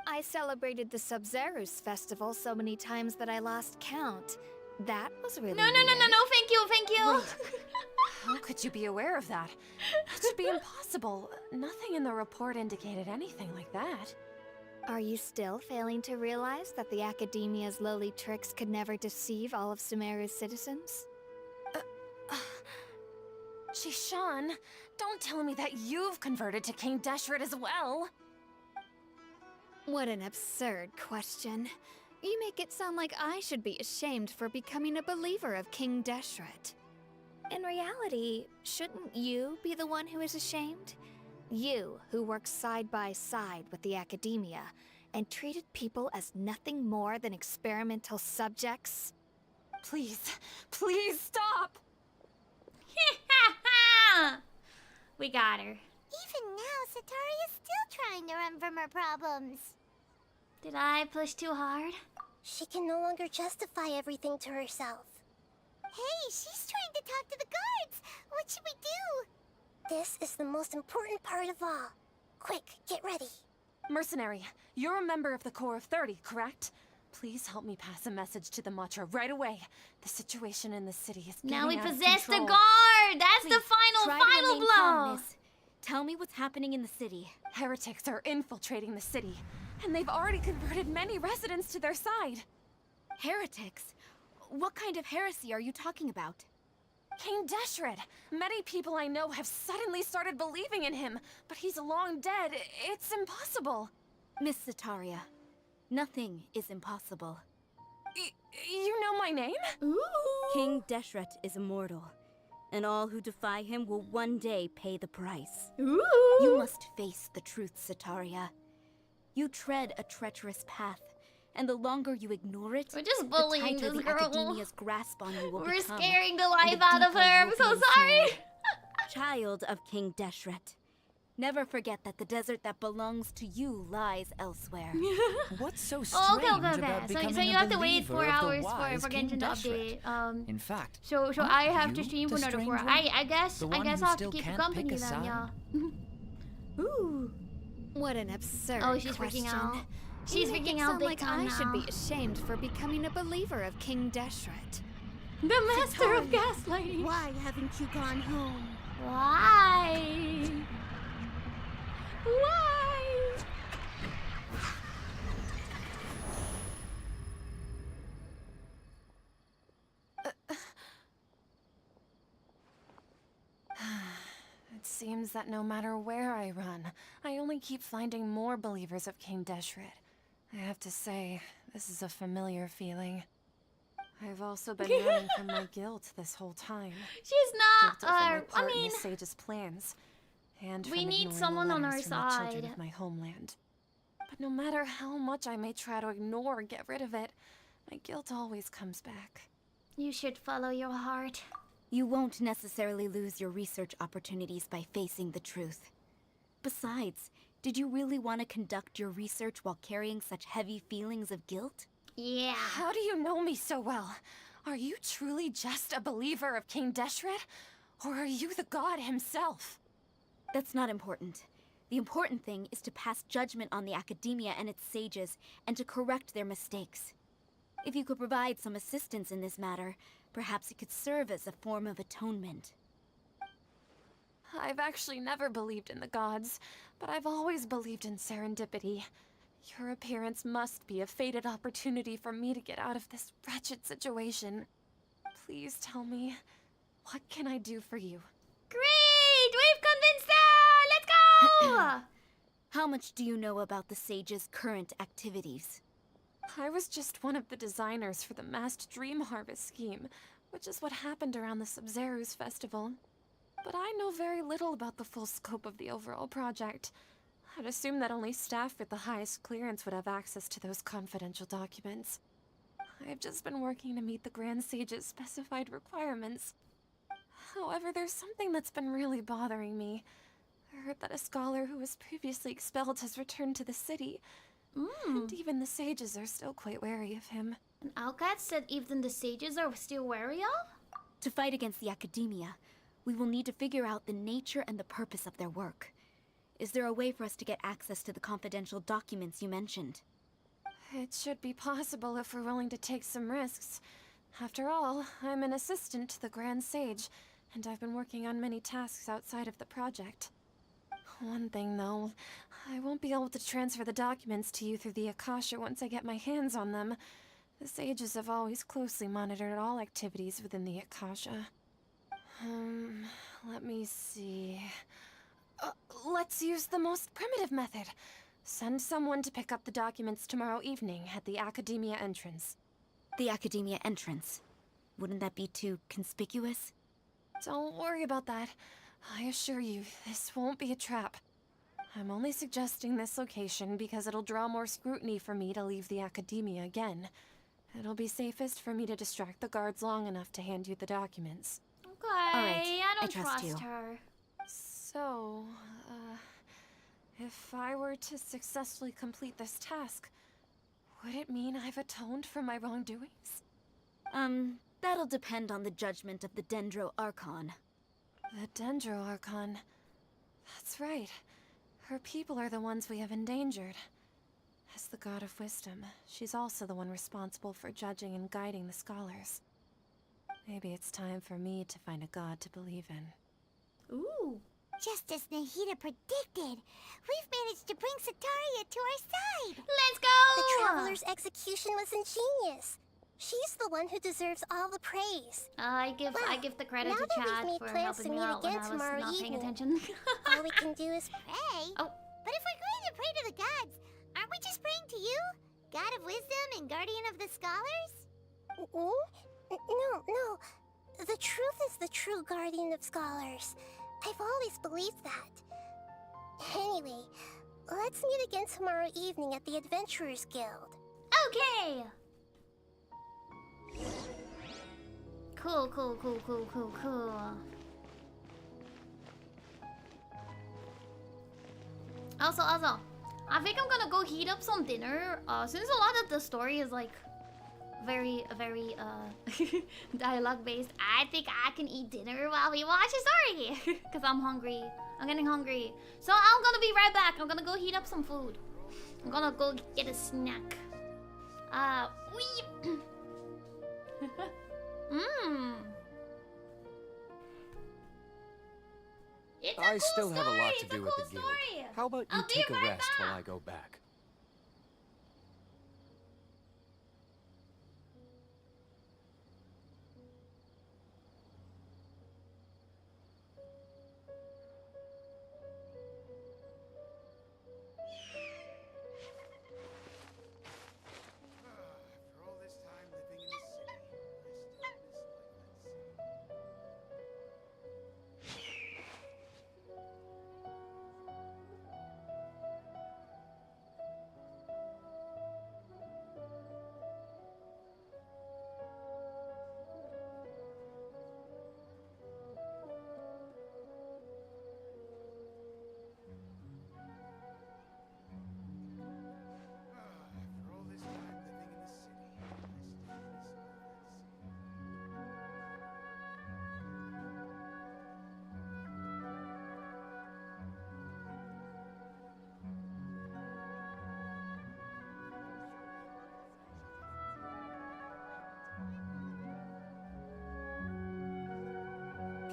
I celebrated the Sabzerus Festival so many times that I lost count. That was really
No, thank you, thank you.
How could you be aware of that? That should be impossible. Nothing in the report indicated anything like that.
Are you still failing to realize that the Academia's lowly tricks could never deceive all of Sumeru's citizens?
Shishan, don't tell me that you've converted to King Deshret as well.
What an absurd question. You make it sound like I should be ashamed for becoming a believer of King Deshret. In reality, shouldn't you be the one who is ashamed? You, who works side by side with the Academia and treated people as nothing more than experimental subjects?
Please, please stop!
We got her.
Even now, Sataria's still trying to run from her problems.
Did I push too hard?
She can no longer justify everything to herself.
Hey, she's trying to talk to the guards. What should we do?
This is the most important part of all. Quick, get ready.
Mercenary, you're a member of the Corps of 30, correct? Please help me pass a message to the Matra right away. The situation in the city is getting
Now we
out of
possess the
control.
guard! That's
Please,
the
try to
final
remain
blow!
calm, miss. Tell me what's happening in the city.
Heretics are infiltrating the city, and they've already converted many residents to their side.
Heretics? What kind of heresy are you talking about?
King Deshret! Many people I know have suddenly started believing in him, but he's long dead. It's impossible.
Miss Sataria, nothing is impossible.
You know my name?
Ooh.
King Deshret is immortal, and all who defy him will one day pay the price.
Ooh.
You must face the truth, Sataria. You tread a treacherous path, and the longer you ignore it,
We're just
the
bullying
tighter
this
the
girl.
Academia's grasp on you will
We're
become.
scaring the
and
life out of
deeper
her. I'm
you
so
will be
sorry.
ensnared. Child of King Deshret, never forget that the desert that belongs to you lies elsewhere.
What's so strange
Oh, okay.
about becoming
So you
a
have to wait
believer
4
of the
hours
wise
for
King
Genshin to
Deshret?
update.
In fact,
So
aren't
I have to
you
stream for
the
another 4
strange
hours.
one?
I guess
The
I
one
guess
who
I'll have to
still
keep you
can't
company
pick a
then,
side?
yeah. Ooh.
What an absurd
Oh, she's
question.
freaking out. She's
You make
freaking
it
out
sound
big
like
time
I
now.
should be ashamed for becoming a believer of King Deshret.
The master of gaslighting.
Why haven't you gone home?
Why? Why?
It seems that no matter where I run, I only keep finding more believers of King Deshret. I have to say, this is a familiar feeling. I've also been running from my guilt this whole time.
She's not,
Guilt over my part
I mean...
in the Sage's plans. And
we
from
need
ignoring
someone
the
on
letters
our
from the children
side.
of my homeland. But no matter how much I may try to ignore or get rid of it, my guilt always comes back.
You should follow your heart.
You won't necessarily lose your research opportunities by facing the truth. Besides, did you really want to conduct your research while carrying such heavy feelings of guilt?
Yeah.
How do you know me so well? Are you truly just a believer of King Deshret? Or are you the god himself?
That's not important. The important thing is to pass judgment on the academia and its sages, and to correct their mistakes. If you could provide some assistance in this matter, perhaps it could serve as a form of atonement.
I've actually never believed in the gods, but I've always believed in serendipity. Your appearance must be a fated opportunity for me to get out of this wretched situation. Please tell me, what can I do for you?
Great! We've convinced her! Let's go!
How much do you know about the sage's current activities?
I was just one of the designers for the massed dream harvest scheme, which is what happened around the Sabzerus Festival. But I know very little about the full scope of the overall project. I'd assume that only staff with the highest clearance would have access to those confidential documents. I've just been working to meet the Grand Sage's specified requirements. However, there's something that's been really bothering me. I heard that a scholar who was previously expelled has returned to the city. And even the sages are still quite wary of him.
And Alcat said even the sages are still wary of?
To fight against the academia, we will need to figure out the nature and the purpose of their work. Is there a way for us to get access to the confidential documents you mentioned?
It should be possible if we're willing to take some risks. After all, I'm an assistant to the Grand Sage, and I've been working on many tasks outside of the project. One thing, though, I won't be able to transfer the documents to you through the Akasha once I get my hands on them. The sages have always closely monitored all activities within the Akasha. Let me see... let's use the most primitive method. Send someone to pick up the documents tomorrow evening at the Academia entrance.
The Academia entrance? Wouldn't that be too conspicuous?
Don't worry about that. I assure you, this won't be a trap. I'm only suggesting this location because it'll draw more scrutiny for me to leave the Academia again. It'll be safest for me to distract the guards long enough to hand you the documents.
Okay,
All right,
I don't
trust you.
her.
So, if I were to successfully complete this task, would it mean I've atoned for my wrongdoings?
That'll depend on the judgment of the Dendro Archon.
The Dendro Archon. That's right. Her people are the ones we have endangered. As the God of Wisdom, she's also the one responsible for judging and guiding the scholars. Maybe it's time for me to find a god to believe in.
Ooh.
Just as Nahida predicted, we've managed to bring Sataria to our side.
Let's go!
The Traveler's execution was ingenious. She's the one who deserves all the praise.
I give the credit
now
to
that
Chad
we've
for
made plans
helping
to
me
meet
out when
again
I was
tomorrow
not paying
evening,
attention.
all we can do is pray.
Oh.
But if we're going to pray to the gods, aren't we just praying to you? God of wisdom and guardian of the scholars?
No. The truth is the true guardian of scholars. I've always believed that. Anyway, let's meet again tomorrow evening at the Adventurers Guild.
Okay! Cool. Also, I think I'm gonna go heat up some dinner. Since a lot of the story is like very dialogue based, I think I can eat dinner while we watch the story. Cause I'm hungry. I'm getting hungry. So I'm gonna be right back. I'm gonna go heat up some food. I'm gonna go get a snack.
I still have a lot to do with the guild. How about you take a rest while I go back?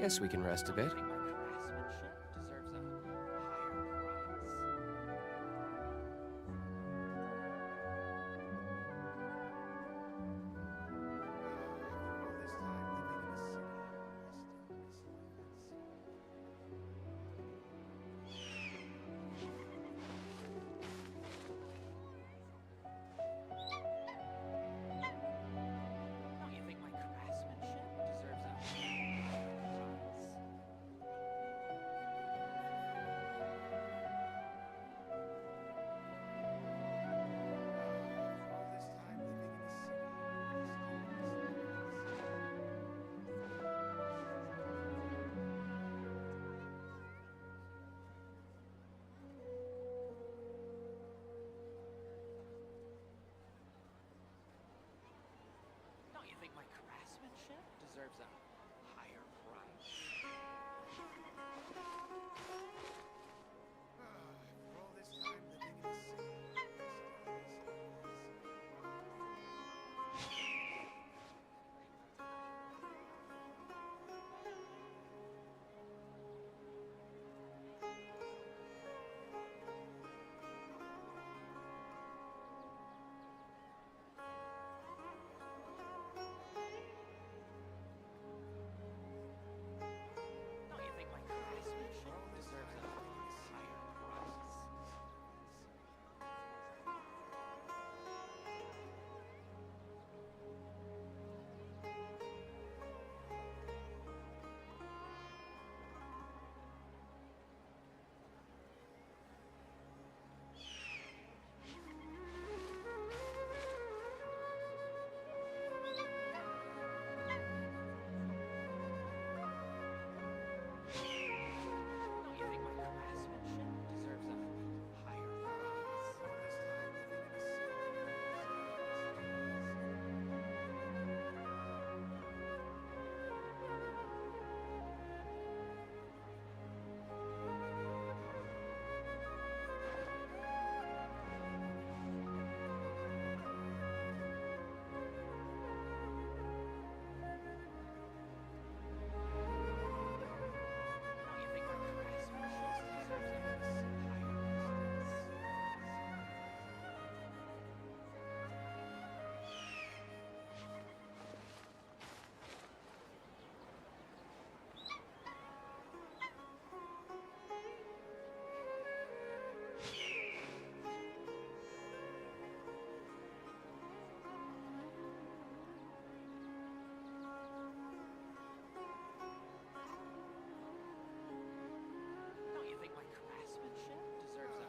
Guess we can rest a bit.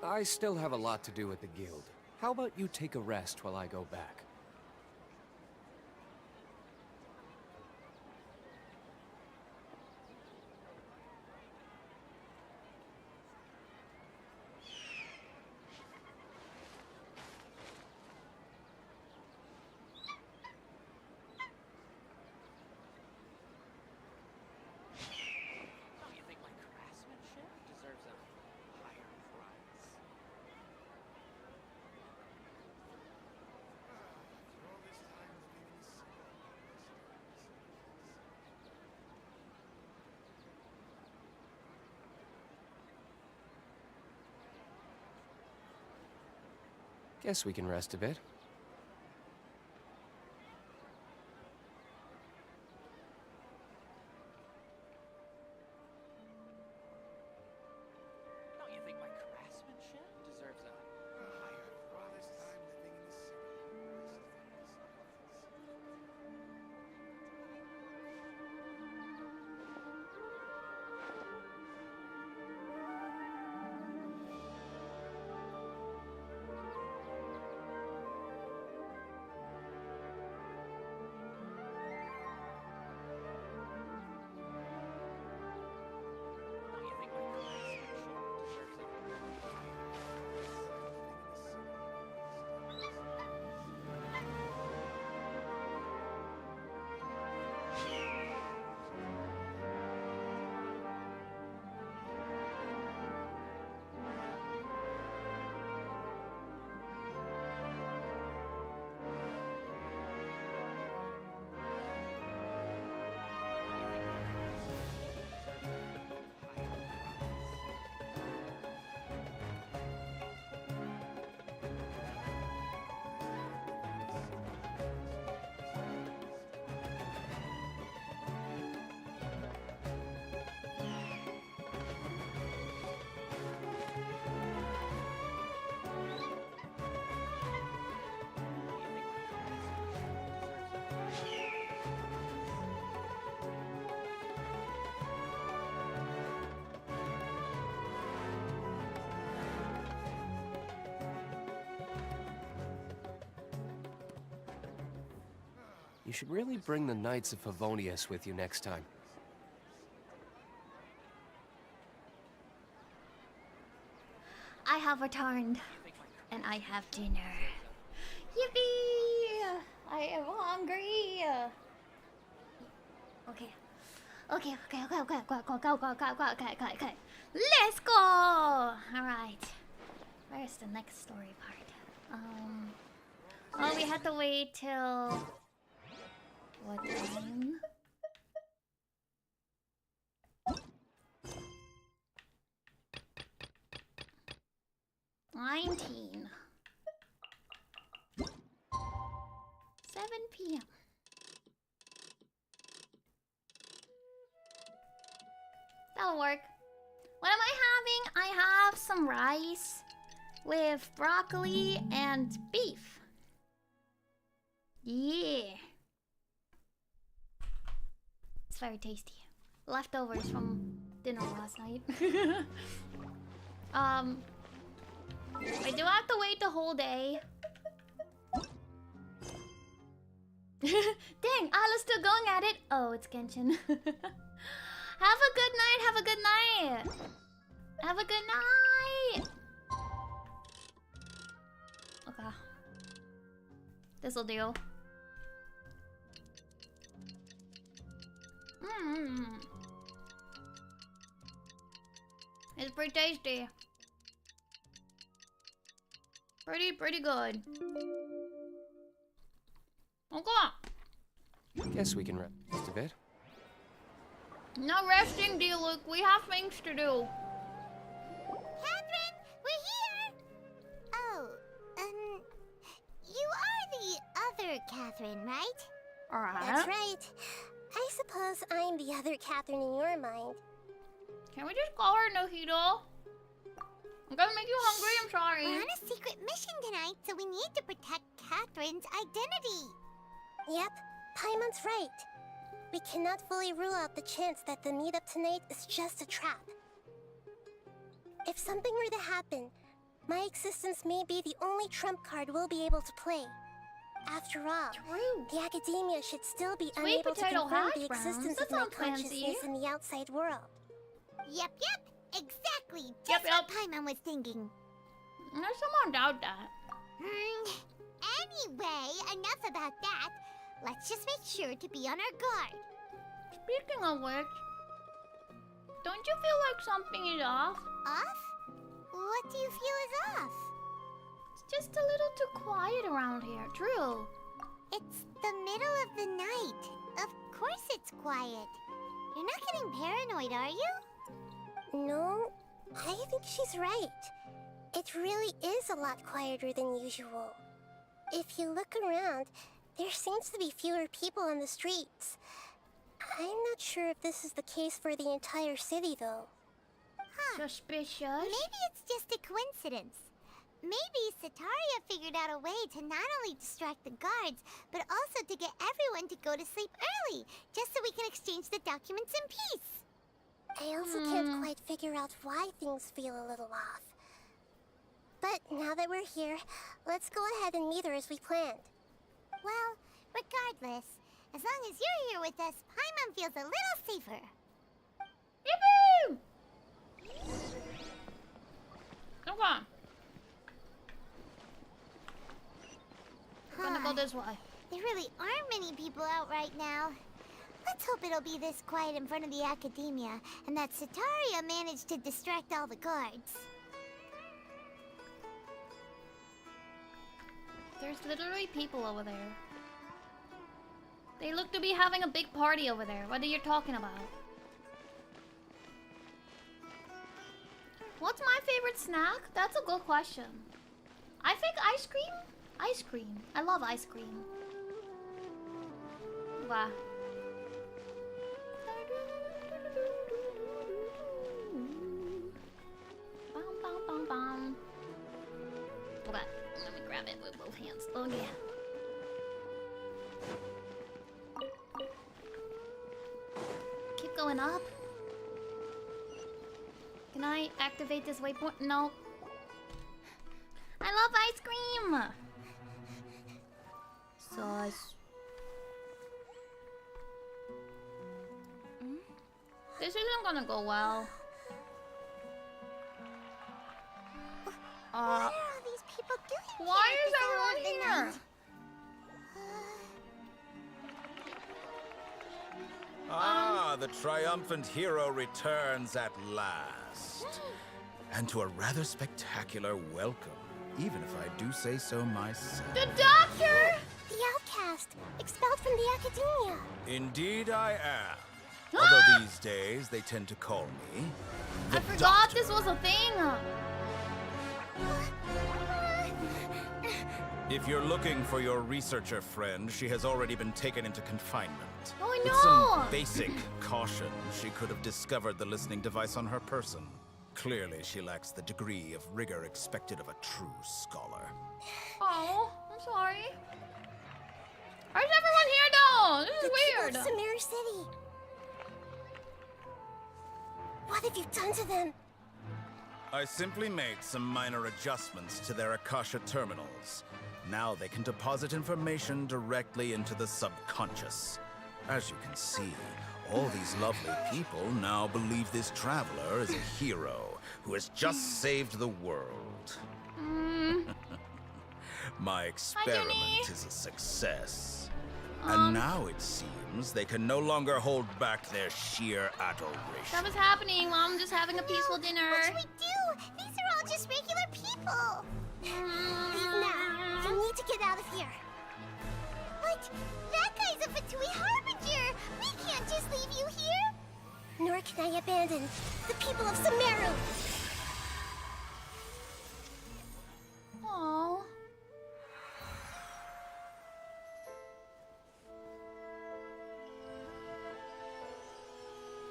I still have a lot to do at the guild. How about you take a rest while I go back? Guess we can rest a bit. You should really bring the Knights of Favonius with you next time.
I have returned, and I have dinner. Yippee! I am hungry. Okay. Okay. Let's go! Alright. Where's the next story part? Oh, we had to wait till... What time? $19. 7 p.m. That'll work. What am I having? I have some rice with broccoli and beef. Yeah. It's very tasty. Leftovers from dinner last night. I do have to wait the whole day. Dang, Ayla's still going at it. Oh, it's Genshin. Have a good night. Have a good night. Have a good night. Okay. This'll do. It's pretty tasty. Pretty good. Okay.
Guess we can rest a bit.
No resting, Diluc. We have things to do.
Catherine, we're here! Oh, you are the other Catherine, right?
Alright.
That's right. I suppose I'm the other Catherine in your mind.
Can we just call her Nojito? I'm gonna make you hungry, I'm sorry.
We're on a secret mission tonight, so we need to protect Catherine's identity.
Yep, Paimon's right. We cannot fully rule out the chance that the meetup tonight is just a trap. If something were to happen, my existence may be the only trump card we'll be able to play. After all, the academia should still be unable to confirm the existence of my consciousness in the outside world.
Yep, exactly. Just what Paimon was thinking.
There's someone doubt that.
Anyway, enough about that. Let's just make sure to be on our guard.
Speaking of which, don't you feel like something is off?
Off? What do you feel is off?
It's just a little too quiet around here, true.
It's the middle of the night. Of course it's quiet. You're not getting paranoid, are you?
No, I think she's right. It really is a lot quieter than usual. If you look around, there seems to be fewer people on the streets. I'm not sure if this is the case for the entire city, though.
Suspicious?
Maybe it's just a coincidence. Maybe Sataria figured out a way to not only distract the guards, but also to get everyone to go to sleep early, just so we can exchange the documents in peace.
I also can't quite figure out why things feel a little off. But now that we're here, let's go ahead and meet her as we planned.
Well, regardless, as long as you're here with us, Paimon feels a little safer.
Yippee! Come on. I'm gonna go this way.
There really aren't many people out right now. Let's hope it'll be this quiet in front of the academia, and that Sataria managed to distract all the guards.
There's literally people over there. They look to be having a big party over there. What are you talking about? What's my favorite snack? That's a good question. I think ice cream? Ice cream. I love ice cream. Wow. Okay, let me grab it with both hands. Oh yeah. Keep going up. Can I activate this waypoint? No. I love ice cream! Sauce. This isn't gonna go well.
What are all these people doing?
Why
here
is
this hour
everyone
of the
here?
night?
Ah, the triumphant hero returns at last. And to a rather spectacular welcome, even if I do say so myself.
The doctor!
The outcast, expelled from the academia.
Indeed I am. Although these days they tend to call me the
I forgot this was a thing.
If you're looking for your researcher friend, she has already been taken into confinement.
Oh,
With
no!
some basic caution, she could have discovered the listening device on her person. Clearly, she lacks the degree of rigor expected of a true scholar.
Oh, I'm sorry. Where's everyone here though? This is weird.
The people of Sumeru City. What have you done to them?
I simply made some minor adjustments to their Akasha terminals. Now they can deposit information directly into the subconscious. As you can see, all these lovely people now believe this traveler is a hero who has just saved the world. My experiment is a success. And now it seems they can no longer hold back their sheer adoration.
That was happening while I'm just having a peaceful dinner.
What should we do? These are all just regular people. Leave now. You need to get out of here.
What? That guy's a Fatui Harbinger! We can't just leave you here!
Nor can I abandon the people of Sumeru.
Aww.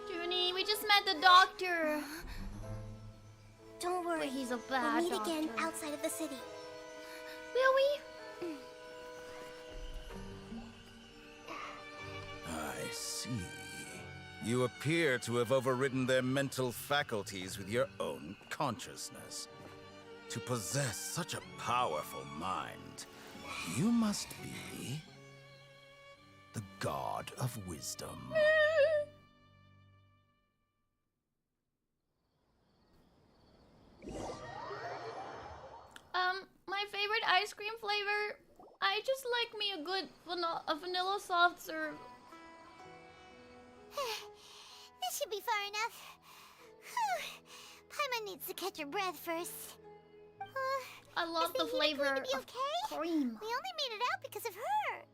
Zhuni, we just met the doctor.
Don't worry.
But he's a bad
We'll meet
doctor.
again outside of the city.
Will we?
I see. You appear to have overridden their mental faculties with your own consciousness. To possess such a powerful mind, you must be the god of wisdom.
My favorite ice cream flavor. I just like me a good vanilla soft serve.
This should be far enough. Whew. Paimon needs to catch her breath first.
I love the flavor
going to be
of
okay?
cream.
We only made it out because of her.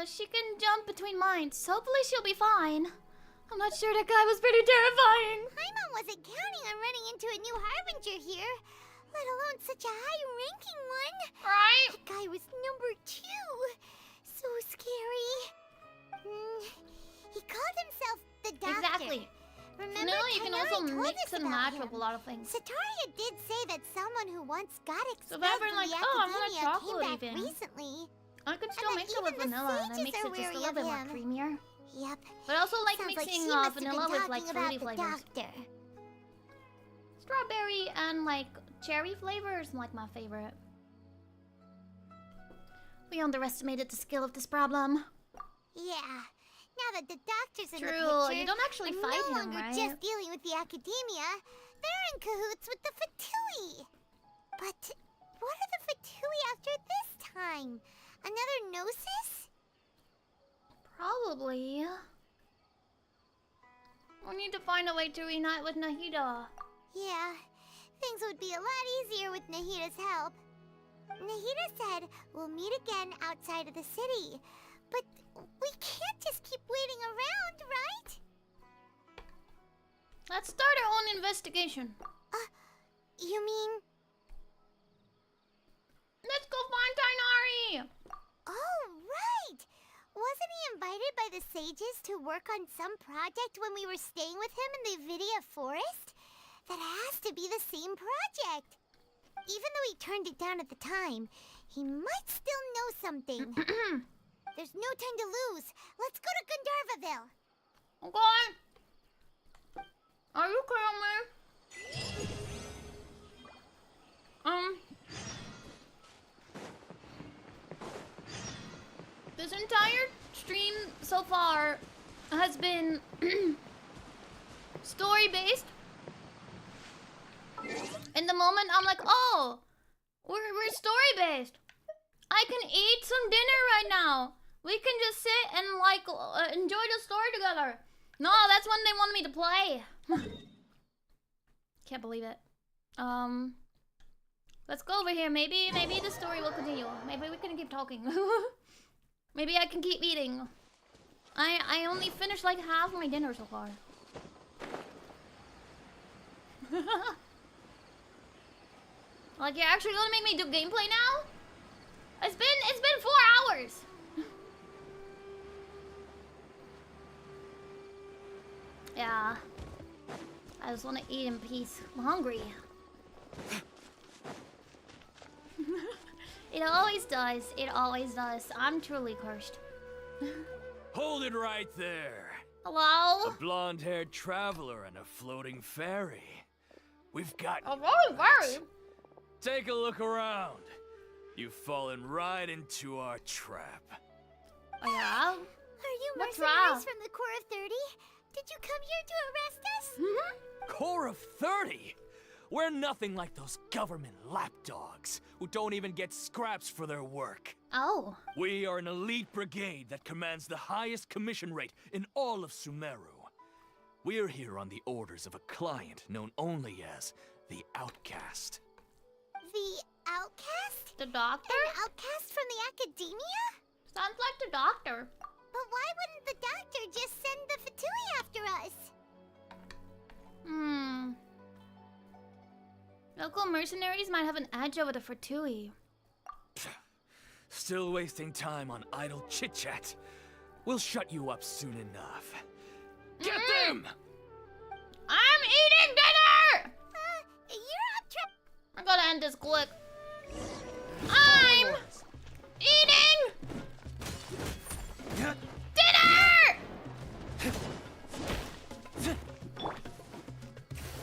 She can jump between minds. Hopefully she'll be fine. I'm not sure, that guy was pretty terrifying.
Paimon wasn't counting on running into a new Harbinger here, let alone such a high-ranking one.
Right?
That guy was number 2. So scary. He called himself the Doctor.
Exactly.
Remember,
No, you can also
Tighnari told
mix
us
and
about
match
him.
up a lot of things.
Sataria did say that someone who once got
So
expelled
if ever
from
like,
the
oh, I want a
academia came
chocolate
back
even.
recently.
I could still
And
mix
that
it with
even the
vanilla and then
sages
mix
are
it just a
wary
little
of
bit more
him.
creamier.
Yep.
But I also like
Sounds
mixing
she must have
vanilla
been
with like
talking
fruity
about the
flavors.
Doctor.
Strawberry and like cherry flavors like my favorite. We underestimated the skill of this problem.
Yeah. Now that the Doctor's in the
True,
picture,
you don't actually
I'm
fight
no
him,
longer
right?
just dealing with the academia. They're in cahoots with the Fatui. But what are the Fatui after this time? Another Gnosis?
Probably. We need to find a way to reunite with Nahida.
Yeah, things would be a lot easier with Nahida's help. Nahida said we'll meet again outside of the city. But we can't just keep waiting around, right?
Let's start our own investigation.
You mean...
Let's go find Tighnari!
Oh, right! Wasn't he invited by the sages to work on some project when we were staying with him in the Vidia forest? That has to be the same project. Even though he turned it down at the time, he might still know something. There's no time to lose. Let's go to Gandharvaville.
Okay. Are you kidding me? This entire stream so far, has been story-based. In the moment, I'm like, oh, we're story-based. I can eat some dinner right now. We can just sit and like enjoy the story together. No, that's when they wanted me to play. Can't believe it. Let's go over here. Maybe the story will continue. Maybe we can keep talking. Maybe I can keep eating. I only finished like half my dinner so far. Like, you're actually gonna make me do gameplay now? It's been 4 hours. Yeah. I just want to eat in peace. I'm hungry. It always does. It always does. I'm truly cursed.
Hold it right there.
Hello?
A blonde-haired traveler and a floating fairy. We've got
a floating fairy?
Take a look around. You've fallen right into our trap.
Oh, yeah?
Are you
What's
mercenaries
wrong?
from the Corps of 30? Did you come here to arrest us?
Corps of 30? We're nothing like those government lapdogs who don't even get scraps for their work.
Oh.
We are an elite brigade that commands the highest commission rate in all of Sumeru. We're here on the orders of a client known only as the Outcast.
The outcast?
The doctor?
An outcast from the academia?
Sounds like the doctor.
But why wouldn't the doctor just send the Fatui after us?
Local mercenaries might have an edge over the Fortui.
Still wasting time on idle chit-chat. We'll shut you up soon enough. Get them!
I'm eating dinner!
You're up to...
I gotta end this quick. I'm eating dinner!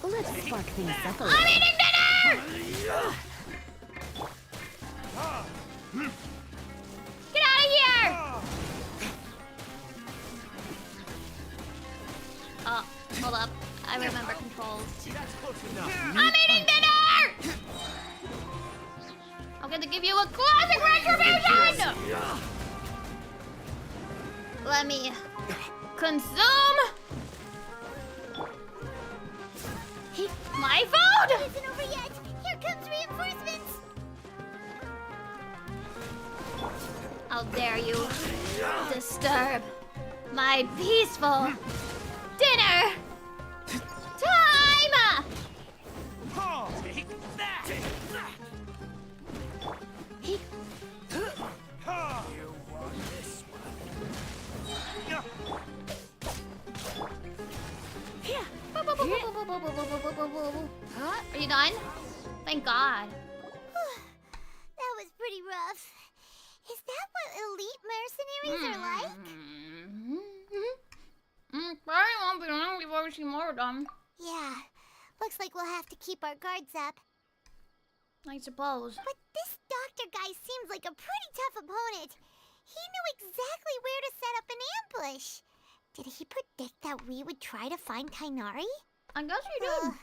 Let's spark things up a
I'm
little.
eating dinner! Get out of here! Oh, hold up. I remember controls. I'm eating dinner! I'm gonna give you a classic retribution! Let me consume my food!
It isn't over yet. Here comes reinforcements.
How dare you disturb my peaceful dinner time!
Take that! You want this
Are you done? Thank God.
That was pretty rough. Is that what elite mercenaries are like?
Probably won't be long before we see more of them.
Yeah. Looks like we'll have to keep our guards up.
I suppose.
But this doctor guy seems like a pretty tough opponent. He knew exactly where to set up an ambush. Did he predict that we would try to find Kainari?
I guess he did.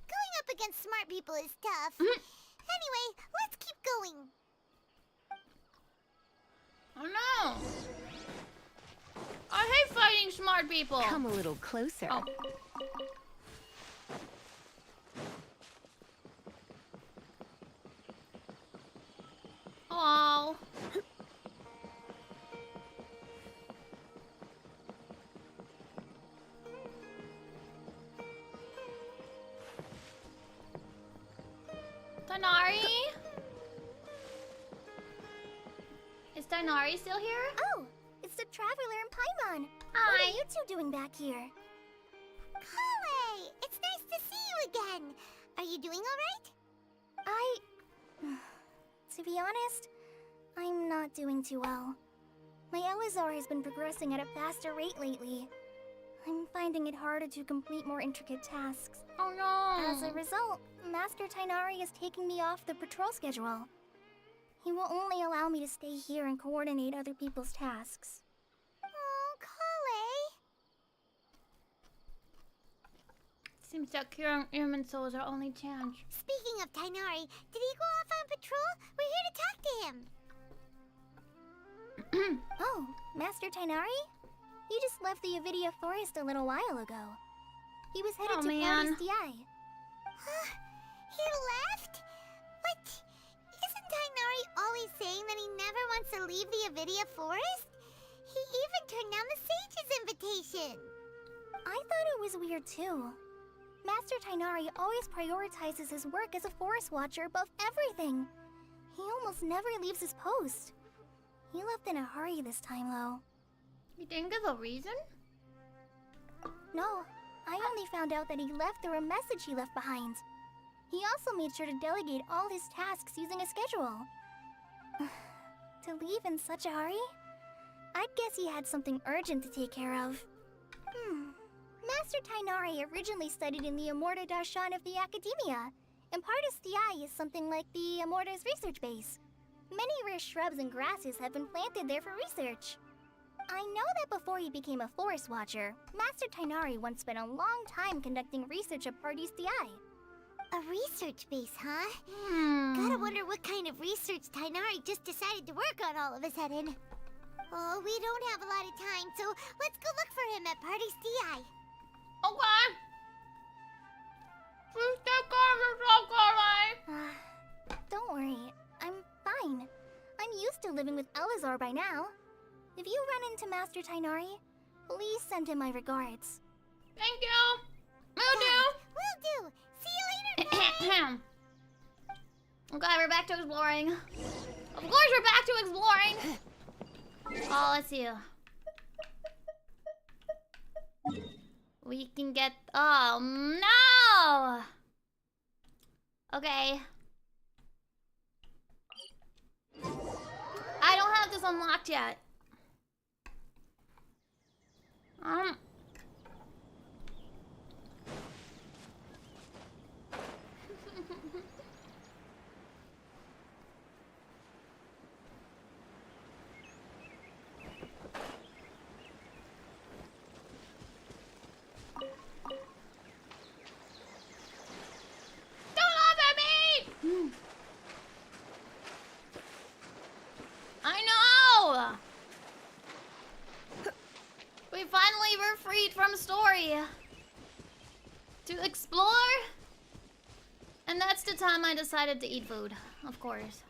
Going up against smart people is tough. Anyway, let's keep going.
Oh no! I hate fighting smart people.
Come a little closer.
Oh. Hello. Tanari? Is Tanari still here?
Oh, it's the Traveler and Paimon.
Hi.
What are you two doing back here? Kale, it's nice to see you again. Are you doing all right? To be honest, I'm not doing too well. My Elazar has been progressing at a faster rate lately. I'm finding it harder to complete more intricate tasks.
Oh no!
As a result, Master Tainari is taking me off the patrol schedule. He will only allow me to stay here and coordinate other people's tasks. Oh, Kale.
Seems that curing human souls our only chance.
Speaking of Tainari, did he go off on patrol? We're here to talk to him.
Oh, Master Tainari? He just left the Avidia Forest a little while ago. He was headed to Party's DI.
Huh? He left? But isn't Tainari always saying that he never wants to leave the Avidia Forest? He even turned down the Sage's invitation.
I thought it was weird too. Master Tainari always prioritizes his work as a forest watcher above everything. He almost never leaves his post. He left in a hurry this time, though.
You didn't give a reason?
No, I only found out that he left through a message he left behind. He also made sure to delegate all his tasks using a schedule. To leave in such a hurry? I'd guess he had something urgent to take care of. Master Tainari originally studied in the Amorta Darshan of the Academia, and Partis DI is something like the Amorta's research base. Many rare shrubs and grasses have been planted there for research. I know that before he became a forest watcher, Master Tainari once spent a long time conducting research at Partis DI.
A research base, huh? Gotta wonder what kind of research Tainari just decided to work on all of a sudden. Oh, we don't have a lot of time, so let's go look for him at Party's DI.
Okay. Please take care of yourself, Carly.
Don't worry, I'm fine. I'm used to living with Elazar by now. If you run into Master Tainari, please send him my regards.
Thank you. Will do.
Will do. See you later,
Okay, we're back to exploring. Of course we're back to exploring. Oh, let's see. We can get... Oh, no! Okay. I don't have this unlocked yet. I know! We finally were freed from story to explore. And that's the time I decided to eat food, of course.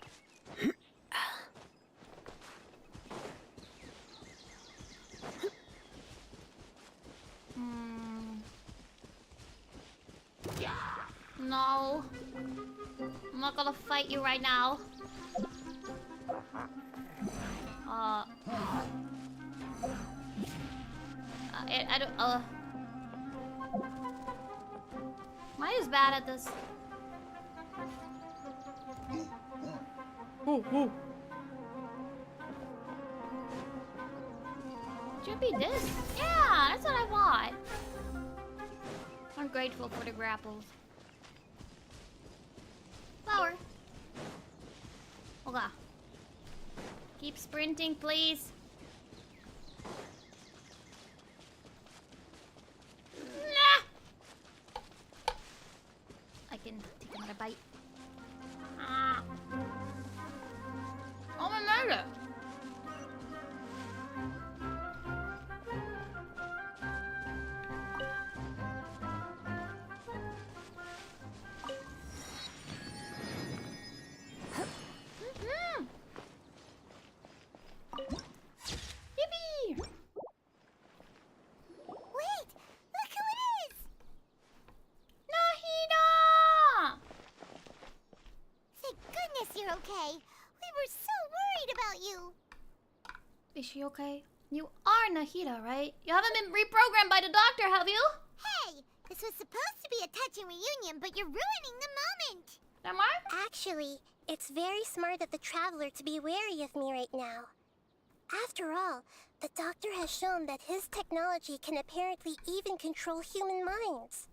No. I'm not gonna fight you right now. I don't, Mine is bad at this. Should be this. Yeah, that's what I thought. I'm grateful for the grapples. Flower. Okay. Keep sprinting, please. Nah. I can take another bite. Ah. Oh, I made it. Yippee!
Wait! Look who it is!
Nahida!
Thank goodness you're okay. We were so worried about you.
Is she okay? You are Nahida, right? You haven't been reprogrammed by the doctor, have you?
Hey! This was supposed to be a touching reunion, but you're ruining the moment!
Am I?
Actually, it's very smart of the Traveler to be wary of me right now. After all, the Doctor has shown that his technology can apparently even control human minds.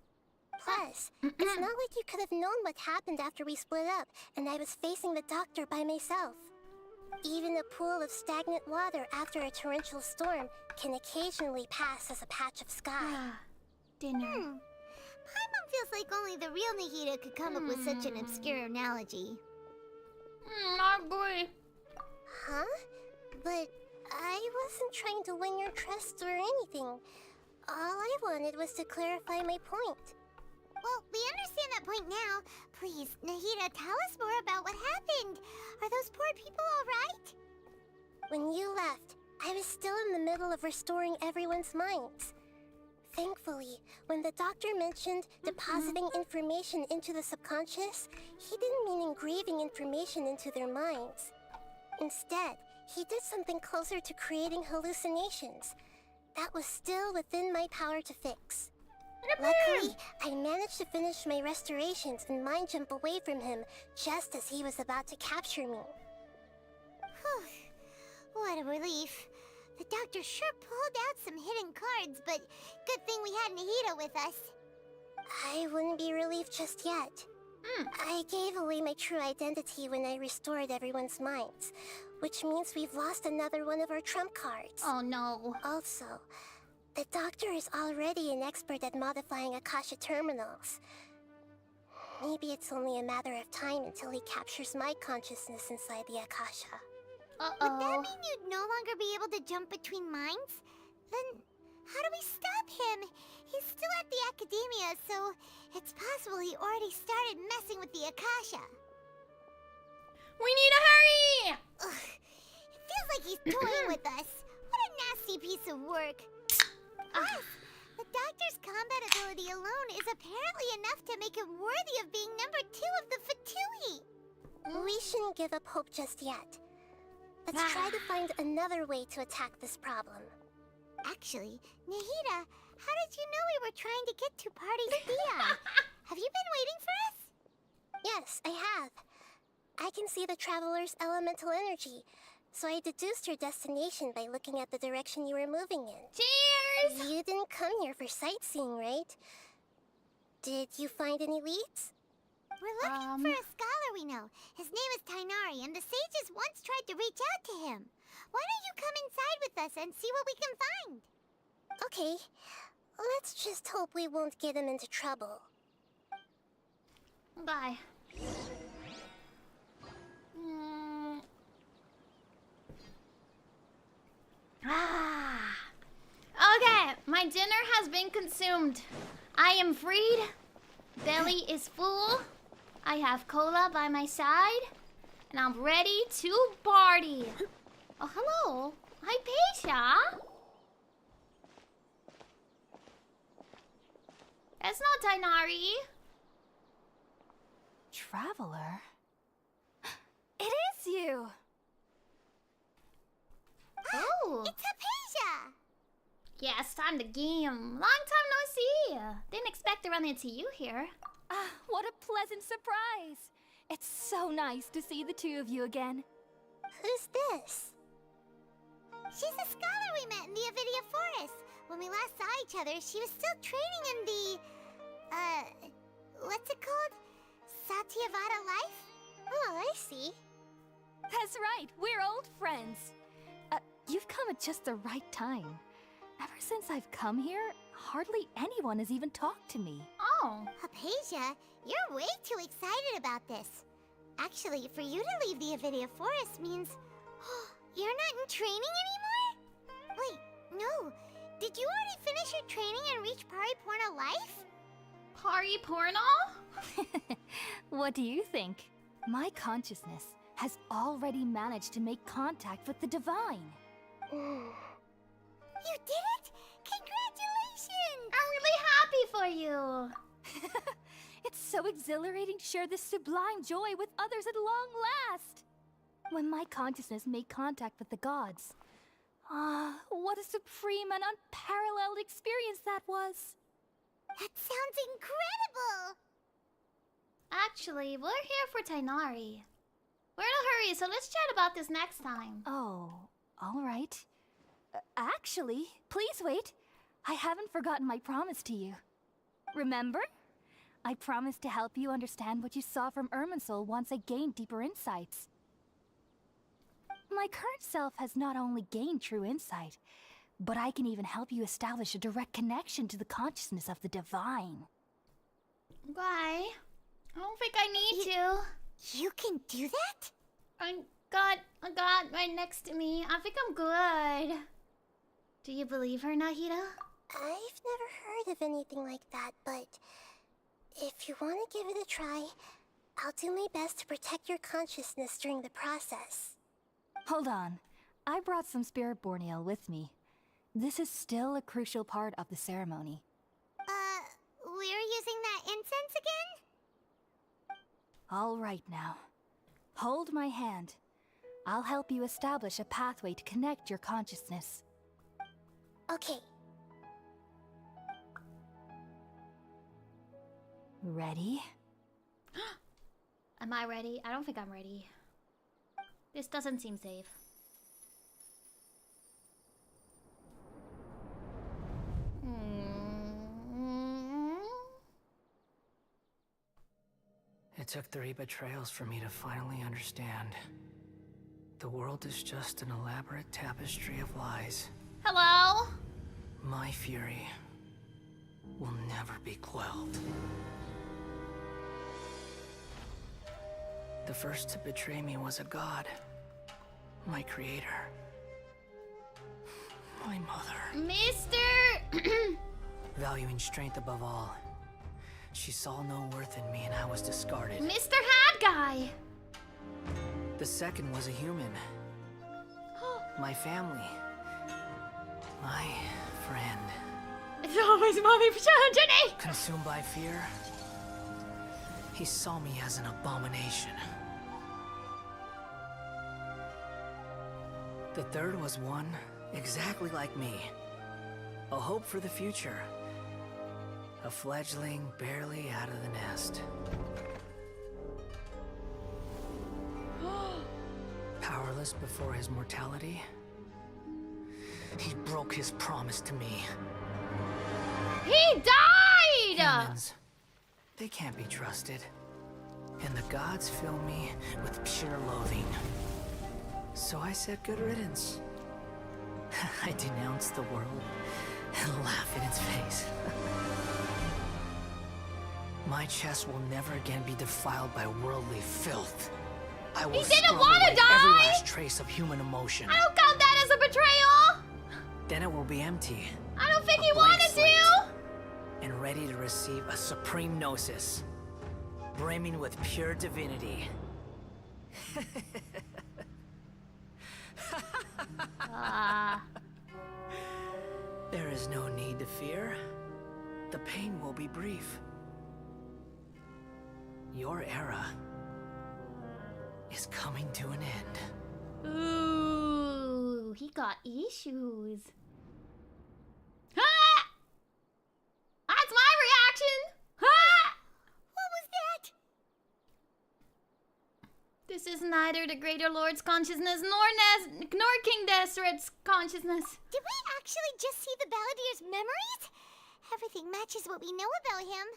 Plus, it's not like you could have known what happened after we split up and I was facing the Doctor by myself. Even a pool of stagnant water after a torrential storm can occasionally pass as a patch of sky.
Dinner.
Paimon feels like only the real Nahida could come up with such an obscure analogy.
I agree.
Huh? But I wasn't trying to win your trust or anything. All I wanted was to clarify my point.
Well, we understand that point now. Please, Nahida, tell us more about what happened. Are those poor people all right?
When you left, I was still in the middle of restoring everyone's minds. Thankfully, when the doctor mentioned depositing information into the subconscious, he didn't mean engraving information into their minds. Instead, he did something closer to creating hallucinations. That was still within my power to fix. Luckily, I managed to finish my restorations and mind jump away from him just as he was about to capture me.
Whew. What a relief. The doctor sure pulled out some hidden cards, but good thing we had Nahida with us.
I wouldn't be relieved just yet. I gave away my true identity when I restored everyone's minds, which means we've lost another one of our trump cards.
Oh no.
Also, the doctor is already an expert at modifying Akasha terminals. Maybe it's only a matter of time until he captures my consciousness inside the Akasha.
Would that mean you'd no longer be able to jump between minds? Then how do we stop him? He's still at the academia, so it's possible he already started messing with the Akasha.
We need to hurry!
Ugh, it feels like he's toying with us. What a nasty piece of work. Plus, the doctor's combat ability alone is apparently enough to make him worthy of being number 2 of the Fatui.
We shouldn't give up hope just yet. Let's try to find another way to attack this problem.
Actually, Nahida, how did you know we were trying to get to Party's Dia? Have you been waiting for us?
Yes, I have. I can see the traveler's elemental energy, so I deduced your destination by looking at the direction you were moving in.
Cheers!
You didn't come here for sightseeing, right? Did you find any leads?
We're looking for a scholar we know. His name is Tainari, and the sages once tried to reach out to him. Why don't you come inside with us and see what we can find?
Okay. Let's just hope we won't get him into trouble.
Bye. Okay, my dinner has been consumed. I am freed. Belly is full. I have cola by my side. And I'm ready to party. Oh, hello. Hi, Peisha. That's not Tainari.
Traveler? It is you!
Oh!
It's Hypatia!
Yes, time to game. Long time no see. Didn't expect to run into you here.
What a pleasant surprise! It's so nice to see the two of you again.
Who's this?
She's a scholar we met in the Avidia Forest. When we last saw each other, she was still training in the... what's it called? Satyavada life?
Oh, I see.
That's right, we're old friends. You've come at just the right time. Ever since I've come here, hardly anyone has even talked to me.
Oh.
Hypatia, you're way too excited about this. Actually, for you to leave the Avidia Forest means... you're not in training anymore? Wait, no. Did you already finish your training and reach Pariporna life?
Pariporna?
What do you think? My consciousness has already managed to make contact with the divine.
You did it? Congratulations!
I'm really happy for you.
It's so exhilarating to share this sublime joy with others at long last. When my consciousness made contact with the gods. What a supreme and unparalleled experience that was.
That sounds incredible!
Actually, we're here for Tainari. We're in a hurry, so let's chat about this next time.
Oh, all right. Actually, please wait. I haven't forgotten my promise to you. Remember? I promised to help you understand what you saw from Irminsul once I gained deeper insights. My current self has not only gained true insight, but I can even help you establish a direct connection to the consciousness of the divine.
Why? I don't think I need to.
You can do that?
I got a god right next to me. I think I'm good. Do you believe her, Nahida?
I've never heard of anything like that, but if you want to give it a try, I'll do my best to protect your consciousness during the process.
Hold on. I brought some spirit borneo with me. This is still a crucial part of the ceremony.
We're using that incense again?
All right now. Hold my hand. I'll help you establish a pathway to connect your consciousness.
Okay.
Ready?
Am I ready? I don't think I'm ready. This doesn't seem safe.
It took 3 betrayals for me to finally understand. The world is just an elaborate tapestry of lies.
Hello?
My fury will never be quelled. The first to betray me was a god. My creator. My mother.
Mr.
Valuing strength above all. She saw no worth in me and I was discarded.
Mr. Hat Guy!
The second was a human. My family. My friend.
It's always Mommy Jenny!
Consumed by fear, he saw me as an abomination. The third was one exactly like me. A hope for the future. A fledgling barely out of the nest. Powerless before his mortality, he broke his promise to me.
He died!
Humans, they can't be trusted. And the gods fill me with pure loathing. So I said good riddance. I denounced the world and laugh in its face. My chest will never again be defiled by worldly filth. I will
He didn't
scrub
want to
away
die!
every last trace of human emotion.
I don't count that as a betrayal!
Then it will be empty.
I don't think
A
he
blank
wanted
slate.
to!
And ready to receive a supreme gnosis, brimming with pure divinity. There is no need to fear. The pain will be brief. Your era is coming to an end.
Ooh, he got issues. Ah! That's my reaction! Ah!
What was that?
This is neither the Greater Lord's consciousness nor King Desret's consciousness.
Did we actually just see the Balladier's memories? Everything matches what we know about him.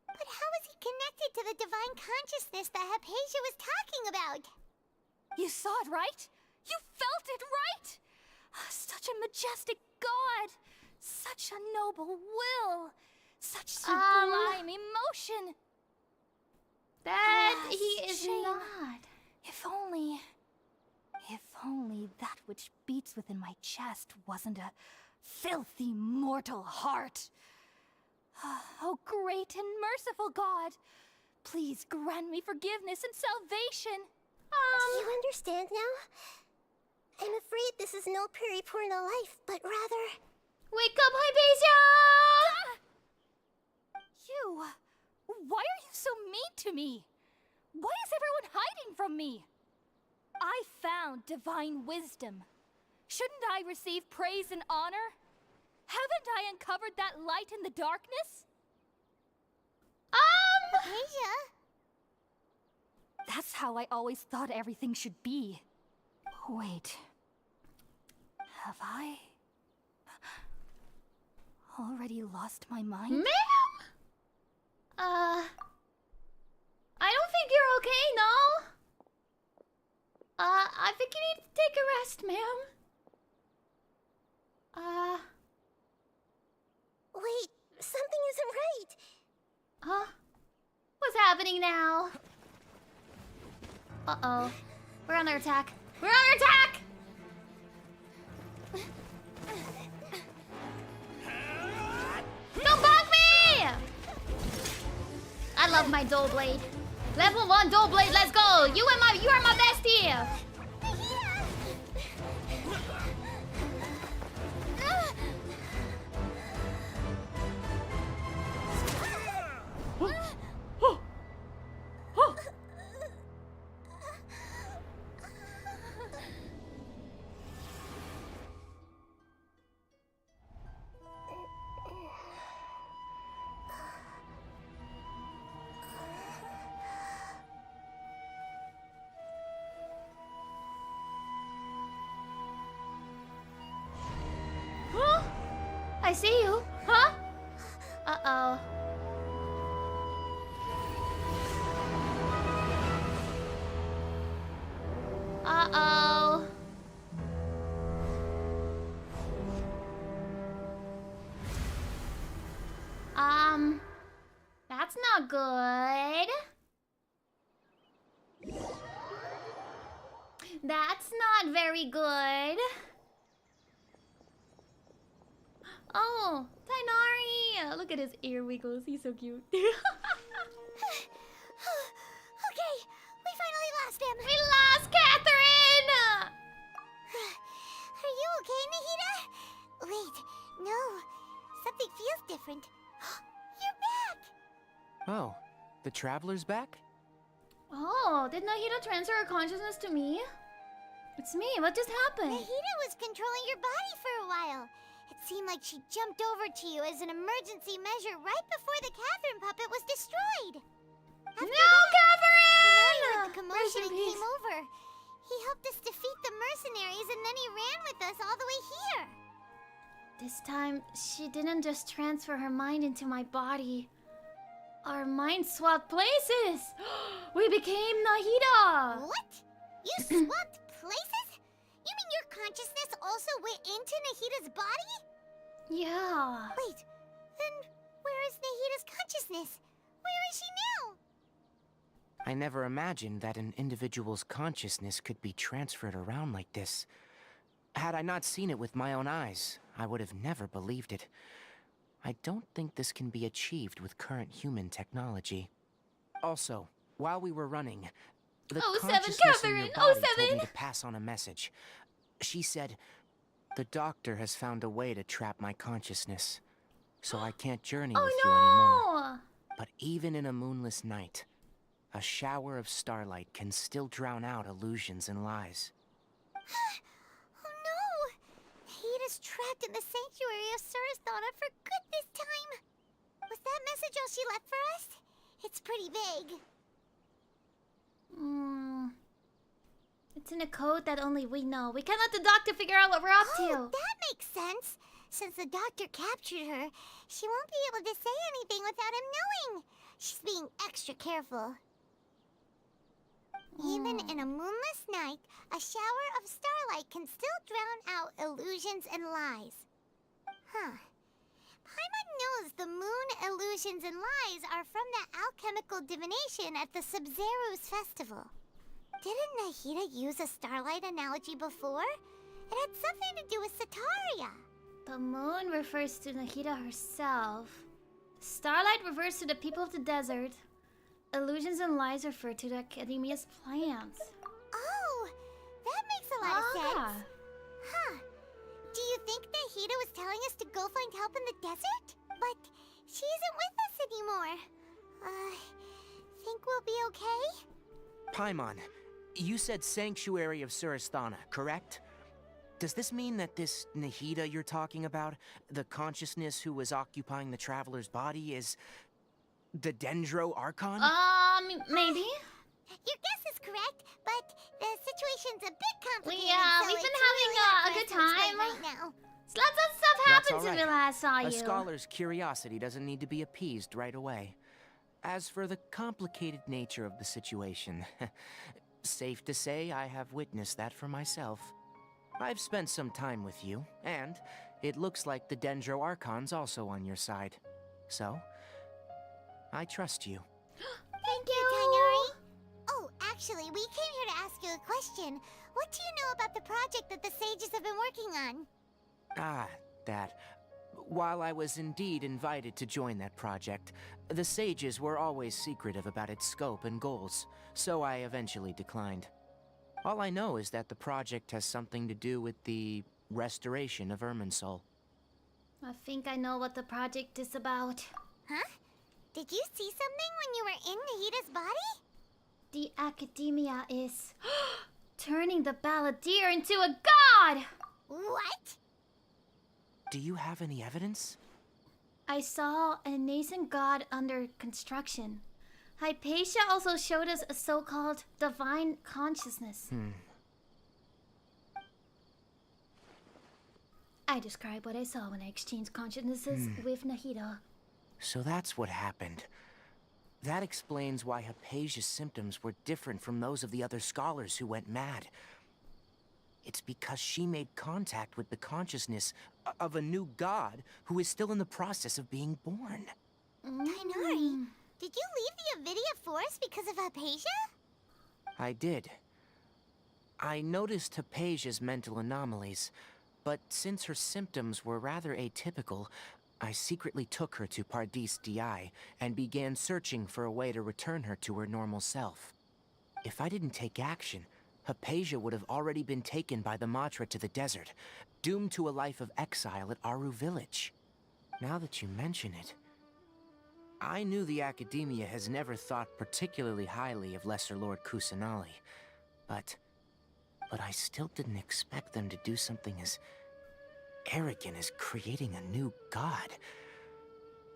But how is he connected to the divine consciousness that Hypatia was talking about?
You saw it, right? You felt it, right? Such a majestic god! Such a noble will! Such sublime emotion!
That he is
shame.
not.
If only that which beats within my chest wasn't a filthy mortal heart. Oh, great and merciful God, please grant me forgiveness and salvation.
Do you understand now? I'm afraid this is no periporno life, but rather...
Wake up, Hypatia!
You! Why are you so mean to me? Why is everyone hiding from me? I found divine wisdom. Shouldn't I receive praise and honor? Haven't I uncovered that light in the darkness?
Hypatia?
That's how I always thought everything should be. Wait. Have I already lost my mind?
Ma'am? I don't think you're okay, no? I think you need to take a rest, ma'am.
Wait, something isn't right.
Huh? happening now? Uh-oh. We're under attack. We're under attack! Don't bug me! I love my dual blade. Level 1 dual blade, let's go! You are my bestie! I see you. Huh? Uh-oh. Uh-oh. That's not good. That's not very good. Oh, Tainari! Look at his ear wiggles. He's so cute.
Okay, we finally lost him.
We lost Catherine!
Are you okay, Nahida? Wait, no. Something feels different. You're back!
Oh, the Traveler's back?
Oh, did Nahida transfer her consciousness to me? It's me. What just happened?
Nahida was controlling your body for a while. It seemed like she jumped over to you as an emergency measure right before the Catherine puppet was destroyed. After that,
Catherine!
heard the commotion and came over. He helped us defeat the mercenaries and then he ran with us all the way here.
This time, she didn't just transfer her mind into my body. Our minds swapped places. We became Nahida.
What? You swapped places? You mean your consciousness also went into Nahida's body?
Yeah.
Wait, then where is Nahida's consciousness? Where is she now?
I never imagined that an individual's consciousness could be transferred around like this. Had I not seen it with my own eyes, I would have never believed it. I don't think this can be achieved with current human technology. Also, while we were running, the consciousness in your body told me to pass on a message. She said, "The doctor has found a way to trap my consciousness, so I can't journey with you anymore. But even in a moonless night, a shower of starlight can still drown out illusions and lies."
Oh no! Nahida's trapped in the sanctuary of Sumeru for good this time. Was that message all she left for us? It's pretty vague.
It's in a code that only we know. We can't let the doctor figure out what we're up to.
That makes sense. Since the doctor captured her, she won't be able to say anything without him knowing. She's being extra careful. Even in a moonless night, a shower of starlight can still drown out illusions and lies. Huh. Paimon knows the moon illusions and lies are from that alchemical divination at the Sabzerus Festival. Didn't Nahida use a starlight analogy before? It had something to do with Sataria.
The moon refers to Nahida herself. Starlight refers to the people of the desert. Illusions and lies refer to the Academia's plans.
Oh, that makes a lot of sense. Huh. Do you think Nahida was telling us to go find help in the desert? But she isn't with us anymore. Think we'll be okay?
Paimon, you said Sanctuary of Sumeru, correct? Does this mean that this Nahida you're talking about, the consciousness who was occupying the Traveler's body, is the Dendro Archon?
Maybe.
Your guess is correct, but the situation's a bit complicated.
We've been having a good time
right now.
Lots of stuff happened
That's
since we last saw you.
A scholar's curiosity doesn't need to be appeased right away. As for the complicated nature of the situation, safe to say I have witnessed that for myself. I've spent some time with you, and it looks like the Dendro Archon's also on your side. So, I trust you.
Thank you.
Actually, we came here to ask you a question. What do you know about the project that the sages have been working on?
Ah, that. While I was indeed invited to join that project, the sages were always secretive about its scope and goals, so I eventually declined. All I know is that the project has something to do with the restoration of Irminsul.
I think I know what the project is about.
Huh? Did you see something when you were in Nahida's body?
The academia is turning the balladeer into a god!
What?
Do you have any evidence?
I saw a nascent god under construction. Hypatia also showed us a so-called divine consciousness. I describe what I saw when I exchanged consciousnesses with Nahida.
So that's what happened. That explains why Hypatia's symptoms were different from those of the other scholars who went mad. It's because she made contact with the consciousness of a new god who is still in the process of being born.
Tainari, did you leave the Avidia Forest because of Hypatia?
I did. I noticed Hypatia's mental anomalies, but since her symptoms were rather atypical, I secretly took her to Pardis DI and began searching for a way to return her to her normal self. If I didn't take action, Hypatia would have already been taken by the Matra to the desert, doomed to a life of exile at Aru village. Now that you mention it, I knew the Academia has never thought particularly highly of Lesser Lord Kusanali, but I still didn't expect them to do something as arrogant as creating a new god.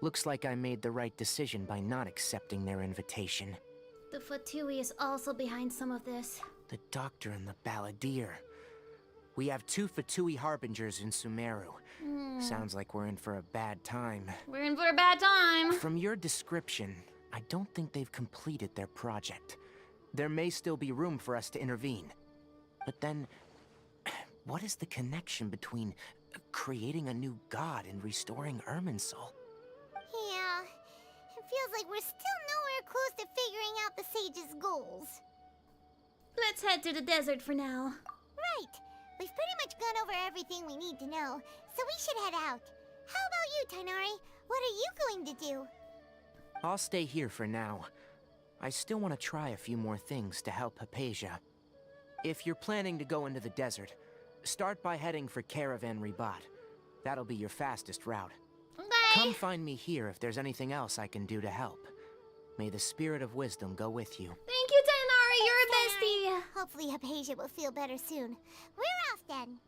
Looks like I made the right decision by not accepting their invitation.
The Fatui is also behind some of this.
The Doctor and the Balladeer. We have 2 Fatui Harbingers in Sumeru. Sounds like we're in for a bad time.
We're in for a bad time.
From your description, I don't think they've completed their project. There may still be room for us to intervene. But then, what is the connection between creating a new god and restoring Irminsul?
Yeah, it feels like we're still nowhere close to figuring out the sage's goals.
Let's head to the desert for now.
Right. We've pretty much gone over everything we need to know, so we should head out. How about you, Tainari? What are you going to do?
I'll stay here for now. I still want to try a few more things to help Hypatia. If you're planning to go into the desert, start by heading for Caravan Ribat. That'll be your fastest route.
Okay.
Come find me here if there's anything else I can do to help. May the spirit of wisdom go with you.
Thank you, Tainari. You're a bestie.
Hopefully Hypatia will feel better soon. We're off then.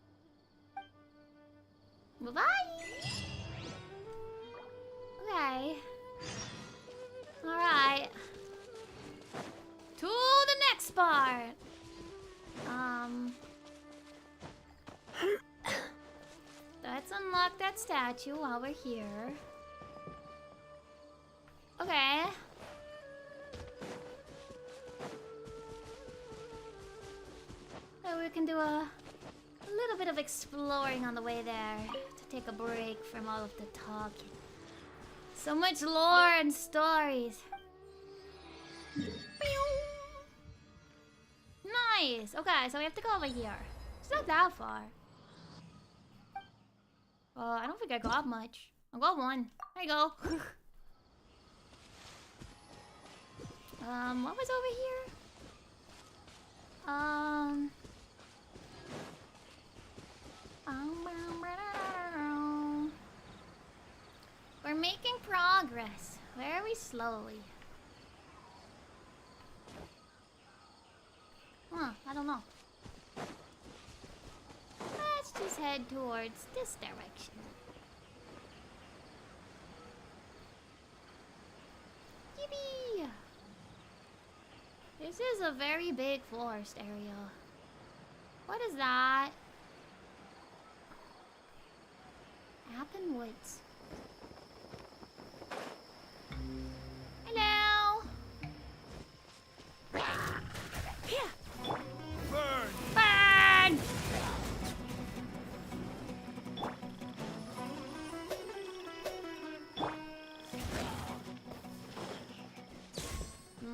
Bye-bye. Okay. Alright. To the next part. Let's unlock that statue while we're here. Okay. So we can do a little bit of exploring on the way there to take a break from all of the talking. So much lore and stories. Nice. Okay, so we have to go over here. It's not that far. I don't think I got much. I got one. There you go. What was over here? We're making progress, very slowly. I don't know. Let's just head towards this direction. Yippee! This is a very big forest area. What is that? Appen Woods. Hello!
Burn!
Burn!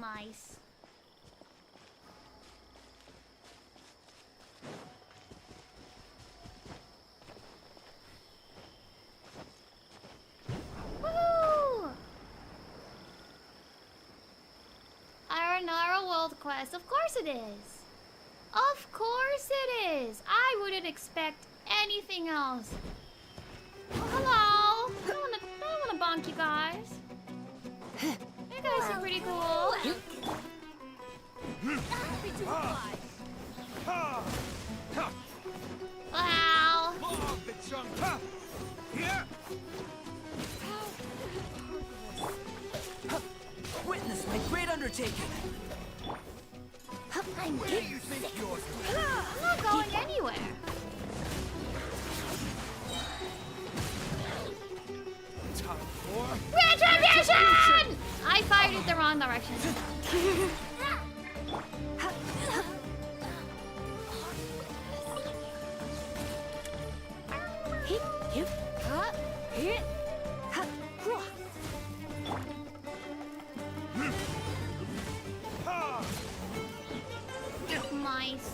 Nice. Yes, of course it is. Of course it is. I wouldn't expect anything else. Oh, hello. I don't wanna bonk you guys. You guys are pretty cool. Wow.
Witness my great undertaking.
I'm getting sick.
I'm not going anywhere. Retribution! I fired it the wrong direction. Nice.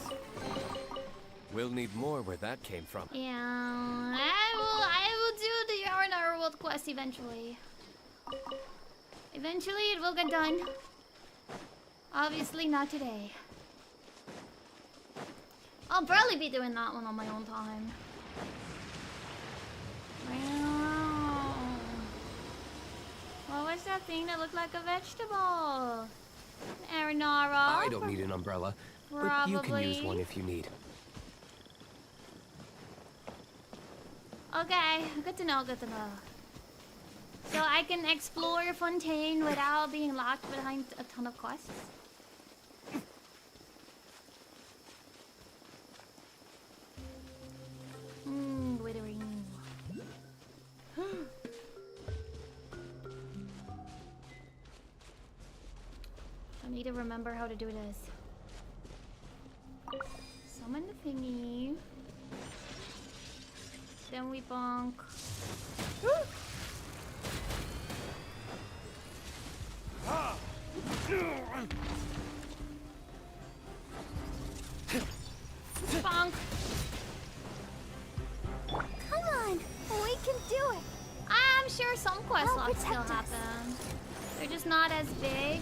We'll need more where that came from.
Yeah, I will do the Yarnar World quest eventually. Eventually it will get done. Obviously not today. I'll probably be doing that one on my own time. What was that thing that looked like a vegetable? Aranara.
I don't need an umbrella, but you can use one if you need.
Okay, good to know, good to know. So I can explore Fontaine without being locked behind a ton of quests? Glittering. I need to remember how to do this. Summon the thingy. Then we bonk. Bonk.
Come on, we can do it.
I'm sure some quest logs still happen. They're just not as big.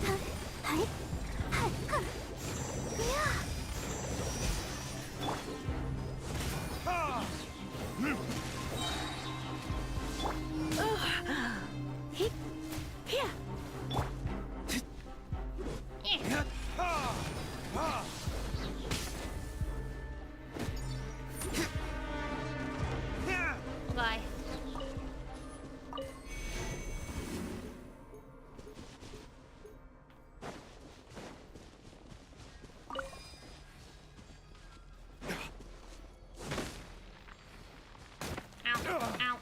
Bye. Ow.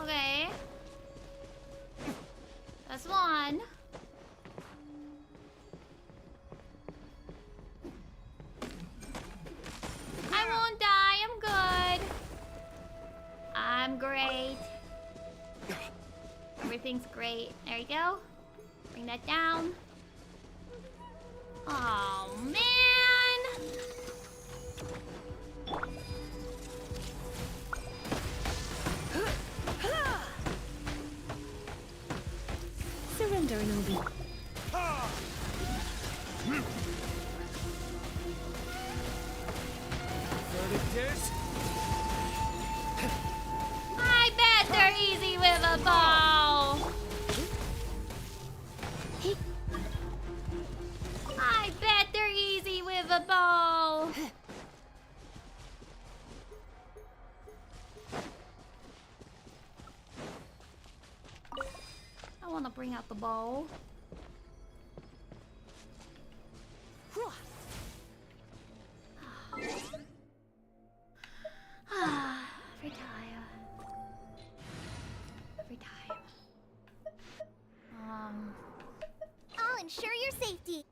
Okay. That's one. I won't die. I'm good. I'm great. Everything's great. There you go. Bring that down. Oh, man.
Surrender, Nobi.
I bet they're easy with a bow. I bet they're easy with a bow. I want to bring out the bow. Every time. Every time.
I'll ensure your safety.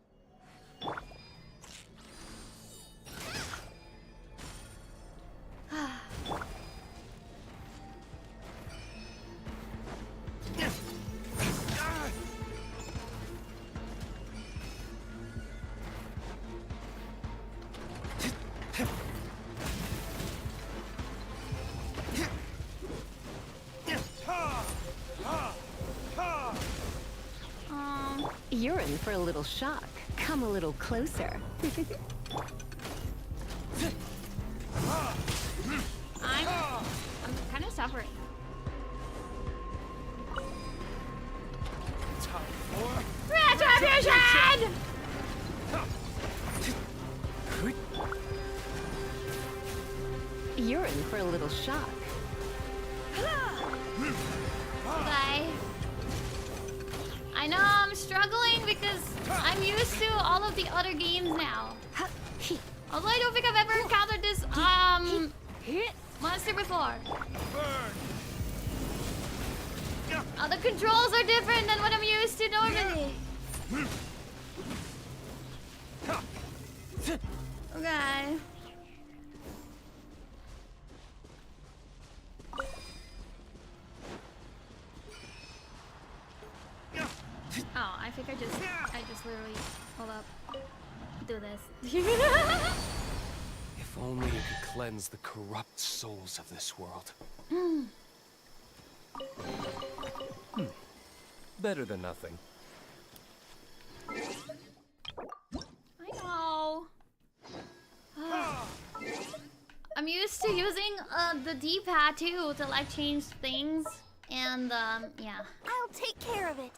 for a little shock. Come a little closer.
I'm kind of suffering. Retribution!
You're in for a little shock.
Okay. I know I'm struggling because I'm used to all of the other games now. Although I don't think I've ever encountered this monster before. The controls are different than what I'm used to normally. Okay. Oh, I think I just literally, hold up, do this.
If only you could cleanse the corrupt souls of this world. Better than nothing.
I know. I'm used to using the D-pad too to like change things, and yeah.
I'll take care of it.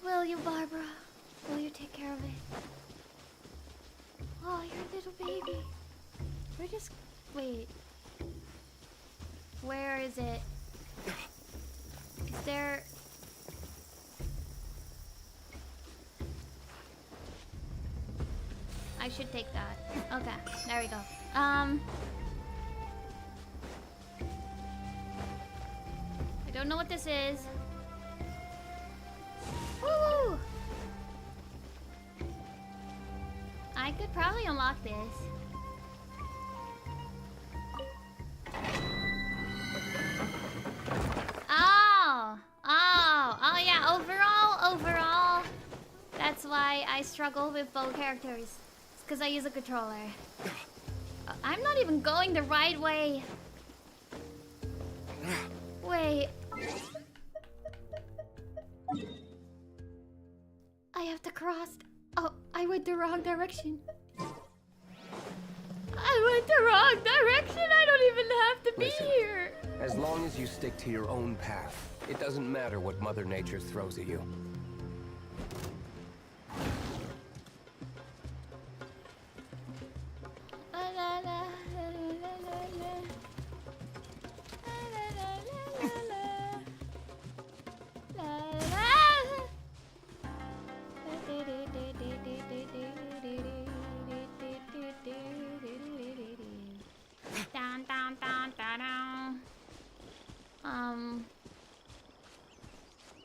Will you, Barbara? Will you take care of it? Oh, you're a little baby. We're just... Wait. Where is it? Is there... I should take that. Okay, there we go. I don't know what this is. Woo! I could probably unlock this. Oh yeah, overall. That's why I struggle with both characters. It's because I use a controller. I'm not even going the right way. Wait. I have to cross. Oh, I went the wrong direction. I went the wrong direction. I don't even have to be here.
As long as you stick to your own path, it doesn't matter what Mother Nature throws at you.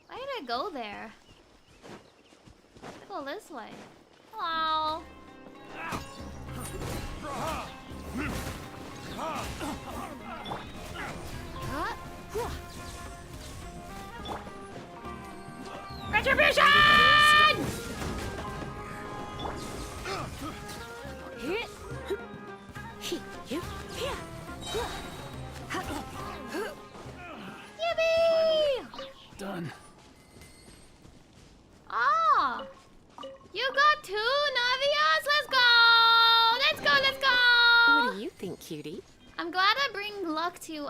Why did I go there? Let's go this way. Hello. Retribution! Yippee!
Done.
Ah! You got 2 Navias? Let's go! Let's go, let's go!
What do you think, cutie?
I'm glad I bring luck to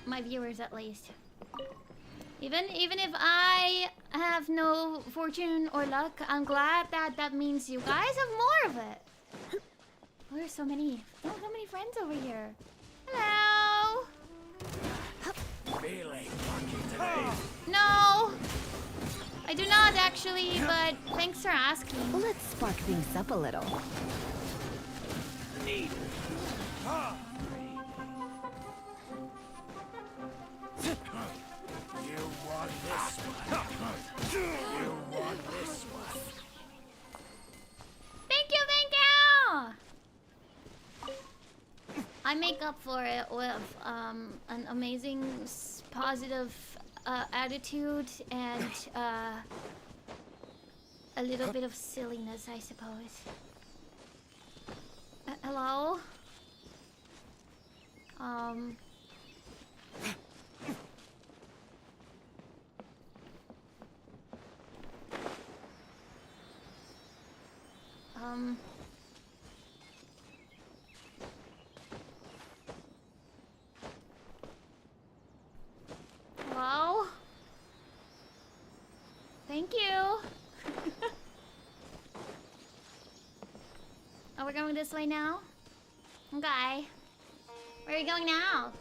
my viewers at least. Even if I have no fortune or luck, I'm glad that means you guys have more of it. Oh, there's so many friends over here. Hello.
Feeling lucky today.
No, I do not actually, but thanks for asking.
Let's spark things up a little.
Need. You want this one. You want this one.
Thank you. I make up for it with an amazing positive attitude and a little bit of silliness, I suppose. Hello? Hello? Thank you. Oh, we're going this way now? Okay. Where are you going now?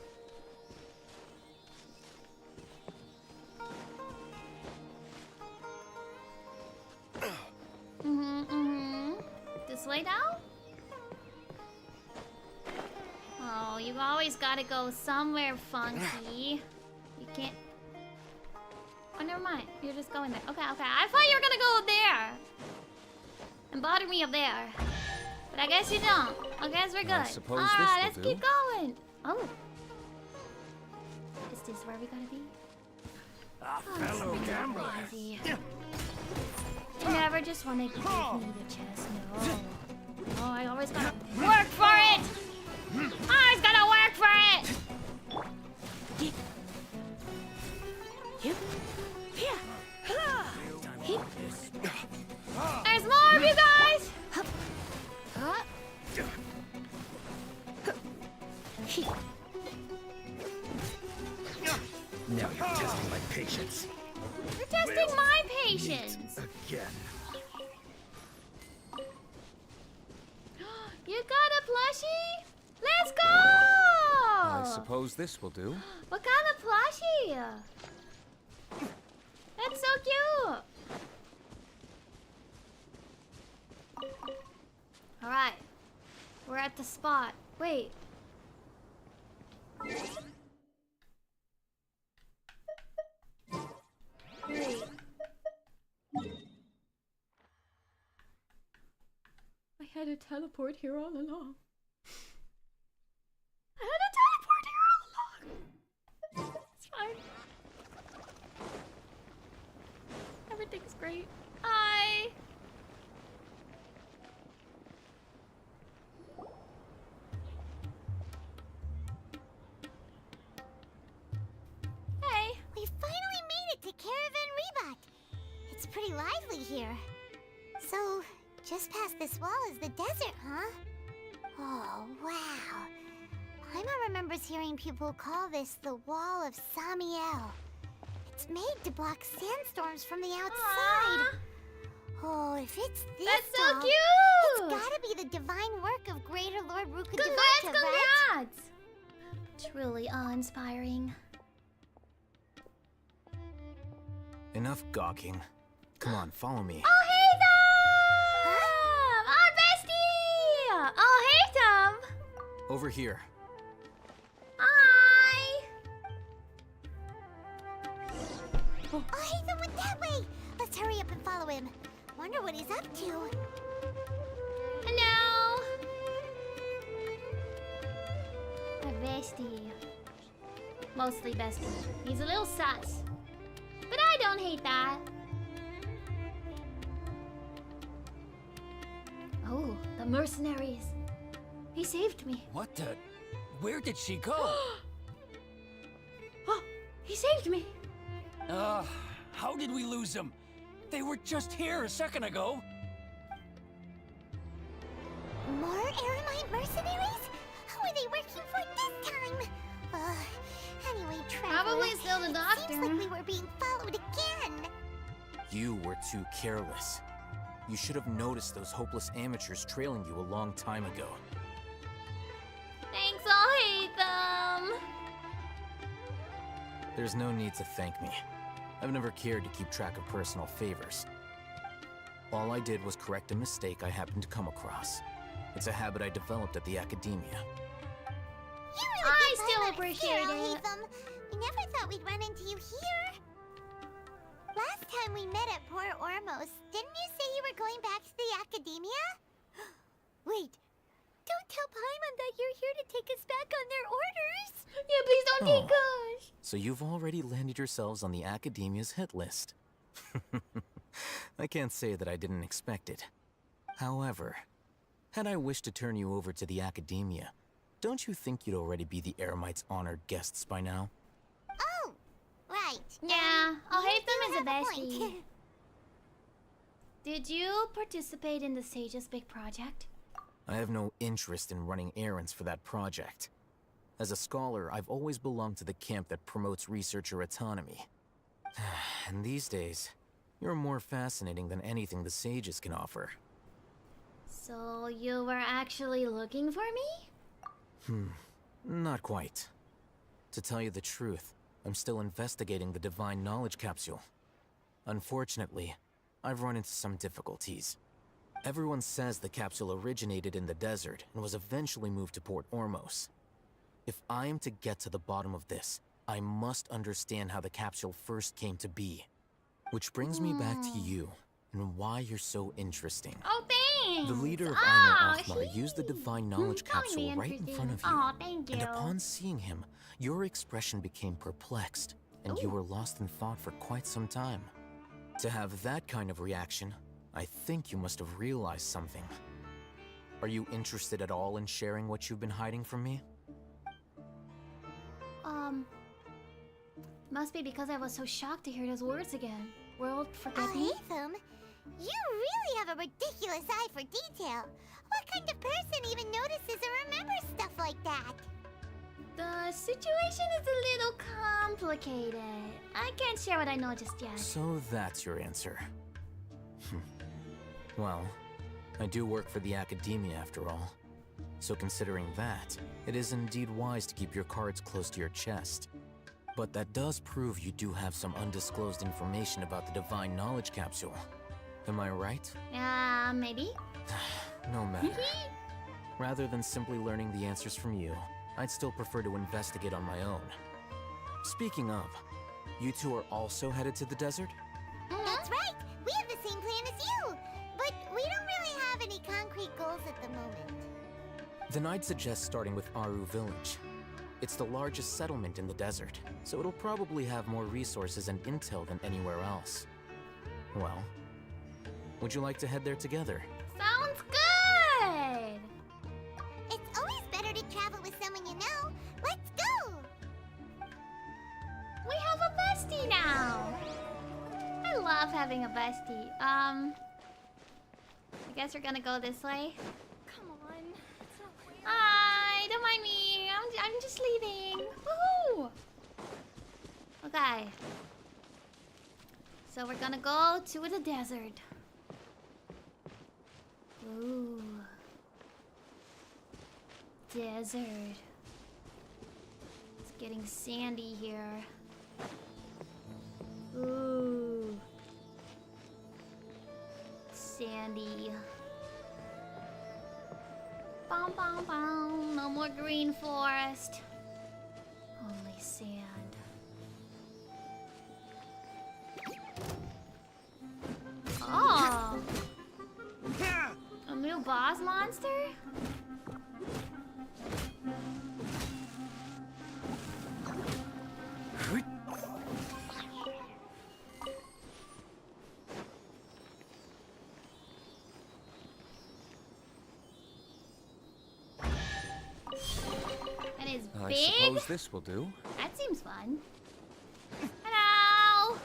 This way now? Oh, you always gotta go somewhere funky. You can't... Oh, never mind. You're just going there. Okay, okay. I thought you were gonna go there. And bother me up there. But I guess you don't. I guess we're good.
I suppose
Alright,
this
let's
will
keep going. Oh. Is this where we gotta be?
Fellow gambler.
Easy. You never just want to give me the chest, no. Oh, I always gotta work for it! I always gotta work for it! There's more of you guys!
Now you're testing my patience.
You're testing my patience!
Again.
You got a plushie? Let's go!
I suppose this will do.
What kind of plushie? That's so cute! Alright. We're at the spot. Wait. Wait. I had to teleport here all along. I had to teleport here all along. It's fine. Everything's great. Hi.
Hey. We finally made it to Caravan Rebut. It's pretty lively here. So, just past this wall is the desert, huh? Oh, wow. Paimon remembers hearing people call this the Wall of Samiel. It's made to block sandstorms from the outside. Oh, if it's this
That's so
tall,
cute!
it's gotta be the divine work of Greater Lord Ruka
Congrats,
Devata, right?
congrats! Truly awe-inspiring.
Enough gawking. Come on, follow me.
Oh, hey, Tom! Our bestie! Oh, hey, Tom!
Over here.
Hi!
Oh, Hatham went that way! Let's hurry up and follow him. Wonder what he's up to.
Hello! Our bestie. Mostly bestie. He's a little sus. But I don't hate that. Oh, the mercenaries. He saved me.
What the? Where did she go?
Oh, he saved me.
How did we lose them? They were just here a second ago.
More Aramite mercenaries? Who are they working for this time? Anyway, Trevor.
Probably still the doctor.
Seems like we were being followed again.
You were too careless. You should have noticed those hopeless amateurs trailing you a long time ago.
Thanks, I'll hate them.
There's no need to thank me. I've never cared to keep track of personal favors. All I did was correct a mistake I happened to come across. It's a habit I developed at the academia.
I still appreciate it.
Hatham. We never thought we'd run into you here. Last time we met at Port Ormos, didn't you say you were going back to the academia? Wait, don't tell Paimon that you're here to take us back on their orders.
Yeah, please don't take us.
So you've already landed yourselves on the academia's hit list. I can't say that I didn't expect it. However, had I wished to turn you over to the academia, don't you think you'd already be the Eremites' honored guests by now?
Oh, right.
Yeah, I'll hate them as a
have a
bestie.
point.
Did you participate in the Sage's big project?
I have no interest in running errands for that project. As a scholar, I've always belonged to the camp that promotes researcher autonomy. And these days, you're more fascinating than anything the Sages can offer.
So you were actually looking for me?
Not quite. To tell you the truth, I'm still investigating the Divine Knowledge Capsule. Unfortunately, I've run into some difficulties. Everyone says the capsule originated in the desert and was eventually moved to Port Ormos. If I am to get to the bottom of this, I must understand how the capsule first came to be. Which brings me back to you, and why you're so interesting.
Oh, thanks!
The leader of Einar Alkmaar used the Divine Knowledge Capsule right in front of you.
Oh, thank you.
And upon seeing him, your expression became perplexed, and you were lost in thought for quite some time. To have that kind of reaction, I think you must have realized something. Are you interested at all in sharing what you've been hiding from me?
Must be because I was so shocked to hear those words again. World, forget
Oh,
me?
Haytham, you really have a ridiculous eye for detail. What kind of person even notices or remembers stuff like that?
The situation is a little complicated. I can't share what I know just yet.
So that's your answer. Well, I do work for the academia after all. So considering that, it is indeed wise to keep your cards close to your chest. But that does prove you do have some undisclosed information about the Divine Knowledge Capsule. Am I right?
Maybe?
No matter. Rather than simply learning the answers from you, I'd still prefer to investigate on my own. Speaking of, you two are also headed to the desert?
That's right! We have the same plan as you! But we don't really have any concrete goals at the moment.
Then I'd suggest starting with Aru Village. It's the largest settlement in the desert, so it'll probably have more resources and intel than anywhere else. Well, would you like to head there together?
Sounds good!
It's always better to travel with someone you know. Let's go!
We have a bestie now! I love having a bestie. I guess we're gonna go this way.
Come on.
Hi, don't mind me. I'm just leaving. Woohoo! Okay. So we're gonna go to the desert. Ooh. Desert. It's getting sandy here. Ooh. Sandy. Bom, bom, bom. No more green forest. Only sand. Oh. A new boss monster? That is
I
big.
suppose this will do.
That seems fun. Hello.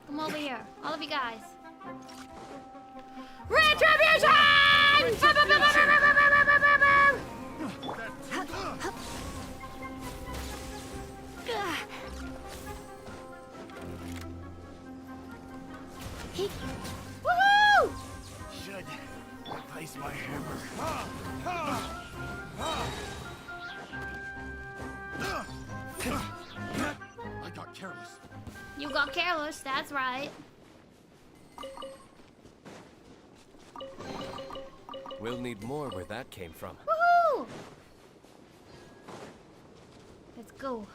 Come over here, all of you guys. Retribution! Woohoo!
Should replace my hammer. I got careless.
You got careless, that's right.
We'll need more where that came from.
Woohoo! Let's go.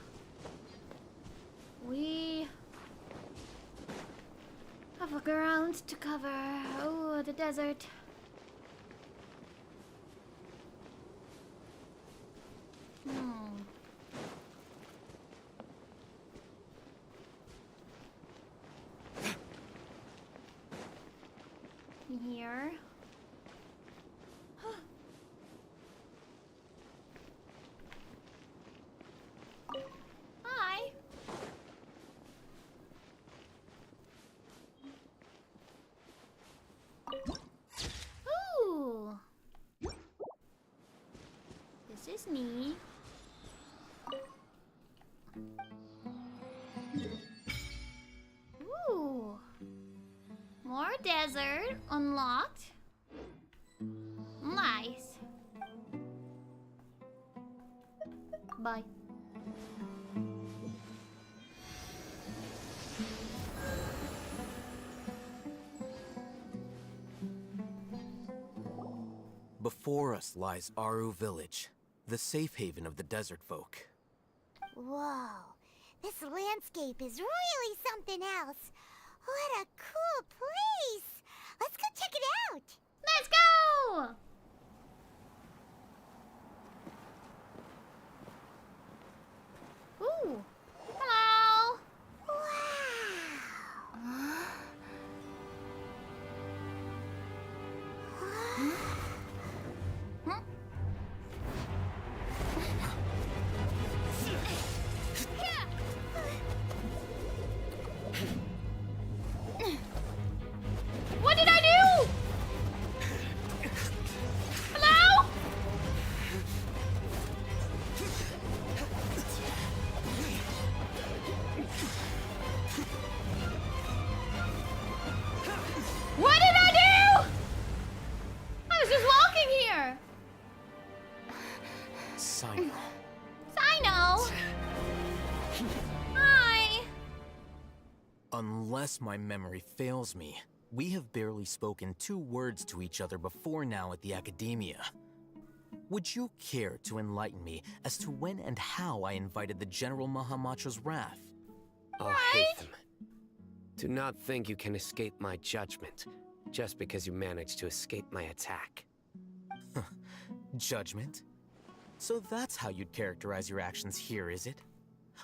We have a ground to cover. Oh, the desert. Here. Hi. More desert unlocked. Nice. Bye.
Before us lies Aru Village, the safe haven of the desert folk.
Whoa, this landscape is really something else. What a cool place! Let's go check it out!
Let's go! Ooh. Hello. What did I do? Hello? What did I do? I was just walking here.
Sino.
Sino. Hi.
Unless my memory fails me, we have barely spoken 2 words to each other before now at the Academia. Would you care to enlighten me as to when and how I invited the General Mahamatra's wrath?
I'll hate them. Do not think you can escape my judgment, just because you managed to escape my attack.
Judgment? So that's how you'd characterize your actions here, is it?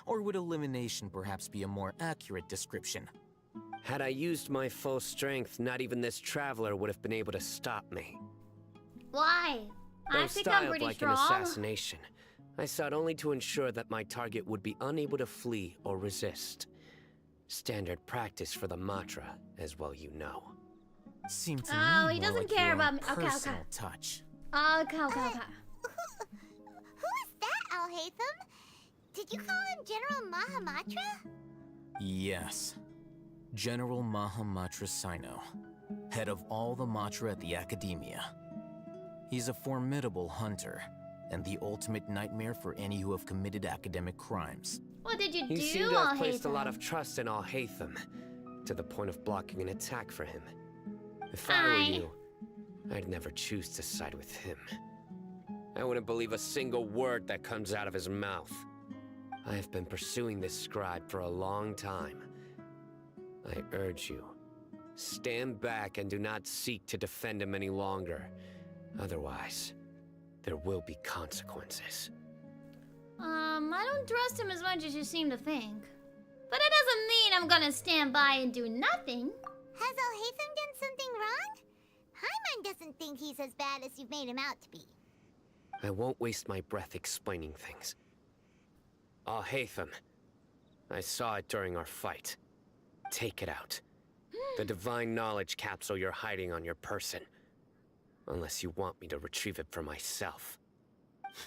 Or would elimination perhaps be a more accurate description?
Had I used my full strength, not even this traveler would have been able to stop me.
Why? I
Though
think I'm
styled
pretty
like
strong.
an assassination, I sought only to ensure that my target would be unable to flee or resist. Standard practice for the Matra, as well you know.
Seemed to
Oh,
me
he
more
doesn't
like
care
your
about
own
me. Okay,
personal
okay.
touch.
Okay.
Who is that, Alhaitham? Did you call him General Mahamatra?
Yes. General Mahamatra Sino, head of all the Matra at the Academia. He's a formidable hunter, and the ultimate nightmare for any who have committed academic crimes.
What did you
He
do,
seemed to have placed a
Alhaitham?
lot of trust in Alhaitham, to the point of blocking an attack for him. If I were you, I'd never choose to side with him. I wouldn't believe a single word that comes out of his mouth. I have been pursuing this scribe for a long time. I urge you, stand back and do not seek to defend him any longer. Otherwise, there will be consequences.
I don't trust him as much as you seem to think. But it doesn't mean I'm gonna stand by and do nothing.
Has Alhaitham done something wrong? Paimon doesn't think he's as bad as you've made him out to be.
I won't waste my breath explaining things. Alhaitham, I saw it during our fight. Take it out. The divine knowledge capsule you're hiding on your person. Unless you want me to retrieve it for myself.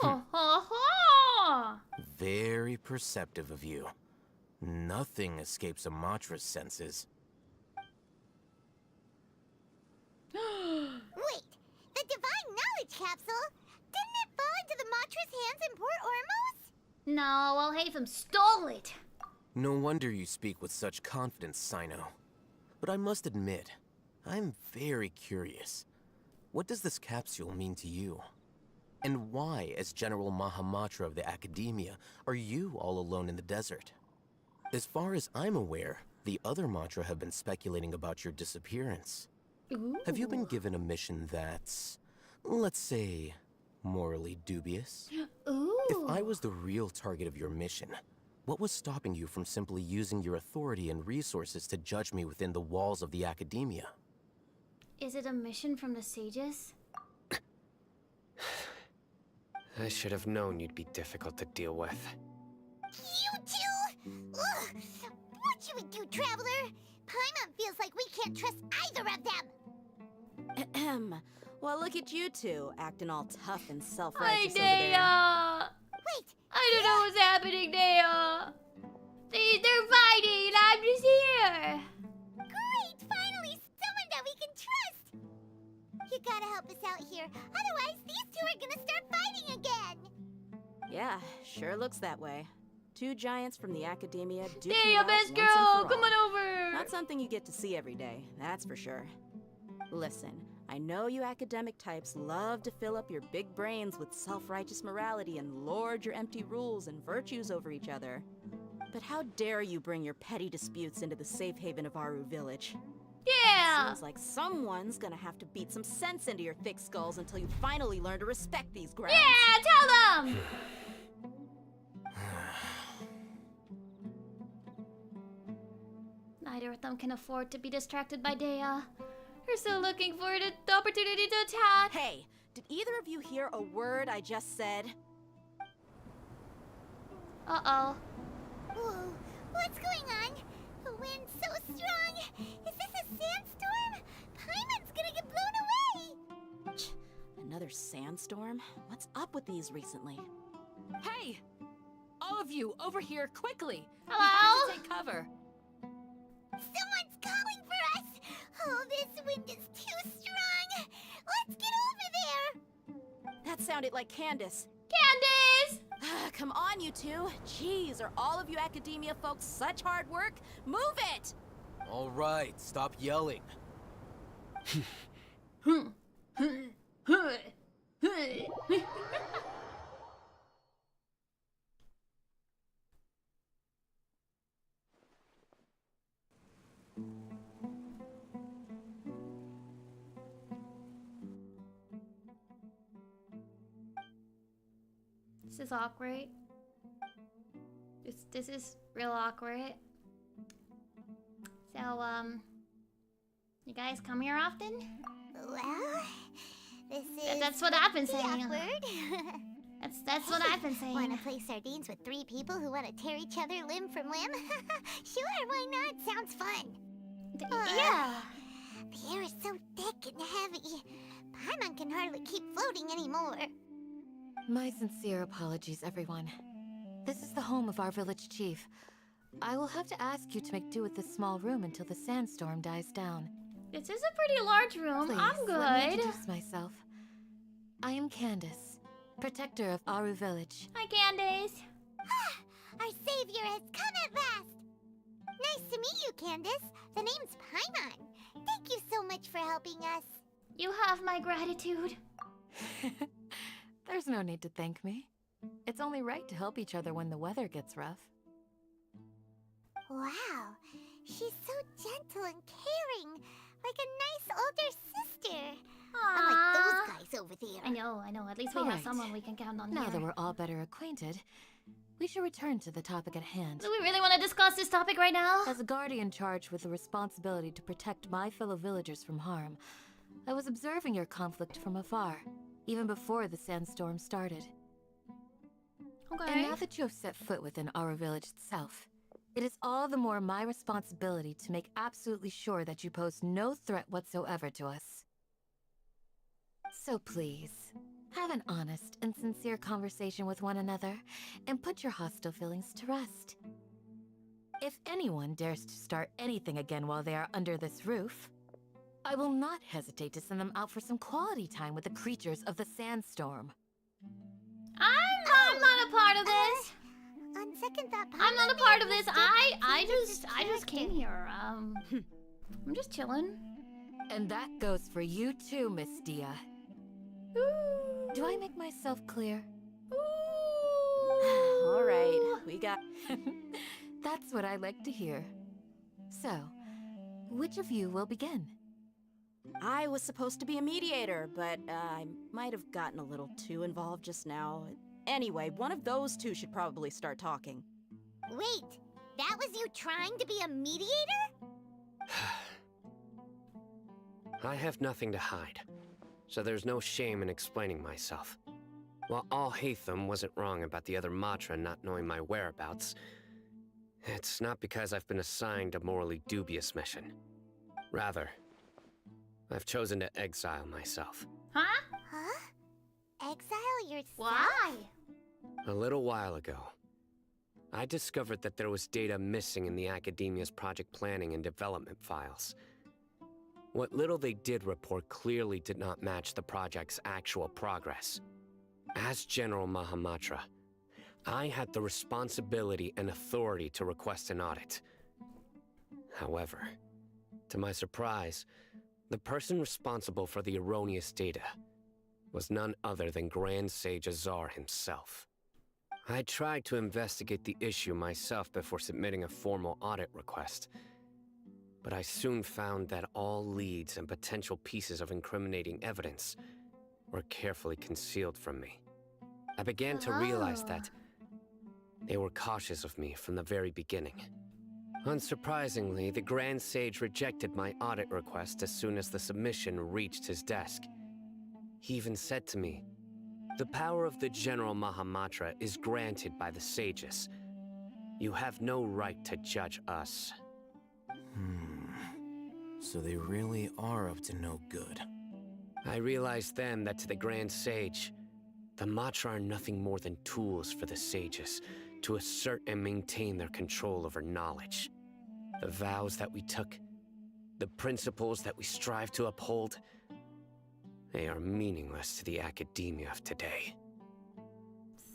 Ho ho ho!
Very perceptive of you. Nothing escapes a Matra's senses.
Wait, the divine knowledge capsule? Didn't it fall into the Matra's hands in Port Ormos?
No, Alhaitham stole it.
No wonder you speak with such confidence, Sino. But I must admit, I'm very curious. What does this capsule mean to you? And why, as General Mahamatra of the Academia, are you all alone in the desert? As far as I'm aware, the other Matra have been speculating about your disappearance.
Ooh.
Have you been given a mission that's, let's say, morally dubious?
Ooh.
If I was the real target of your mission, what was stopping you from simply using your authority and resources to judge me within the walls of the Academia?
Is it a mission from the sages?
I should have known you'd be difficult to deal with.
You two? Ugh. What should we do, Traveler? Paimon feels like we can't trust either of them.
Ahem. Well, look at you two, acting all tough and self-righteous over
Dea!
there.
Wait!
I don't know what's happening, Dea! They're fighting, and I'm just here!
Great! Finally, someone help us out here. Otherwise, these two are gonna start fighting again.
Yeah, sure looks that way. Two giants from the academia duking
Hey,
it out
best
once and
girl,
for
come
all.
on over.
Not something you get to see every day, that's for sure. Listen, I know you academic types love to fill up your big brains with self-righteous morality and lord your empty rules and virtues over each other. But how dare you bring your petty disputes into the safe haven of Aru Village?
Yeah!
Seems like someone's gonna have to beat some sense into your thick skulls until you finally learn to respect these grounds.
Yeah, tell them! Neither of them can afford to be distracted by Dea. They're still looking for the opportunity to attack.
Hey, did either of you hear a word I just said?
Uh-oh.
Whoa, what's going on? The wind's so strong. Is this a sandstorm? Paimon's gonna get blown away.
Another sandstorm? What's up with these recently?
Hey! All of you, over here, quickly!
Hello?
We have to take cover.
Someone's calling for us. Oh, this wind is too strong. Let's get over there.
That sounded like Candace.
Candace!
Come on, you two. Jeez, are all of you academia folks such hard work? Move it!
All right, stop yelling.
This is awkward. This is real awkward. So, you guys come here often?
Well, this is...
That's what I've been saying.
awkward.
That's what I've been saying.
Wanna play sardines with three people who wanna tear each other limb from limb? Sure, why not? Sounds fun.
Yeah.
The air is so thick and heavy. Paimon can hardly keep floating anymore.
My sincere apologies, everyone. This is the home of our village chief. I will have to ask you to make do with this small room until the sandstorm dies down.
This is a pretty large room.
Please,
I'm good.
let me introduce myself. I am Candace, protector of Aru Village.
Hi, Candace.
Our savior has come at last. Nice to meet you, Candace. The name's Paimon. Thank you so much for helping us.
You have my gratitude.
There's no need to thank me. It's only right to help each other when the weather gets rough.
Wow, she's so gentle and caring, like a nice older sister. Unlike those guys over there.
I know. At least we
All
have
right.
someone we can count on
Now
here.
that we're all better acquainted, we should return to the topic at hand.
Do we really want to discuss this topic right now?
As a guardian charged with the responsibility to protect my fellow villagers from harm, I was observing your conflict from afar, even before the sandstorm started.
Okay.
And now that you have set foot within our village itself, it is all the more my responsibility to make absolutely sure that you pose no threat whatsoever to us. So please, have an honest and sincere conversation with one another, and put your hostile feelings to rest. If anyone dares to start anything again while they are under this roof, I will not hesitate to send them out for some quality time with the creatures of the sandstorm.
I'm not a part of this.
On second thought,
I'm not a part of this. I just came here. I'm just chilling.
And that goes for you too, Miss Dia. Do I make myself clear?
All right, we got...
That's what I like to hear. So, which of you will begin?
I was supposed to be a mediator, but I might have gotten a little too involved just now. Anyway, one of those two should probably start talking.
Wait, that was you trying to be a mediator?
I have nothing to hide, so there's no shame in explaining myself. While Al-Haytham wasn't wrong about the other Matra not knowing my whereabouts, it's not because I've been assigned a morally dubious mission. Rather, I've chosen to exile myself.
Huh?
Exile yourself?
Why?
A little while ago, I discovered that there was data missing in the Academia's project planning and development files. What little they did report clearly did not match the project's actual progress. As General Mahamatra, I had the responsibility and authority to request an audit. However, to my surprise, the person responsible for the erroneous data was none other than Grand Sage Azar himself. I tried to investigate the issue myself before submitting a formal audit request, but I soon found that all leads and potential pieces of incriminating evidence were carefully concealed from me. I began to realize that they were cautious of me from the very beginning. Unsurprisingly, the Grand Sage rejected my audit request as soon as the submission reached his desk. He even said to me, "The power of the General Mahamatra is granted by the sages. You have no right to judge us."
So they really are up to no good.
I realized then that to the Grand Sage, the Matra are nothing more than tools for the sages to assert and maintain their control over knowledge. The vows that we took, the principles that we strive to uphold, they are meaningless to the academia of today.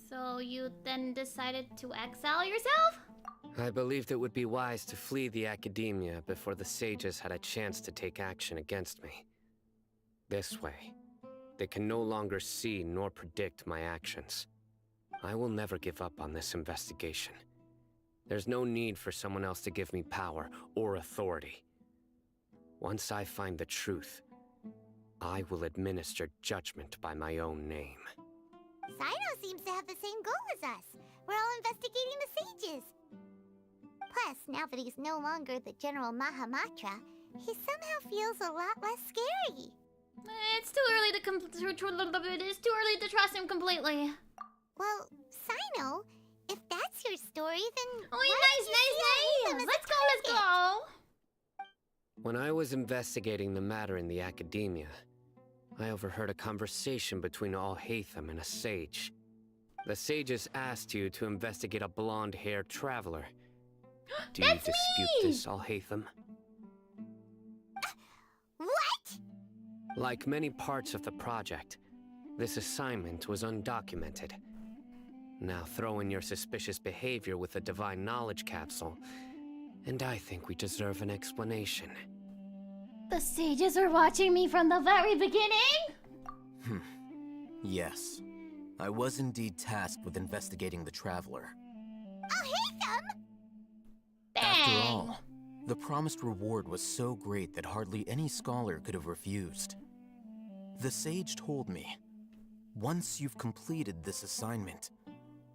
So you then decided to exile yourself?
I believed it would be wise to flee the academia before the sages had a chance to take action against me. This way, they can no longer see nor predict my actions. I will never give up on this investigation. There's no need for someone else to give me power or authority. Once I find the truth, I will administer judgment by my own name.
Sino seems to have the same goal as us. We're all investigating the sages. Plus, now that he's no longer the General Mahamatra, he somehow feels a lot less scary.
It's too early to it's too early to trust him completely.
Well, Sino, if that's your story, then
Nice. Let's go.
When I was investigating the matter in the academia, I overheard a conversation between Al-Haytham and a sage. The sages asked you to investigate a blonde-haired traveler. Do you dispute this, Al-Haytham?
What?
Like many parts of the project, this assignment was undocumented. Now throw in your suspicious behavior with the Divine Knowledge Capsule, and I think we deserve an explanation.
The sages are watching me from the very beginning?
Yes. I was indeed tasked with investigating the Traveler. After all, the promised reward was so great that hardly any scholar could have refused. The sage told me, once you've completed this assignment,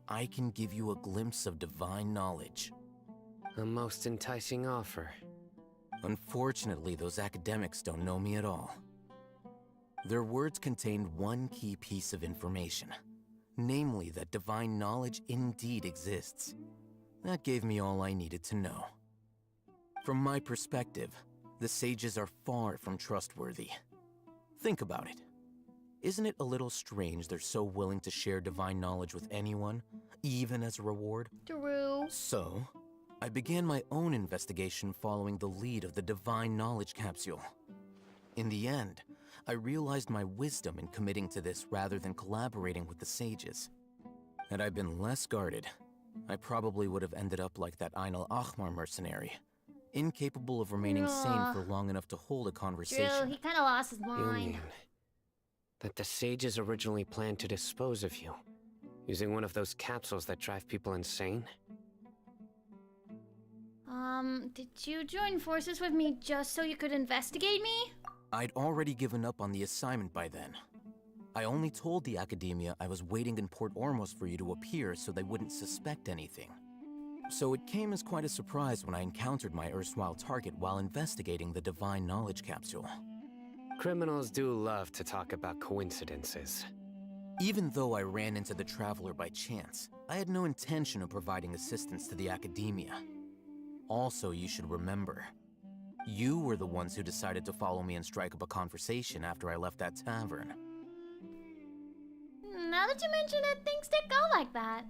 I can give you a glimpse of divine knowledge.
A most enticing offer.
Unfortunately, those academics don't know me at all. Their words contained one key piece of information, namely that divine knowledge indeed exists. That gave me all I needed to know. From my perspective, the sages are far from trustworthy. Think about it. Isn't it a little strange they're so willing to share divine knowledge with anyone, even as a reward?
True.
So, I began my own investigation following the lead of the Divine Knowledge Capsule. In the end, I realized my wisdom in committing to this rather than collaborating with the sages. Had I been less guarded, I probably would have ended up like that Ain al-Ahmar mercenary, incapable of remaining sane for long enough to hold a conversation.
True, he kind of lost his
You
mind.
mean that the sages originally planned to dispose of you, using one of those capsules that drive people insane?
Did you join forces with me just so you could investigate me?
I'd already given up on the assignment by then. I only told the academia I was waiting in Port Ormos for you to appear so they wouldn't suspect anything. So it came as quite a surprise when I encountered my erstwhile target while investigating the Divine Knowledge Capsule.
Criminals do love to talk about coincidences.
Even though I ran into the Traveler by chance, I had no intention of providing assistance to the academia. Also, you should remember, you were the ones who decided to follow me and strike up a conversation after I left that tavern.
Now that you mention it, things did go like that.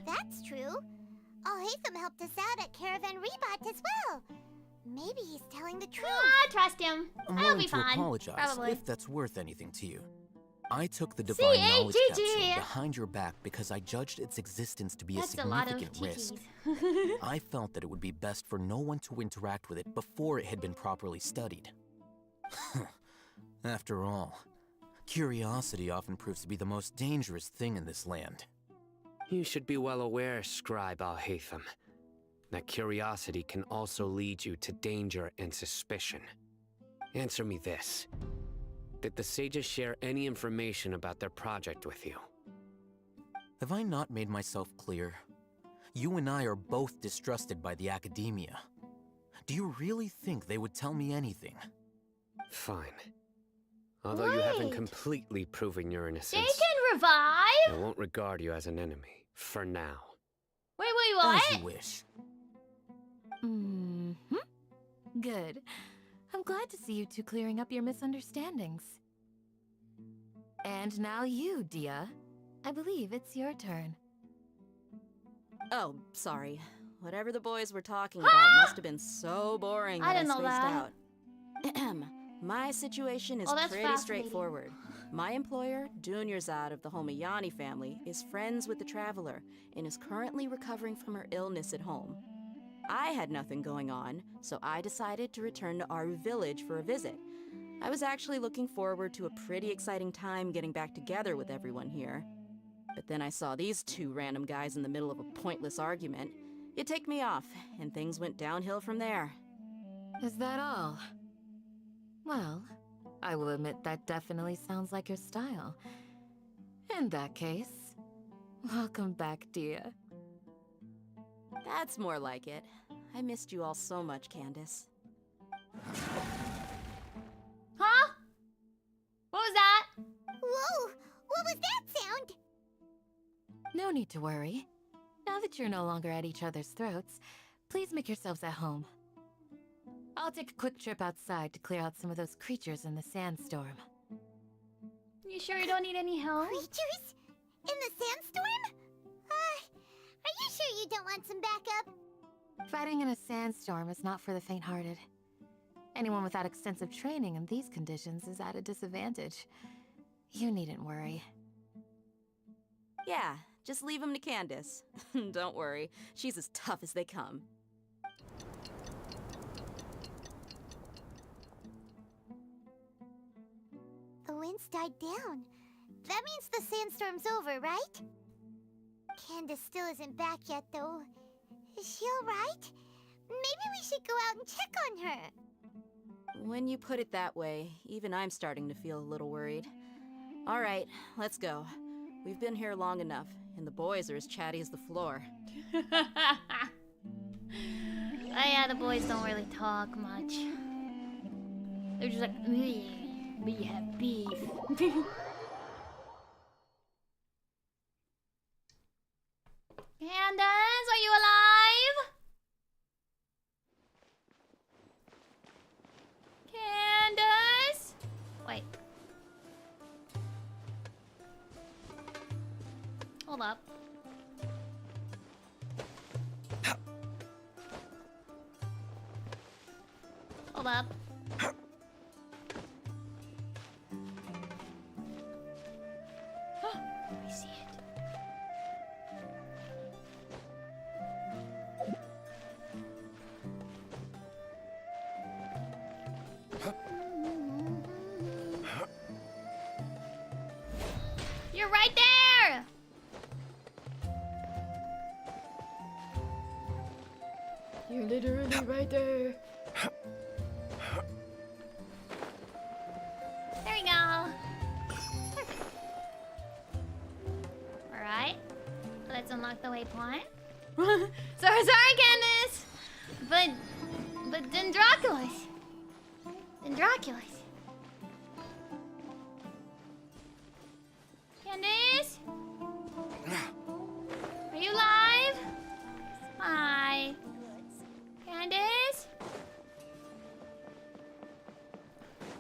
That's true. Al-Haytham helped us out at Caravan Rebat as well. Maybe he's telling the truth.
I trust him.
I'm
I'll
willing
be
to
fine.
apologize
Probably.
if that's worth anything to you. I took the divine knowledge
C-A-G-G.
capsule behind your back because I judged its existence to be
That's
a
a lot of
significant risk.
TTs.
I felt that it would be best for no one to interact with it before it had been properly studied. After all, curiosity often proves to be the most dangerous thing in this land.
You should be well aware, Scribe Al-Haytham, that curiosity can also lead you to danger and suspicion. Answer me this. Did the sages share any information about their project with you?
Have I not made myself clear? You and I are both distrusted by the academia. Do you really think they would tell me anything?
Fine. Although you haven't completely proven your innocence,
They can revive?
I won't regard you as an enemy, for now.
Wait, what?
As you wish.
Mm-hmm. Good. I'm glad to see you two clearing up your misunderstandings. And now you, Dia. I believe it's your turn.
Oh, sorry. Whatever the boys were talking about must have been so boring
I
that I
didn't know
spaced
that.
out. My situation is
Oh, that's
pretty
fascinating.
straightforward. My employer, Dunyarzad of the Homayani family, is friends with the Traveler and is currently recovering from her illness at home. I had nothing going on, so I decided to return to Aru Village for a visit. I was actually looking forward to a pretty exciting time getting back together with everyone here. But then I saw these two random guys in the middle of a pointless argument. It ticked me off, and things went downhill from there.
Is that all? Well, I will admit that definitely sounds like your style. In that case, welcome back, Dia.
That's more like it. I missed you all so much, Candace.
Huh? What was that?
Whoa! What was that sound?
No need to worry. Now that you're no longer at each other's throats, please make yourselves at home. I'll take a quick trip outside to clear out some of those creatures in the sandstorm.
You sure you don't need any help?
Creatures? In the sandstorm? Are you sure you don't want some backup?
Fighting in a sandstorm is not for the faint-hearted. Anyone without extensive training in these conditions is at a disadvantage. You needn't worry.
Yeah, just leave them to Candace. Don't worry, she's as tough as they come.
The wind's died down. That means the sandstorm's over, right? Candace still isn't back yet, though. Is she alright? Maybe we should go out and check on her.
When you put it that way, even I'm starting to feel a little worried. All right, let's go. We've been here long enough, and the boys are as chatty as the floor.
Oh yeah, the boys don't really talk much. They're just like, we have beef. Candace, are you alive? Candace? Wait. Hold up. Hold up. I see it. You're right there! You're literally right there. There we go. Perfect. Alright. Let's unlock the waypoint. sorry, Candace! But Dendroculus. Candace? Are you live? Hi. Candace?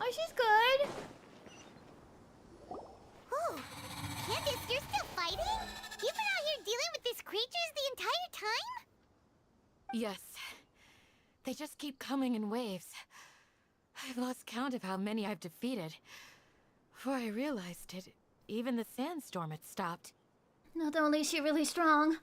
Oh, she's good.
Oh, Candace, you're still fighting? You've been out here dealing with these creatures the entire time?
Yes. They just keep coming in waves. I've lost count of how many I've defeated. Before I realized it, even the sandstorm had stopped.
Not only is she really strong,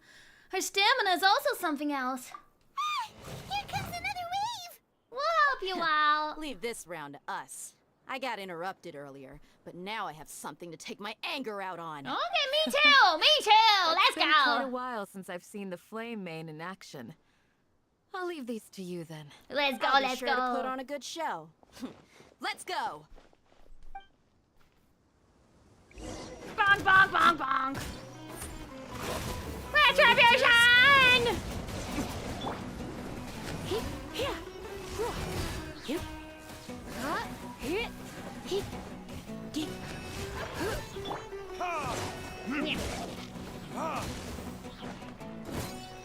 her stamina is also something else.
Ah! Here comes another wave!
We'll help you out.
Leave this round to us. I got interrupted earlier, but now I have something to take my anger out on.
Okay, me too! Me too! Let's
It's been
go!
quite a while since I've seen the flame main in action. I'll leave these to you then.
Let's go,
I'll be
let's
sure
go.
to put on a good show. Let's go!
Bonk, bonk, bonk, bonk! Retribution!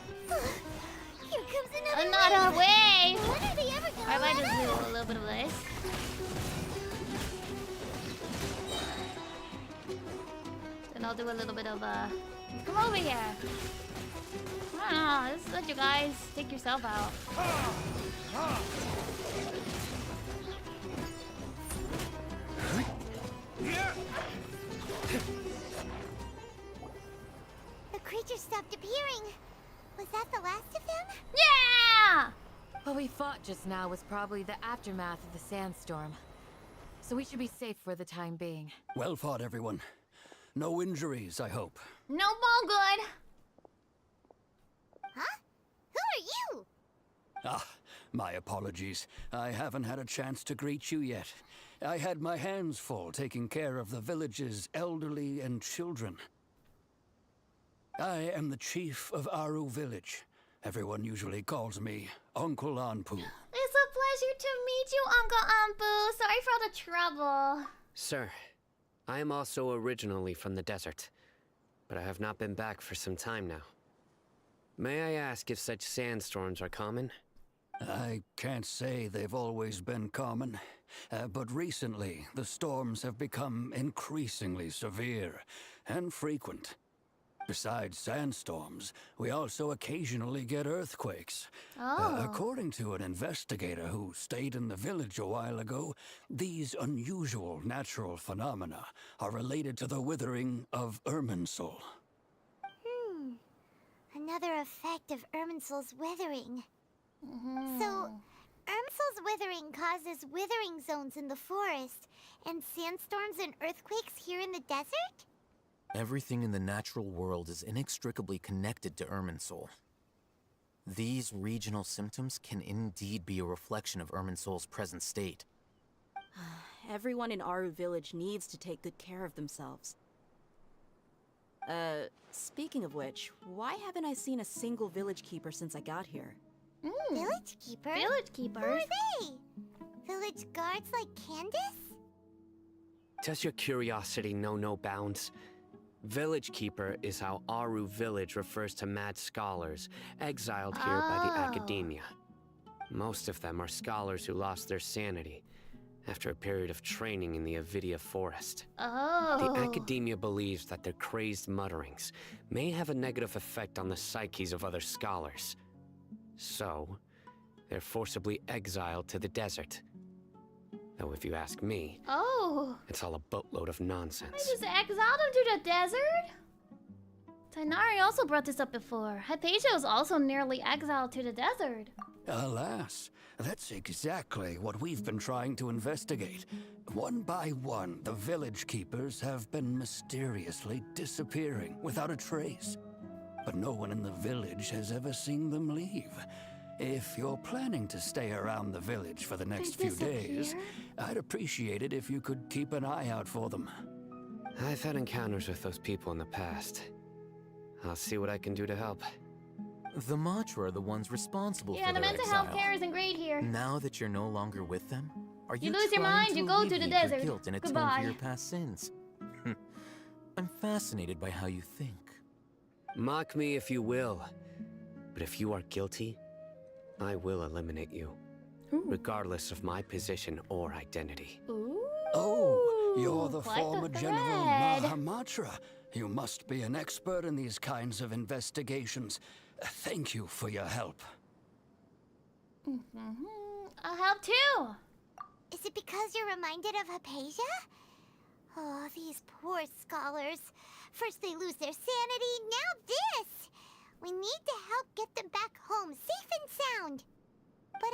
Here comes another
Another wave!
When are they ever gonna
Or if I
let
just do
up?
a little bit of this. Then I'll do a little bit of, come over here. I don't know, just let you guys take yourself out.
The creature stopped appearing. Was that the last of them?
Yeah!
What we fought just now was probably the aftermath of the sandstorm. So we should be safe for the time being.
Well fought, everyone. No injuries, I hope.
No ball good.
Huh? Who are you?
Ah, my apologies. I haven't had a chance to greet you yet. I had my hands full taking care of the village's elderly and children. I am the chief of Aru Village. Everyone usually calls me Uncle Anpu.
It's a pleasure to meet you, Uncle Ampu. Sorry for all the trouble.
Sir, I am also originally from the desert, but I have not been back for some time now. May I ask if such sandstorms are common?
I can't say they've always been common, but recently the storms have become increasingly severe and frequent. Besides sandstorms, we also occasionally get earthquakes. According to an investigator who stayed in the village a while ago, these unusual natural phenomena are related to the withering of Irminsul.
Another effect of Irminsul's withering. So, Irminsul's withering causes withering zones in the forest, and sandstorms and earthquakes here in the desert?
Everything in the natural world is inextricably connected to Irminsul. These regional symptoms can indeed be a reflection of Irminsul's present state.
Everyone in Aru Village needs to take good care of themselves. Speaking of which, why haven't I seen a single village keeper since I got here?
Village keeper?
Village
Who
keepers?
are they? Village guards like Candace?
Does your curiosity know no bounds? Village Keeper is how Aru Village refers to mad scholars, exiled here by the academia. Most of them are scholars who lost their sanity after a period of training in the Avidia forest. The academia believes that their crazed mutterings may have a negative effect on the psyches of other scholars. So, they're forcibly exiled to the desert. Though if you ask me, it's all a boatload of
I
nonsense.
just exiled him to the desert? Tainari also brought this up before. Hypatia was also nearly exiled to the desert.
Alas, that's exactly what we've been trying to investigate. One by one, the village keepers have been mysteriously disappearing without a trace. But no one in the village has ever seen them leave. If you're planning to stay around the village for the next few days, I'd appreciate it if you could keep an eye out for them.
I've had encounters with those people in the past. I'll see what I can do to help.
The Matra are the ones responsible
Yeah,
for
the
their
mental
exile.
health care isn't great here.
Now that you're no longer with them, are you,
You lose your
trying
mind, you go to the
alleviate your
desert.
guilt and atone
Goodbye.
for your past sins? I'm fascinated by how you think.
Mock me if you will, but if you are guilty, I will eliminate you, regardless of my position or identity.
Oh, you're the
quite the
former General
thread.
Mahamatra. You must be an expert in these kinds of investigations. Thank you for your help.
I'll help too.
Is it because you're reminded of Hypatia? Oh, these poor scholars. First they lose their sanity, now this! We need to help get them back home, safe and sound. But,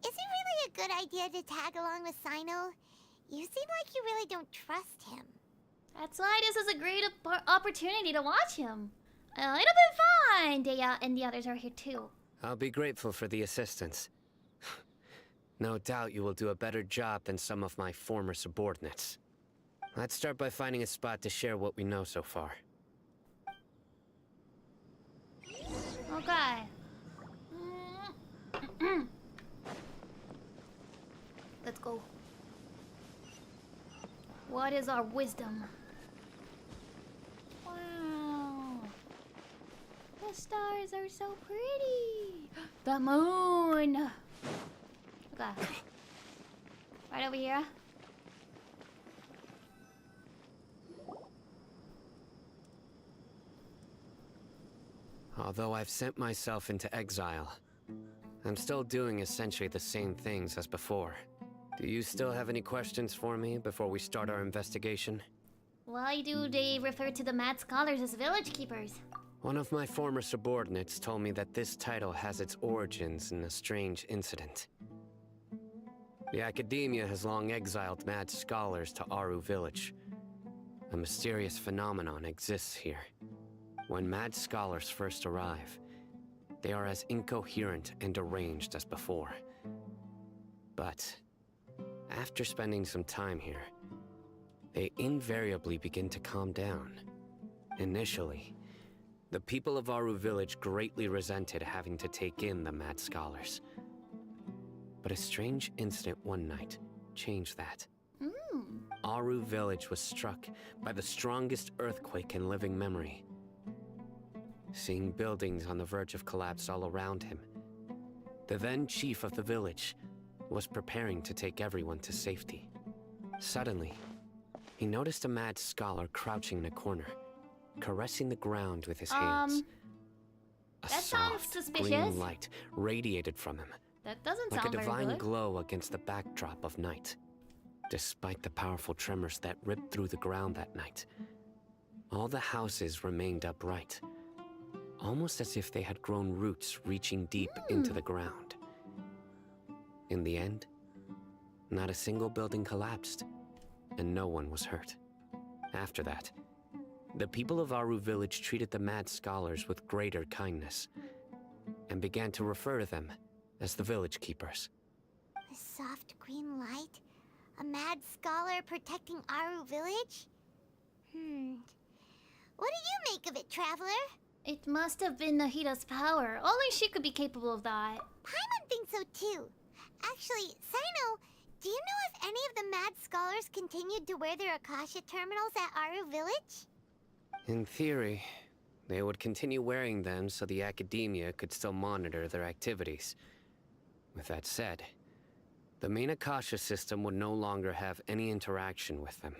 is it really a good idea to tag along with Sino? You seem like you really don't trust him.
That's why this is a great opportunity to watch him. It'll be fine. Dea and the others are here too.
I'll be grateful for the assistance. No doubt you will do a better job than some of my former subordinates. Let's start by finding a spot to share what we know so far.
Okay. Let's go. What is our wisdom? Wow. The stars are so pretty. The moon. Okay. Right over here.
Although I've sent myself into exile, I'm still doing essentially the same things as before. Do you still have any questions for me before we start our investigation?
Why do they refer to the mad scholars as village keepers?
One of my former subordinates told me that this title has its origins in a strange incident. The Academia has long exiled mad scholars to Aru Village. A mysterious phenomenon exists here. When mad scholars first arrive, they are as incoherent and deranged as before. But after spending some time here, they invariably begin to calm down. Initially, the people of Aru Village greatly resented having to take in the mad scholars. But a strange incident one night changed that. Aru Village was struck by the strongest earthquake in living memory. Seeing buildings on the verge of collapse all around him, the then chief of the village was preparing to take everyone to safety. Suddenly, he noticed a mad scholar crouching in a corner, caressing the ground with his hands. A
that sounds
soft,
suspicious.
green light radiated from him,
That doesn't
like
sound
a
very
divine
good.
glow against the backdrop of night. Despite the powerful tremors that ripped through the ground that night, all the houses remained upright, almost as if they had grown roots reaching deep into the ground. In the end, not a single building collapsed, and no one was hurt. After that, the people of Aru Village treated the mad scholars with greater kindness, and began to refer to them as the village keepers.
A soft green light? A mad scholar protecting Aru Village? What do you make of it, Traveler?
It must have been Nahida's power. Only she could be capable of that.
Paimon thinks so too. Actually, Sino, do you know if any of the mad scholars continued to wear their Akasha terminals at Aru Village?
In theory, they would continue wearing them so the Academia could still monitor their activities. With that said, the main Akasha system would no longer have any interaction with them.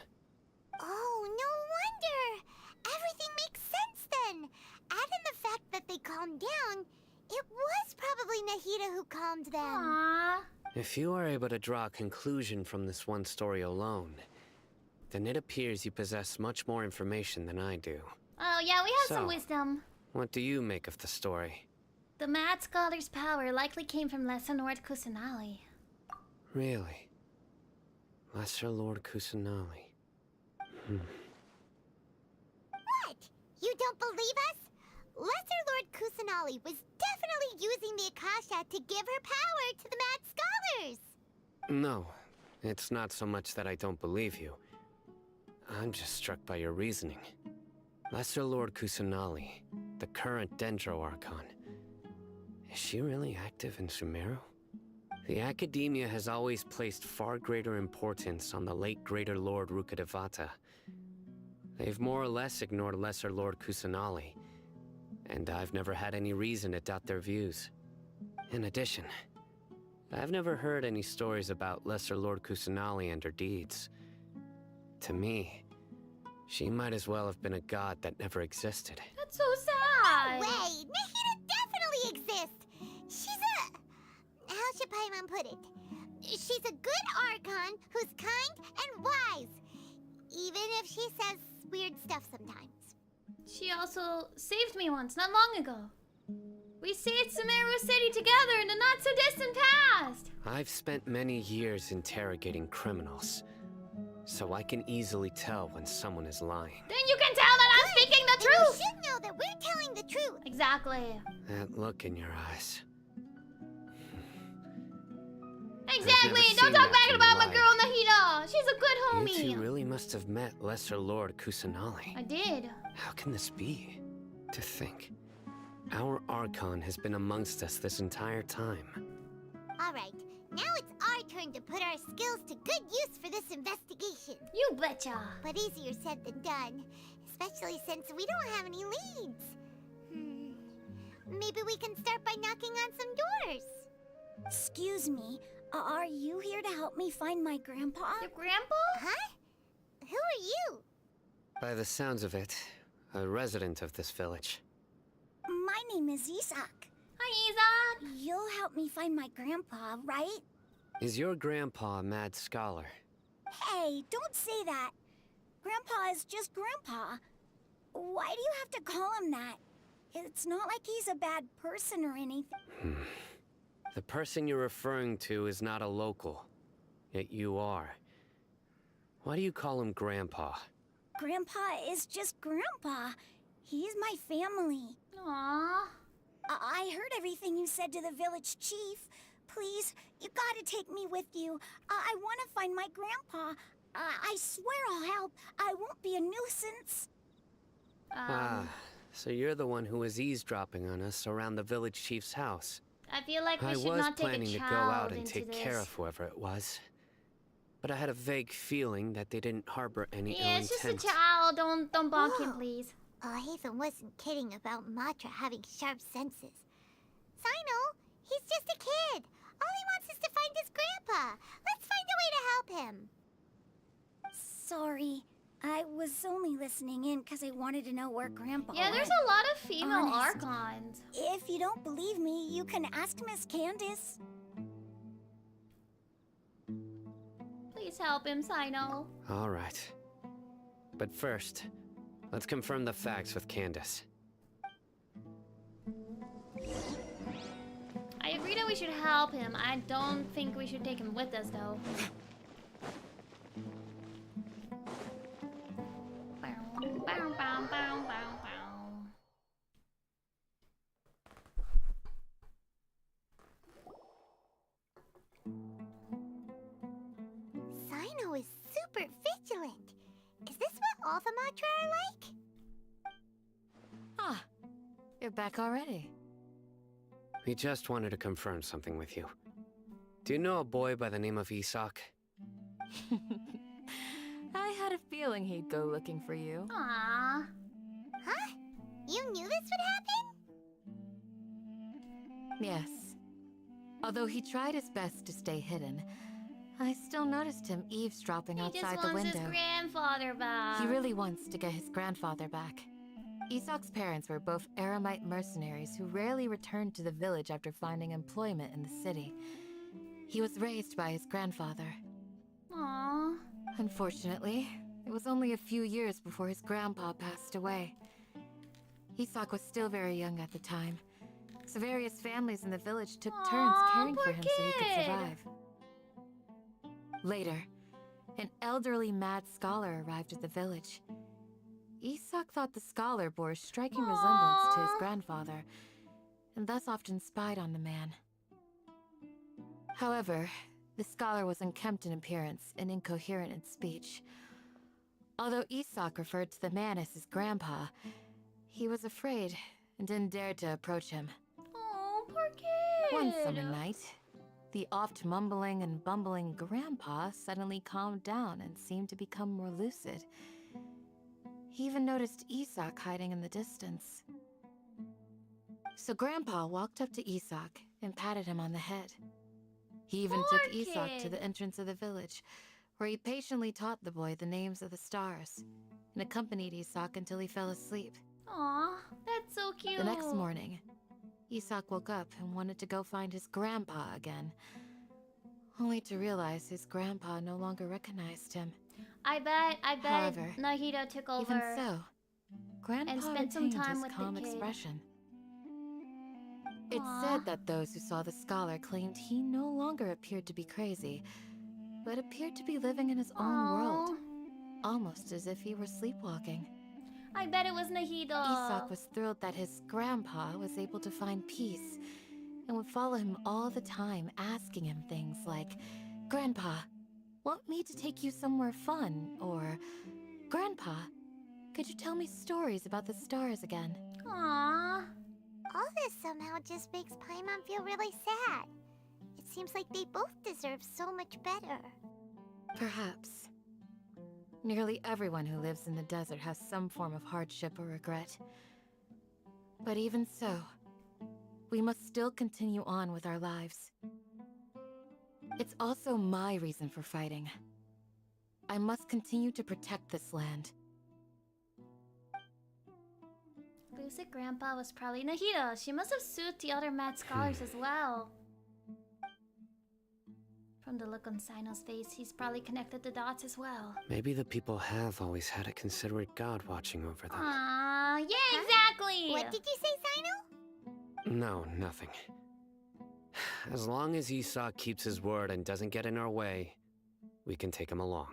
Oh, no wonder! Everything makes sense then! Add in the fact that they calmed down, it was probably Nahida who calmed them.
Aww.
If you are able to draw a conclusion from this one story alone, then it appears you possess much more information than I do.
Oh yeah, we have
So,
some wisdom.
What do you make of the story?
The mad scholar's power likely came from Lesser Lord Kusanali.
Really? Lesser Lord Kusanali.
What? You don't believe us? Lesser Lord Kusanali was definitely using the Akasha to give her power to the mad scholars!
No, it's not so much that I don't believe you. I'm just struck by your reasoning. Lesser Lord Kusanali, the current Dendro Archon. Is she really active in Sumeru? The Academia has always placed far greater importance on the late Greater Lord Rukkhadevata. They've more or less ignored Lesser Lord Kusanali, and I've never had any reason to doubt their views. In addition, I've never heard any stories about Lesser Lord Kusanali and her deeds. To me, she might as well have been a god that never existed.
That's so sad.
No way! Nahida definitely exists! She's a... Paimon put it. She's a good Archon who's kind and wise, even if she says weird stuff sometimes.
She also saved me once, not long ago. We saved Sumeru City together in the not-so-distant past!
I've spent many years interrogating criminals, so I can easily tell when someone is lying.
Then you can tell that I'm speaking the truth!
You should know that we're telling the truth.
Exactly.
That look in your eyes.
Exactly! Don't talk bad about my girl Nahida! She's a good homie!
You two really must have met Lesser Lord Kusanali.
I did.
How can this be? To think. Our Archon has been amongst us this entire time.
Alright, now it's our turn to put our skills to good use for this investigation.
You betcha!
But easier said than done, especially since we don't have any leads. Maybe we can start by knocking on some doors.
Excuse me, are you here to help me find my grandpa?
Your grandpa?
Huh? Who are you?
By the sounds of it, a resident of this village.
My name is Isak.
Hi, Isak!
You'll help me find my grandpa, right?
Is your grandpa a mad scholar?
Hey, don't say that. Grandpa is just Grandpa. Why do you have to call him that? It's not like he's a bad person or anything.
The person you're referring to is not a local, yet you are. Why do you call him Grandpa?
Grandpa is just Grandpa. He's my family.
Aww.
I heard everything you said to the village chief. Please, you gotta take me with you. I want to find my grandpa. I swear I'll help. I won't be a nuisance.
So you're the one who was eavesdropping on us around the village chief's house.
I feel like we should
was
not take a
planning to go
child
out and
into
take
this.
care of whoever it was. But I had a vague feeling that they didn't harbor any ill
Yeah, it's
intent.
just a child. Don't balk him, please.
Hatham wasn't kidding about Matra having sharp senses. Sino, he's just a kid. All he wants is to find his grandpa. Let's find a way to help him.
Sorry. I was only listening in because I wanted to know where Grandpa
Yeah, there's
went.
a lot of female
Honest.
Archons.
If you don't believe me, you can ask Miss Candace.
Please help him, Sino.
All right. But first, let's confirm the facts with Candace.
I agree that we should help him. I don't think we should take him with us, though. Bow, bow, bow, bow, bow.
Sino is super vigilant. Is this what all the Matra are like?
Ah, you're back already.
We just wanted to confirm something with you. Do you know a boy by the name of Isak?
I had a feeling he'd go looking for you.
Aww.
Huh? You knew this would happen?
Yes. Although he tried his best to stay hidden, I still noticed him eavesdropping outside the window.
He just wants his grandfather back.
He really wants to get his grandfather back. Isak's parents were both Aramite mercenaries who rarely returned to the village after finding employment in the city. He was raised by his grandfather.
Aww.
Unfortunately, it was only a few years before his grandpa passed away. Isak was still very young at the time, so various families in the village took turns caring for him so he could survive. Later, an elderly mad scholar arrived at the village. Isak thought the scholar bore a striking resemblance to his grandfather, and thus often spied on the man. However, the scholar was unkempt in appearance and incoherent in speech. Although Isak referred to the man as his grandpa, he was afraid and didn't dare to approach him.
Oh, poor kid.
One summer night, the oft mumbling and bumbling grandpa suddenly calmed down and seemed to become more lucid. He even noticed Isak hiding in the distance. So Grandpa walked up to Isak and patted him on the head. He even took Isak to the entrance of the village, where he patiently taught the boy the names of the stars, and accompanied Isak until he fell asleep.
Aw, that's so cute.
The next morning, Isak woke up and wanted to go find his grandpa again, only to realize his grandpa no longer recognized him.
I bet
However,
Nahida took over.
Even so, Grandpa
and spent some
retained
time
his
with
calm
the kid.
expression. It's
Aw.
said that those who saw the scholar claimed he no longer appeared to be crazy, but appeared to be living in his own world, almost as if he were sleepwalking.
I bet it was Nahida.
Isak was thrilled that his grandpa was able to find peace and would follow him all the time, asking him things like, "Grandpa, want me to take you somewhere fun?" Or, "Grandpa, could you tell me stories about the stars again?"
Aww. All this somehow just makes Paimon feel really sad. It seems like they both deserve so much better.
Perhaps. Nearly everyone who lives in the desert has some form of hardship or regret. But even so, we must still continue on with our lives. It's also my reason for fighting. I must continue to protect this land.
Lucid Grandpa was probably Nahida. She must have sued the other mad scholars as well. From the look on Sino's face, he's probably connected the dots as well.
Maybe the people have always had a considerate god watching over them.
Aww, yeah, exactly!
What did you say, Sino?
No, nothing. As long as Esau keeps his word and doesn't get in our way, we can take him along.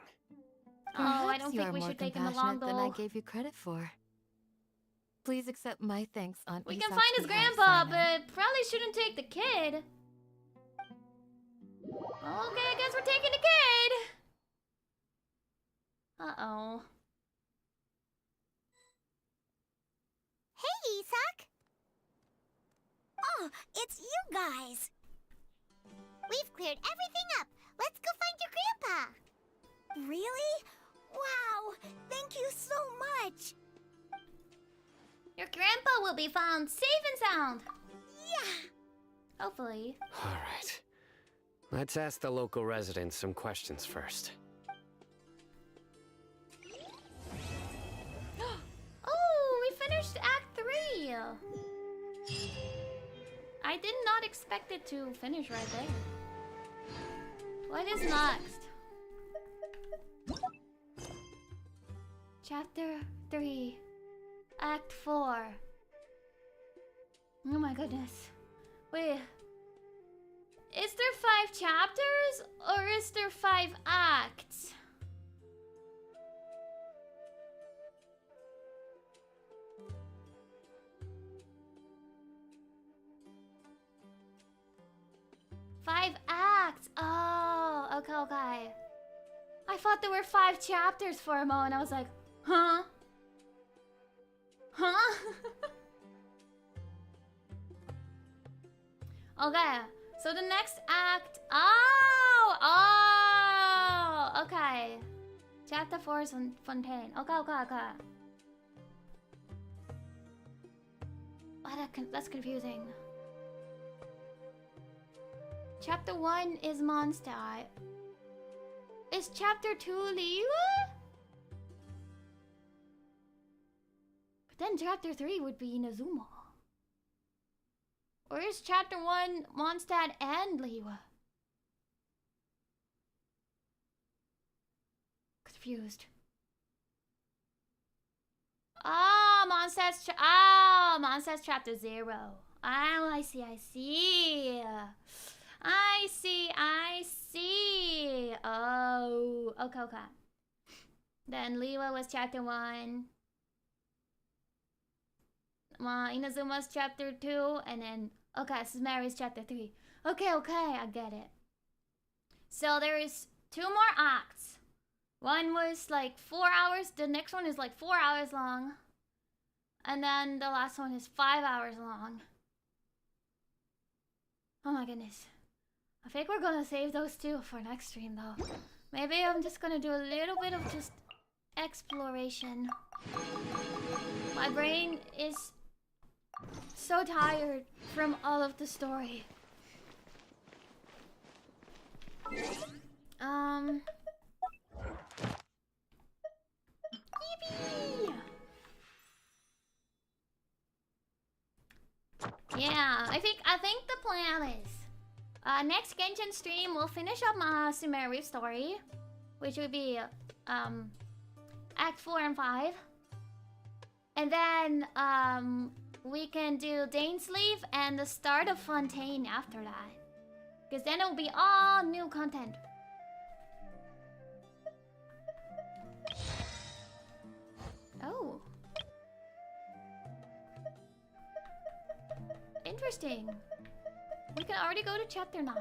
Oh, I don't think we should take him along, though.
Than I gave you credit for. Please accept my thanks on
We
Esau's
can find his
behalf,
grandpa,
Sino.
but probably shouldn't take the kid. Okay, I guess we're taking the kid. Uh-oh.
Hey, Isak! Oh, it's you guys!
We've cleared everything up. Let's go find your grandpa.
Really? Wow! Thank you so much!
Your grandpa will be found safe and sound.
Yeah!
Hopefully.
All right. Let's ask the local residents some questions first.
Oh, we finished Act 3. I did not expect it to finish right there. What is next? Chapter 3. Act 4. Oh my goodness. Wait. Is there 5 chapters or is there 5 acts? Five acts. Oh, okay. I thought there were 5 chapters for a moment. I was like, huh? Huh? Okay, so the next act. Oh, okay. Chapter 4 is on Fontaine. Okay. Oh, that's confusing. Chapter 1 is Mondstadt. Is chapter 2 Liyue? But then chapter 3 would be Inazuma. Or is chapter 1 Mondstadt and Liyue? Confused. Mondstadt's chapter 0. Oh, I see. Oh, okay. Then Liyue was chapter 1. Inazuma's chapter 2, and then Sumeru's chapter 3. Okay, I get it. So there is 2 more acts. One was like 4 hours, the next one is like 4 hours long. And then the last one is 5 hours long. Oh my goodness. I think we're gonna save those 2 for next stream though. Maybe I'm just gonna do a little bit of just exploration. My brain is so tired from all of the story. Yippee! Yeah, I think the plan is Next Genshin stream, we'll finish up Sumeru story, which would be Act 4 and 5. And then we can do Dainsleif and the start of Fontaine after that. Because then it will be all new content. Oh. Interesting. We can already go to chapter 9?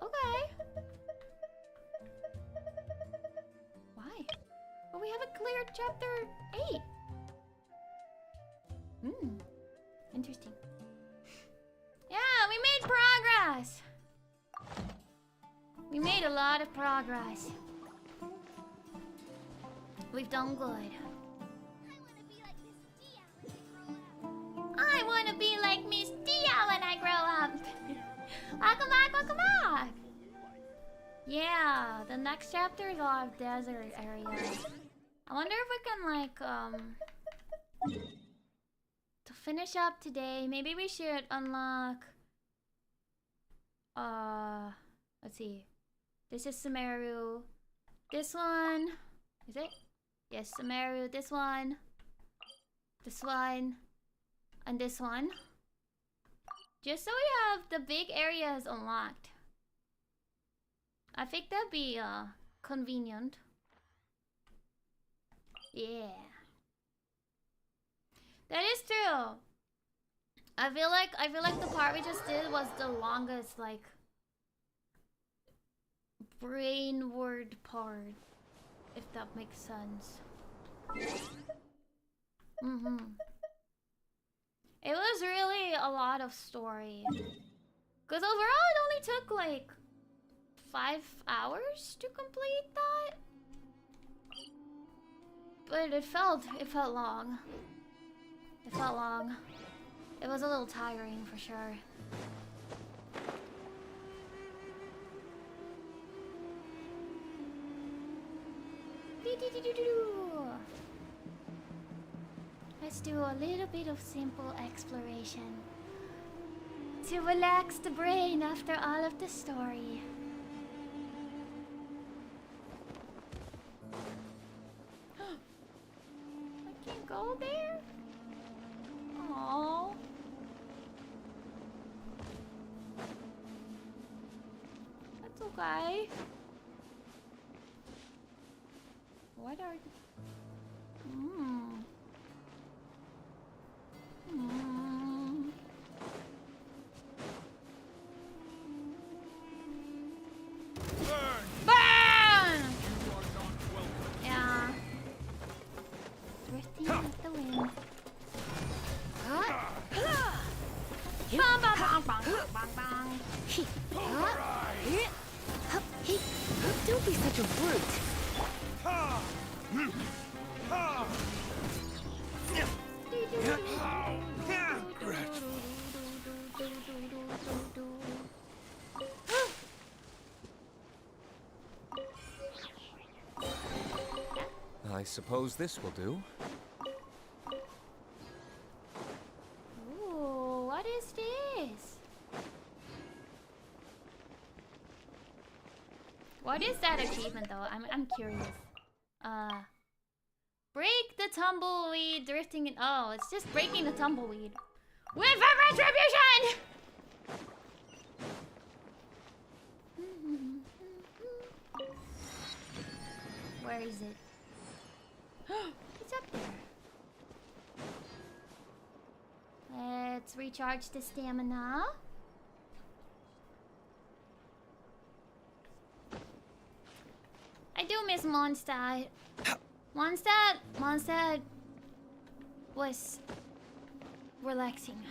Okay. Why? But we haven't cleared chapter 8. Interesting. Yeah, we made progress! We made a lot of progress. We've done good. I wanna be like Miss Dia when I grow up. Welcome back, welcome back. Yeah, the next chapter is a lot of desert areas. I wonder if we can like to finish up today. Maybe we should unlock. Let's see. This is Sumeru. This one is it? Yes, Sumeru. This one. This one. And this one. Just so we have the big areas unlocked. I think that'd be convenient. Yeah. That is true. I feel like the part we just did was the longest like brainward part, if that makes sense. It was really a lot of story. Because overall it only took like 5 hours to complete that. But it felt long. It felt long. It was a little tiring for sure. Let's do a little bit of simple exploration to relax the brain after all of the story. I can't go there? Aww. That's okay. What are you? Burn! Yeah. Drifting with the wind. Bang, bang, bang, bang, bang, bang.
Hey, don't be such a brute.
I suppose this will do.
Ooh, what is this? What is that achievement though? I'm curious. Break the tumbleweed drifting in. Oh, it's just breaking the tumbleweed with a retribution. Where is it? It's up there. Let's recharge the stamina. I do miss Mondstadt. Mondstadt was relaxing.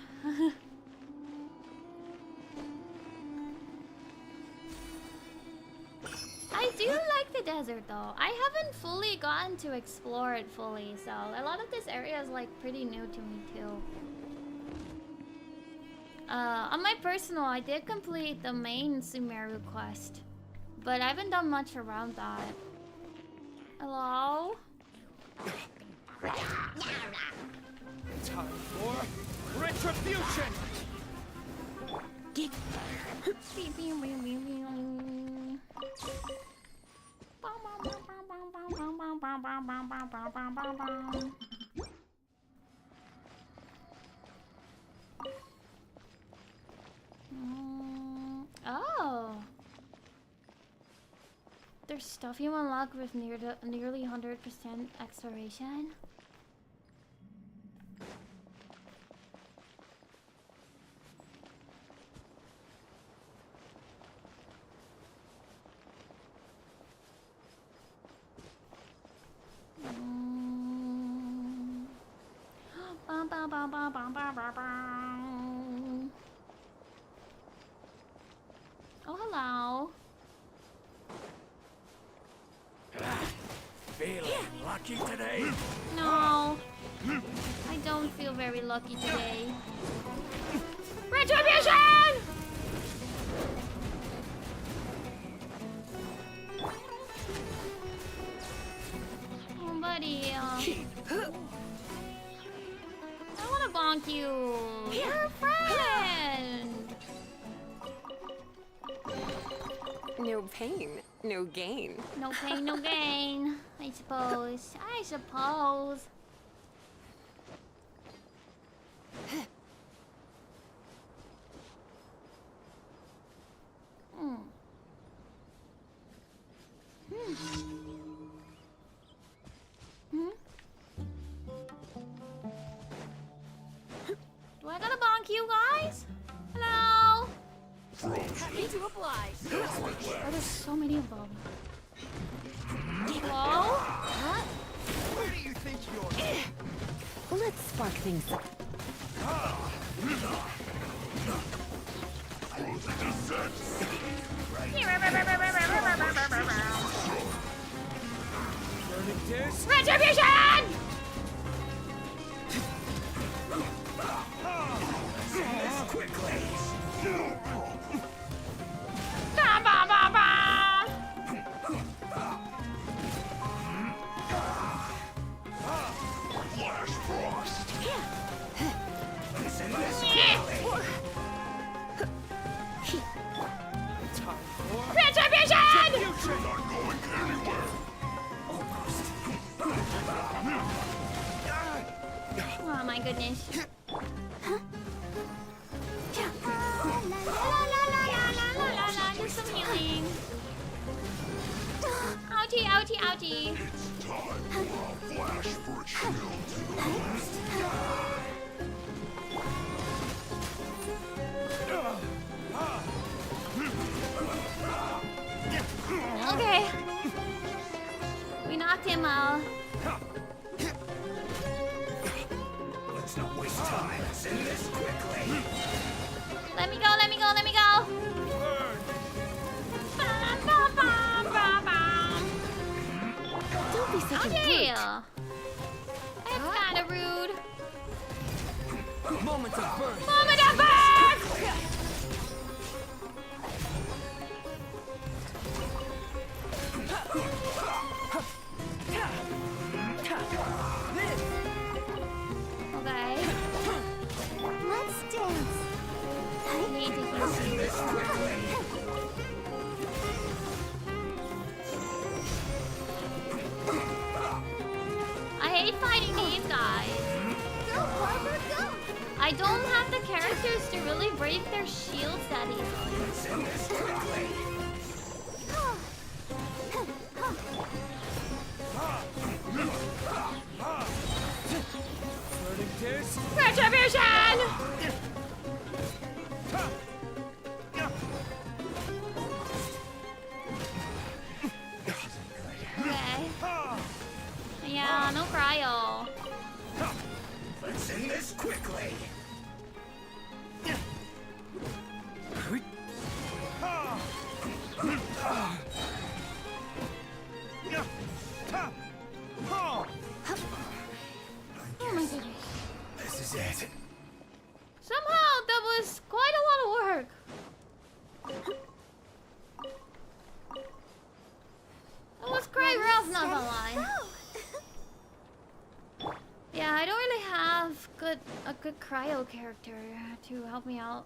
I do like the desert though. I haven't fully gotten to explore it fully, so a lot of this area is like pretty new to me too. On my personal, I did complete the main Sumeru quest, but I haven't done much around that. Hello?
Time for retribution!
Oh. There's stuff you unlock with nearly 100% exploration. Oh, hello.
Feeling lucky today?
No. I don't feel very lucky today. Retribution! Oh, buddy. I wanna bonk you. You're a friend.
No pain, no gain.
No pain, no gain. I suppose. I suppose. Do I gotta bonk you guys? Hello?
Happy to oblige.
Oh, there's so many of them. Hello?
Where do you think you're...
Let's spark things up.
Retribution!
Quickly!
Ba ba ba ba!
Flash frost! Listen this
Retribution!
not going anywhere!
Oh my goodness. Do some healing. Ouchie, ouchie, ouchie.
It's time for a flash for a chill to the west.
Okay. We knocked him out.
Let's not waste time. Send this quickly.
Let me go, let me go, let me go.
Don't be such a brute.
That's kind of rude.
Moment of birth.
Moment of birth! Okay.
Let's dance.
I need to heal
This quickly.
I hate fighting these guys.
Go, Barbara, go.
I don't have the characters to really break their shields that easily.
Send this quickly. Flirting tears.
Retribution! Okay. Yeah, no cryo.
Let's end this quickly.
Oh my goodness.
This is it.
Somehow that was quite a lot of work. That was quite rough, not gonna lie. Yeah, I don't really have good a good cryo character to help me out.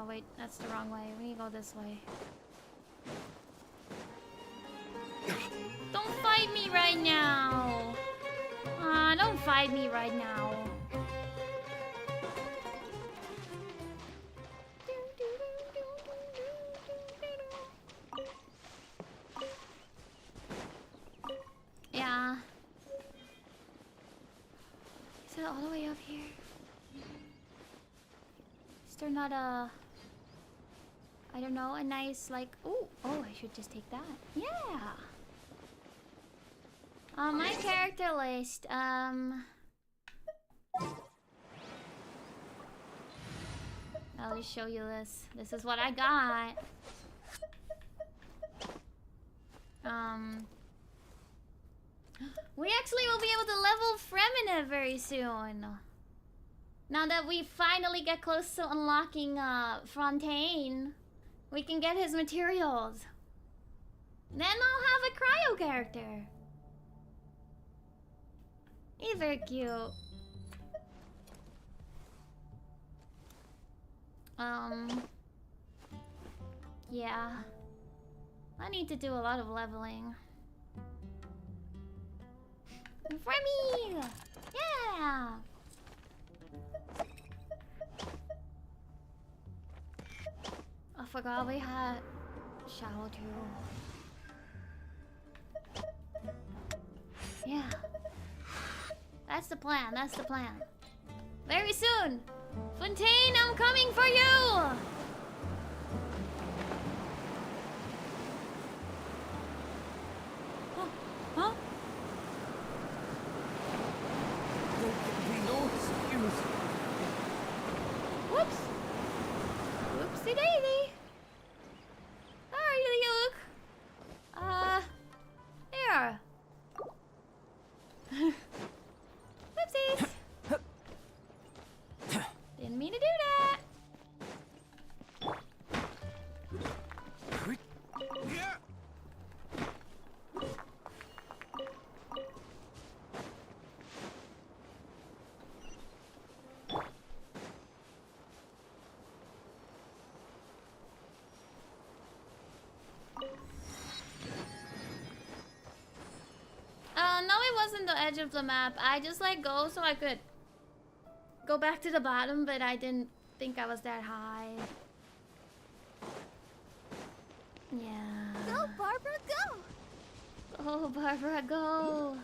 Wait, that's the wrong way. We need to go this way. Don't fight me right now. Don't fight me right now. Yeah. Is it all the way up here? Is there not a... I don't know, a nice like... Oh, I should just take that. Yeah! My character list, I'll just show you this. This is what I got. We actually will be able to level Fremina very soon. Now that we finally get close to unlocking Fontaine, we can get his materials. Then I'll have a cryo character. He's very cute. Yeah. I need to do a lot of leveling. Remy! Yeah! I forgot we had Shao too. Yeah. That's the plan, that's the plan. Very soon! Fontaine, I'm coming for you! Huh? Whoops! Whoopsie daisy! Sorry, Luke! Here! Whoopsies! Didn't mean to do that! No, it wasn't the edge of the map. I just let go so I could go back to the bottom, but I didn't think I was that high. Yeah.
Go, Barbara, go!
Go, Barbara, go!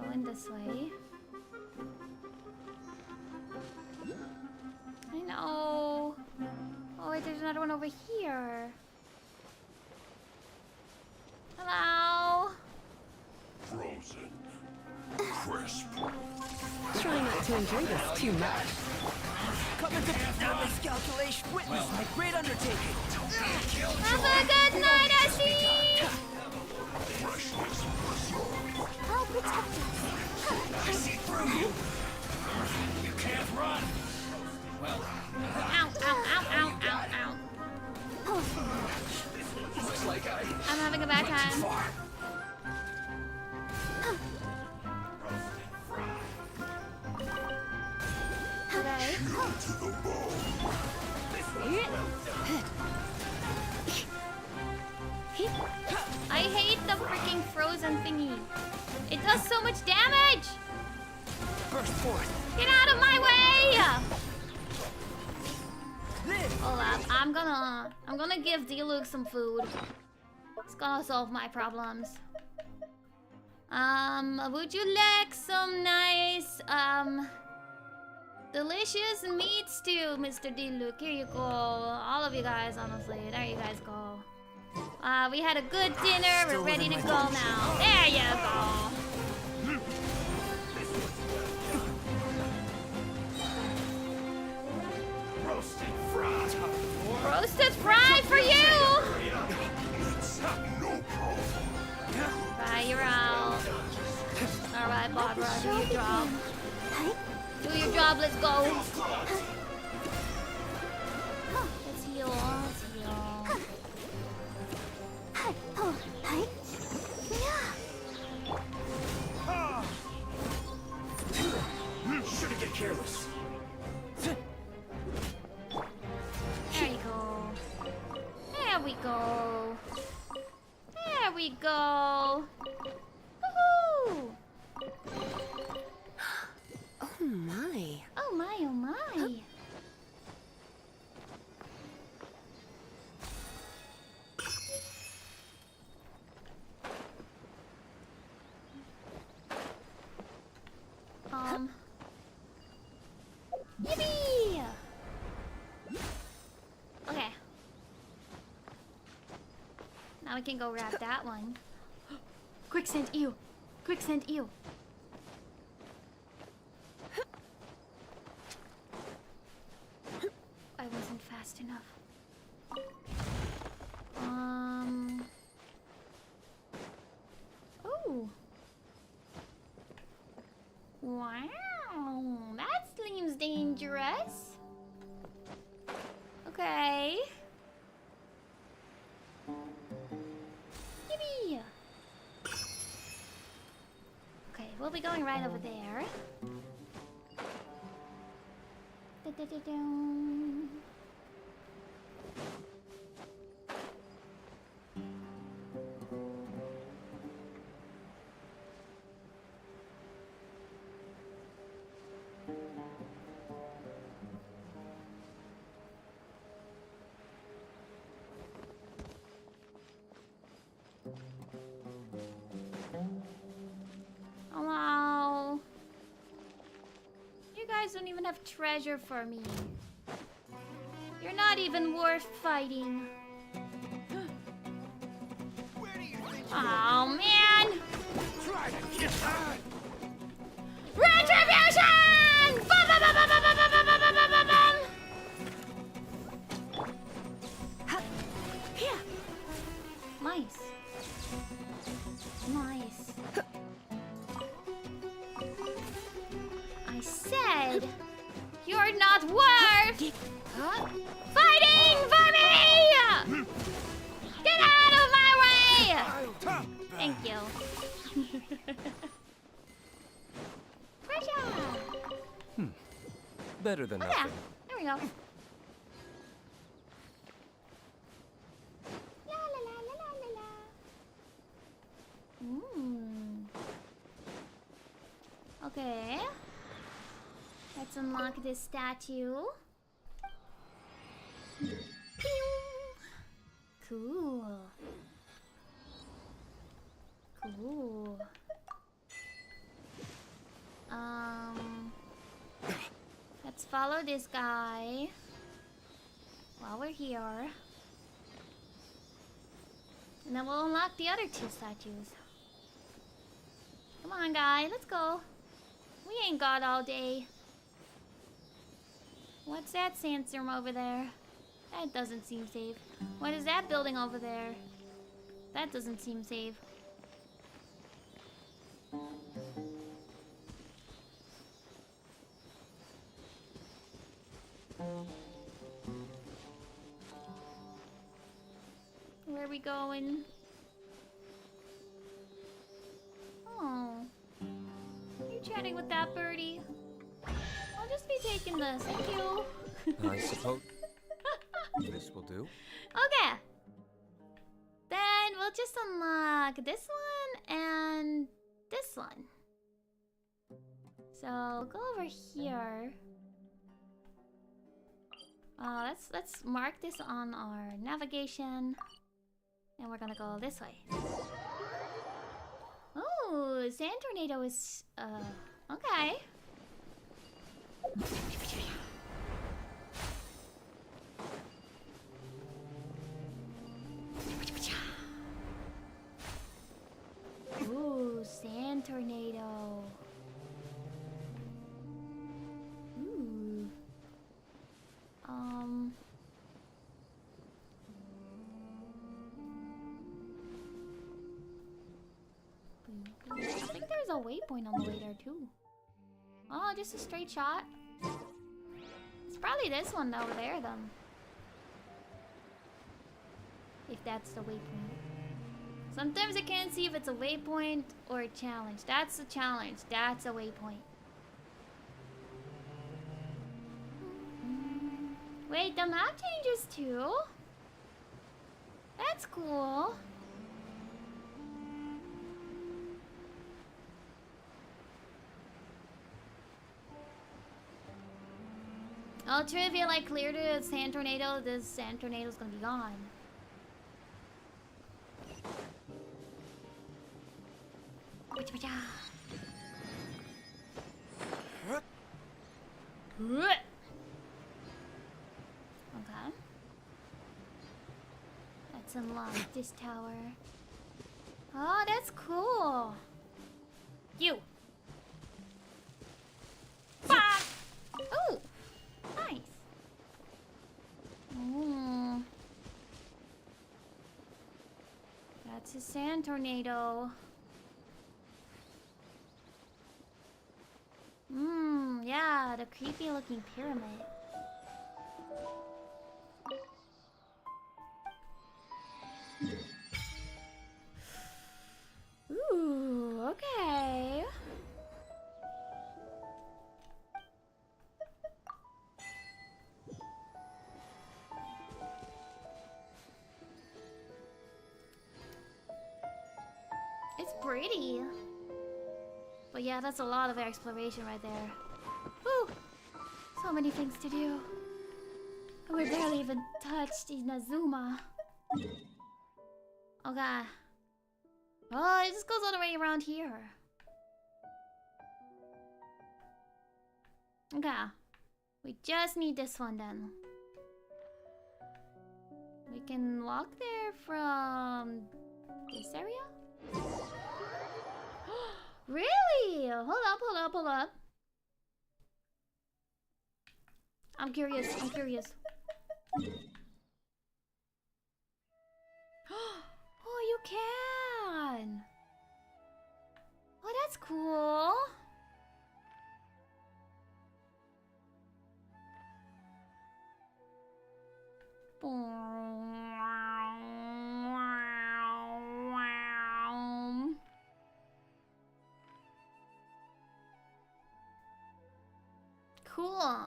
Going this way. I know. Oh wait, there's another one over here. Hello.
Frozen. Crisp.
Try not to enjoy this too much. Coming to miscalculation. Witness my great undertaking.
Have a good night, Essie!
I'll protect you.
I see through you. You can't run. Well,
ow, ow, ow, ow, ow, ow.
looks like
I'm having a bad time. Okay.
to the bone.
I hate the freaking frozen thingy. It does so much damage.
Burst forth.
Get out of my way! Hold up, I'm gonna give D-Luke some food. It's gonna solve my problems. Would you like some nice, delicious meat stew, Mr. D-Luke? Here you go. All of you guys, honestly. There you guys go. We had a good dinner. We're ready to go now. There you go.
Roasted fry.
Roasted fry for you!
No problem.
Right, you're out. Alright, Barbara, do your job. Do your job, let's go. Let's heal, let's heal.
Oh, hi. Yeah.
Shouldn't get careless.
There you go. There we go. There we go. Woohoo!
Oh my.
Oh my, oh my. Yippee! Okay. Now we can go grab that one. Quicksand ew! Quicksand ew! I wasn't fast enough. Oh. Wow, that seems dangerous. Okay. Yippee! Okay, we'll be going right over there. Da-da-da-dum. Hello. You guys don't even have treasure for me. You're not even worth fighting. Oh man!
Try to get that.
Retribution! Bum, bum, bum, bum, bum, bum, bum, bum, bum, bum, bum. Ha. Here. Nice. Nice. I said you're not worth fighting for me! Get out of my way! Thank you. Pressure!
Better than
Oh
nothing.
yeah, there we go. La la la la la la la. Okay. Let's unlock this statue. Cool. Cool. Let's follow this guy while we're here. And then we'll unlock the other two statues. Come on, guy, let's go. We ain't got all day. What's that sandstorm over there? That doesn't seem safe. What is that building over there? That doesn't seem safe. Where are we going? Oh. You're chatting with that birdie. I'll just be taking this. Thank you.
I suppose this will do.
Okay. Then we'll just unlock this one and this one. So we'll go over here. Let's mark this on our navigation. And we're gonna go this way. Oh, sand tornado is okay. Ooh, sand tornado. Ooh. I think there's a waypoint on the way there too. Oh, just a straight shot. It's probably this one over there then. If that's the waypoint. Sometimes I can't see if it's a waypoint or a challenge. That's a challenge. That's a waypoint. Wait, the map changes too? That's cool. Oh, true, if you like clear the sand tornado, this sand tornado's gonna be gone. Okay. Let's unlock this tower. Oh, that's cool. You. Fuck. Ooh. Nice. Ooh. That's a sand tornado. Yeah, the creepy looking pyramid. Ooh, okay. It's pretty. But yeah, that's a lot of exploration right there. Woo! So many things to do. And we barely even touched Inazuma. Okay. Oh, it just goes all the way around here. Okay. We just need this one then. We can walk there from this area? Really? Hold up, hold up, hold up. I'm curious, I'm curious. Oh, you can! Oh, that's cool. Cool.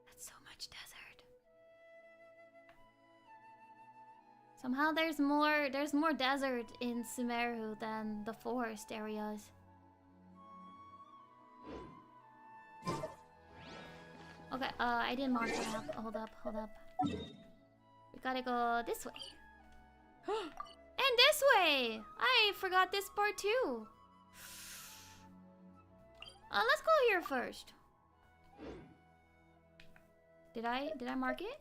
That's so much desert. Somehow there's more desert in Sumeru than the forest areas. Okay, I didn't mark that up. Hold up, hold up. We gotta go this way. And this way! I forgot this part too. Let's go here first. Did I mark it?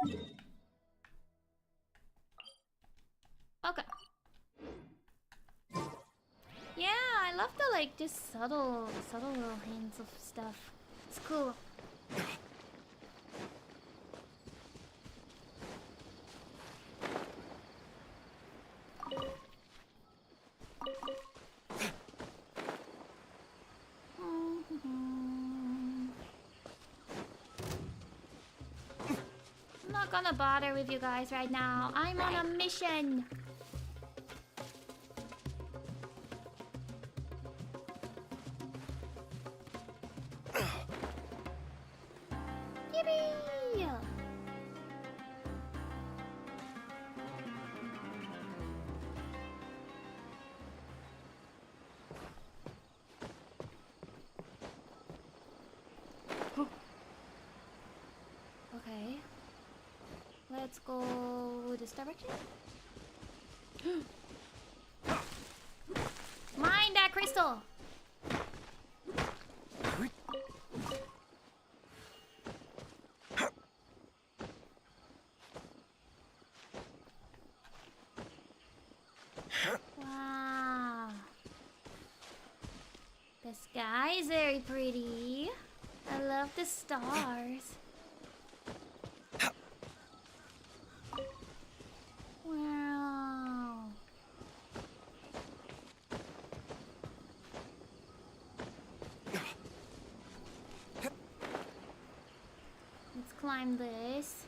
Okay. Yeah, I love the like just subtle little hints of stuff. It's cool. I'm not gonna bother with you guys right now. I'm on a mission. Yippee! Okay. Let's go this direction. Mine that crystal! Wow. The sky is very pretty. I love the stars. Wow. Let's climb this.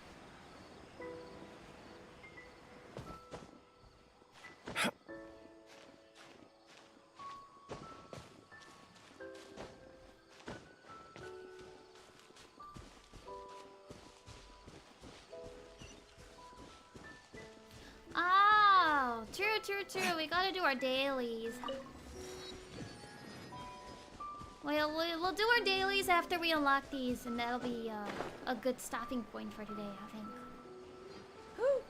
True. We gotta do our dailies. We'll do our dailies after we unlock these, and that'll be a good stopping point for today, I think. Woo!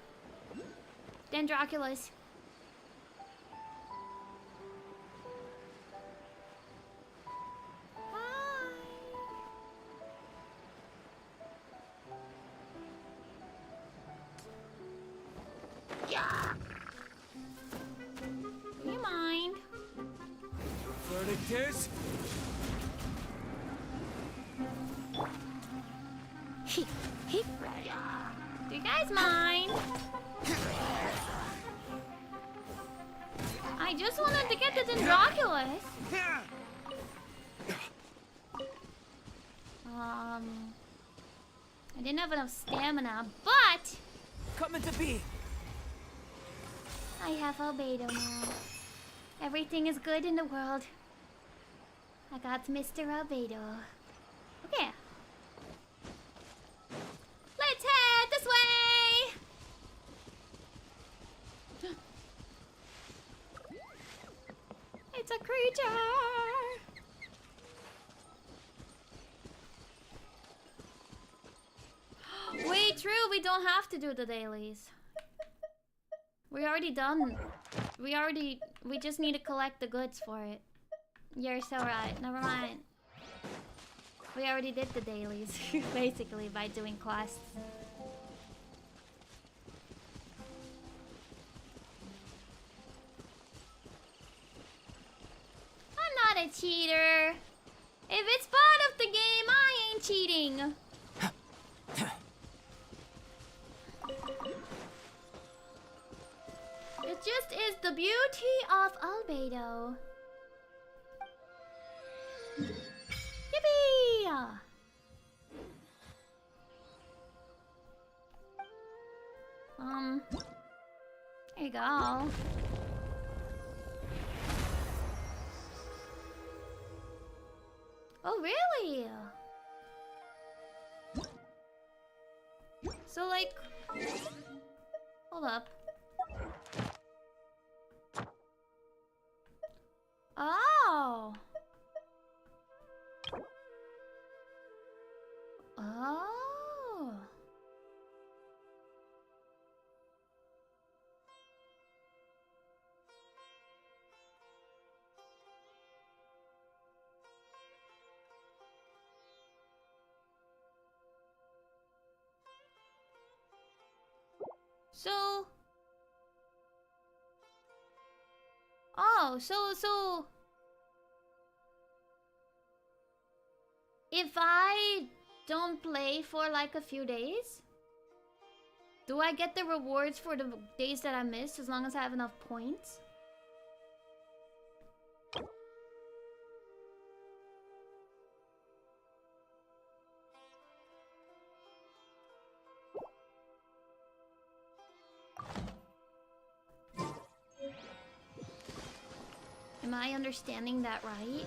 Dendroculus. Do you mind?
Verdict is?
Do you guys mind? I just wanted to get the Dendroculus. I didn't have enough stamina, but
Coming to be.
I have Albedo now. Everything is good in the world. I got Mr. Albedo. Okay. Let's head this way! It's a creature! Wait, true, we don't have to do the dailies. We already done. We just need to collect the goods for it. You're so right. Never mind. We already did the dailies, basically, by doing quests. I'm not a cheater. If it's part of the game, I ain't cheating. It just is the beauty of Albedo. Yippee! There you go. Oh, really? So, like... Hold up. Oh! Oh! So... Oh, so... If I don't play for like a few days, do I get the rewards for the days that I missed as long as I have enough points? Am I understanding that right?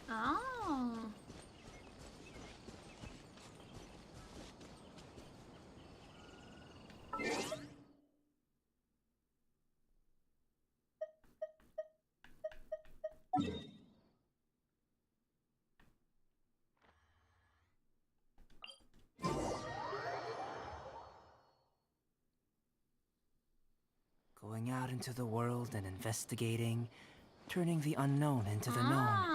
Oh.
Going out into the world and investigating, turning the unknown into the known.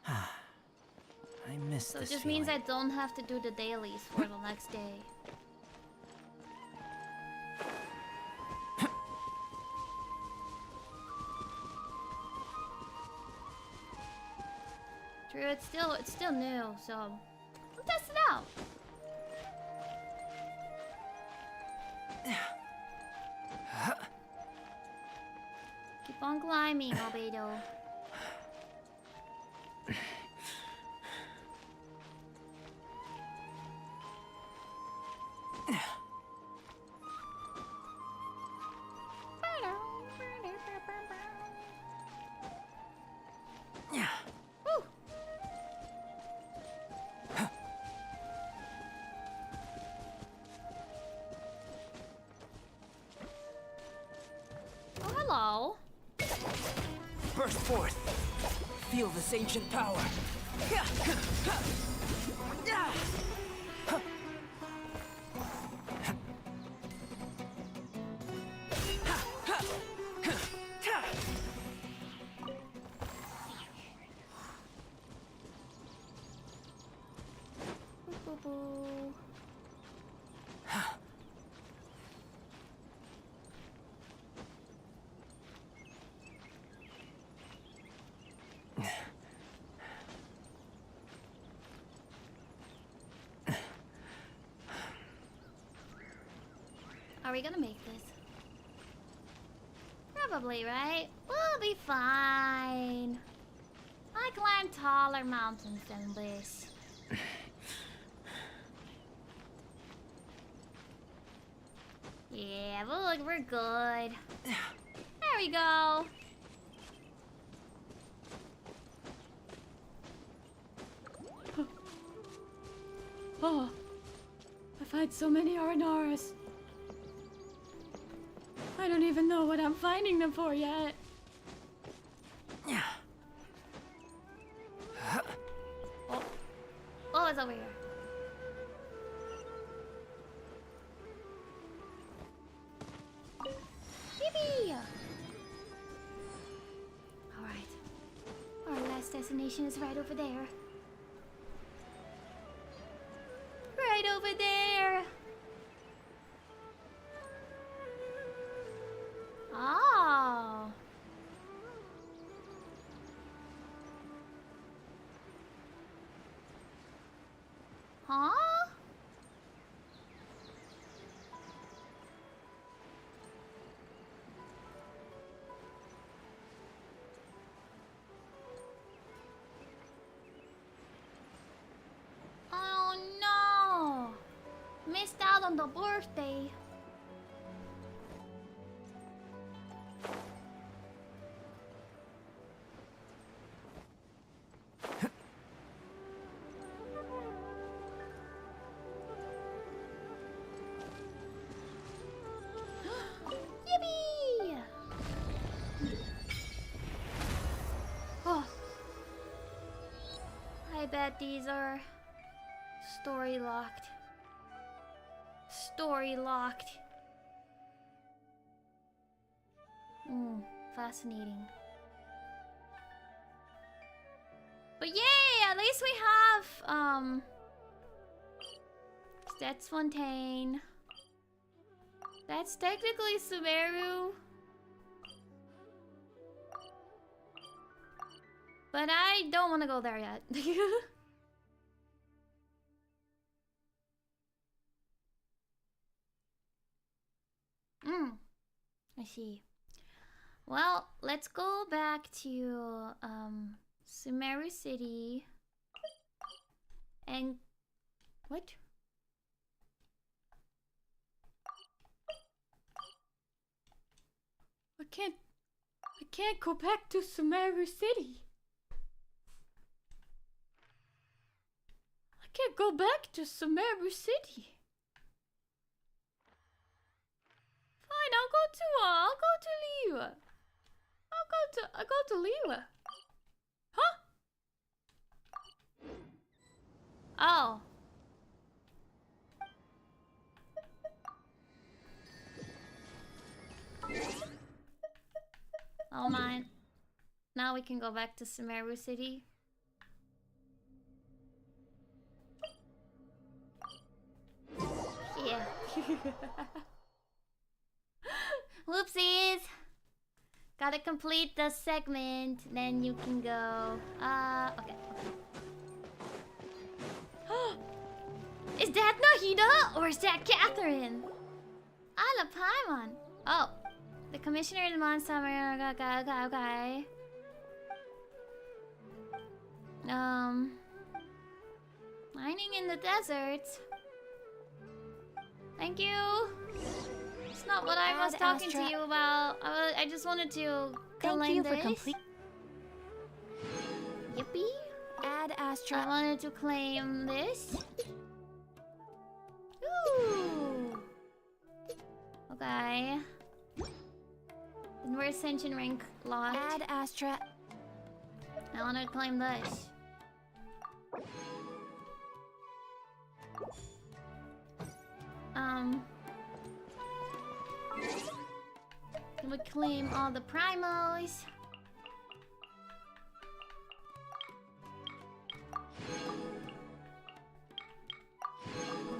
I miss
So
this
it just
feeling.
means I don't have to do the dailies for the next day. True, it's still new, so we'll test it out. Keep on climbing, Albedo. Hello.
Burst forth. Feel this ancient power.
Are we gonna make this? Probably, right? We'll be fine. I climb taller mountains than this. Yeah, but look, we're good. There we go.
Oh, I find so many Aranaras. I don't even know what I'm finding them for yet.
Oh, oh, it's over here. Yippee! Alright. Our last destination is right over there. Right over there! Oh. Huh? Oh no! Missed out on the birthday. Yippee! Oh. I bet these are story locked. Story locked. Fascinating. But yay! At least we have that's Fontaine. That's technically Sumeru. But I don't want to go there yet. I see. Well, let's go back to Sumeru City. And what?
I can't go back to Sumeru City. I can't go back to Sumeru City. Fine, I'll go to Liyue. I'll go to Liyue. Huh?
Oh. Oh mine. Now we can go back to Sumeru City. Yeah. Whoopsies. Gotta complete the segment, then you can go. Okay. Is that Nahida or is that Catherine? Ayla Paimon. Oh, the commissioner demands summer. Okay. Mining in the desert. Thank you. It's not what I was talking to you about. I just wanted to claim this.
Thank you for
Yippee.
Add Astra.
I wanted to claim this. Ooh. Okay. And where's Senshin rank locked?
Add Astra.
I wanna claim this. Can we claim all the primos?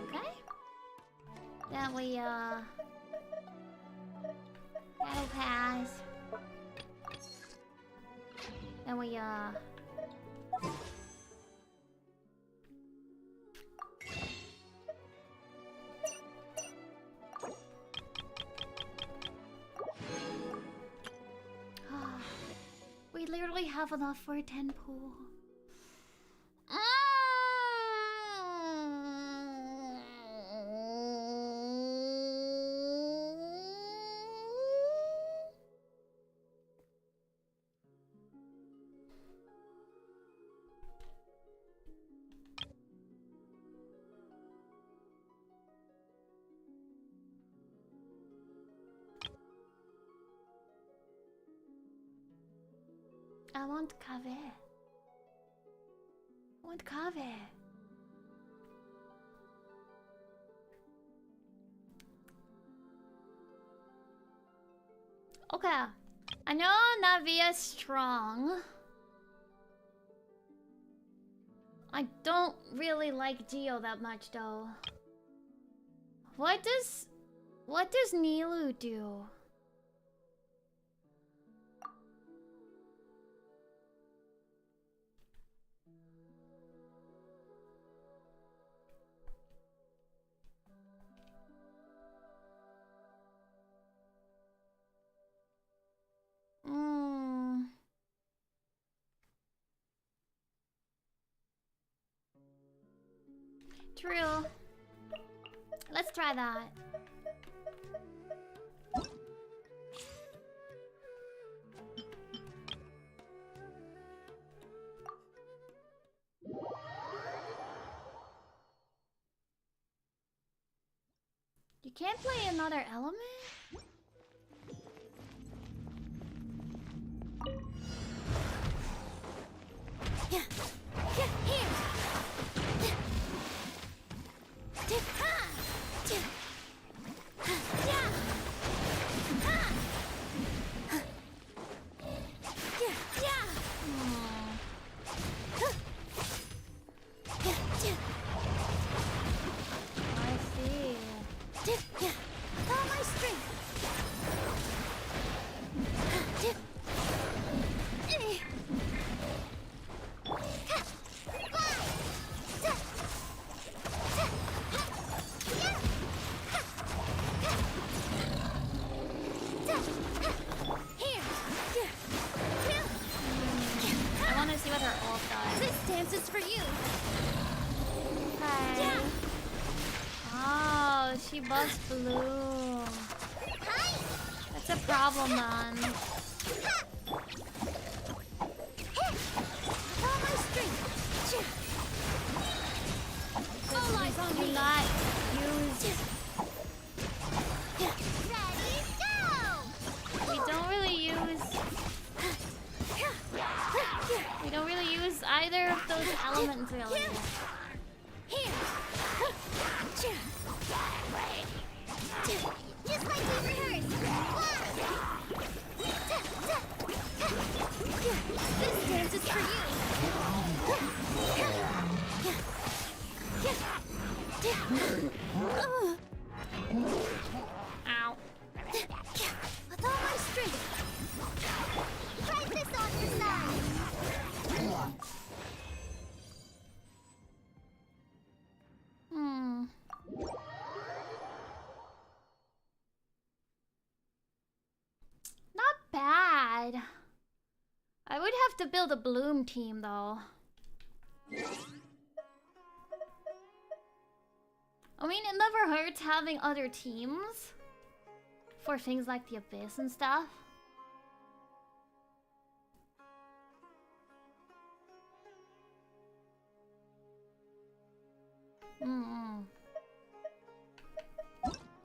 Okay. Then we battle pass. Then we we literally have enough for a 10 pool. I want Kave. I want Kave. Okay. I know Navia's strong. I don't really like Geo that much though. What does Nilu do? True. Let's try that. You can't play another element?
Yeah. Yeah, here. She buzzed blue. That's a problem, man. All eyes on me. Not use. Ready, go! We don't really use. We don't really use either of those elements really. Here. Just like we rehearsed. This dance is for you. Ow. With all my strength. Try this on your side. Not bad. I would have to build a Bloom team though. I mean, it never hurts having other teams for things like the Abyss and stuff.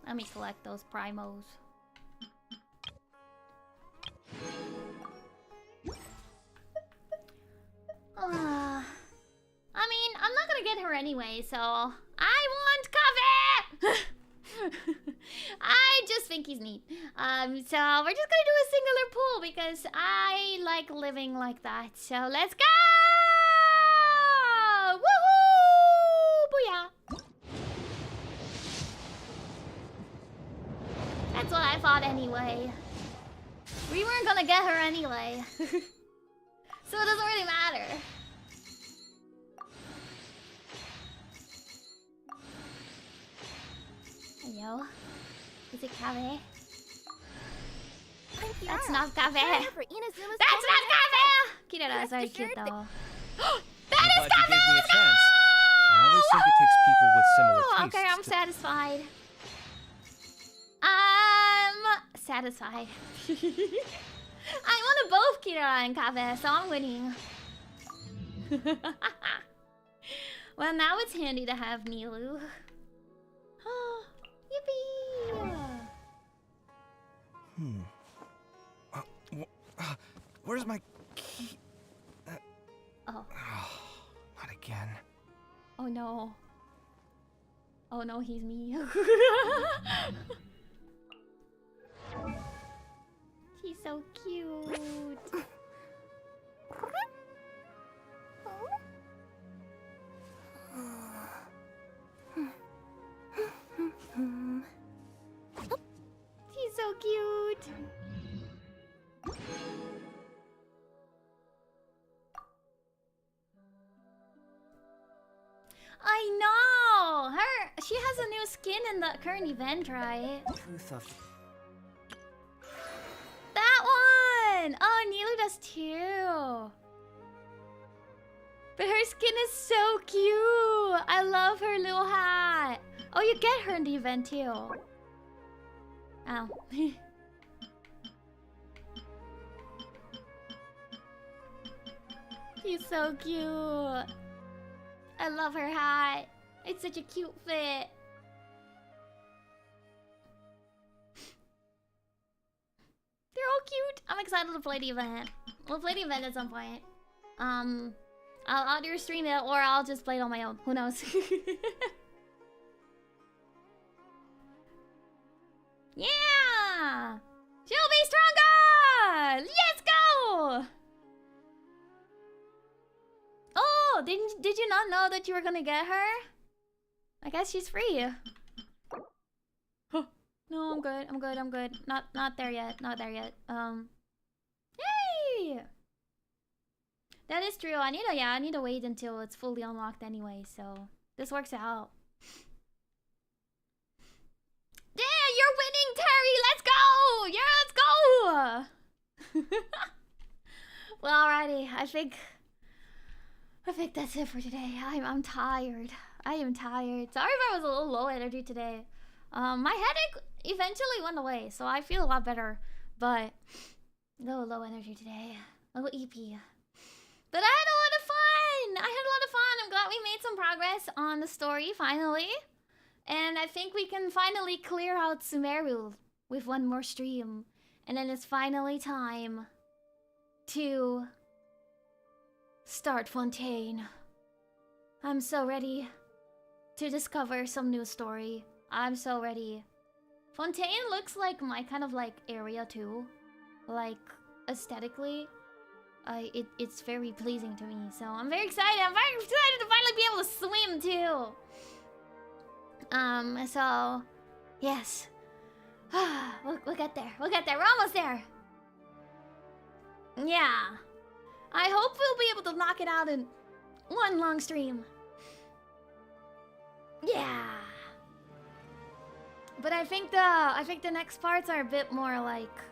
Let me collect those primos.
anyway, so I want Kaveh! I just think he's neat. So we're just gonna do a singular pool because I like living like that. So let's go! Woohoo! Booyah! That's what I thought anyway. We weren't gonna get her anyway. So it doesn't really matter. Hello? Is it Kaveh? That's not Kaveh! That's not Kaveh! Kirara's very cute though. That is
Glad you
Kaveh!
gave me a chance. I always think it takes people with similar tastes.
Okay, I'm satisfied. Satisfied. I wanted both Kirara and Kaveh, so I'm winning. Well, now it's handy to have Nilu. Yippee!
Where's my key?
Oh.
Not again.
Oh no. Oh no, he's me. He's so cute. He's so cute. I know! She has a new skin in the current event, right?
Truth of...
That one! Oh, Nilu does too. But her skin is so cute. I love her little hat. Oh, you get her in the event too. Oh. He's so cute. I love her hat. It's such a cute fit. They're all cute. I'm excited to play the event. We'll play the event at some point. I'll either stream it or I'll just play it on my own. Who knows? Yeah! She'll be stronger! Let's go! Oh, did you not know that you were gonna get her? I guess she's free. No, I'm good. I'm good. I'm good. Not there yet. Not there yet. Yay! That is true. I need to wait until it's fully unlocked anyway, so this works out. Yeah, you're winning, Terry! Let's go! Yeah, let's go! Well, alrighty. I think that's it for today. I'm tired. I am tired. Sorry if I was a little low energy today. My headache eventually went away, so I feel a lot better. But a little low energy today. A little EP. But I had a lot of fun! I'm glad we made some progress on the story, finally. And I think we can finally clear out Sumeru with one more stream. And then it's finally time to start Fontaine. I'm so ready to discover some new story. I'm so ready. Fontaine looks like my kind of like area too. Like aesthetically. It's very pleasing to me. So I'm very excited. I'm very excited to finally be able to swim too. So yes. We'll get there. We'll get there. We're almost there. Yeah. I hope we'll be able to knock it out in one long stream. Yeah. But I think the next parts are a bit more like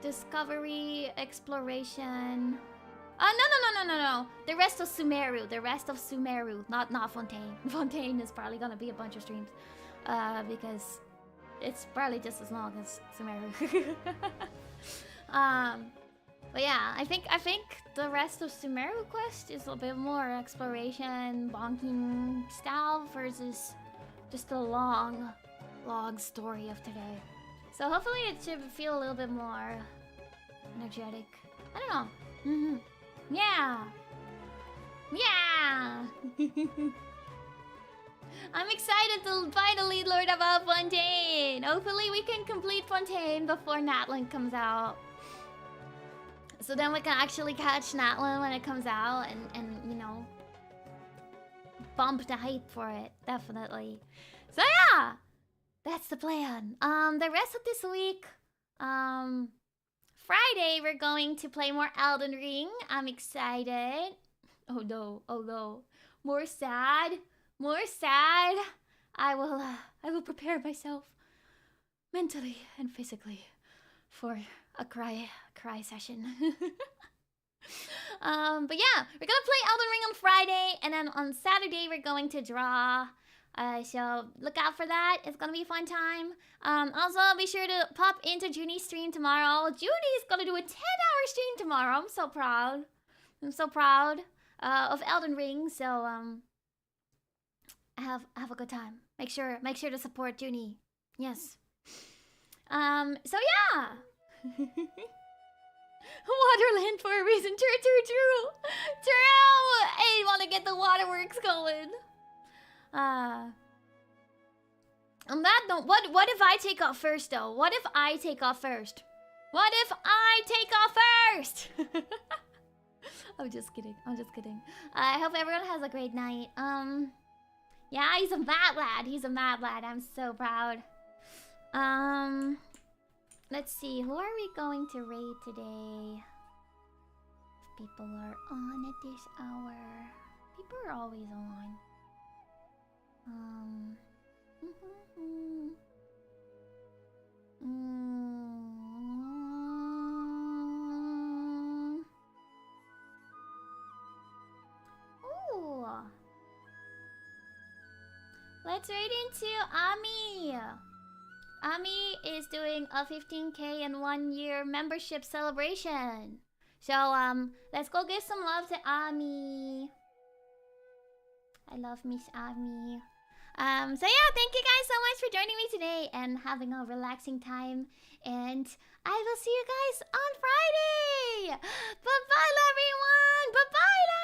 discovery, exploration. No. The rest of Sumeru. Not Fontaine. Fontaine is probably gonna be a bunch of streams. Because it's probably just as long as Sumeru. But yeah, I think the rest of Sumeru quest is a bit more exploration, bonking style versus just the long story of today. So hopefully it should feel a little bit more energetic. I don't know. Yeah. yeah. I'm excited to finally learn about Fontaine. Hopefully we can complete Fontaine before Natlin comes out. So then we can actually catch Natlin when it comes out and you know, bump the hype for it, definitely. So yeah, that's the plan. The rest of this week, Friday we're going to play more Elden Ring. I'm excited. Oh no, more sad. I will prepare myself mentally and physically for a cry session. But yeah, we're gonna play Elden Ring on Friday, and then on Saturday we're going to draw. So look out for that. It's gonna be a fun time. Also be sure to pop into Zhuni's stream tomorrow. Zhuni's gonna do a 10-hour stream tomorrow. I'm so proud of Elden Ring. So have a good time. Make sure to support Zhuni. Yes. So yeah. Waterland for a reason. True. Hey, want to get the waterworks going. On that note, what if I take off first though? What if I take off first? I'm just kidding. I hope everyone has a great night. Yeah, he's a mad lad. I'm so proud. Let's see, who are we going to raid today? If people are on at this hour. People are always on. Ooh. Let's raid into Ami. Ami is doing a 15K in 1 year membership celebration. So let's go give some love to Ami. I love Miss Ami. So yeah, thank you guys so much for joining me today and having a relaxing time. And I will see you guys on Friday. Bye-bye, everyone. Bye-bye.